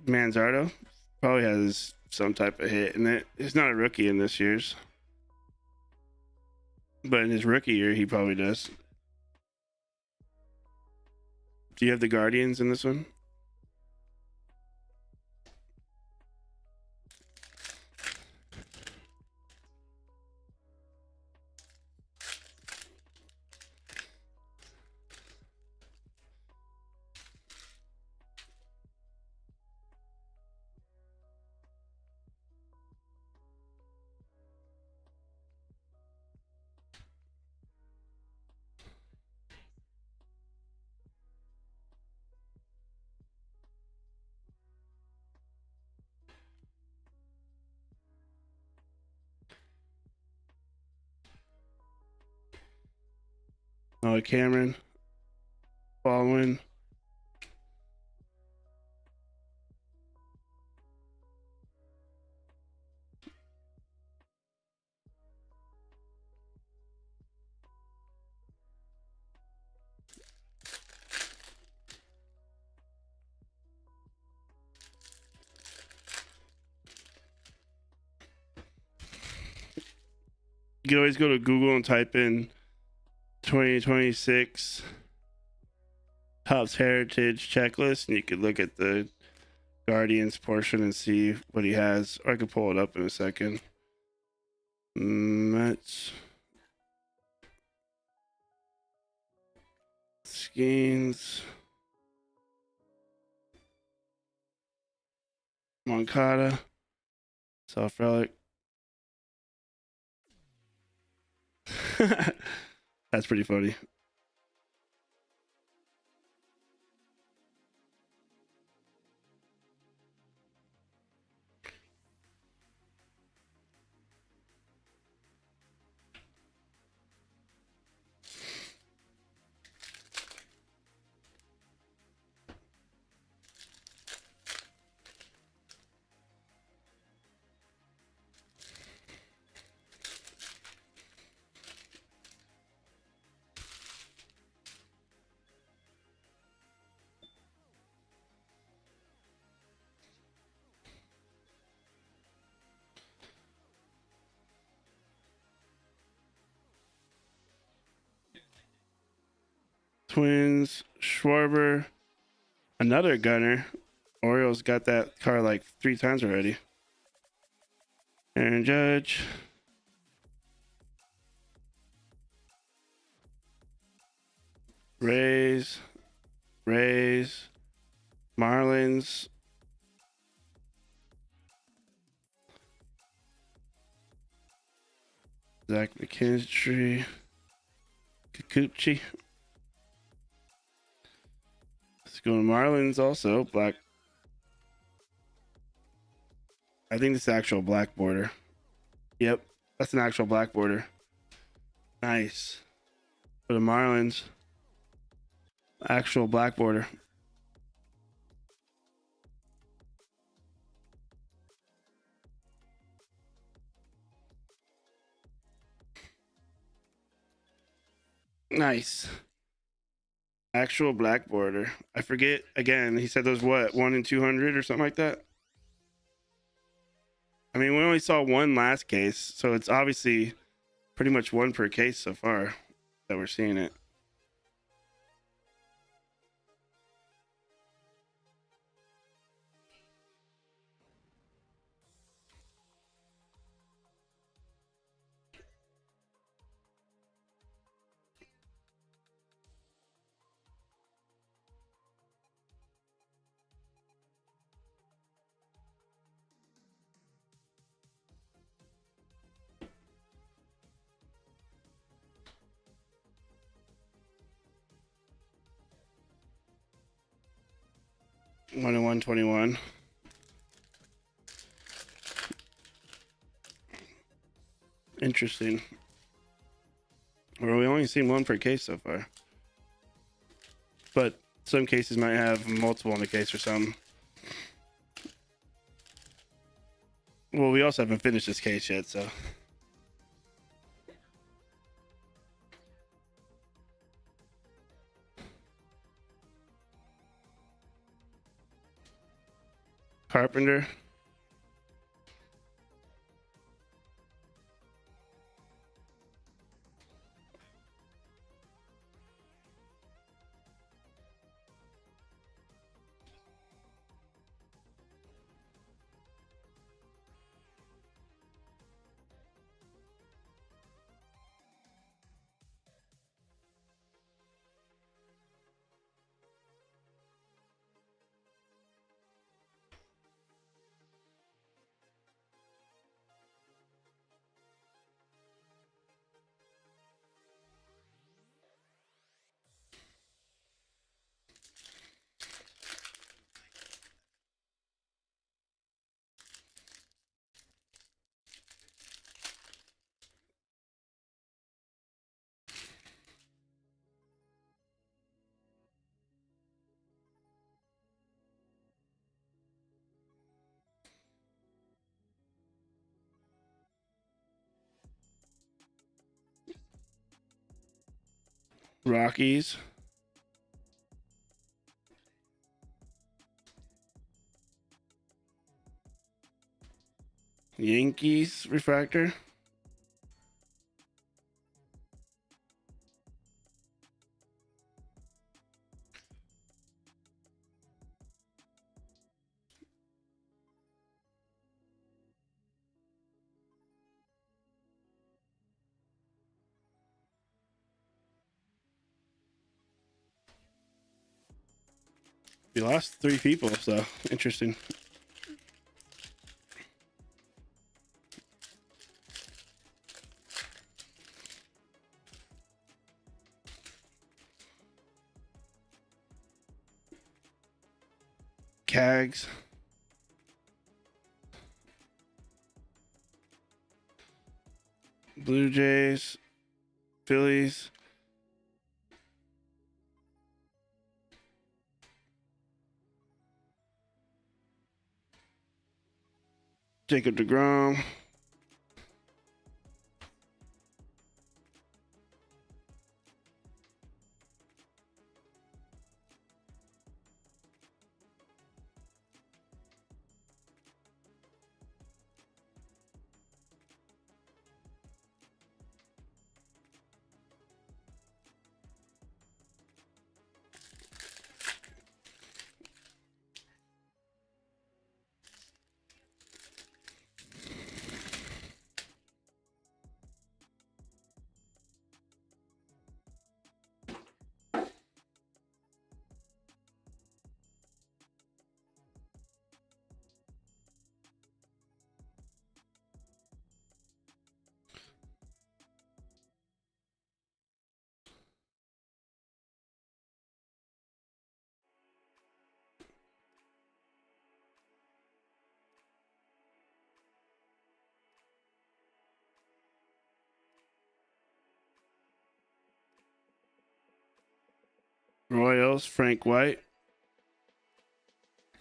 Manzardo probably has some type of hit in it. He's not a rookie in this year's, but in his rookie year, he probably does. Do you have the Guardians in this one? Noah Cameron, Baldwin. You can always go to Google and type in 2026 TOPPS Heritage Checklist, and you could look at the Guardians portion and see what he has. Or I could pull it up in a second. Mets. Skeens. Moncada. Soft relic. That's pretty funny. Twins, Schwarber, another gunner. Orioles got that car like 3 times already. Aaron Judge. Rays, Marlins. Zach McKinstry, Kikuchi. Let's go to Marlins also. Black. I think this is actual black border. Yep, that's an actual black border. Nice. For the Marlins, actual black border. Nice. Actual black border. I forget again. He said those what 1 in 200 or something like that. I mean, we only saw one last case, so it's obviously pretty much one per case so far that we're seeing it. One in 121. Interesting. Well, we only seen one per case so far, but some cases might have multiple in the case or something. Well, we also haven't finished this case yet, so. Carpenter. Rockies. Yankees refractor. We lost 3 people, so interesting. Cags. Blue Jays. Phillies. Jacob deGrom. Royals. Frank White.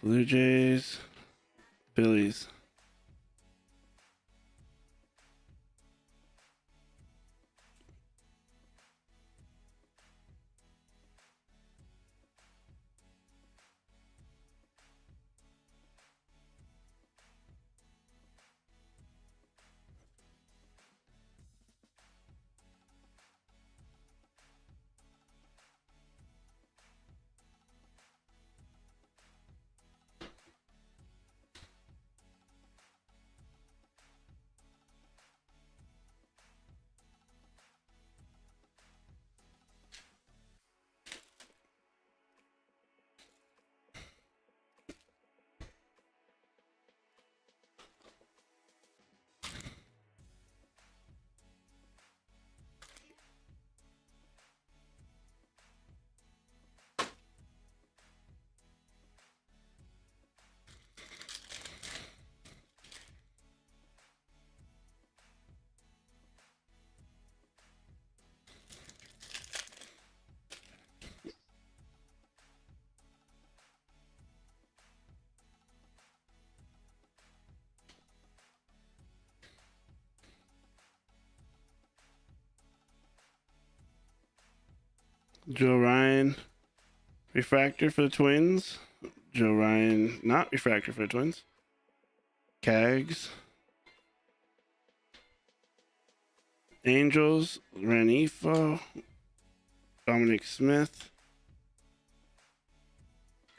Blue Jays. Phillies. Joe Ryan. Refractor for the Twins. Joe Ryan, not refractor for the Twins. Cags. Angels. Ranifo. Dominic Smith.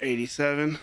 87.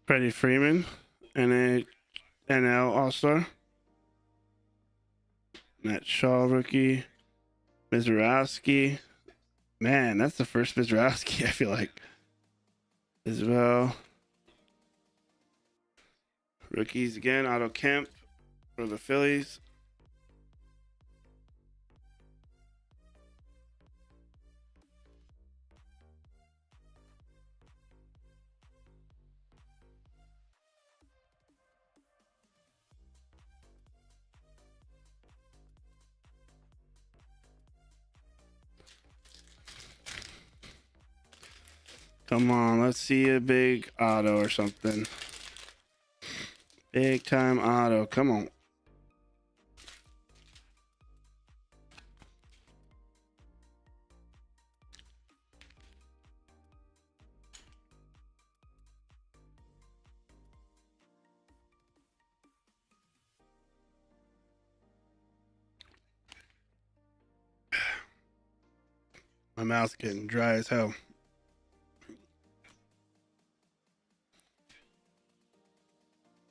Freddie Freeman. NL All-Star. Matt Shaw rookie. Mizorowski. Man, that's the first Mizorowski, I feel like. As well. Rookies again. Otto Kemp for the Phillies. Come on, let's see a big auto or something. Big time auto. Come on. My mouth's getting dry as hell.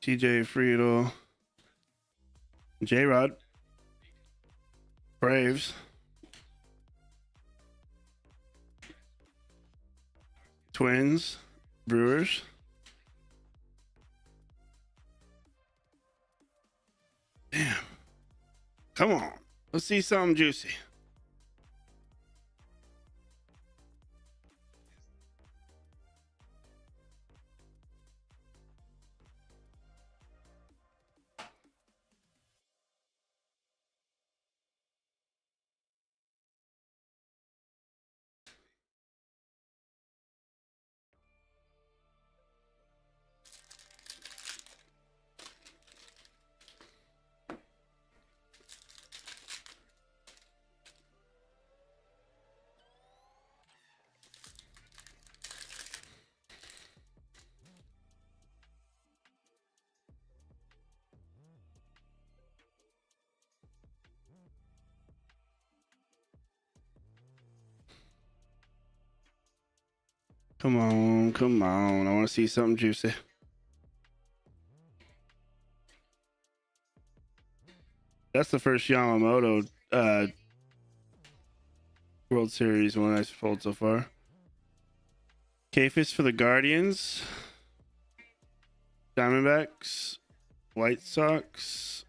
TJ Friedel. J-Rod. Braves. Twins. Brewers. Damn. Come on. Let's see something juicy. Come on, come on. I want to see something juicy. That's the first Yamamoto World Series one I've pulled so far. Kayfish for the Guardians. Diamondbacks. White Sox.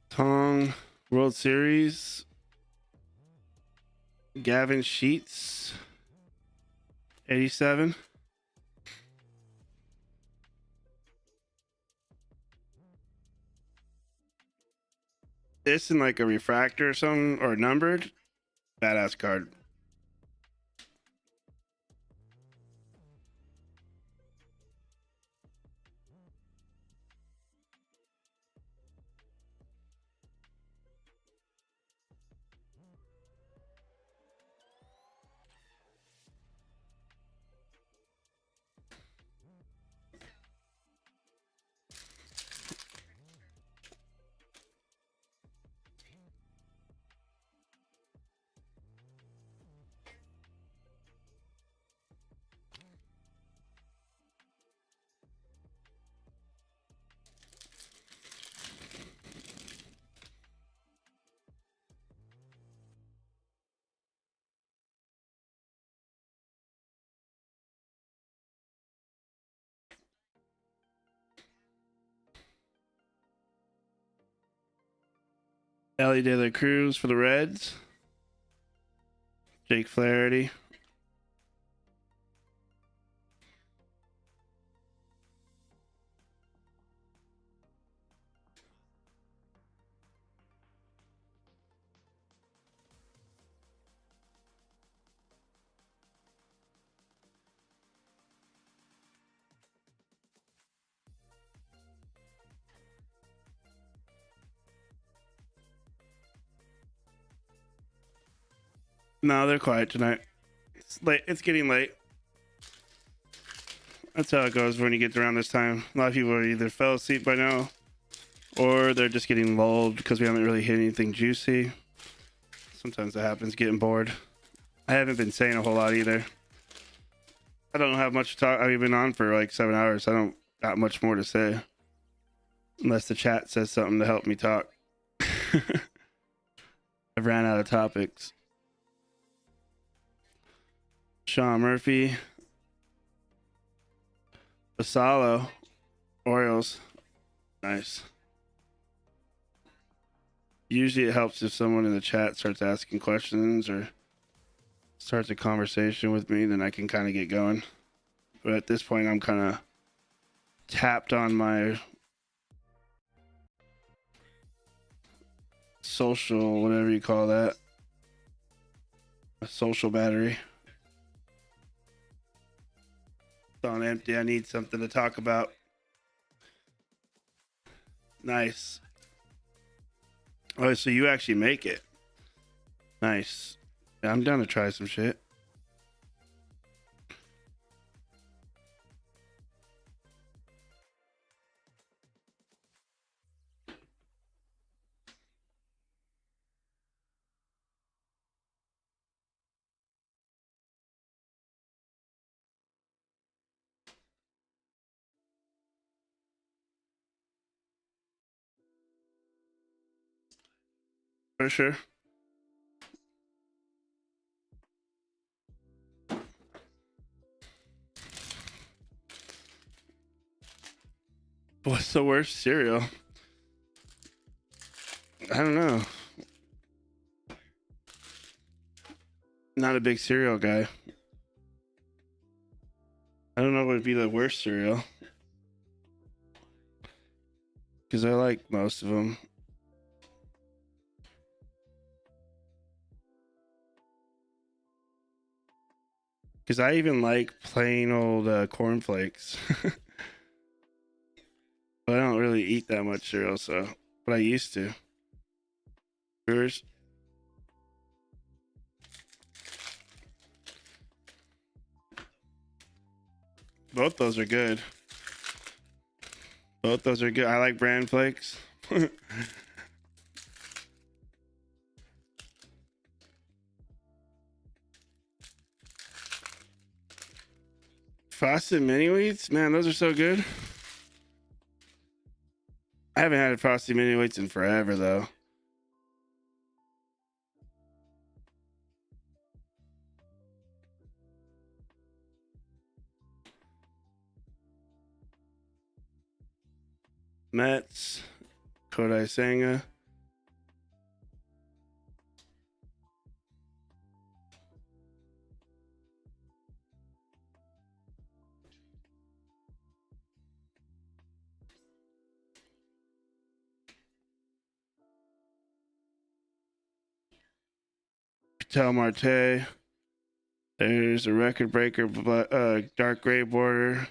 Tong World Series. Gavin Sheets. 87. This in like a refractor or something, or numbered. Badass card. Ellie De La Cruz for the Reds. Jake Flaherty. No, they're quiet tonight. It's late. It's getting late. That's how it goes when you get around this time. A lot of people are either fell asleep by now, or they're just getting lulled because we haven't really hit anything juicy. Sometimes that happens, getting bored. I haven't been saying a whole lot either. I don't have much to talk. I've been on for like 7 hours. I don't got much more to say unless the chat says something to help me talk. I've ran out of topics. Sean Murphy, Basalo, Orioles. Nice. Usually it helps if someone in the chat starts asking questions or starts a conversation with me, then I can kind of get going. But at this point, I'm kind of tapped on my social, whatever you call that, a social battery. It's on empty. I need something to talk about. Nice. Oh, so you actually make it. Nice. Yeah, I'm down to try some shit. For sure. What's the worst cereal? I don't know. Not a big cereal guy. I don't know what would be the worst cereal. Because I like most of them. Because I even like plain old cornflakes. But I don't really eat that much cereal, so. But I used to. Yours? Both those are good. Both those are good. I like bran flakes. Frosted mini wheats? Man, those are so good. I haven't had a frosted mini wheats in forever, though. Mets, Kodai Senga. Patel Marte. There's a record breaker, dark gray border.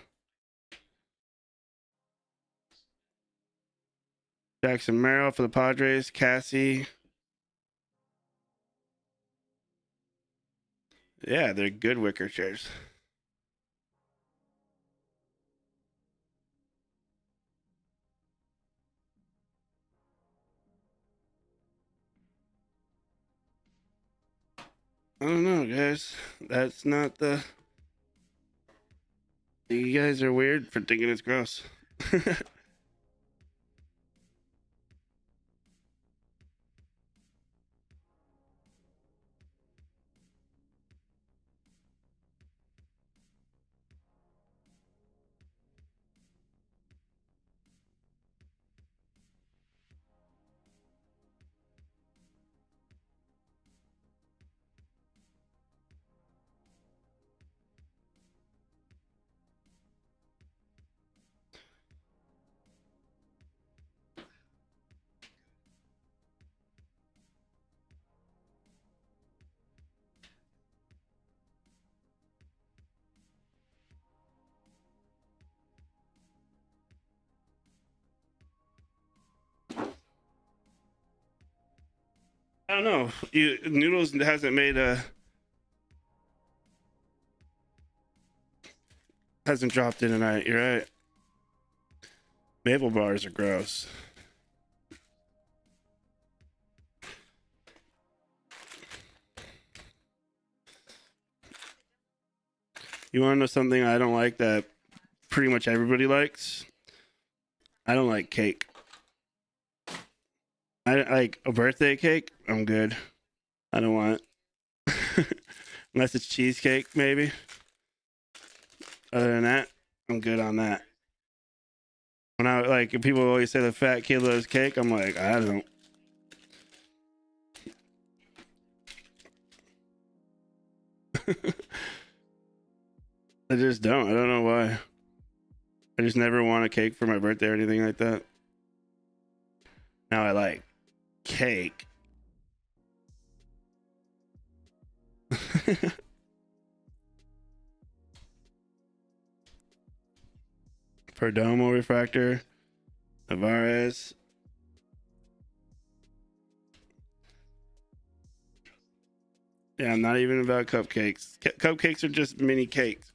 Jackson Merrill for the Padres. Cassie. Yeah, they're good wicker chairs. I don't know, guys. That's not the. You guys are weird for thinking it's gross. I don't know. Noodles hasn't made a hasn't dropped in tonight. You're right. Maple bars are gross. You want to know something I don't like that pretty much everybody likes? I don't like cake. I like a birthday cake. I'm good. I don't want unless it's cheesecake, maybe. Other than that, I'm good on that. When I like, if people always say the fat kid loves cake, I'm like, I don't. I just don't. I don't know why. I just never want a cake for my birthday or anything like that. Now I like cake. Perdomo refractor. Tavares. Yeah, I'm not even about cupcakes. Cupcakes are just mini cakes.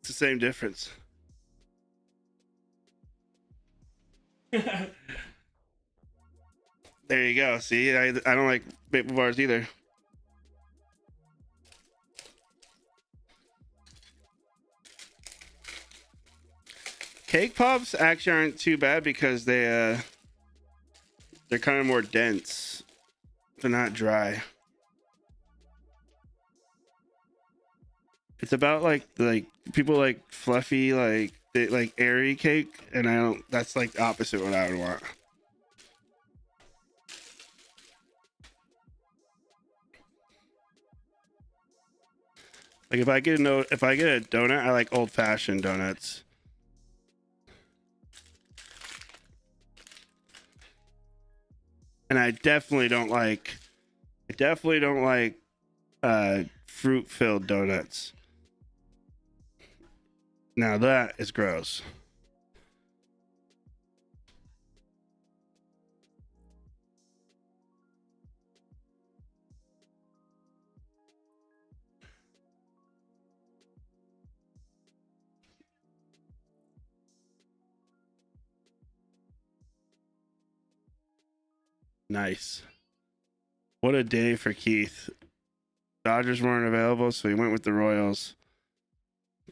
It's the same difference. There you go. See, I don't like maple bars either. Cake pops actually aren't too bad because they're kind of more dense. They're not dry. It's about like people like fluffy, like they like airy cake, and I don't. That's like the opposite of what I would want. Like if I get a donut, I like old fashioned donuts. And I definitely don't like fruit filled donuts. Now that is gross. Nice. What a day for Keith. Dodgers weren't available, so he went with the Royals.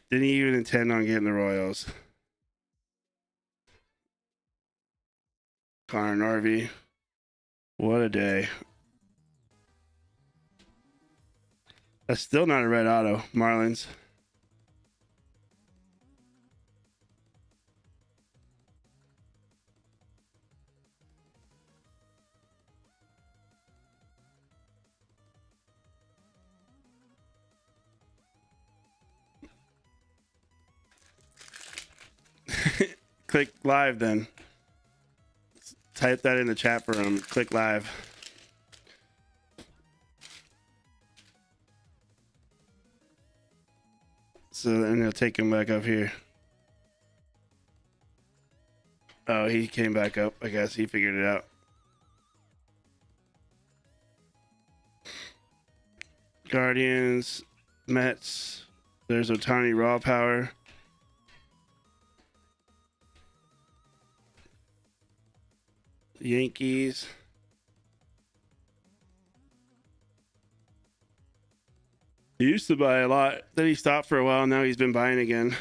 Didn't even intend on getting the Royals. Connor Narvi. What a day. That's still not a red auto. Marlins. Click live then. Type that in the chat room. Click live. So then he'll take him back up here. Oh, he came back up. I guess he figured it out. Guardians, Mets. There's Otani raw power. Yankees. He used to buy a lot. Then he stopped for a while. Now he's been buying again.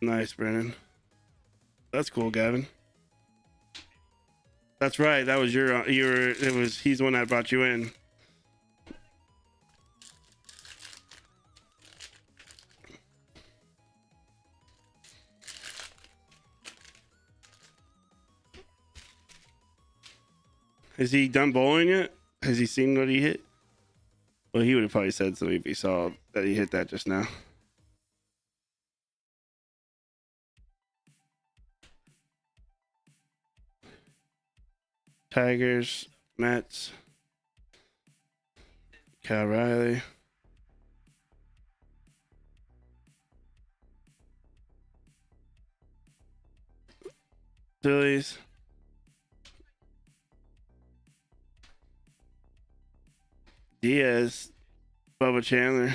Nice, Brennan. That's cool, Gavin. That's right. That was he's the one that brought you in. Has he done bowling yet? Has he seen what he hit? Well, he would have probably said so if he saw that he hit that just now. Tigers, Mets, Cal Riley. Phillies. Diaz. Bubba Chandler.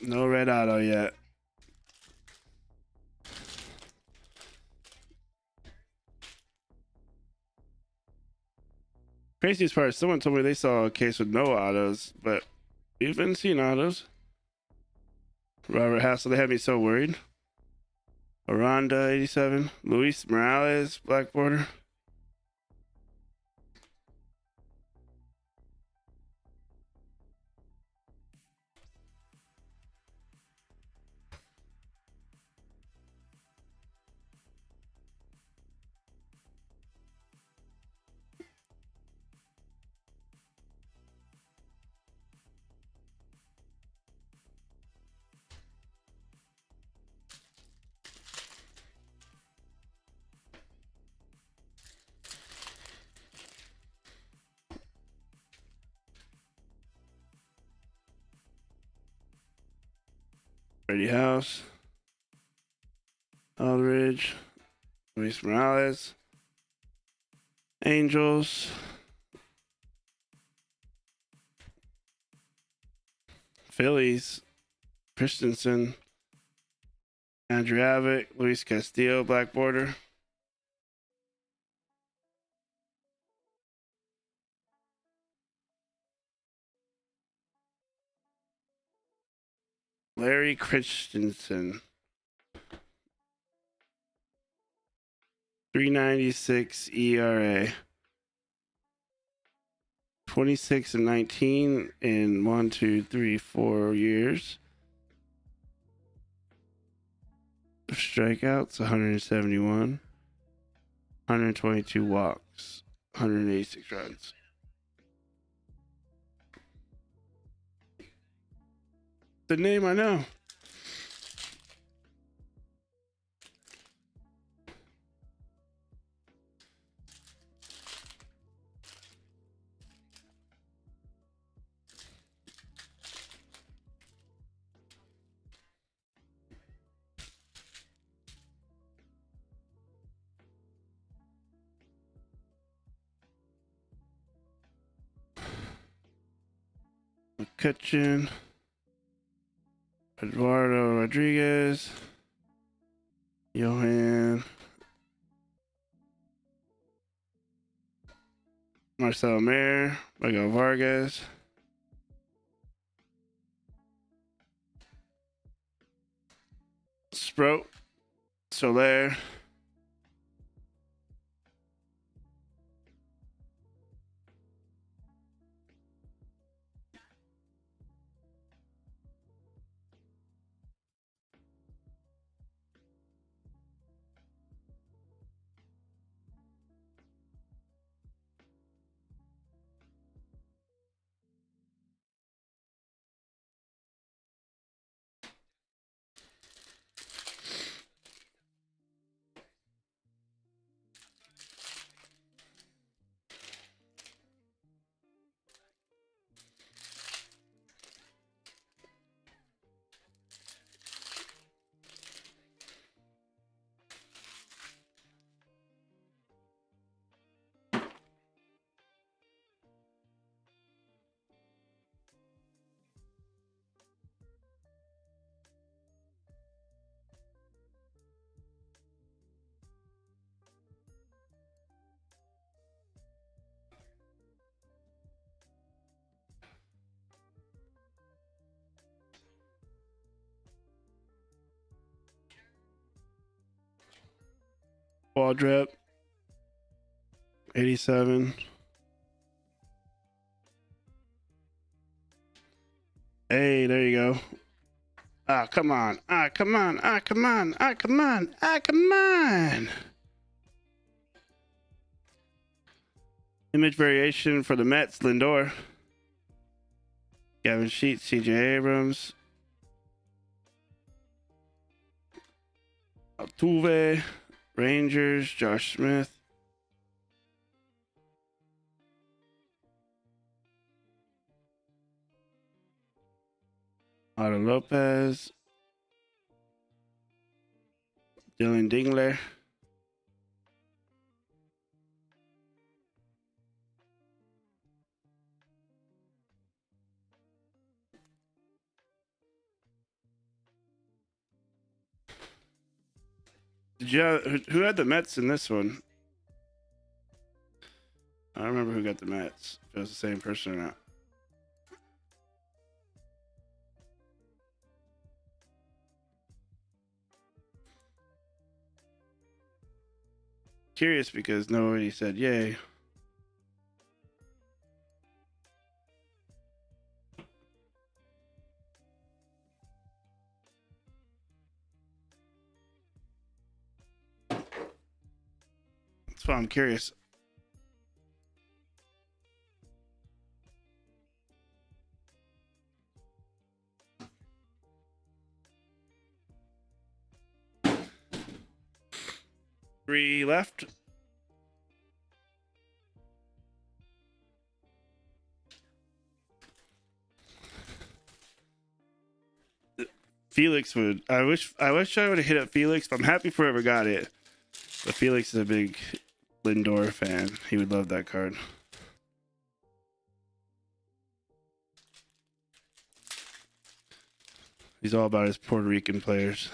No red auto yet. Craziest part, someone told me they saw a case with no autos, but you've been seeing autos. Robert Hassel, they had me so worried. Aranda, 87. Luis Morales, black border. Freddie House. Aldridge. Luis Morales. Angels. Phillies. Christensen. Andrew Abbott. Luis Castillo, black border. Larry Christensen. 396 ERA. 26 and 19 in 1, 2, 3, 4 years. Strikeouts 171. 122 walks. 186 runs. The name I know. McCutcheon. Eduardo Rodriguez. Johan. Marcelo Mayer. Miguel Vargas. Sprout. Soler. Waldrep. 87. Hey, there you go. Ah, come on. Ah, come on. Ah, come on. Ah, come on. Ah, come on. Image variation for the Mets, Lindor. Gavin Sheets, CJ Abrams. Altuve. Rangers, Josh Smith. Otto Lopez. Dylan Dingler. Did you have, who had the Mets in this one? I don't remember who got the Mets. If it was the same person or not. Curious because nobody said yay. That's why I'm curious. Three left. Felix would. I wish I would have hit up Felix. But I'm happy for whoever got it. But Felix is a big Lindor fan. He would love that card. He's all about his Puerto Rican players.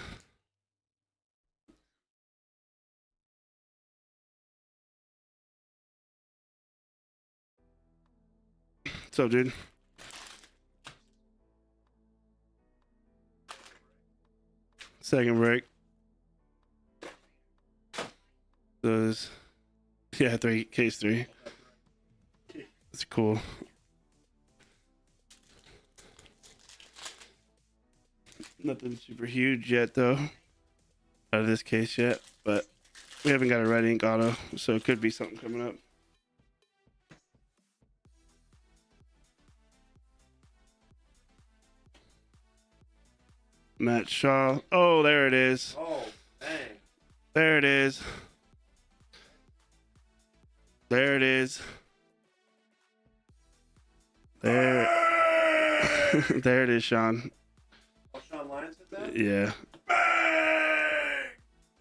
What's up, dude? Second break. Those. Yeah, case three. That's cool. Nothing super huge yet, though, out of this case yet. But we haven't got a red ink auto, so it could be something coming up. Matt Shaw. Oh, there it is. Oh, dang. There it is. There it is. There. There it is, Shaun. Oh, Shaun Lyons hit that? Yeah. Bang!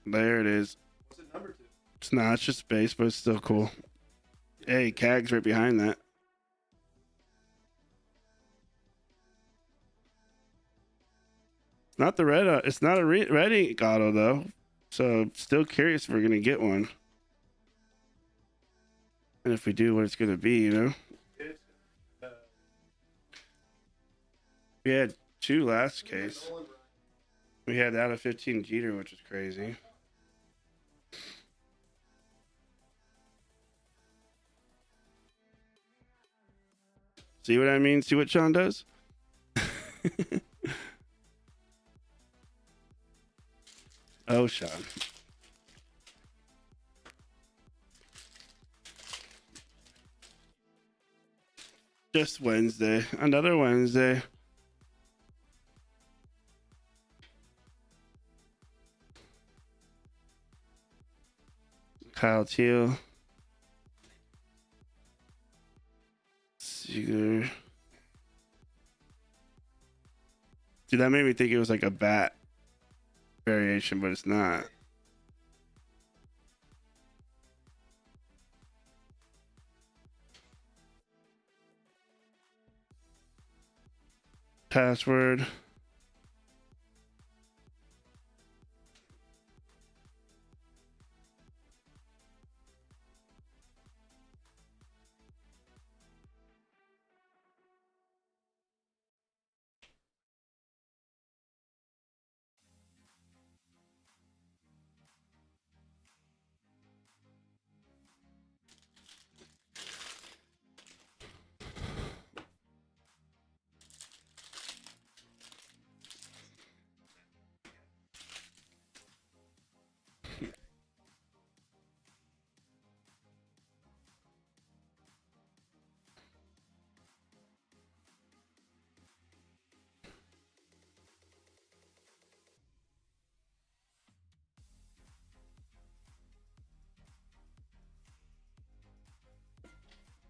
There it is. What's it number to? It's not. It's just space, but it's still cool. Hey, Cag's right behind that. Not the red. It's not a red ink auto though. So still curious if we're gonna get one. And if we do, what it's gonna be, you know? We had two last case. We had out of 15 Jeter, which is crazy. See what I mean? See what Shaun does? Oh, Shaun. Just Wednesday. Another Wednesday. Kyle Teal. Seager. Dude, that made me think it was like a bat variation, but it's not. Password.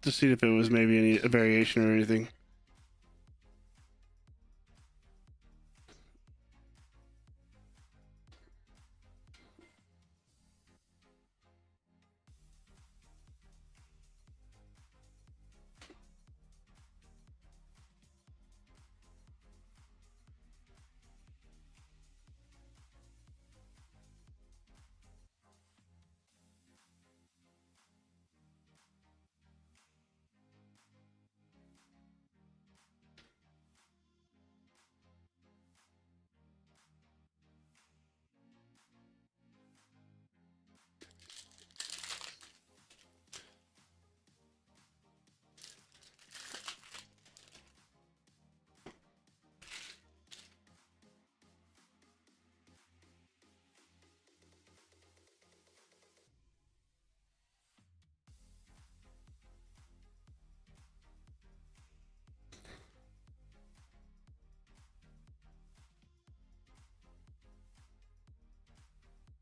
to see if it was maybe any a variation or anything.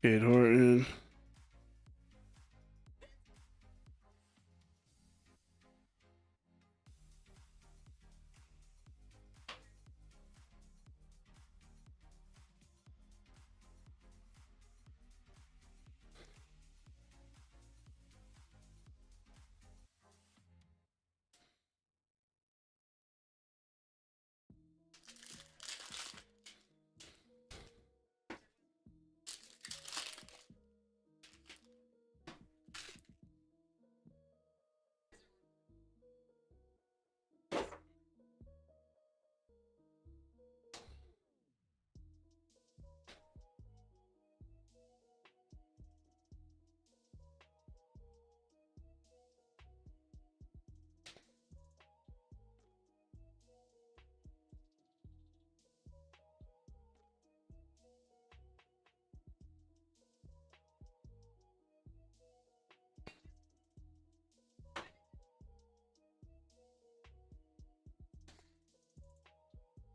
Kid Horton.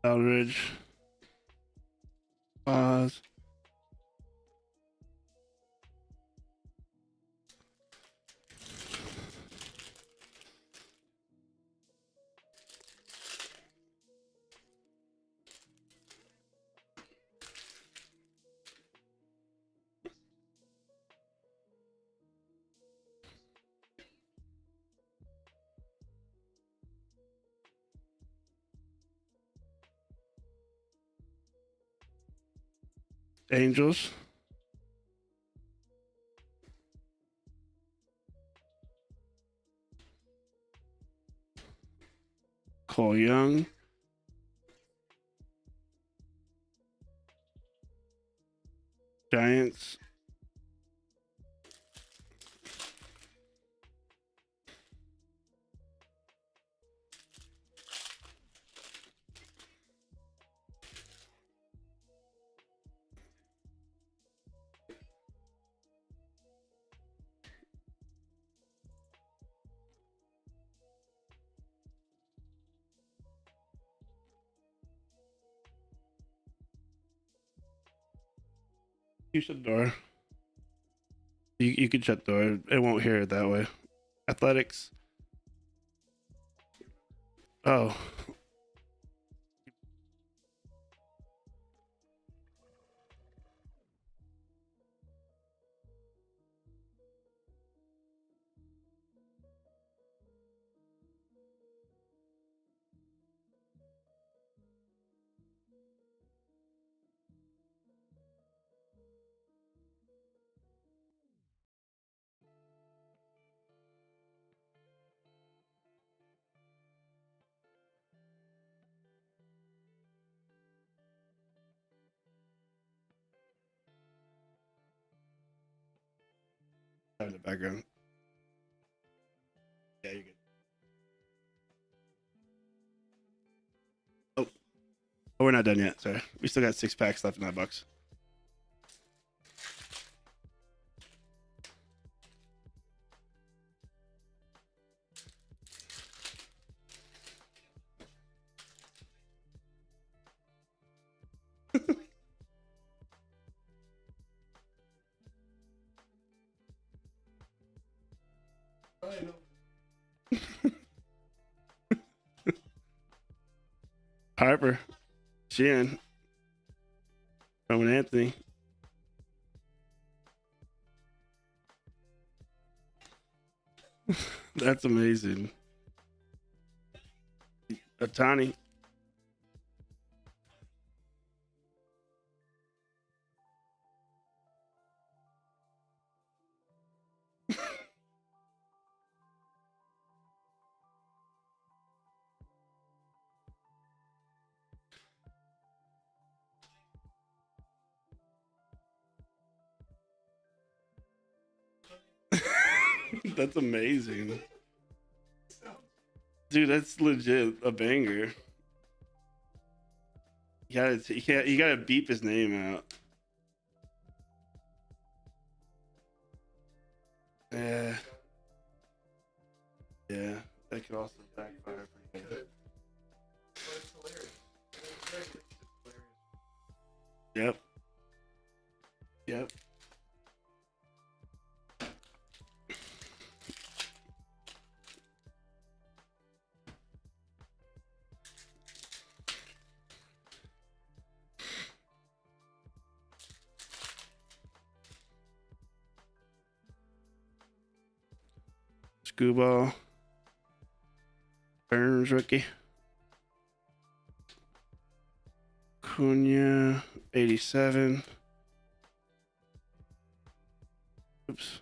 Eldridge. Pause. Angels. Cole Young. Giants. You shut the door. You can shut the door. It won't hear it that way. Athletics. Oh. In the background. Yeah, you're good. Oh, we're not done yet. Sorry, we still got 6 packs left in that box. I know. Harper, Shaun, Roman Anthony. That's amazing. Atani. That's amazing. Dude, that's legit a banger. You gotta beep his name out. Yeah. Yeah. That could also backfire for you. Yep. Yep. Scuba. Burns rookie. Cunha, 87. Oops.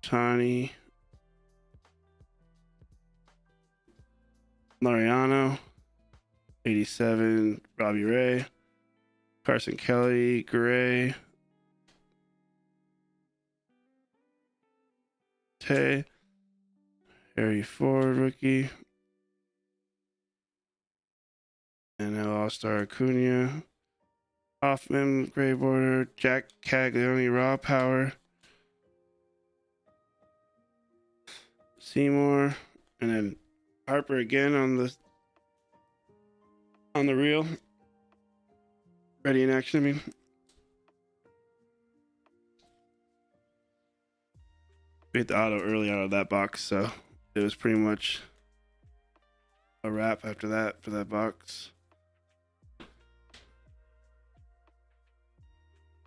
Tani. Mariano, 87. Robbie Ray. Carson Kelly, Gray. Tay. Harry Ford, rookie. And now All-Star Acuna. Hoffman, gray border. Jack Caglioni, raw power. Seymour. And then Harper again on the reel. Ready in action, I mean. We hit the auto early out of that box, so it was pretty much a wrap after that for that box.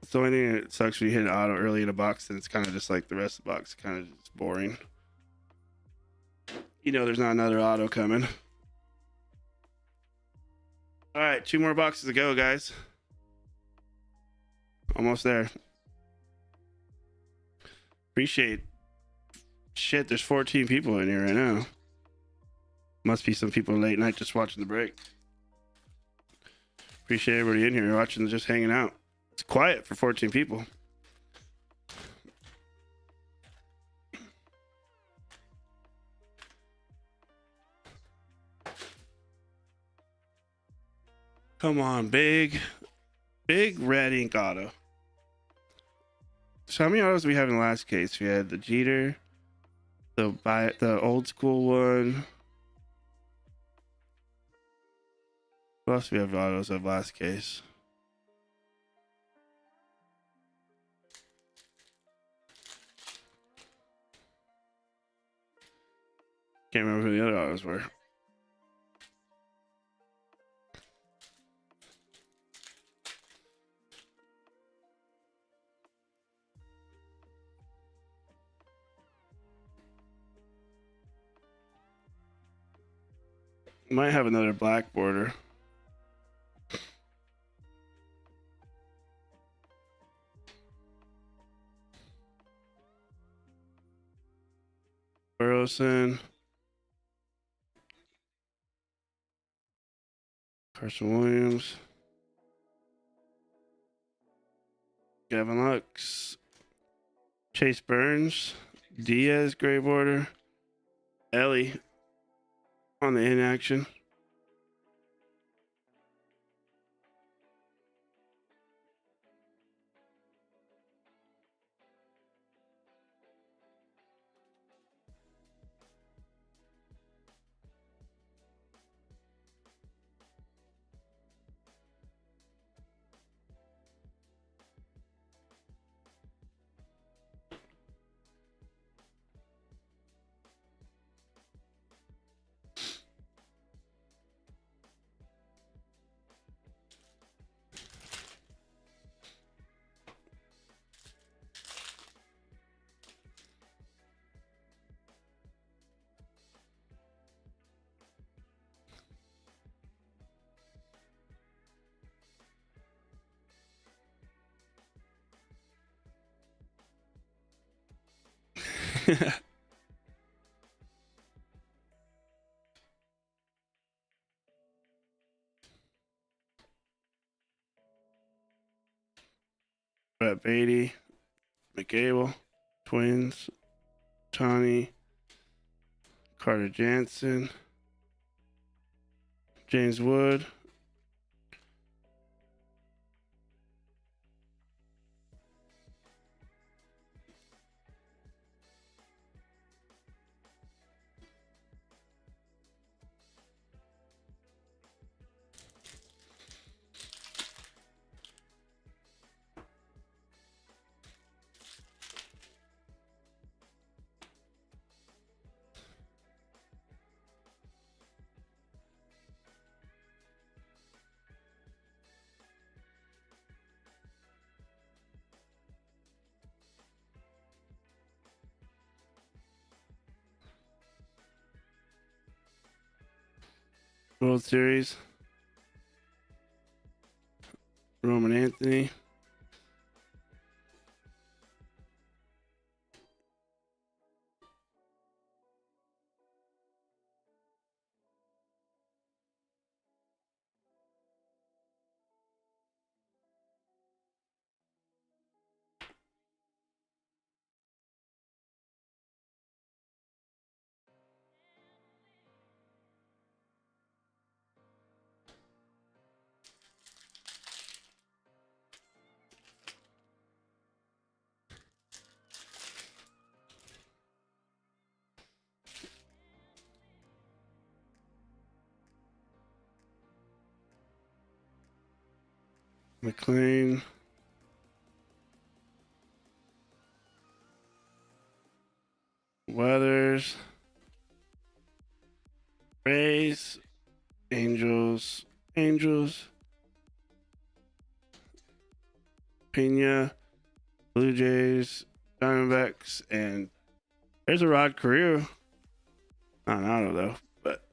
It's the only thing that sucks when you hit an auto early in a box, and it's kind of just like the rest of the box, kind of just boring. You know, there's not another auto coming. All right, 2 more boxes to go, guys. Almost there. Appreciate. Shit, there's 14 people in here right now. Must be some people late night just watching the break. Appreciate everybody in here watching, just hanging out. It's quiet for 14 people. Come on, big red ink auto. So how many autos do we have in the last case? We had the Jeter, the old school one. What else do we have autos of last case? Can't remember who the other autos were. Might have another black border. Burleson. Carson Williams. Gavin Lux. Chase Burns. Diaz, gray border. Ellie on the inaction. Brett Beatty, McGable, Twins, Tawny, Carter Jansen, James Wood, World Series, Roman Anthony, McLean, Weathers, Rays, Angels, Pena, Blue Jays, Diamondbacks, and there's a Rod Carew. Not an auto though, but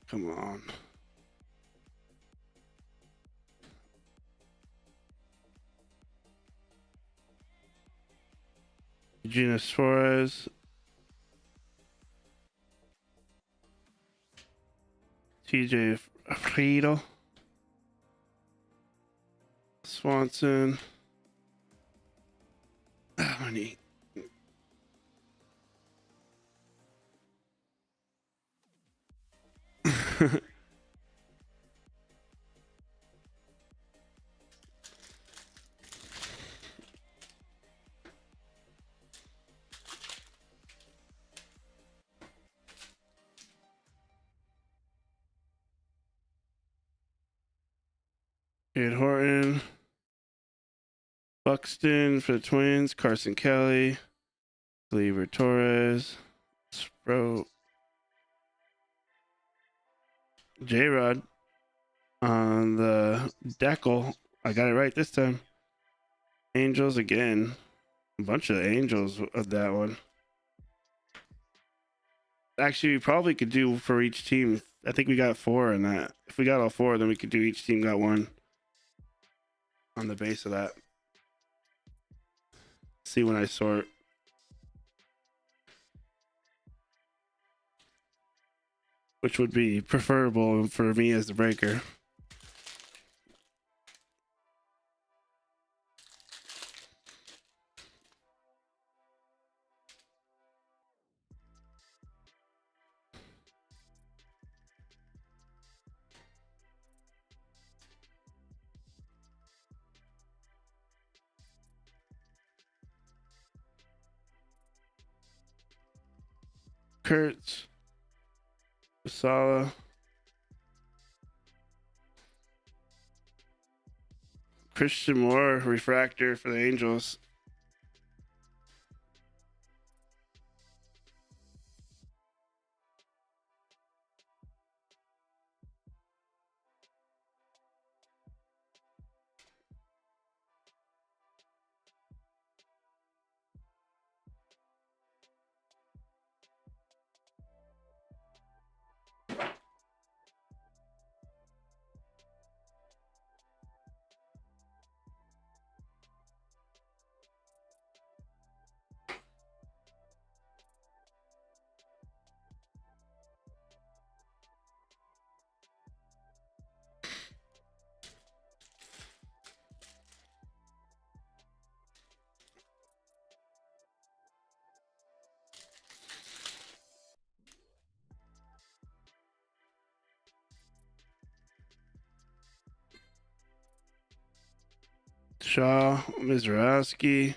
come on. Eugene Suarez, TJ Friedel, Swanson. Money. Ed Horton, Buxton for the Twins, Carson Kelly, Gleyber Torres, Spro, J Rod on the decal. I got it right this time. Angels again. A bunch of Angels of that one. Actually, we probably could do for each team. I think we got 4 in that. If we got all 4, then we could do each team got 1 on the base of that. See when I sort. Which would be preferable for me as the breaker. Kurtz, Sala, Christian Moore, refractor for the Angels. Shaw, Mizrowski,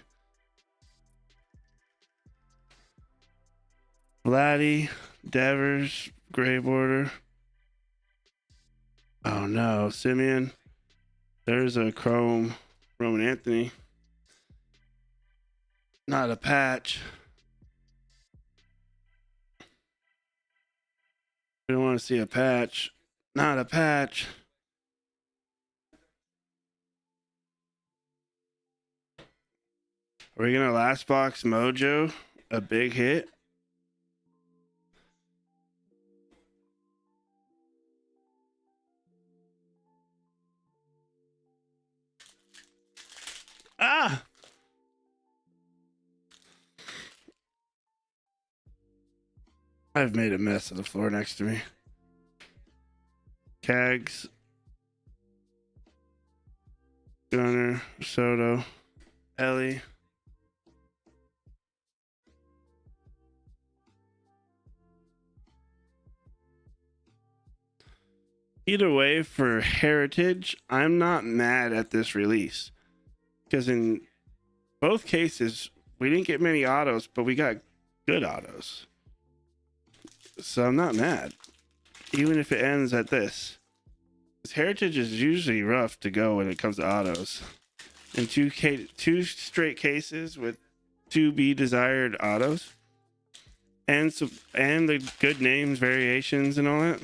Vladdy, Devers, gray border. Oh no, Simeon. There's a chrome Roman Anthony. Not a patch. We don't want to see a patch. Not a patch. Are we gonna last box Mojo? A big hit? Ah! I've made a mess of the floor next to me. Cags. Gunner. Soto. Ellie. Either way, for Heritage, I'm not mad at this release. Because in both cases, we didn't get many autos, but we got good autos. So I'm not mad. Even if it ends at this. Because Heritage is usually rough to go when it comes to autos. In two straight cases with to be desired autos. And the good names, variations, and all that.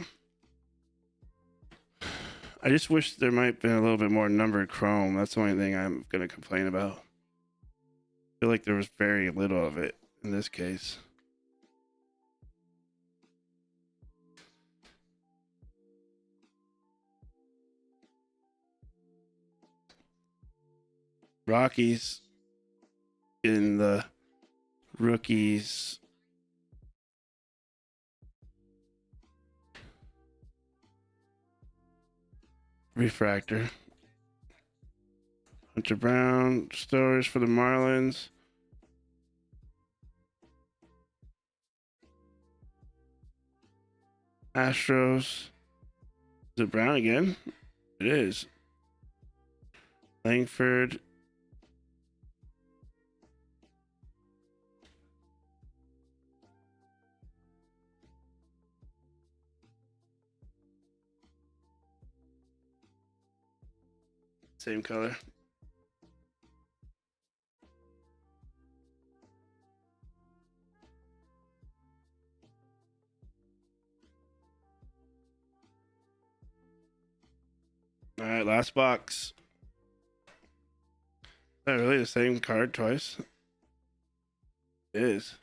I just wish there might have been a little bit more numbered chrome. That's the only thing I'm going to complain about. I feel like there was very little of it in this case. Rockies in the rookies. Refractor. Hunter Brown. Stores for the Marlins. Astros. Is it Brown again? It is. Langford. Same color. All right, last box. Is that really the same card twice? It is.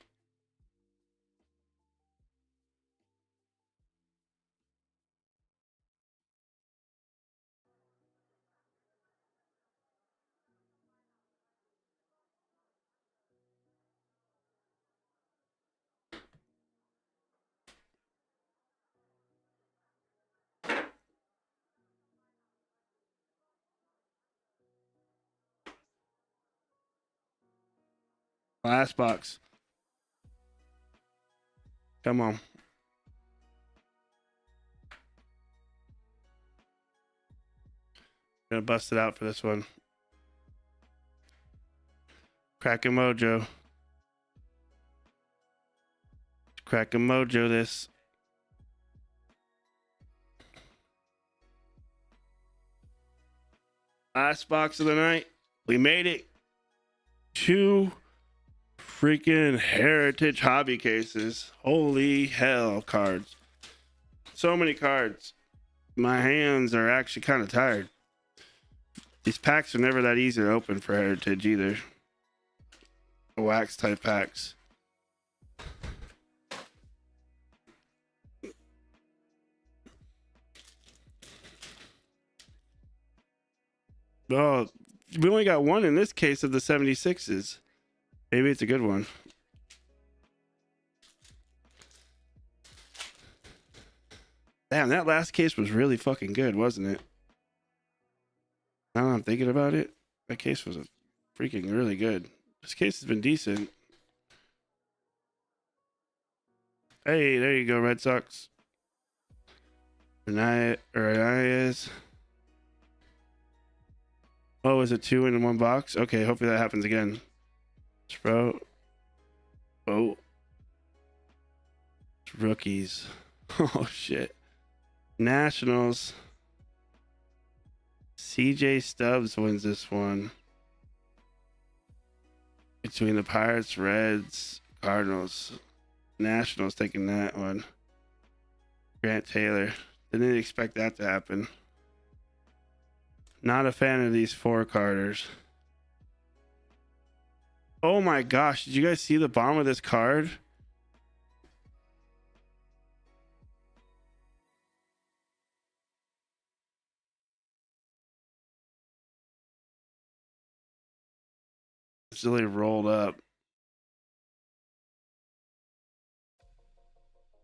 Last box. Come on. Gonna bust it out for this one. Crackin' Mojo. Crackin' Mojo this. Last box of the night. We made it. 2 freaking Heritage hobby cases. Holy hell, cards. So many cards. My hands are actually kind of tired. These packs are never that easy to open for Heritage either. Wax type packs. Oh, we only got one in this case of the 76s. Maybe it's a good one. Damn, that last case was really fucking good, wasn't it? Now that I'm thinking about it, that case was a freaking really good. This case has been decent. Hey, there you go, Red Sox. Hernandez. Oh, is it 2 in one box? Okay, hopefully that happens again. Sprout. Oh. Rookies. Oh, shit. Nationals. CJ Stubbs wins this one. Between the Pirates, Reds, Cardinals. Nationals taking that one. Grant Taylor. Didn't expect that to happen. Not a fan of these 4-carders. Oh my gosh, did you guys see the bottom of this card? It's really rolled up.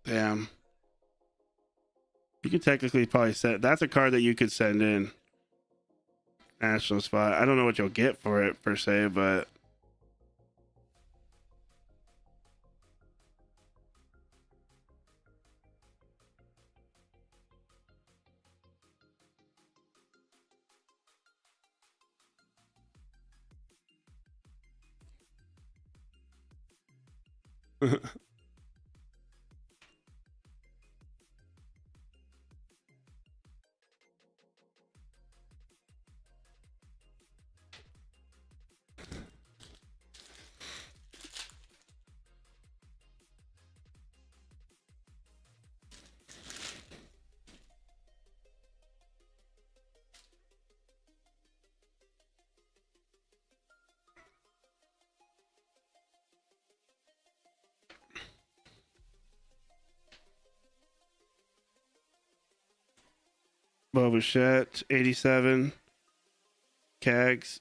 Damn. You could technically probably send. That's a card that you could send in. National spot. I don't know what you'll get for it per se, but Boba 87. Cags.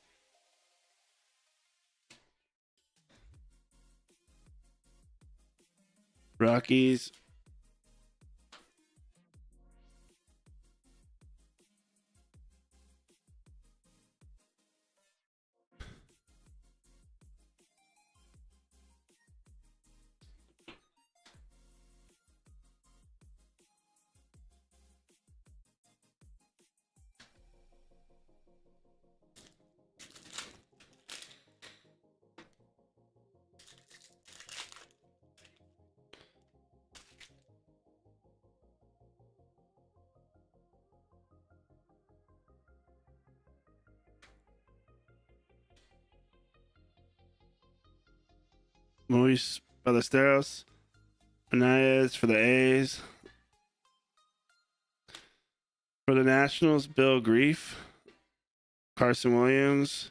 Rockies. Luis Ballesteros. Anayas for the A's. For the Nationals, Bill Grief. Carson Williams.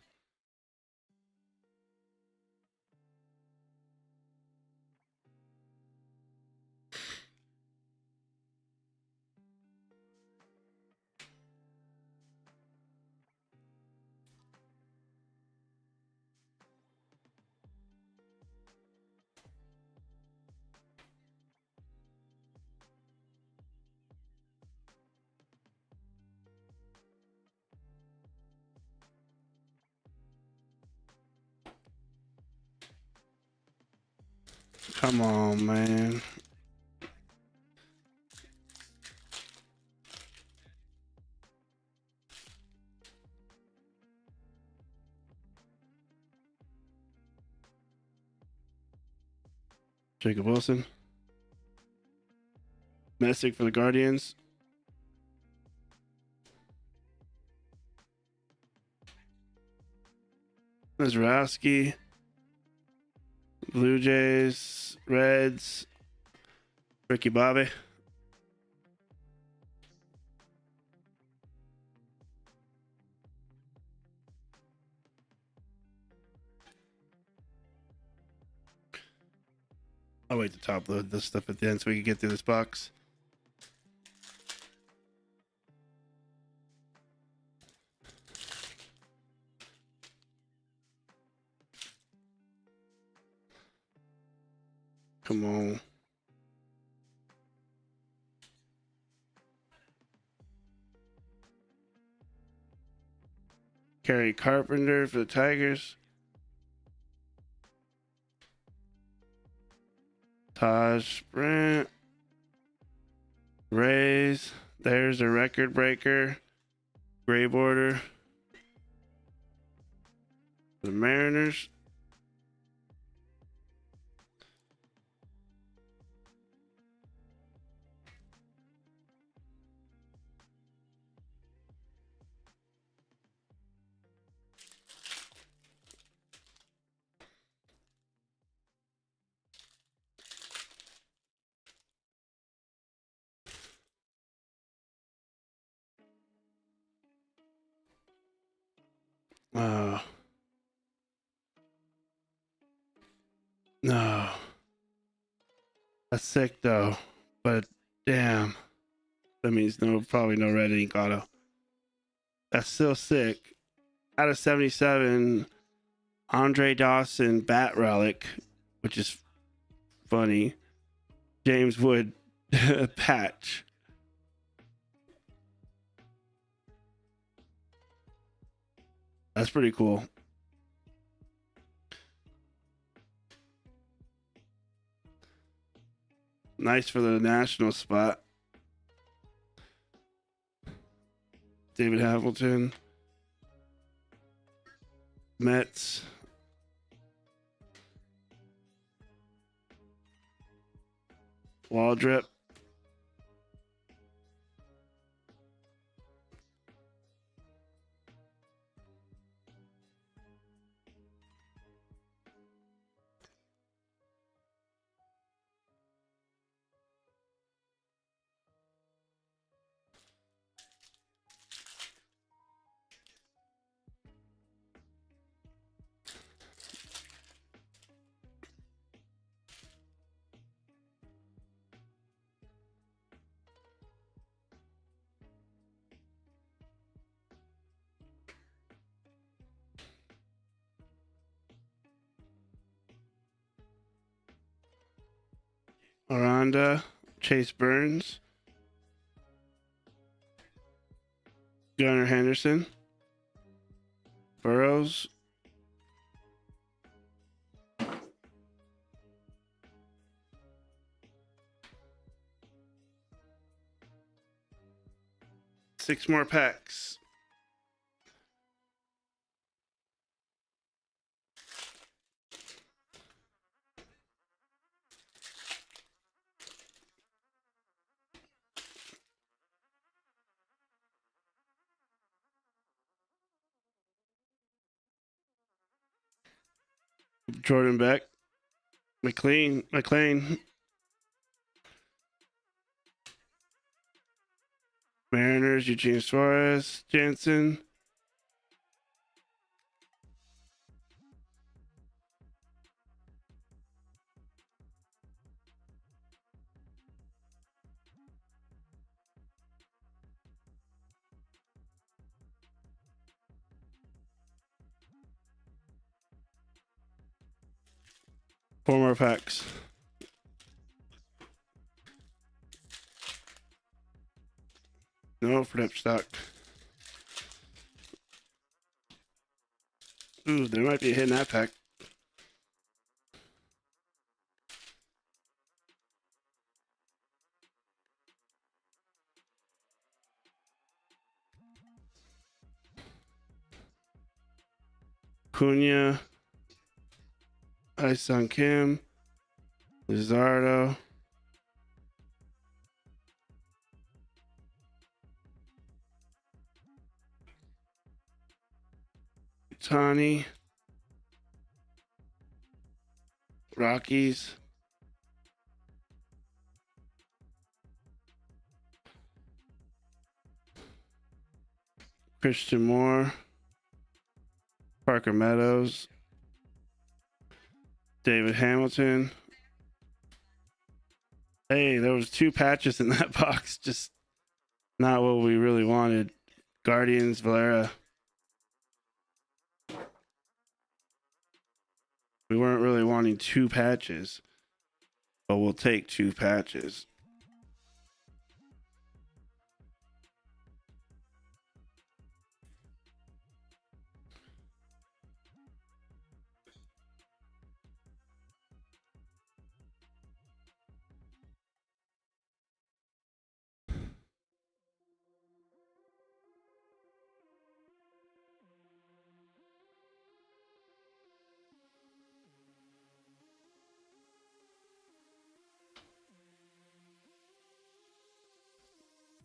Come on, man. Jacob Wilson. Messick for the Guardians. Nazrowski. Blue Jays. Reds. Ricky Bobby. I'll wait to top load this stuff at the end so we can get through this box. Come on. Kerry Carpenter for the Tigers. Taj Brent. Rays. There's a record breaker. Gray border. The Mariners. Oh. No. That's sick though. But damn. That means probably no red ink auto. That's still sick. Out of 77, Andre Dawson bat relic, which is funny. James Wood patch. That's pretty cool. Nice for the national spot. David Hamilton. Mets. Waldrop. Aranda. Chase Burns. Gunnar Henderson. Burrows. Six more packs. Jordan Beck. McLean. Mariners. Eugene Suarez. Jansen. Four more packs. No flip stock. Ooh, there might be a hit in that pack. Cunha. Isan Kim. Lizardo. Tani. Rockies. Christian Moore. Parker Meadows. David Hamilton. Hey, there was two patches in that box. Just not what we really wanted. Guardians, Valera. We weren't really wanting two patches, but we'll take two patches.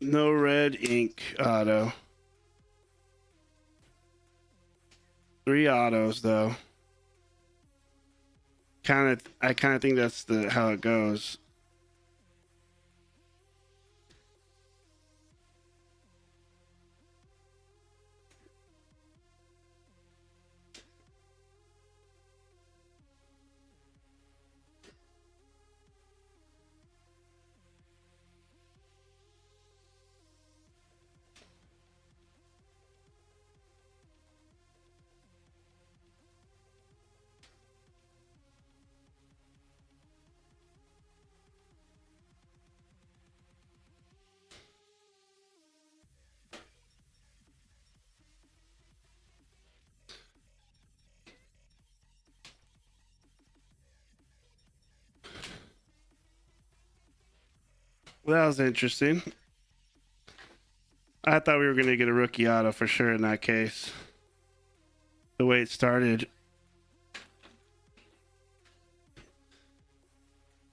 No red ink auto. 3 autos though. I kind of think that's the how it goes. Well, that was interesting. I thought we were going to get a rookie auto for sure in that case. The way it started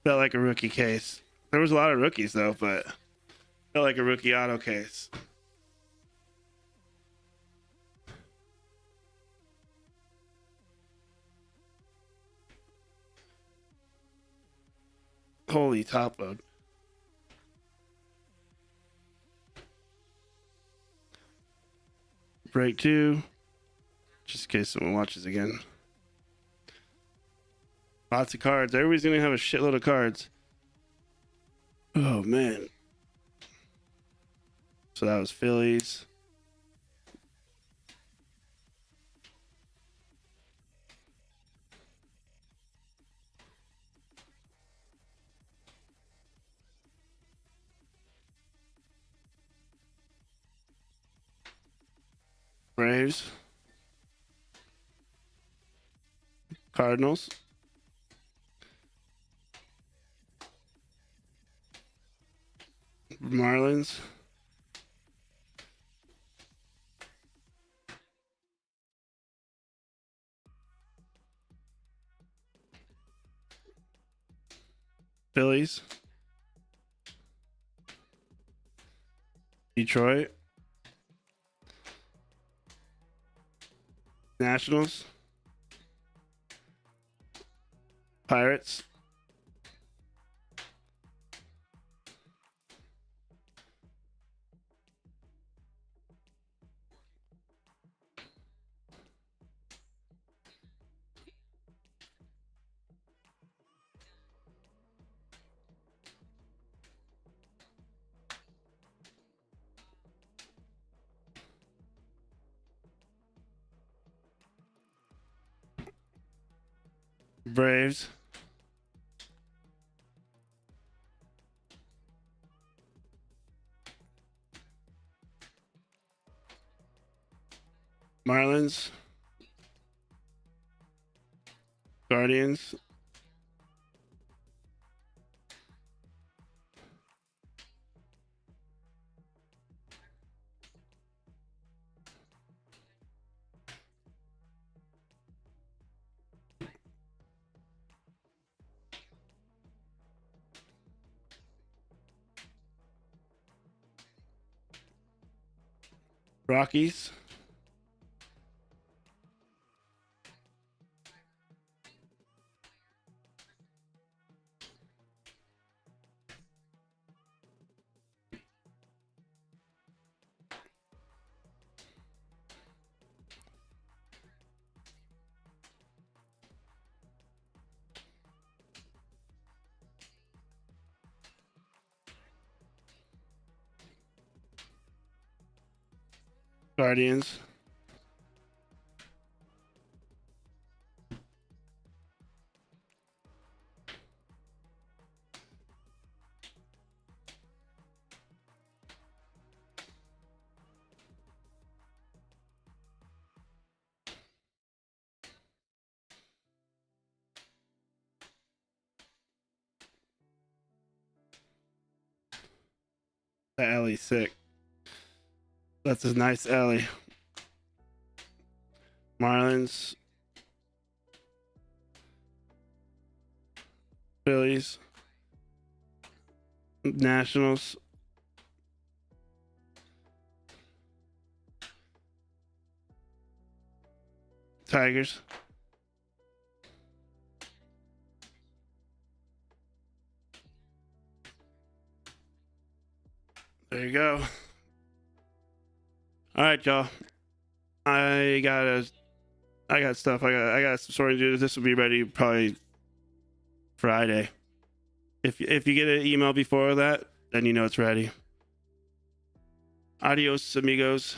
felt like a rookie case. There was a lot of rookies though, but felt like a rookie auto case. Holy top load. Break 2. Just in case someone watches again. Lots of cards. Everybody's going to have a shitload of cards. Oh, man. So that was Phillies. Braves. Cardinals. Marlins. Phillies. Detroit. Nationals. Pirates. Braves. Marlins. Guardians. Rockies. Guardians. That alley's sick. That's a nice alley. Marlins. Phillies. Nationals. Tigers. There you go. All right, y'all. I got stuff. I got some sorting to do. This will be ready probably Friday. If you get an email before that, then you know it's ready. Adios, amigos.